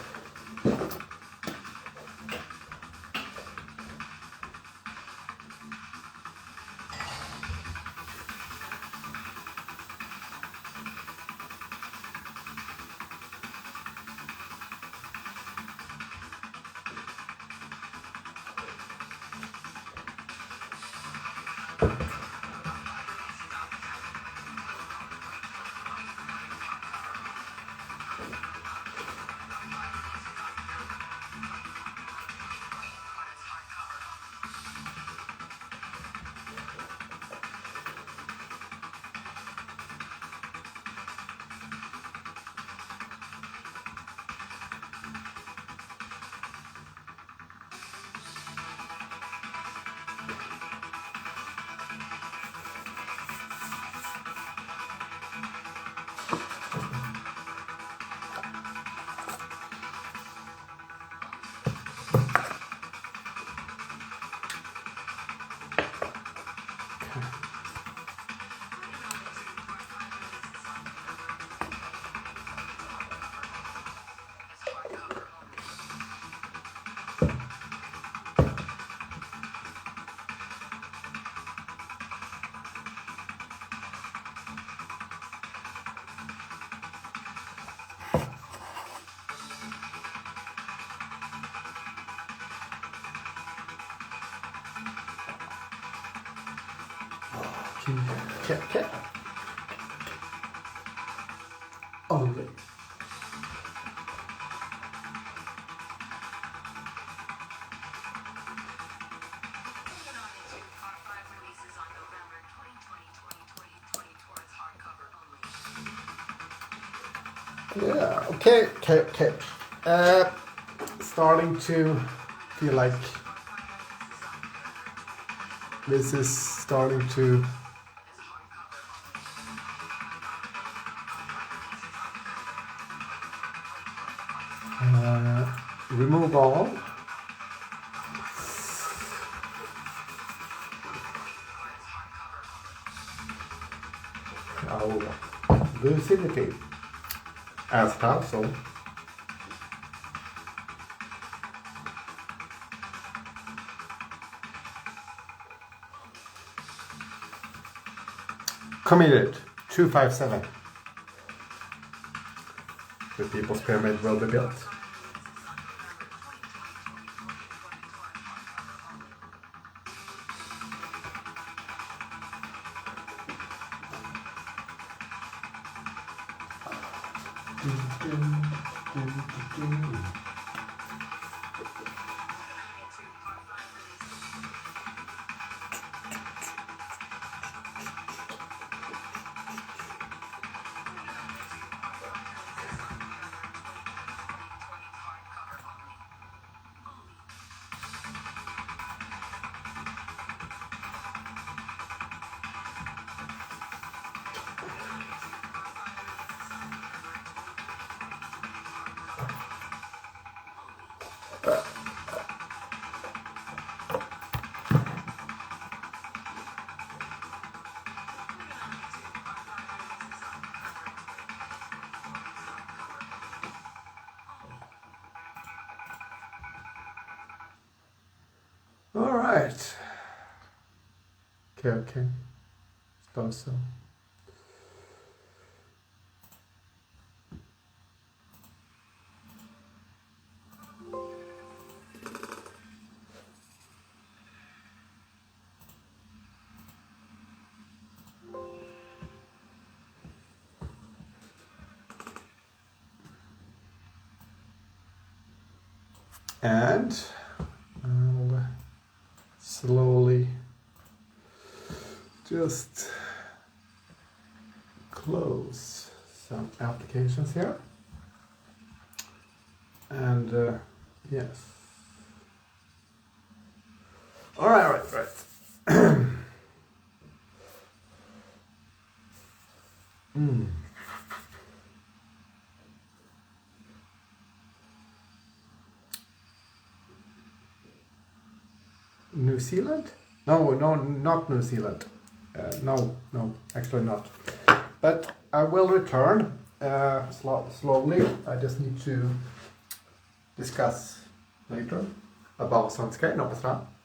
Okay. Only. Yeah, okay. Starting to feel like this is starting to remove all. Lucidity as counsel. Committed 257. The People's Pyramid will be built. All right. Okay. Suppose so. And I'll slowly just close some applications here. And yes. All right. New Zealand? No, not New Zealand. No, actually not. But I will return slowly. I just need to discuss later about Svenska. No,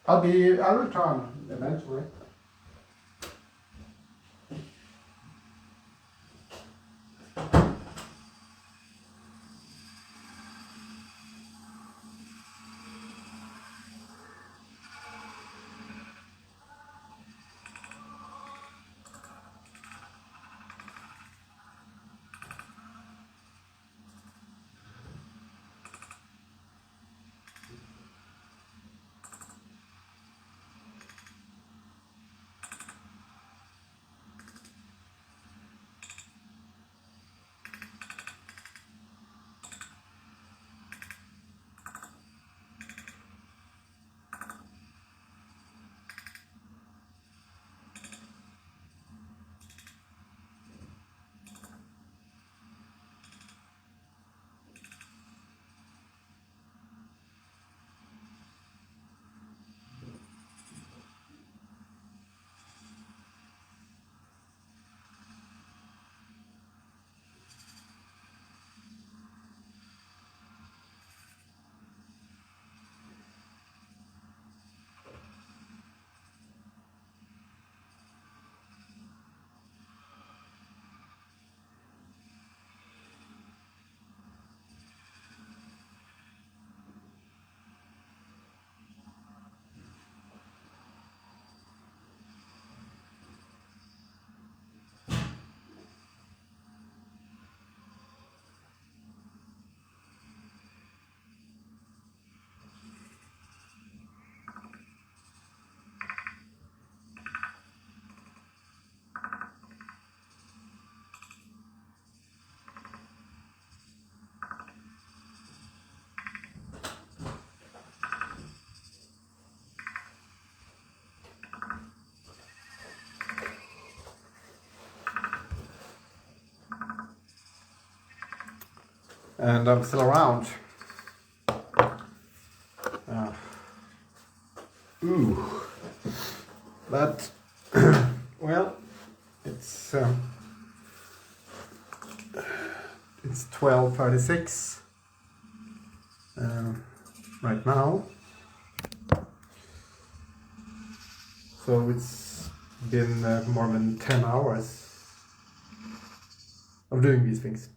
I'll return eventually. And I'm still around. But well, it's 12:36 right now. So it's been more than 10 hours of doing these things.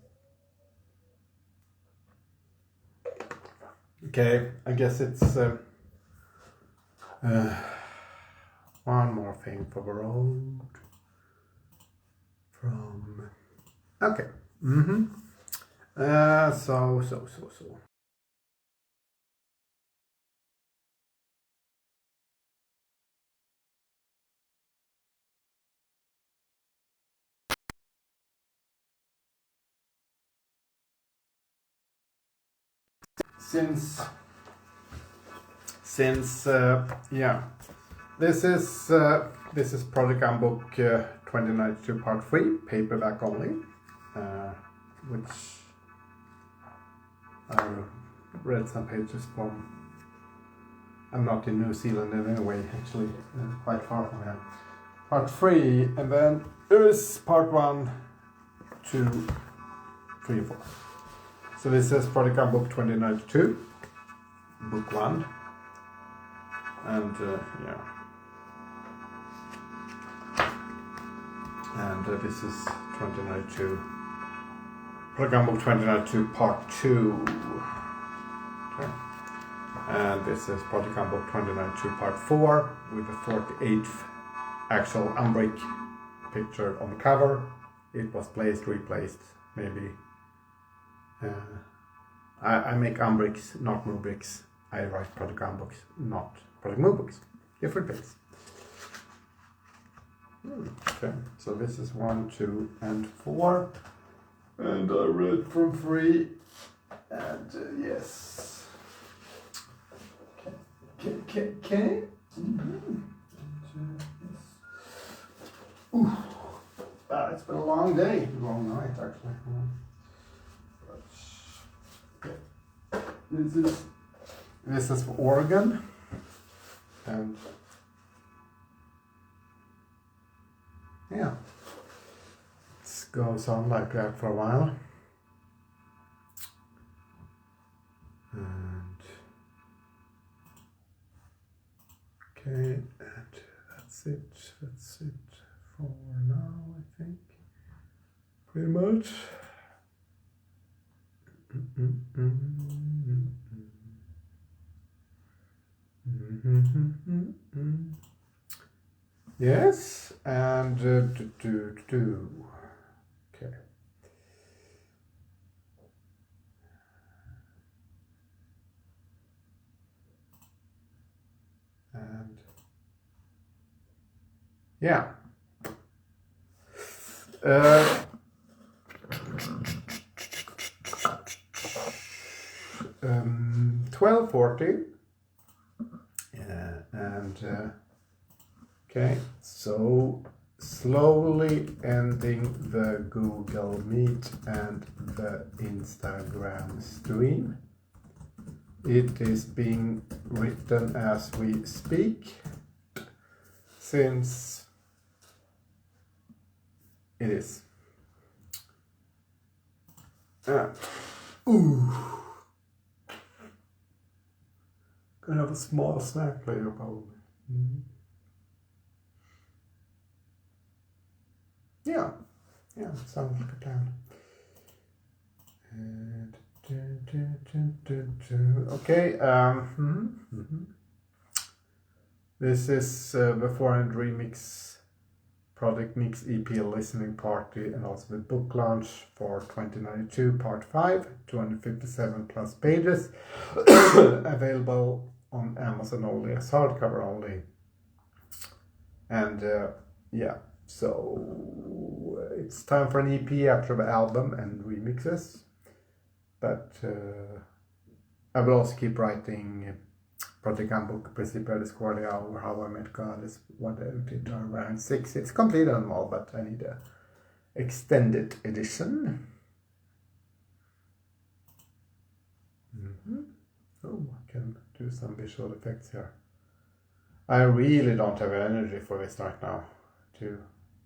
Okay, I guess it's one more thing for the road from. Okay. So. Since yeah, this is Project Handbook 2092 Part 3, paperback only, which I read some pages from. I'm not in New Zealand in any way, actually, quite far from here. Part 3, and then there is Part 1, 2, 3, 4. So this is Project Handbook 2092, Book 1. And yeah, and this is 2092, Program Book 2092 Part 2. Okay. And this is Project Book 2092 Part 4 with the 48th actual umbrick pictured on the cover. It was placed, replaced, maybe. I make umbricks, not umbricks. I write Project Handbooks, not Project Moodbooks. Different things. Okay, so this is 1, 2, and 4. And I read from 3. And yes. Okay. Ooh. It's been a long day. Long night, actually. But, this is for Oregon. And yeah, it goes on like that for a while. And okay, and that's it for now, I think. Pretty much. Yes, and okay. And yeah. 1240. And okay, so slowly ending the Google Meet and the Instagram stream. It is being written as we speak, since it is. Gonna have a small snack later, probably. Yeah, sounds like a plan. And okay, this is the 400 Remix Project Mix EP listening party, and also the book launch for 2092 Part 5, 257 plus pages, available on Amazon only as hardcover only. And yeah, so it's time for an EP after the album and remixes. But I will also keep writing Project Handbook, Principia Discordia, or How I Met God is what I did around 6. It's complete on all, but I need a extended edition. Oh, I can do some visual effects here. I really don't have energy for this right now to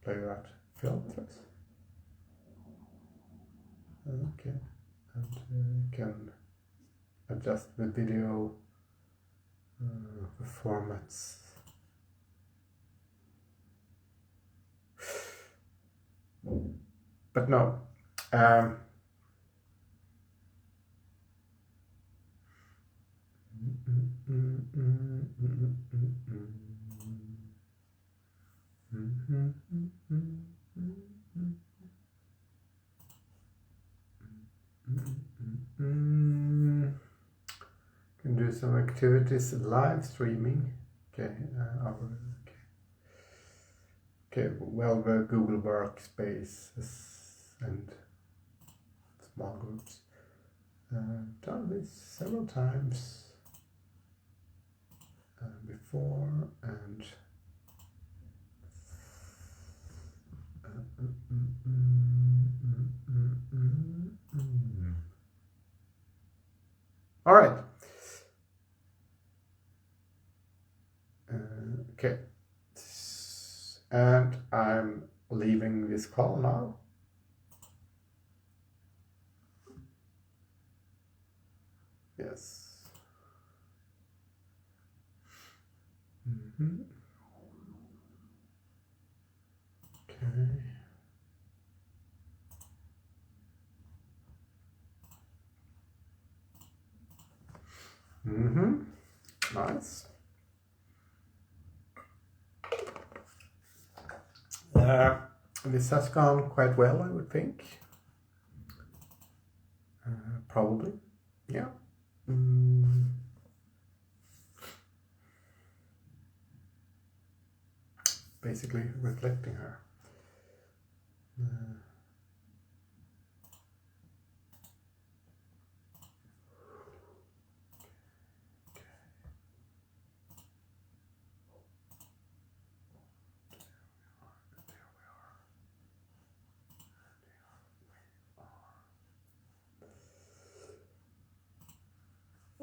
play that filters. Okay, and you can adjust the video, the formats. But no, Can do some activities live streaming. Okay, okay, well, the Google Workspaces and small groups. Done this several times before, and all right. Okay, and I'm leaving this call now. Yes. Okay. Nice. This has gone quite well, I would think. Probably, yeah. Basically reflecting her.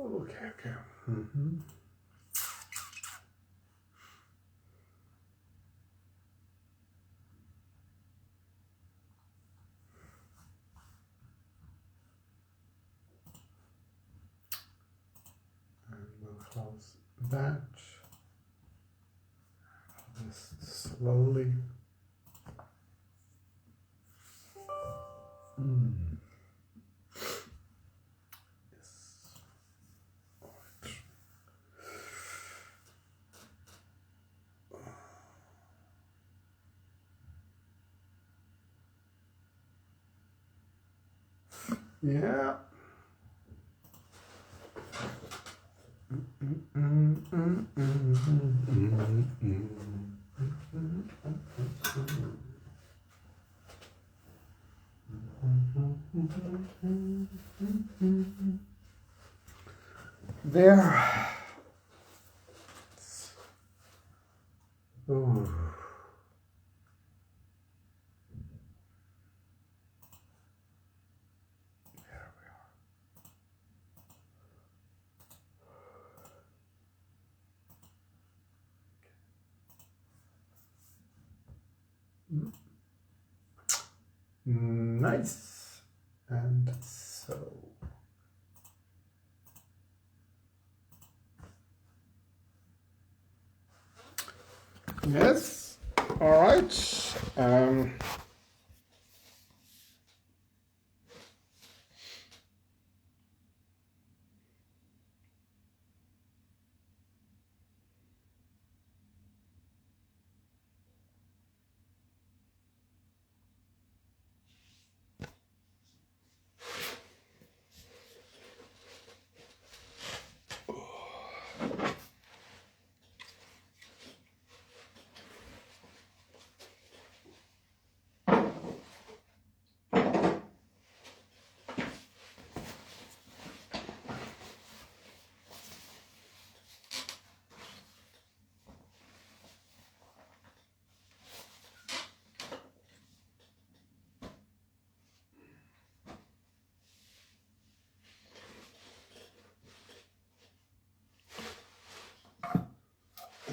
Okay. And we'll close that. Just slowly. Yeah. There. Ooh. Nice. And so. Yes. All right.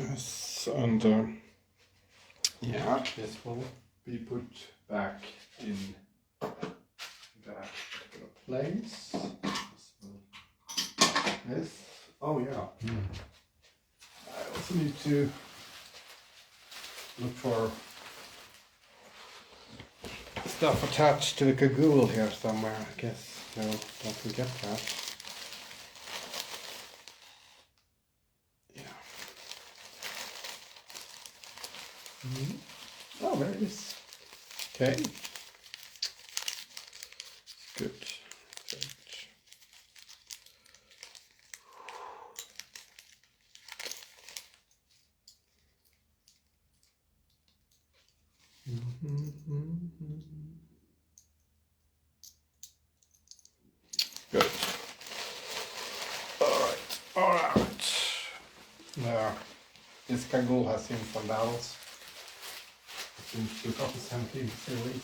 Yes, and yeah, this will be put back in that place. This, oh yeah. I also need to look for stuff attached to the cagoule here somewhere, I guess. No, don't forget that. Yeah. Oh, there it is. Okay. Good. Good. Alright. Now, this cagoule has ins and outs. In 2017 series.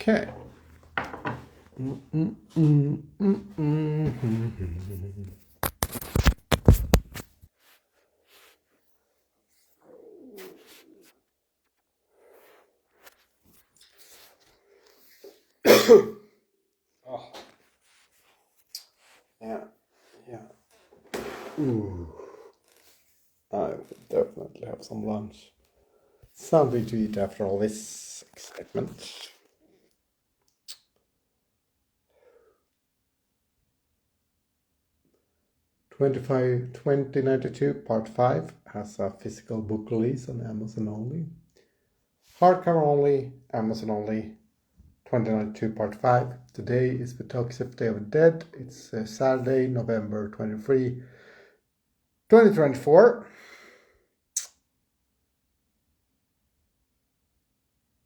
Okay. Oh. Yeah. Ooh. I will definitely have some lunch. Something to eat after all this excitement. '25 2092 Part 5 has a physical book release on Amazon only. Hardcover only, Amazon only. 2092 Part 5. Today is the toxtethdayofthedead. It's Saturday, November 23, 2024.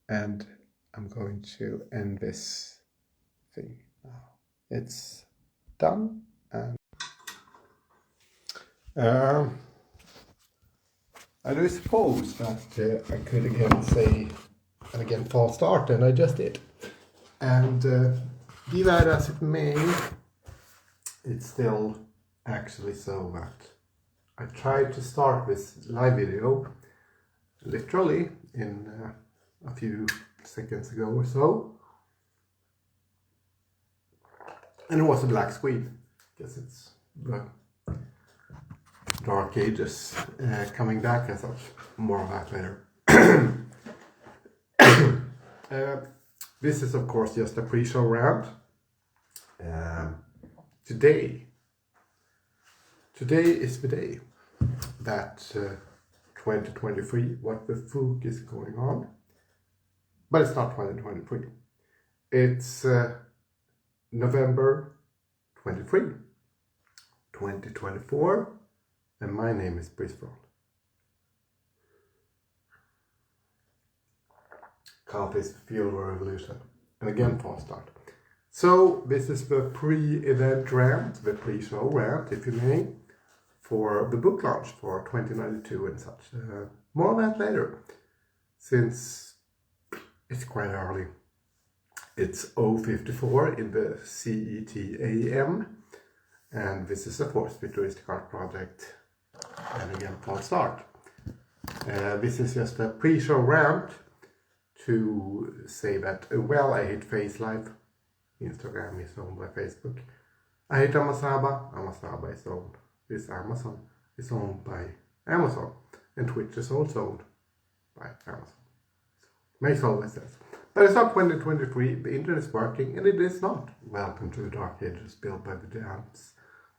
And I'm going to end this thing now. It's done. And I do suppose that I could again say, and again false start, and I just did. And be that as it may, it's still actually so that I tried to start this live video literally in a few seconds ago or so, and it was a black screen. I guess it's the Dark Ages coming back and such. More of that later. This is of course just a pre-show round. Today is the day that 2023, what the fuck is going on? But it's not 2023. It's November 23, 2024, and my name is Pries Verhon. Called this Fuel Revolution. And again, false start. So, this is the pre-event rant, the pre-show rant, if you may, for the book launch for 2092 and such. More on that later, since it's quite early. It's 0:54 in the CET AM, and this is a fourth futuristic art project, and again, false start. This is just a pre-show rant to say that, well, I hate Face Life. Instagram is owned by Facebook. I hate Amasaba. Amasaba is owned. This Amazon is owned by Amazon. And Twitch is also owned by Amazon. So, makes all this sense. But it's not 2023. The internet is working, and it is not. Welcome to the Dark Ages built by the Damps.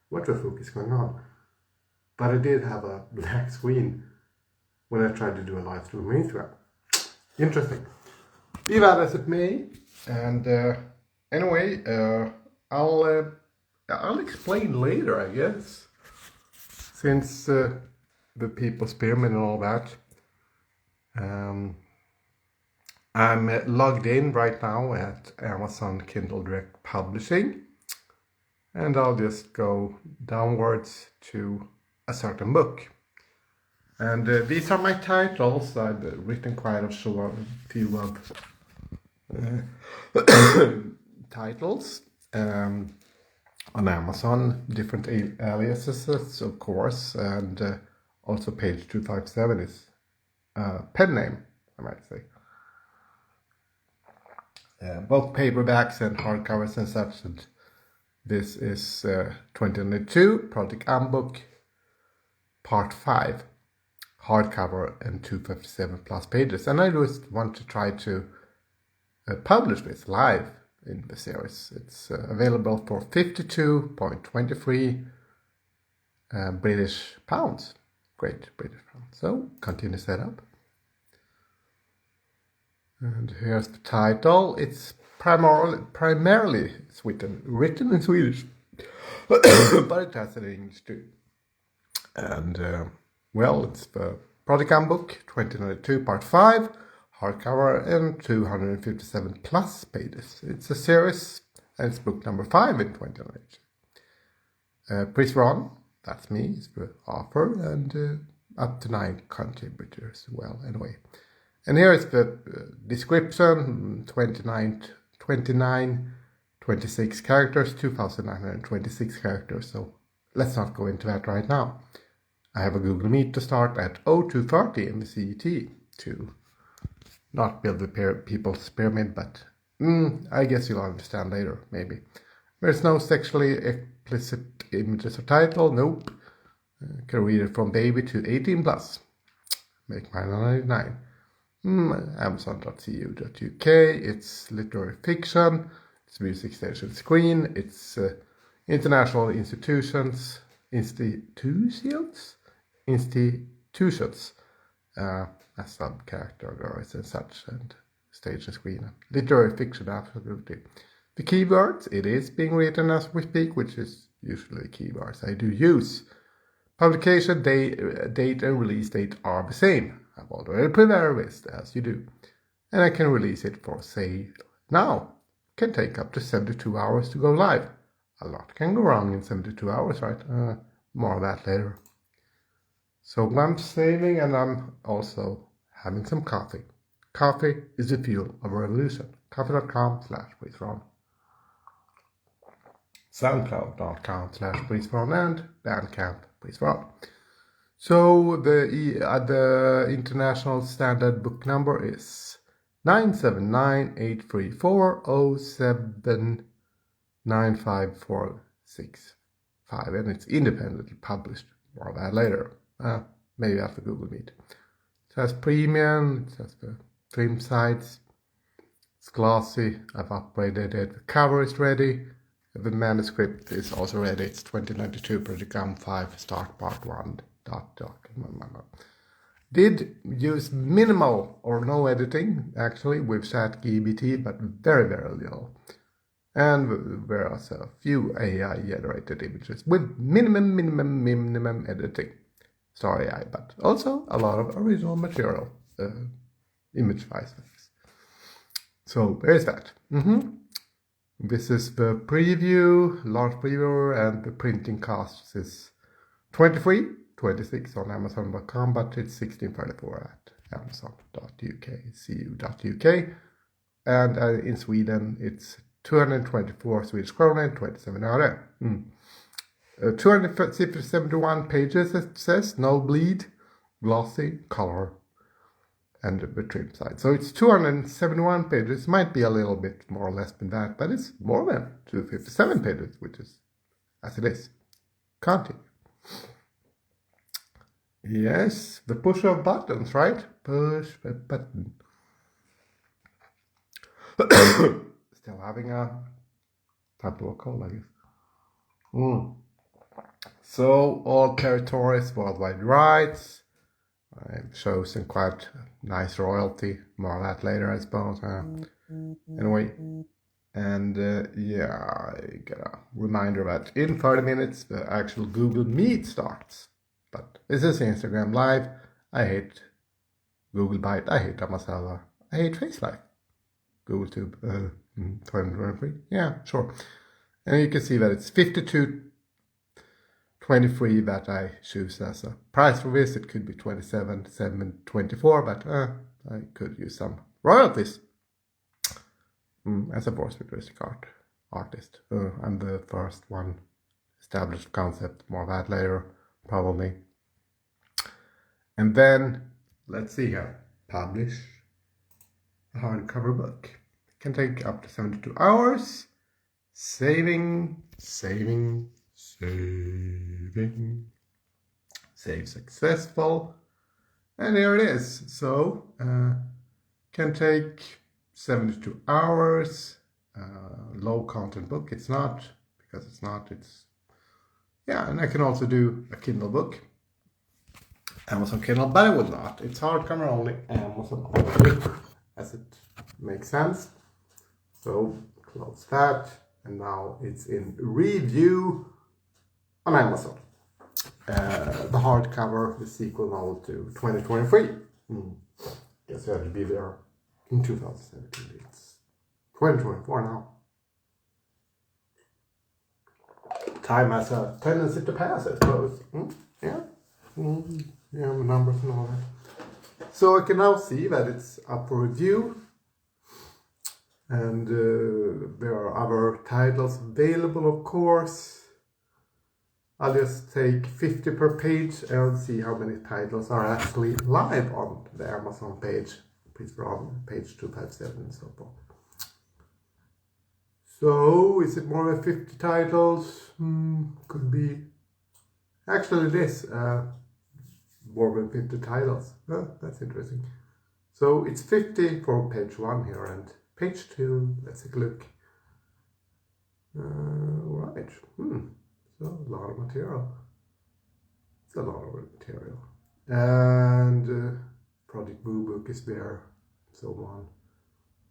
What the fuck is going on? But I did have a black screen when I tried to do a live stream on Instagram. Interesting. Be that as it may, And anyway, I'll explain later, I guess, since the people spearmint and all that. I'm logged in right now at Amazon Kindle Direct Publishing, and I'll just go downwards to a certain book. And these are my titles. I've written quite a few of titles on Amazon, different aliases, of course, and also page 257 is pen name, I might say. Both paperbacks and hardcovers and such. And this is 2002 Project Book Part 5, hardcover and 257 plus pages. And I just want to try to publish this live in the series. It's available for 52.23 British pounds. Great British pounds. So continue setup. And here's the title. It's primarily written in Swedish, but it has an English too. And well, it's the Project Book 2092 Part 5, hardcover and 257 plus pages. It's a series, and it's book number 5 in 2092. Pries Verhon, that's me, is the author, and up to 9 contributors. Well, anyway. And here is the description, 26 characters, 2,926 characters. So let's not go into that right now. I have a Google Meet to start at 02:30 in the CET to not build the people's pyramid, but I guess you'll understand later, maybe. There's no sexually explicit images or title, nope. Can read it from baby to 18 plus. Make mine 99. Amazon.co.uk, it's literary fiction, it's music station screen, it's international institutions, as sub-categories and such, and stage and screen. Literary fiction, absolutely. The keywords, it is being written as we speak, which is usually the keywords I do use. Publication date and release date are the same. I've already prepared this, as you do. And I can release it for sale now. Can take up to 72 hours to go live. A lot can go wrong in 72 hours, right? More of that later. So I'm saving, and I'm also having some coffee. Coffee is the fuel of a revolution. Coffee.com/Pries Verhon. SoundCloud.com/Pries Verhon and Bandcamp Pries Verhon. So the international standard book number is 979-834-07-95465, and it's independently published. More of that later. Maybe after Google Meet. It has premium, it has the trim sides, it's glossy, I've upgraded it, the cover is ready, the manuscript is also ready, it's 2092 Project 5 Start Part 1. Did use minimal or no editing, actually, with ChatGPT, but very, very little. And there are a few AI-generated images with minimum editing. Sorry, AI, but also a lot of original material, image-wise. So there's that. This is the preview, large preview, and the printing cost is 26 on Amazon.com, but it's 16.34 at Amazon.uk, and in Sweden it's 224 Swedish krona and 27 öre. 271 pages, it says, no bleed, glossy, color, and the trim side. So it's 271 pages, might be a little bit more or less than that, but it's more than 257 pages, which is as it is. Continue. Yes, the push of buttons, right? Push the button. Still having a type of a cold, I guess. So, all territories, worldwide rights. I've chosen quite nice royalty. More of that later, I suppose. Anyway, and yeah, I got a reminder that in 30 minutes the actual Google Meet starts. But this is Instagram Live. I hate Google Byte. I hate Amazon. I hate FaceLive. Google Tube. 2023. Yeah, sure. And you can see that it's 52.23 that I choose as a price for this. It could be 27.724, but I could use some royalties as a voice futuristic artist. I'm the first one. Established concept. More of that later, probably. And then, let's see here. Publish a hardcover book. It can take up to 72 hours. Saving. Save successful. And here it is. So, can take 72 hours. Low content book. It's not, because it's not. It's, yeah, and I can also do a Kindle book. Amazon Kindle, but it will not. It's hardcover only, Amazon only, as it makes sense. So, close that. And now it's in review on Amazon. The hardcover, the sequel novel to 2023. Guess you have to be there in 2017. It's 2024 now. Time has a tendency to pass, I suppose. Yeah. Yeah, the numbers and all that. So I can now see that it's up for review. And there are other titles available, of course. I'll just take 50 per page and see how many titles are actually live on the Amazon page. Pries Verhon, page 257 and so forth. So, is it more than 50 titles? Could be. Actually, it is more than 50 titles. Oh, that's interesting. So, it's 50 for page 1 here, and page 2, let's take a look. Right. So, a lot of material. It's a lot of material. And Project Boo Book is there, so on.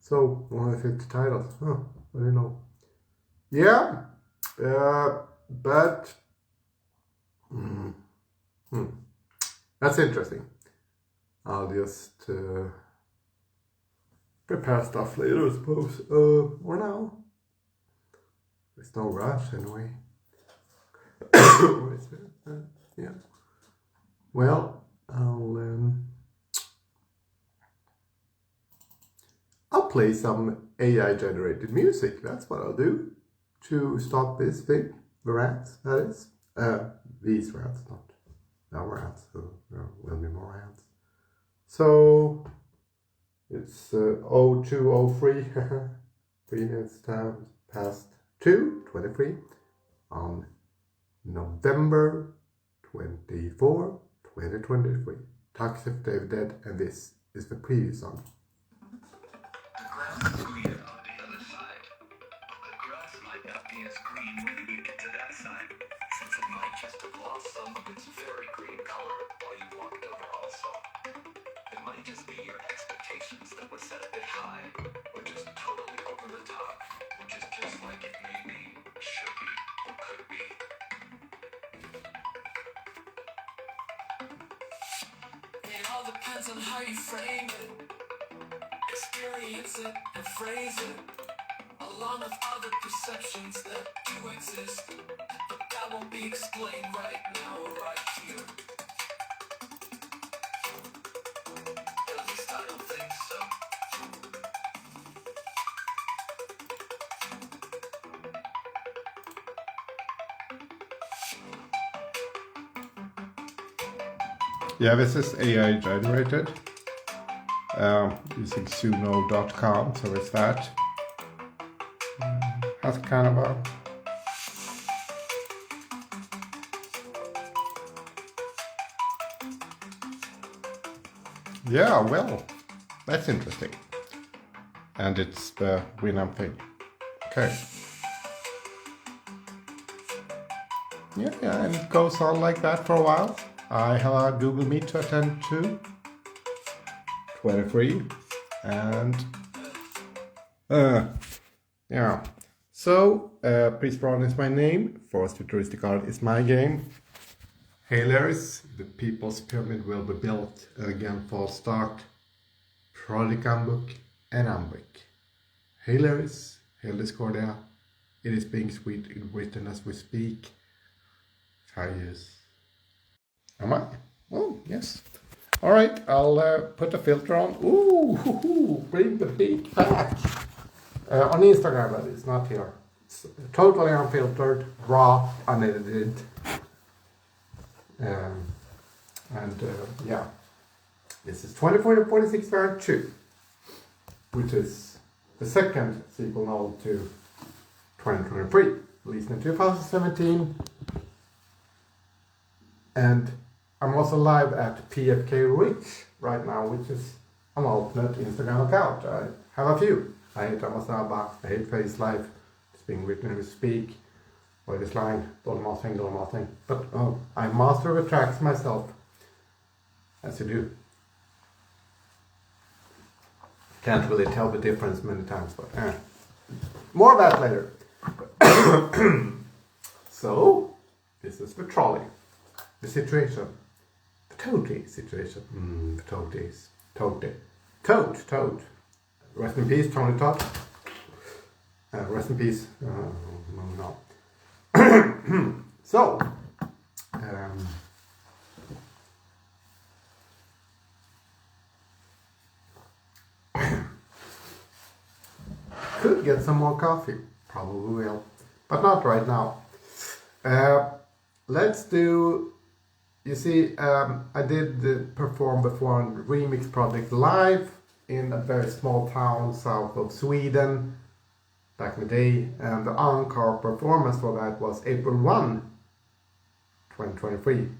So, more than 50 titles. Huh, I don't know. Yeah, but that's interesting. I'll just prepare stuff later, I suppose. Or now. There's no rush anyway. What is it? Yeah. Well, I'll play some AI generated music. That's what I'll do to stop this thing. The rants, that is. These rants, not our rants. So there will be more rants. So it's 0203. 3 minutes time past 2:23 on November 24, 2023. Toxtethdayofthedead, and this is the previous song. The grass is green on the other side. The grass might not be as green when you get to that side, since it might just have lost some of its very green color while you walked over also. It might just be your expectations that were set a bit high, or just totally over the top, which is just like it may be, should be, or could be. It all depends on how you frame it, experience it, and phrase it, along with other perceptions that do exist, but that won't be explained right now or right here. At least I don't think so. Yeah, this is AI generated using suno.com, so it's that. Has kind of a yeah, well, that's interesting. And it's the Winamp thing. Okay. Yeah, and it goes on like that for a while. I have a Google Meet to attend to. 23. And Yeah. So, Pries Verhon is my name. Forced Futuristic Art is my game. Hey Larrys, the People's Pyramid will be built again for start. Project Umbrick and Umbrick. Hey Larrys, Hail Discordia. It is being written as we speak. 5 years. Am I? Oh, yes. Alright, I'll put the filter on. Ooh, bring the big back. On Instagram, that is, not here. It's totally unfiltered, raw, unedited. Yeah. This is 2046 variant 2, which is the second sequel novel to 2023, released in 2017. And I'm also live at pfklf right now, which is an alternate Instagram account. I have a few. I hate Amazaba, I hate Face Life, it's being written as we speak. Or this line, dollarmathing. But I master the tracks myself, as you do. Can't really tell the difference many times, but more of that later. So, this is the trolley. The situation. The toady situation. The toadies. Toad. Rest in peace, Tony Todd. Rest in peace. No. So, could get some more coffee. Probably will. But not right now. Let's do... You see, I did perform before on Remix Project live in a very small town south of Sweden back in the day, and the encore performance for that was April 1, 2023.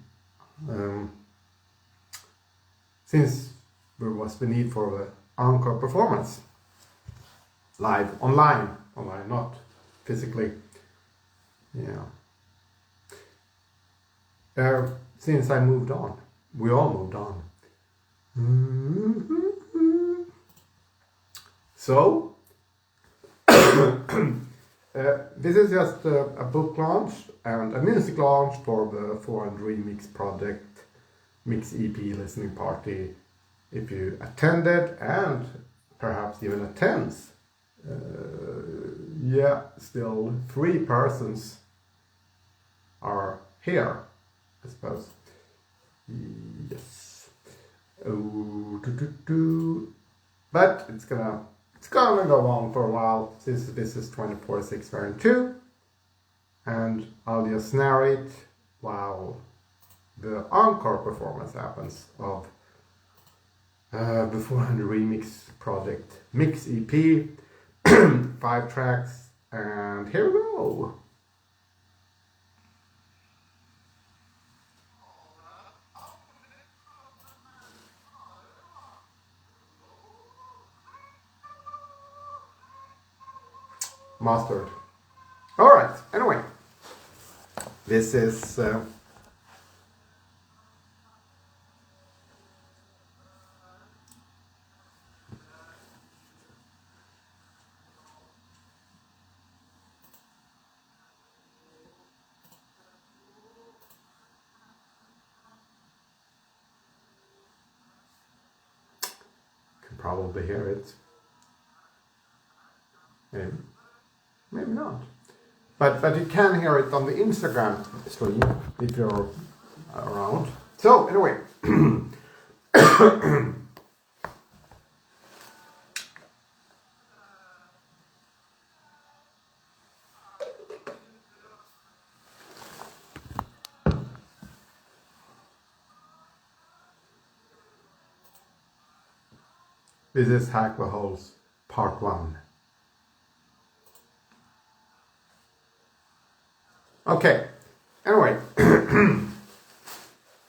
Since there was the need for the encore performance live, online, not physically. Yeah. Since I moved on, we all moved on. So, this is just a book launch and a music launch for the 400 Remix Project Mix EP listening party. If you attended and perhaps even attends, still 3 persons are here, I suppose. Yes. But it's gonna go on for a while, since this is 2046 variant 2, and I'll just narrate while the encore performance happens of the 400 Remix Project Mix EP, 5 tracks, and here we go. Mastered. Alright, anyway. This is... can probably hear it. Maybe not. But you can hear it on the Instagram stream if you're around. So, anyway. This is Hack the Holes Part 1. Okay, anyway,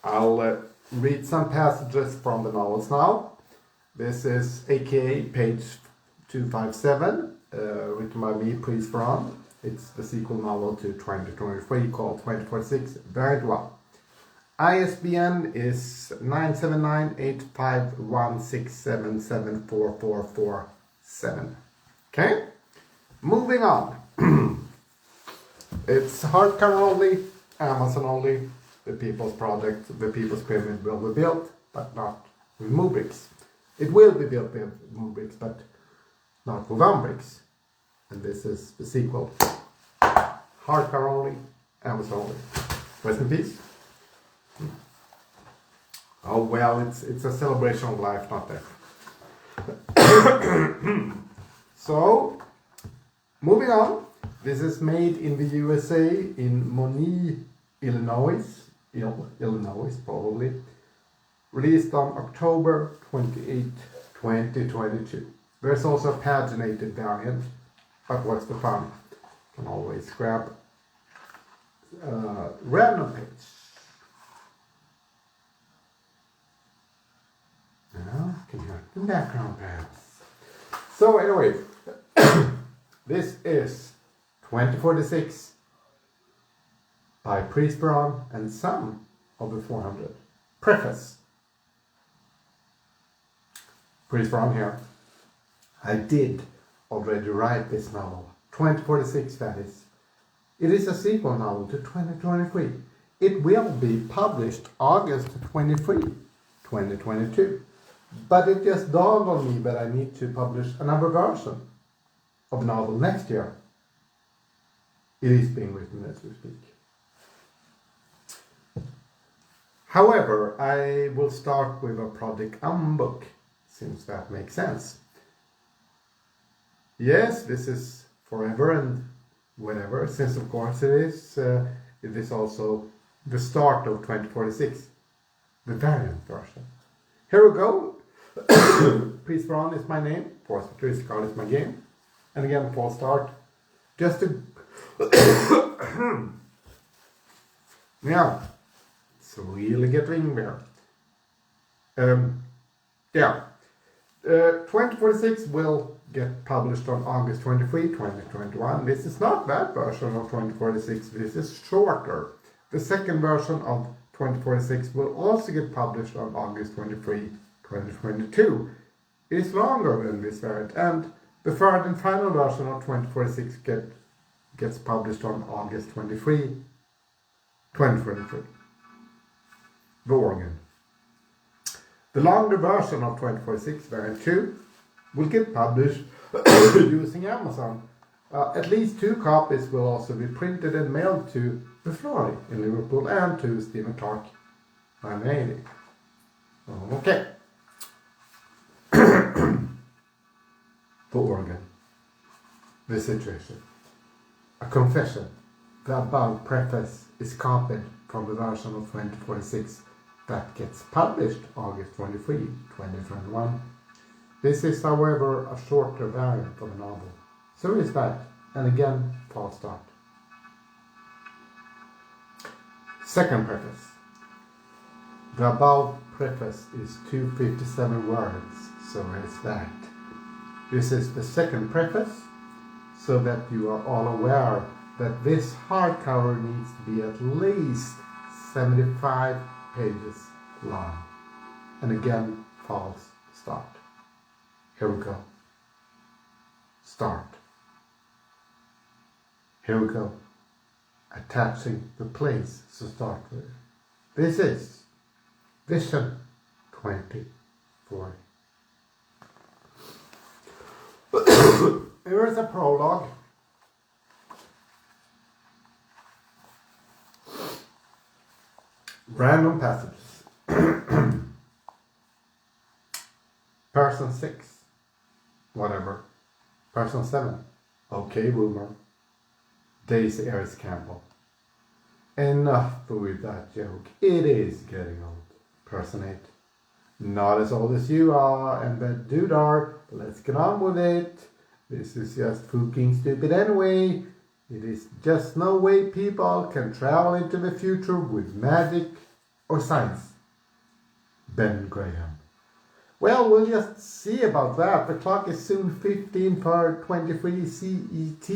I'll read some passages from the novels now. This is aka page 257, written by me, Pries Verhon. It's the sequel novel to 2023 called 2046 Variant 1. ISBN is 9798516774447. Okay, moving on. It's hardcover only, Amazon only. The People's Project, the People's Pyramid will be built, but not with Umbricks. It will be built with Umbricks, but not with Umbricks. And this is the sequel. Hardcover only, Amazon only. Rest in peace. Oh well, it's a celebration of life, not death. So, moving on. This is made in the USA in Moni, Illinois. Illinois, probably. Released on October 28, 2022. There's also a paginated variant, but what's the fun? You can always grab random page. Now, can you hear the background perhaps? So anyway, this is 2046 by Pries Verhon and some of the 400. Preface. Pries Verhon here. I did already write this novel, 2046 that is. It is a sequel novel to 2023. It will be published August 23, 2022. But it just dawned on me that I need to publish another version of the novel next year. It is being written as we speak. However, I will start with a project Umbrick, since that makes sense. Yes, this is forever and whatever, since of course it is also the start of 2046, the variant version. Here we go. Pries Verhon is my name, Pries Verhon is my game, and again, false start, just to yeah, it's really getting there. 2046 will get published on August 23, 2021. This is not that version of 2046, this is shorter. The second version of 2046 will also get published on August 23, 2022. It is longer than this variant, and the third and final version of 2046 gets published on August 23, 2023. The organ. The longer version of 2046 variant 2 will get published using Amazon. At least 2 copies will also be printed and mailed to the Florey in Liverpool and to Stephen Clark 980. Okay. The organ. The situation. A confession. The above preface is copied from the version of 2046 that gets published August 23, 2021. This is, however, a shorter variant of the novel. So is that, and again, false start. Second preface. The above preface is 257 words, so is that. This is the second preface, so that you are all aware that this hardcover needs to be at least 75 pages long. And again, false start. Here we go. Start. Here we go. Attaching the place to start with. This is Vision 2040. Here is a prologue. Random passages. Person 6. Whatever. Person 7. Okay, rumor. Daisy Ayres Campbell. Enough with that joke. It is getting old. Person 8. Not as old as you are and that dude are, but let's get on with it. This is just fucking stupid anyway. It is just no way people can travel into the future with magic or science. Ben Graham. Well, we'll just see about that. The clock is soon 15 for 23 CET.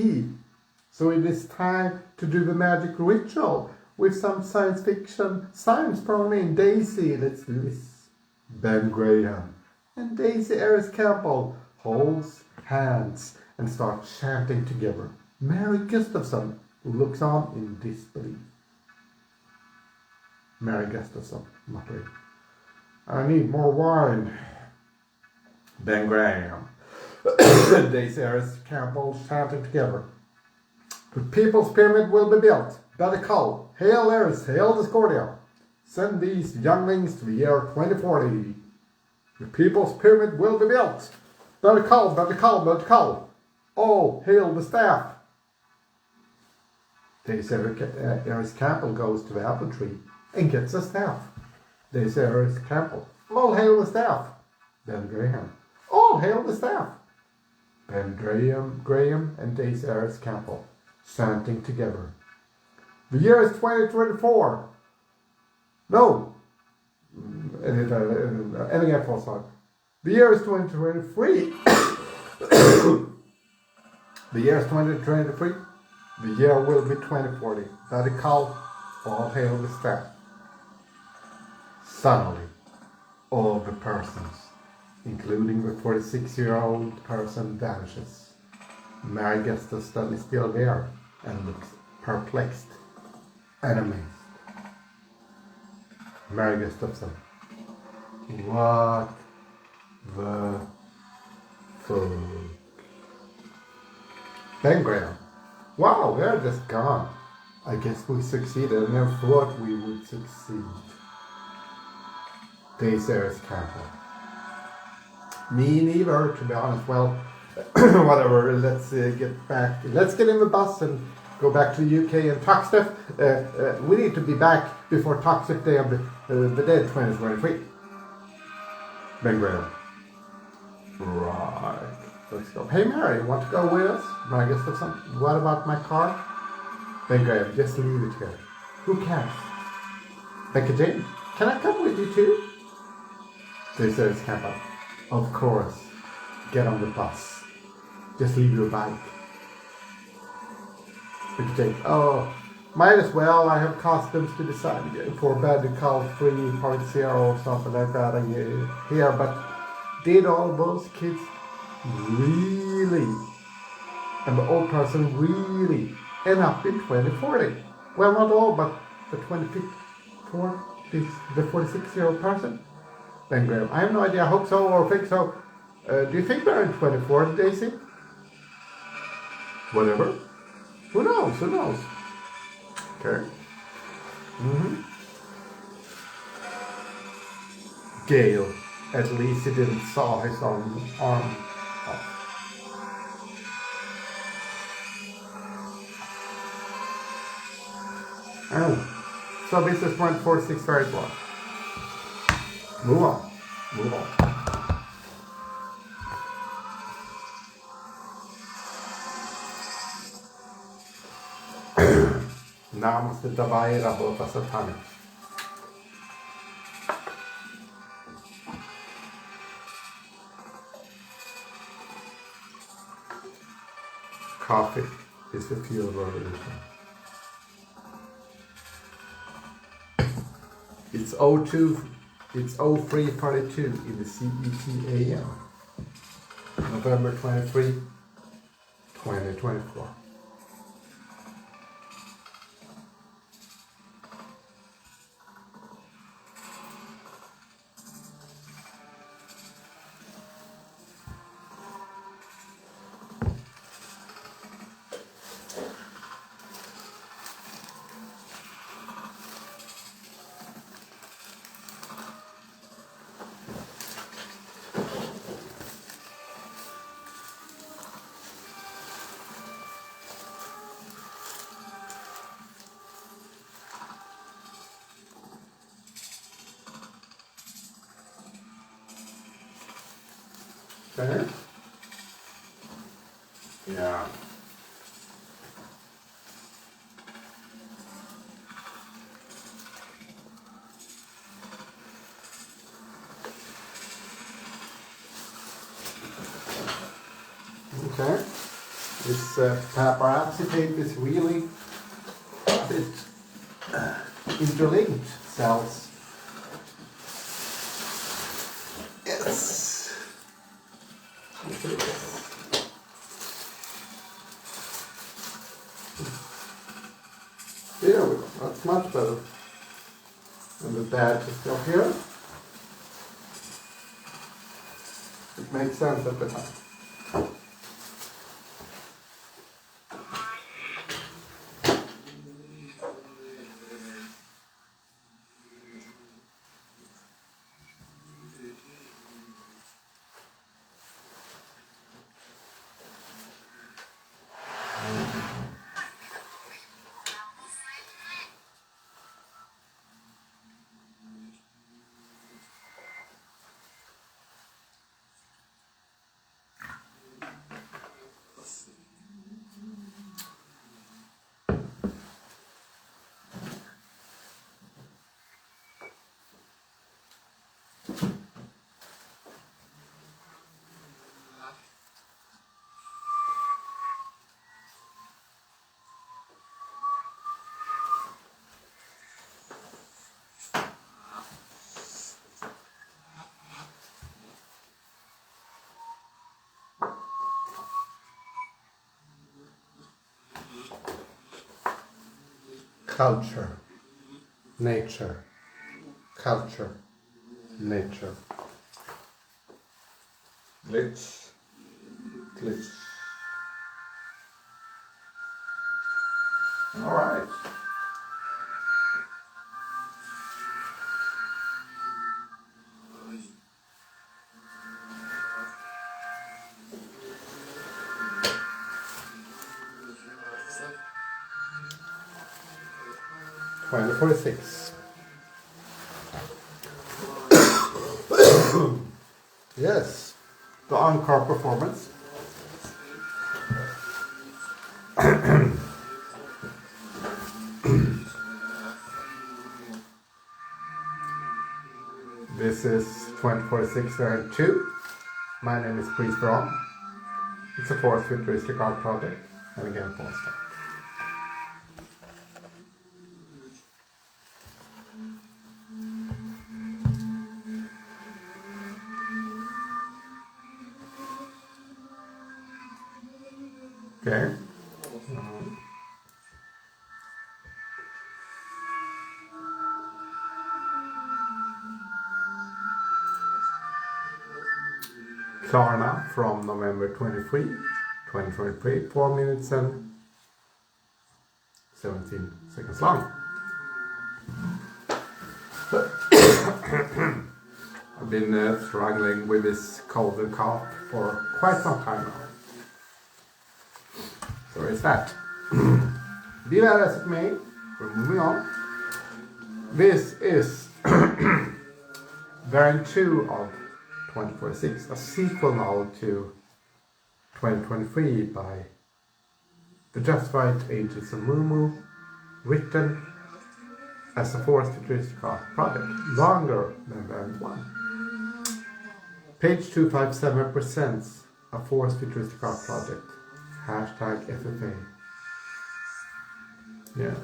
So it is time to do the magic ritual with some science fiction science thrown in. Daisy, let's do this. Ben Graham and Daisy Ayres Campbell holds hands and start chanting together. Mary Gustafson looks on in disbelief. Mary Gustafson muttering, I need more wine. Ben Graham, Daisy Harris Campbell chanting together. The People's Pyramid will be built. Badgerkull, hail Eris, hail Discordia. Send these younglings to the year 2040. The People's Pyramid will be built. Badgerkull, Badgerkull, Badgerkull. Oh, hail the staff. Daisy Harris Campbell goes to the apple tree and gets a staff. Daisy Harris Campbell, all hail the staff. Ben Graham, all hail the staff. Ben Graham and Daisy Harris Campbell chanting together. The year is 2024. No. Ending at full stop. The year is 2023. The year is 2023. The year will be 2040. Badgerkull, all hail the staff. Suddenly, all the persons, including the 46-year-old person, vanishes. Mary Gustafson is still there and looks perplexed and amazed. Mary Gustafson, what the fuck? Ben Graham, wow, they're just gone. I guess we succeeded. I never thought we would succeed. Daisy Harris Campbell, me neither, to be honest. Well, whatever, let's get back. Let's get in the bus and go back to the UK and Toxteth. We need to be back before Toxteth Day of the Dead 2023. Ben Graham. Right. Let's go. Hey Mary, want to go with us? Mary Gustafson. What about my car? Ben Graham, just leave it here. Who cares? Becca Jane, can I come with you too? They says Campbell. Of course. Get on the bus. Just leave your bike. Becca Jane, oh, might as well. I have costumes to decide for Badgerkull 3.0 or something like that here, but did all those kids really, and the old person really, end up in 2040? Well, not all, but the 24, the 46-year-old person? Ben Graham, I have no idea. I hope so or think so. Do you think they're in 24, Daisy? Whatever. Who knows? Who knows? Okay. Gale. At least he didn't saw his own arm off. Oh. So this is 146 very well. Move on. Move on. Namaste Davai Rabota Satana. Coffee is the fuel revolution. It's 03:42 in the CET AM. November 23, 2024. Okay. Yeah. Okay. This paparazzi tape is really a bit interlinked cells. Yes. That's much better. And the badge is still here. It makes sense at the time. Culture, nature, culture, nature. Glitch, glitch. All right. $20.46. Yes, the on-car performance. This is 2046-2. My name is Pries Verhon. It's a fourth futuristic art project, and again, Konsthall. Okay. Klarna from November 23, 2023, 4 minutes and 17 seconds long. I've been struggling with this cold and cough for quite some time now. So it's that. Be that as it may, we're moving on. This is variant 2 of 2046, a sequel now to 2023 by the Untitled Ages of Mumu, written as a fourth futuristic art project, longer than variant 1. Page 257 presents a fourth futuristic art project. Hashtag FFA. Yes.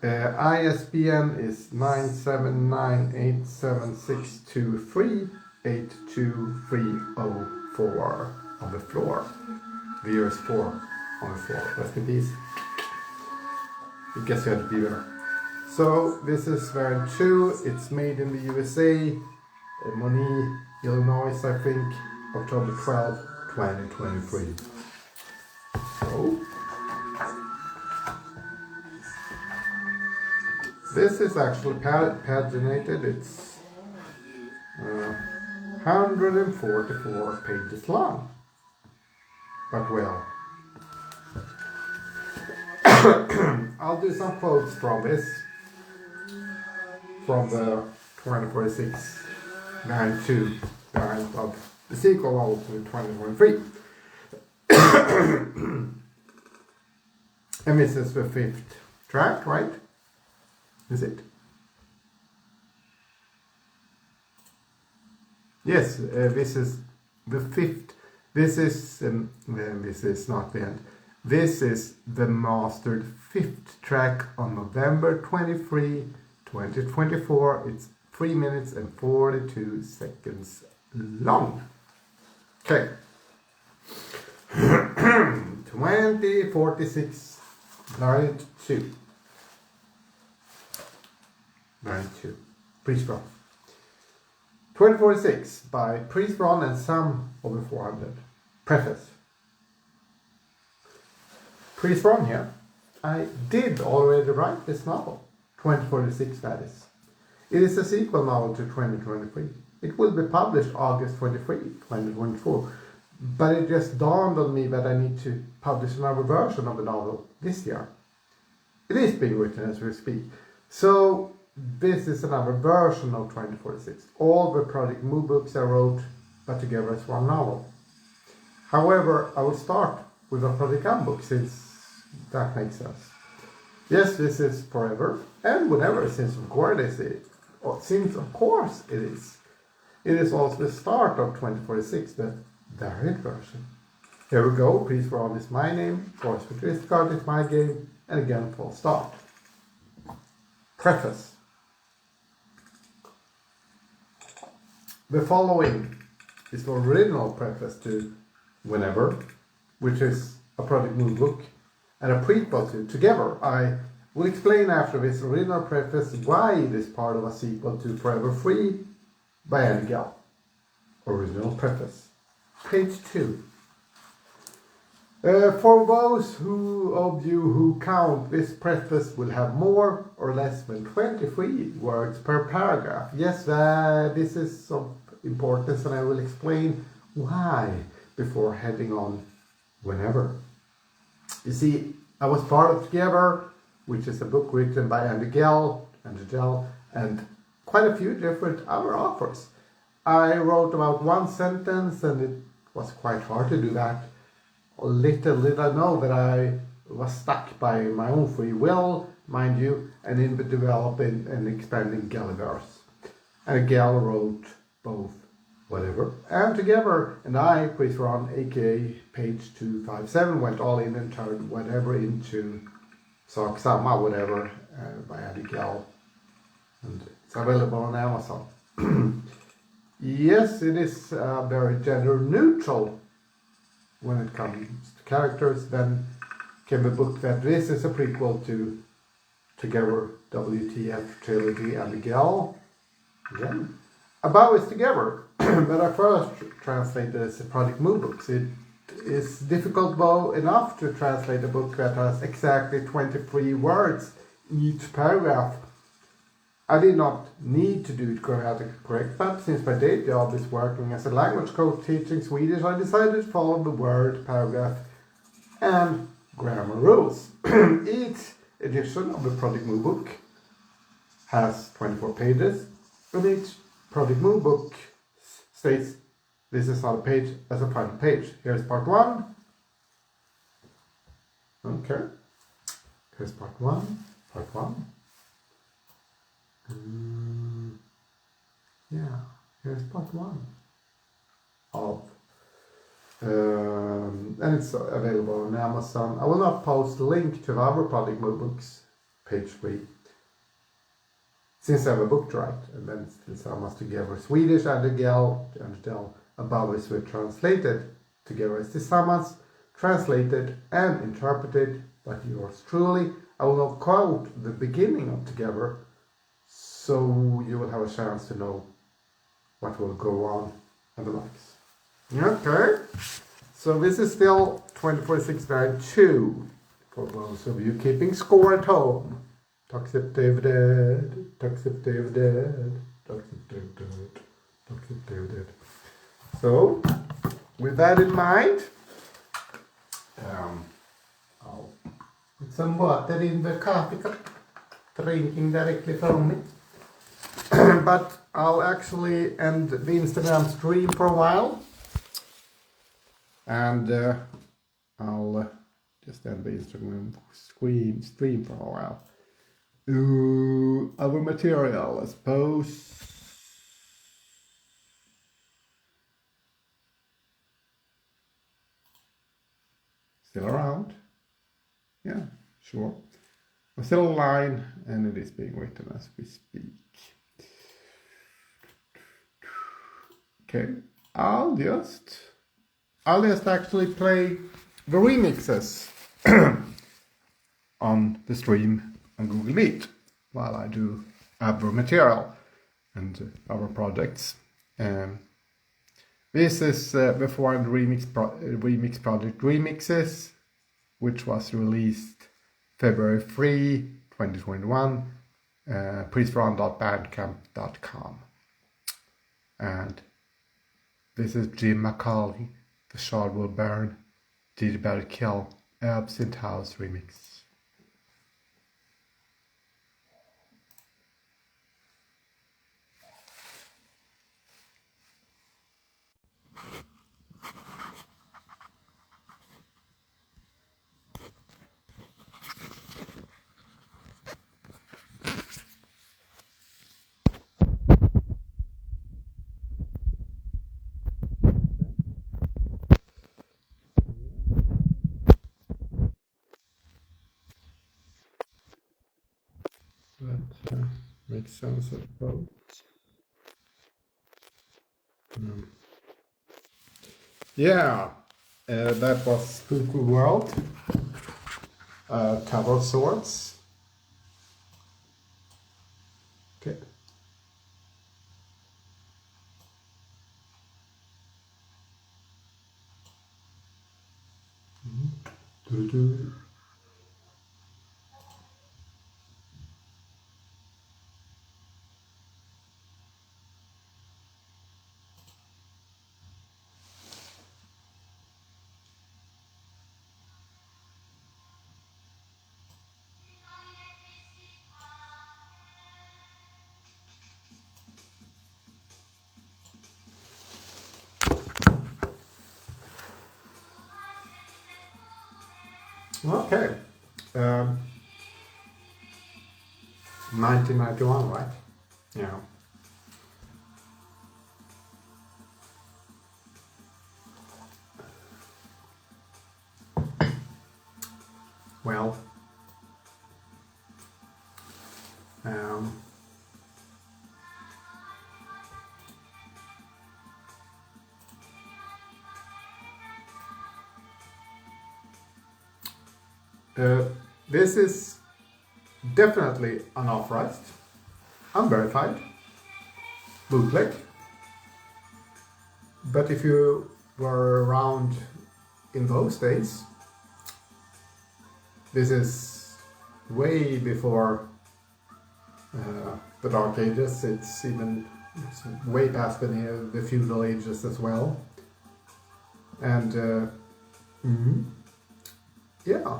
Yeah. ISBN is 9798762382304 on the floor. Viewers 4 on the floor. Rest in peace. I guess you had to be there. So this is variant 2. It's made in the USA, Moni, Illinois, I think, October 12, 2023. So this is actually paginated. It's 144 pages long, but well. I'll do some quotes from this, from the 2046 variant 2 variant of the sequel to 2023. And this is the 5th track, right? Is it? Yes, this is the 5th. This is not the end. This is the mastered 5th track on November 23, 2024. It's 3 minutes and 42 seconds long. Okay. 2046 variant 2. Variant 2. Pries Verhon. 2046 by Pries Verhon and some over 400. Preface. Pries Verhon here. I did already write this novel, 2046 that is. It is a sequel novel to 2023. It will be published August 23, 2024. But it just dawned on me that I need to publish another version of the novel this year. It is being written as we speak. So this is another version of 2046. All the Project Moo books I wrote, but together as one novel. However, I will start with a Project M book since that makes sense. Yes, this is forever and whenever, since of course it is. It is also the start of 2046, the variant version. Here we go. Pries Verhon is my name. Of course, futuristic art is my game. And again, full start. Preface. The following is the original preface to Whenever, which is a Project Moo book, and a prequel to Together. I will explain after this original preface why it is part of a sequel to Forever Free by Andy Gell. Original preface. Page 2. For those of you who count, this preface will have more or less than 23 words per paragraph. Yes, this is of importance, and I will explain why before heading on Whenever. You see, I was part of Together, which is a book written by Andy Gell, and quite a few different other authors. I wrote about one sentence, and it was quite hard to do that. Little did I know that I was stuck by my own free will, mind you, and in the developing and expanding Gelliverse. And Gell wrote both Whatever and Together, and I, Pries Verhon, aka page 257, went all in and turned Whatever into Sak Samma Whatever by Andy Gell. And it's available on Amazon. Yes, it is very gender neutral when it comes to characters. Then came a book that this is a prequel to Together, WTF trilogy, Andy Gell. Again. About is Together, but I first translated as a Project Moo books. It is difficult though enough to translate a book that has exactly 23 words in each paragraph. I did not need to do it grammatically correct, but since my day job is working as a language coach teaching Swedish, I decided to follow the word, paragraph, and grammar rules. Each edition of the Project Moo book has 24 pages, and each Project Moo book states this is not a page as a final page. Here's part 1. Okay. Here's part 1. Part 1. Yeah, here's part 1 of and it's available on Amazon. I will not post a link to the other Project Moo books, page 3, since I have a book to write, and then since I must Together Swedish and Gell above is translated Together as Tillsammans, translated and interpreted by yours truly. I will not quote the beginning of Together, so you will have a chance to know what will go on and the likes. Okay, so this is still 2046 variant 2 for those of you keeping score at home. Toxtethdayofthedead, toxtethdayofthedead, toxtethdayofthedead, toxtethdayofthedead. So, with that in mind, I'll put some water in the coffee cup, drinking directly from it. But I'll actually end the Instagram stream for a while. And I'll just end the Instagram stream for a while. Other material, I suppose. Still around? Yeah, sure. I'm still online, and it is being written as we speak. Okay, I'll just I'll just actually play the remixes on the stream on Google Meet while I do other material and other projects. This is the foreign remix project Remixes, which was released February 3, 2021, priesverhon.bandcamp.com. And this is Jim McCauley, The Shard Will Burn, Did You Better Kill, Absinthe House remix. That makes sense of both. Yeah, that was Spooky World, Tower of Swords. Okay. Do-do-do. Okay. 1991, right? Yeah. Well, this is definitely unauthorized, unverified, bootleg. But if you were around in those days, this is way before the Dark Ages. It's way past the Feudal Ages as well. And yeah.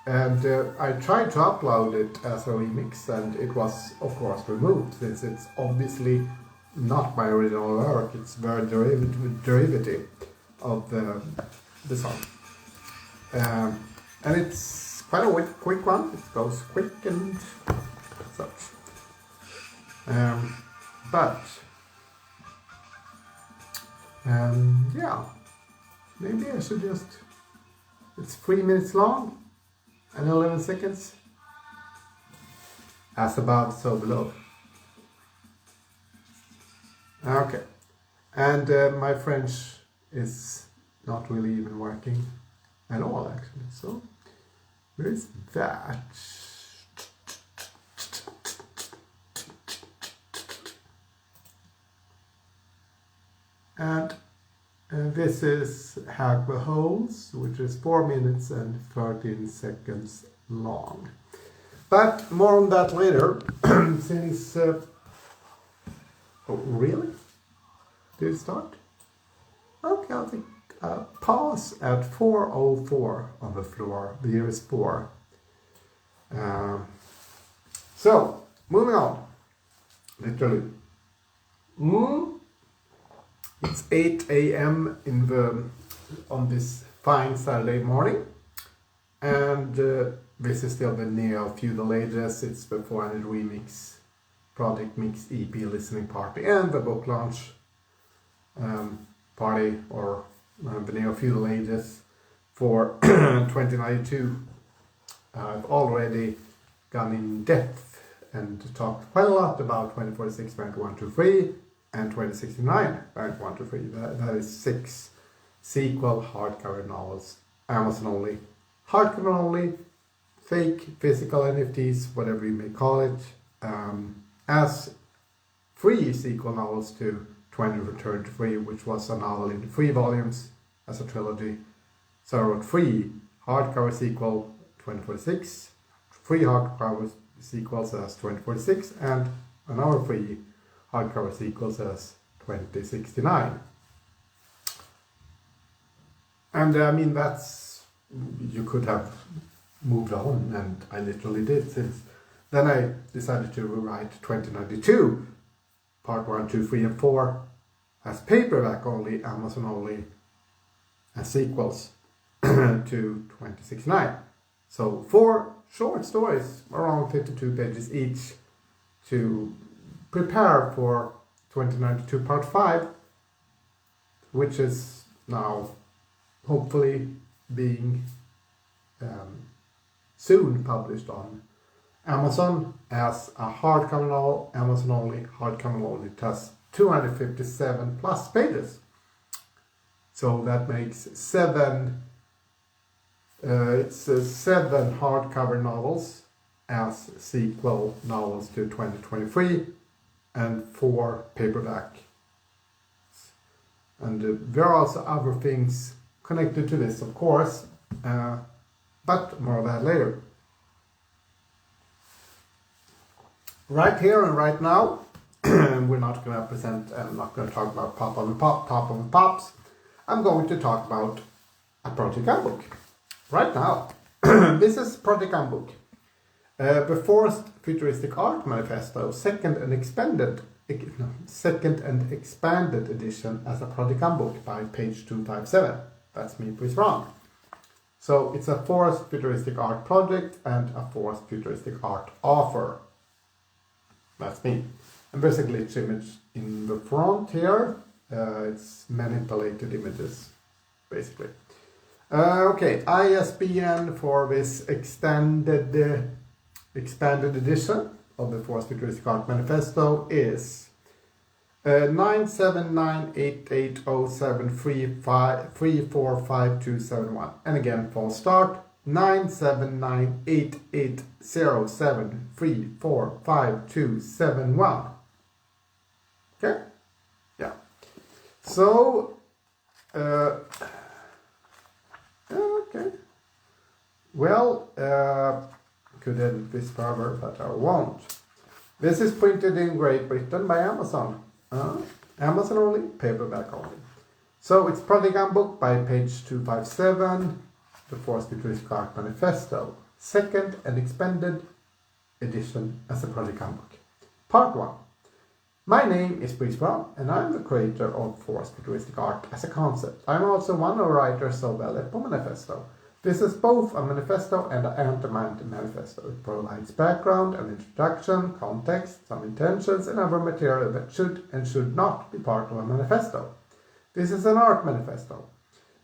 And I tried to upload it as a remix, and it was, of course, removed, since it's obviously not my original work. It's very derivative of the song. And it's quite a quick one. It goes quick and such. Yeah, maybe I should just... It's 3 minutes long and 11 seconds. As above, so below. Okay. And my French is not really even working at all, actually. So, where is that? And this is Hack the Holes, which is 4 minutes and 13 seconds long. But more on that later, since... oh, really? Did it start? Okay, I'll take a pause at 4:04 on the floor. The year is 4. So, moving on. Literally. It's 8 a.m. on this fine Saturday morning, and this is still the Neofeudal Ages. It's the 400 remix project mix EP listening party and the book launch party, or the Neofeudal Ages for 2092. I've already gone in depth and talked quite a lot about 2046, 2123, and 2069, ranked 1 to 3. That is 6 sequel hardcover novels, Amazon only, hardcover only, fake physical NFTs, whatever you may call it, as 3 sequel novels to 20 Return to 3, which was a novel in 3 volumes as a trilogy. So I wrote 3 hardcover sequel 2046, 3 hardcover sequels as 2046, and another 3 hardcover sequels as 2069. And I mean, you could have moved on, and I literally did, since then I decided to write 2092, part 1, 2, 3, and 4 as paperback only, Amazon only, as sequels to 2069. So 4 short stories, around 52 pages each, to prepare for 2092 part 5, which is now hopefully being soon published on Amazon as a hardcover novel, Amazon only, hardcover novel. It has 257 plus pages. So that makes 7 hardcover novels as sequel novels to 2023 and 4 paperback. And there are also other things connected to this, of course, but more of that later. Right here and right now, we're not going to present, I'm not going to talk about top of the pops. I'm going to talk about a project handbook. Right now, this is Project Handbook. The Forced Futuristic Art Manifesto, second and expanded edition as a project handbook by page 257. That's me, Pries Verhon. So it's a forced futuristic art project and a forced futuristic art offer. That's me. And basically it's image in the front here. It's manipulated images, basically. Okay, ISBN for this expanded edition of the Forced Futuristic Art Manifesto is 9798807345271. And again, false start, 9798807345271. Okay? Yeah. So, okay. Well, could edit this further, but I won't. This is printed in Great Britain by Amazon. Amazon only, paperback only. So it's Project Handbook by page 257, the Forced Futuristic Art Manifesto, second and expanded edition as a Project Handbook. Part 1. My name is Pries Verhon, and I'm the creator of Forced Futuristic Art as a concept. I'm also one of the writers of Aleppo Manifesto. This is both a manifesto and an anti-manifesto. It provides background and introduction, context, some intentions, and other material that should and should not be part of a manifesto. This is an art manifesto.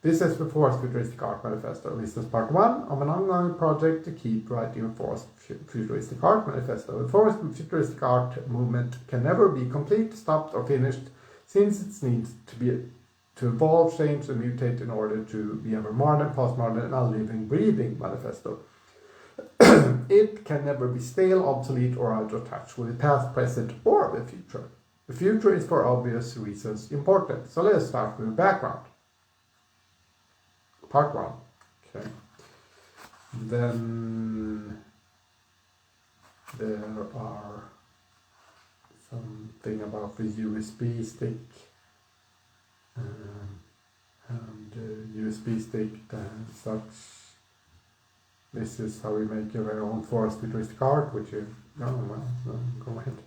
This is the Forced Futuristic Art Manifesto. This is part 1 of an ongoing project to keep writing a Forced Futuristic Art Manifesto. The Forced Futuristic Art movement can never be complete, stopped, or finished, since it needs to evolve, change, and mutate in order to be ever modern, postmodern, and a living, breathing manifesto. It can never be stale, obsolete, or out of touch with the past, present, or the future. The future is for obvious reasons important. So let's start with the background. Part 1. Okay. Then there are something about the USB stick. And USB stick and such. This is how we make your very own Forced Futuristic Art, which you go ahead.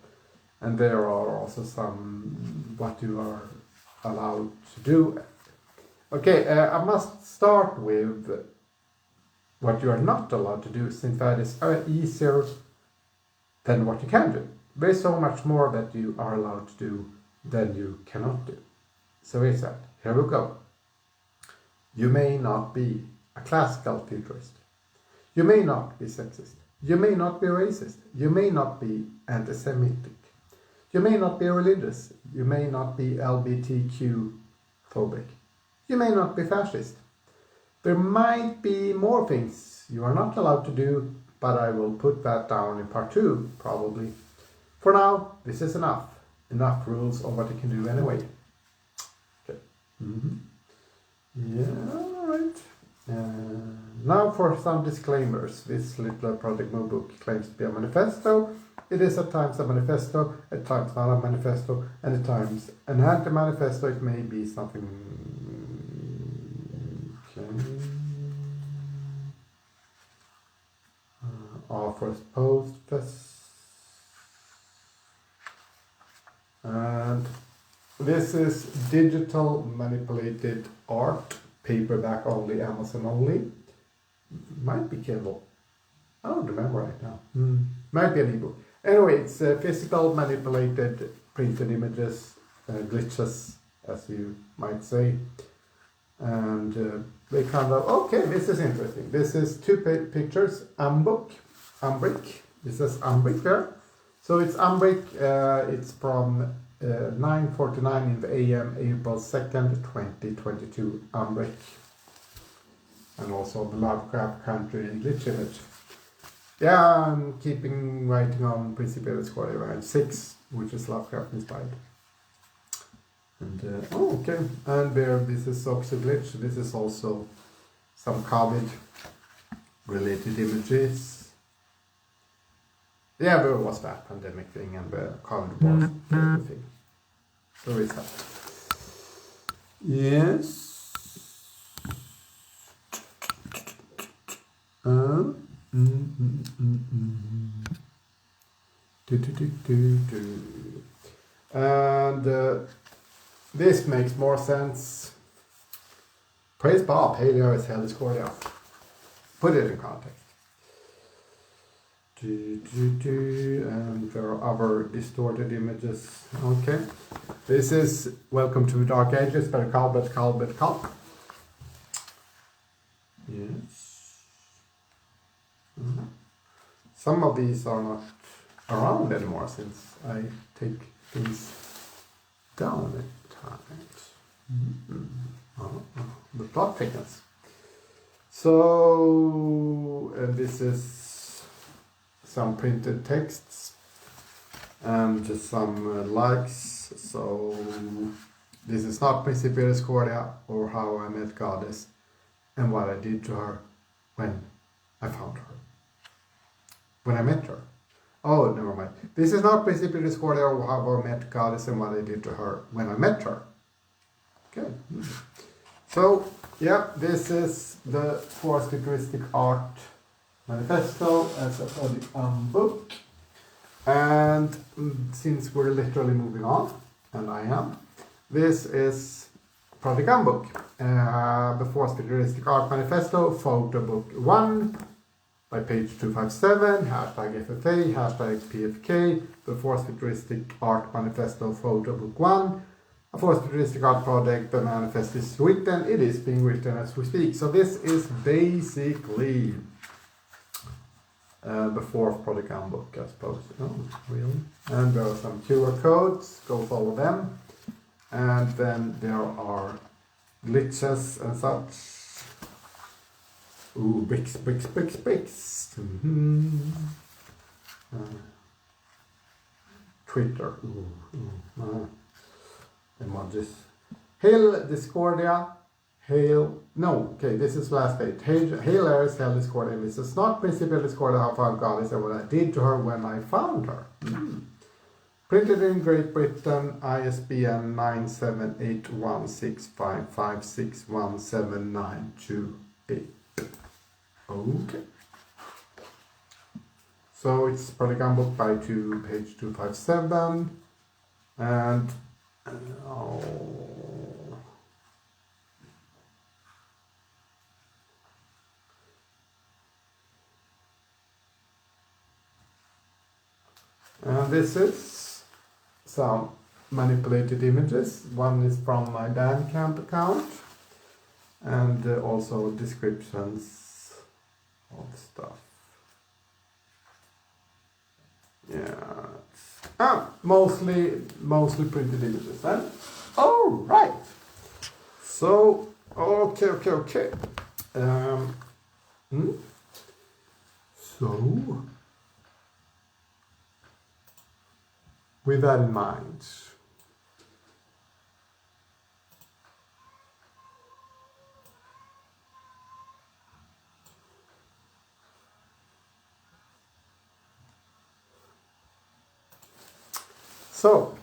And there are also some what you are allowed to do. Okay, I must start with what you are not allowed to do, since that is easier than what you can do. There's so much more that you are allowed to do than you cannot do. So here's that. Here we go. You may not be a classical futurist. You may not be sexist. You may not be racist. You may not be anti-Semitic. You may not be religious. You may not be LGBTQ phobic. You may not be fascist. There might be more things you are not allowed to do, but I will put that down in part 2, probably. For now, this is enough. Enough rules on what you can do anyway. Okay. Yeah, alright. Now for some disclaimers. This little Project Move book claims to be a manifesto. It is at times a manifesto, at times not a manifesto, and at times an anti-manifesto. It may be something... offers posts. And this is digital manipulated art, paperback only, Amazon only. Might be Kindle. I don't remember right now. Might be an ebook. Anyway, it's physical manipulated printed images, glitches, as you might say. And they kind of, okay, this is interesting. This is 2 pictures, Umbrick. This is Umbrick there. So it's Umbrick, it's from 9:49 in the AM, April 2nd, 2022, Umbrick. And also the Lovecraft Country glitch image. Yeah, I'm keeping writing on Principia Squad Range 6, which is Lovecraft inspired. And, okay, and there, this is also glitch. This is also some COVID related images. Yeah, there was that pandemic thing and the COVID was everything. So is that. Yes. And this makes more sense. Praise Bob, Paleo is hell Discordia. Put it in context. And there are other distorted images. Okay. This is Welcome to the Dark Ages by Cull. Yes. Some of these are not around anymore since I take things down at times. The plot thickness. So, this is some printed texts and some likes. So, this is not Principia Discordia or how I met Goddess and what I did to her when I found her. When I met her. Oh, never mind. This is not Principia Discordia or how I met Goddess and what I did to her when I met her. Okay. So, yeah, this is the Forced Futuristic Art Manifesto as a project book. And since we're literally moving on, and I am, this is Project Book. The Forced Futuristic Art Manifesto, Photo Book 1, by page 257, hashtag FFA, hashtag PFK, the Forced Futuristic Art Manifesto, Photo Book 1. A Forced Futuristic Art project, the manifest is written, it is being written as we speak. So this is basically the 4th Project book, I suppose. Oh, really? And there are some QR codes, go follow them. And then there are glitches and such. Ooh, bricks. Twitter. Emojis. Hail Discordia. Hail. No, okay, this is last page. Hail Eris, Hail Discordia. This is not Principia Discordia, how I found Goddess and what I did to her when I found her. Printed in Great Britain, ISBN 9781655617928. Okay. So it's Project book by page 257. And and this is some manipulated images. One is from my Bandcamp account, and also descriptions of stuff. Yeah, it's Mostly printed images then. All right. So, okay. So, with that in mind, so,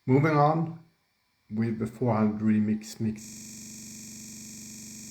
moving on with the 400 remix mix.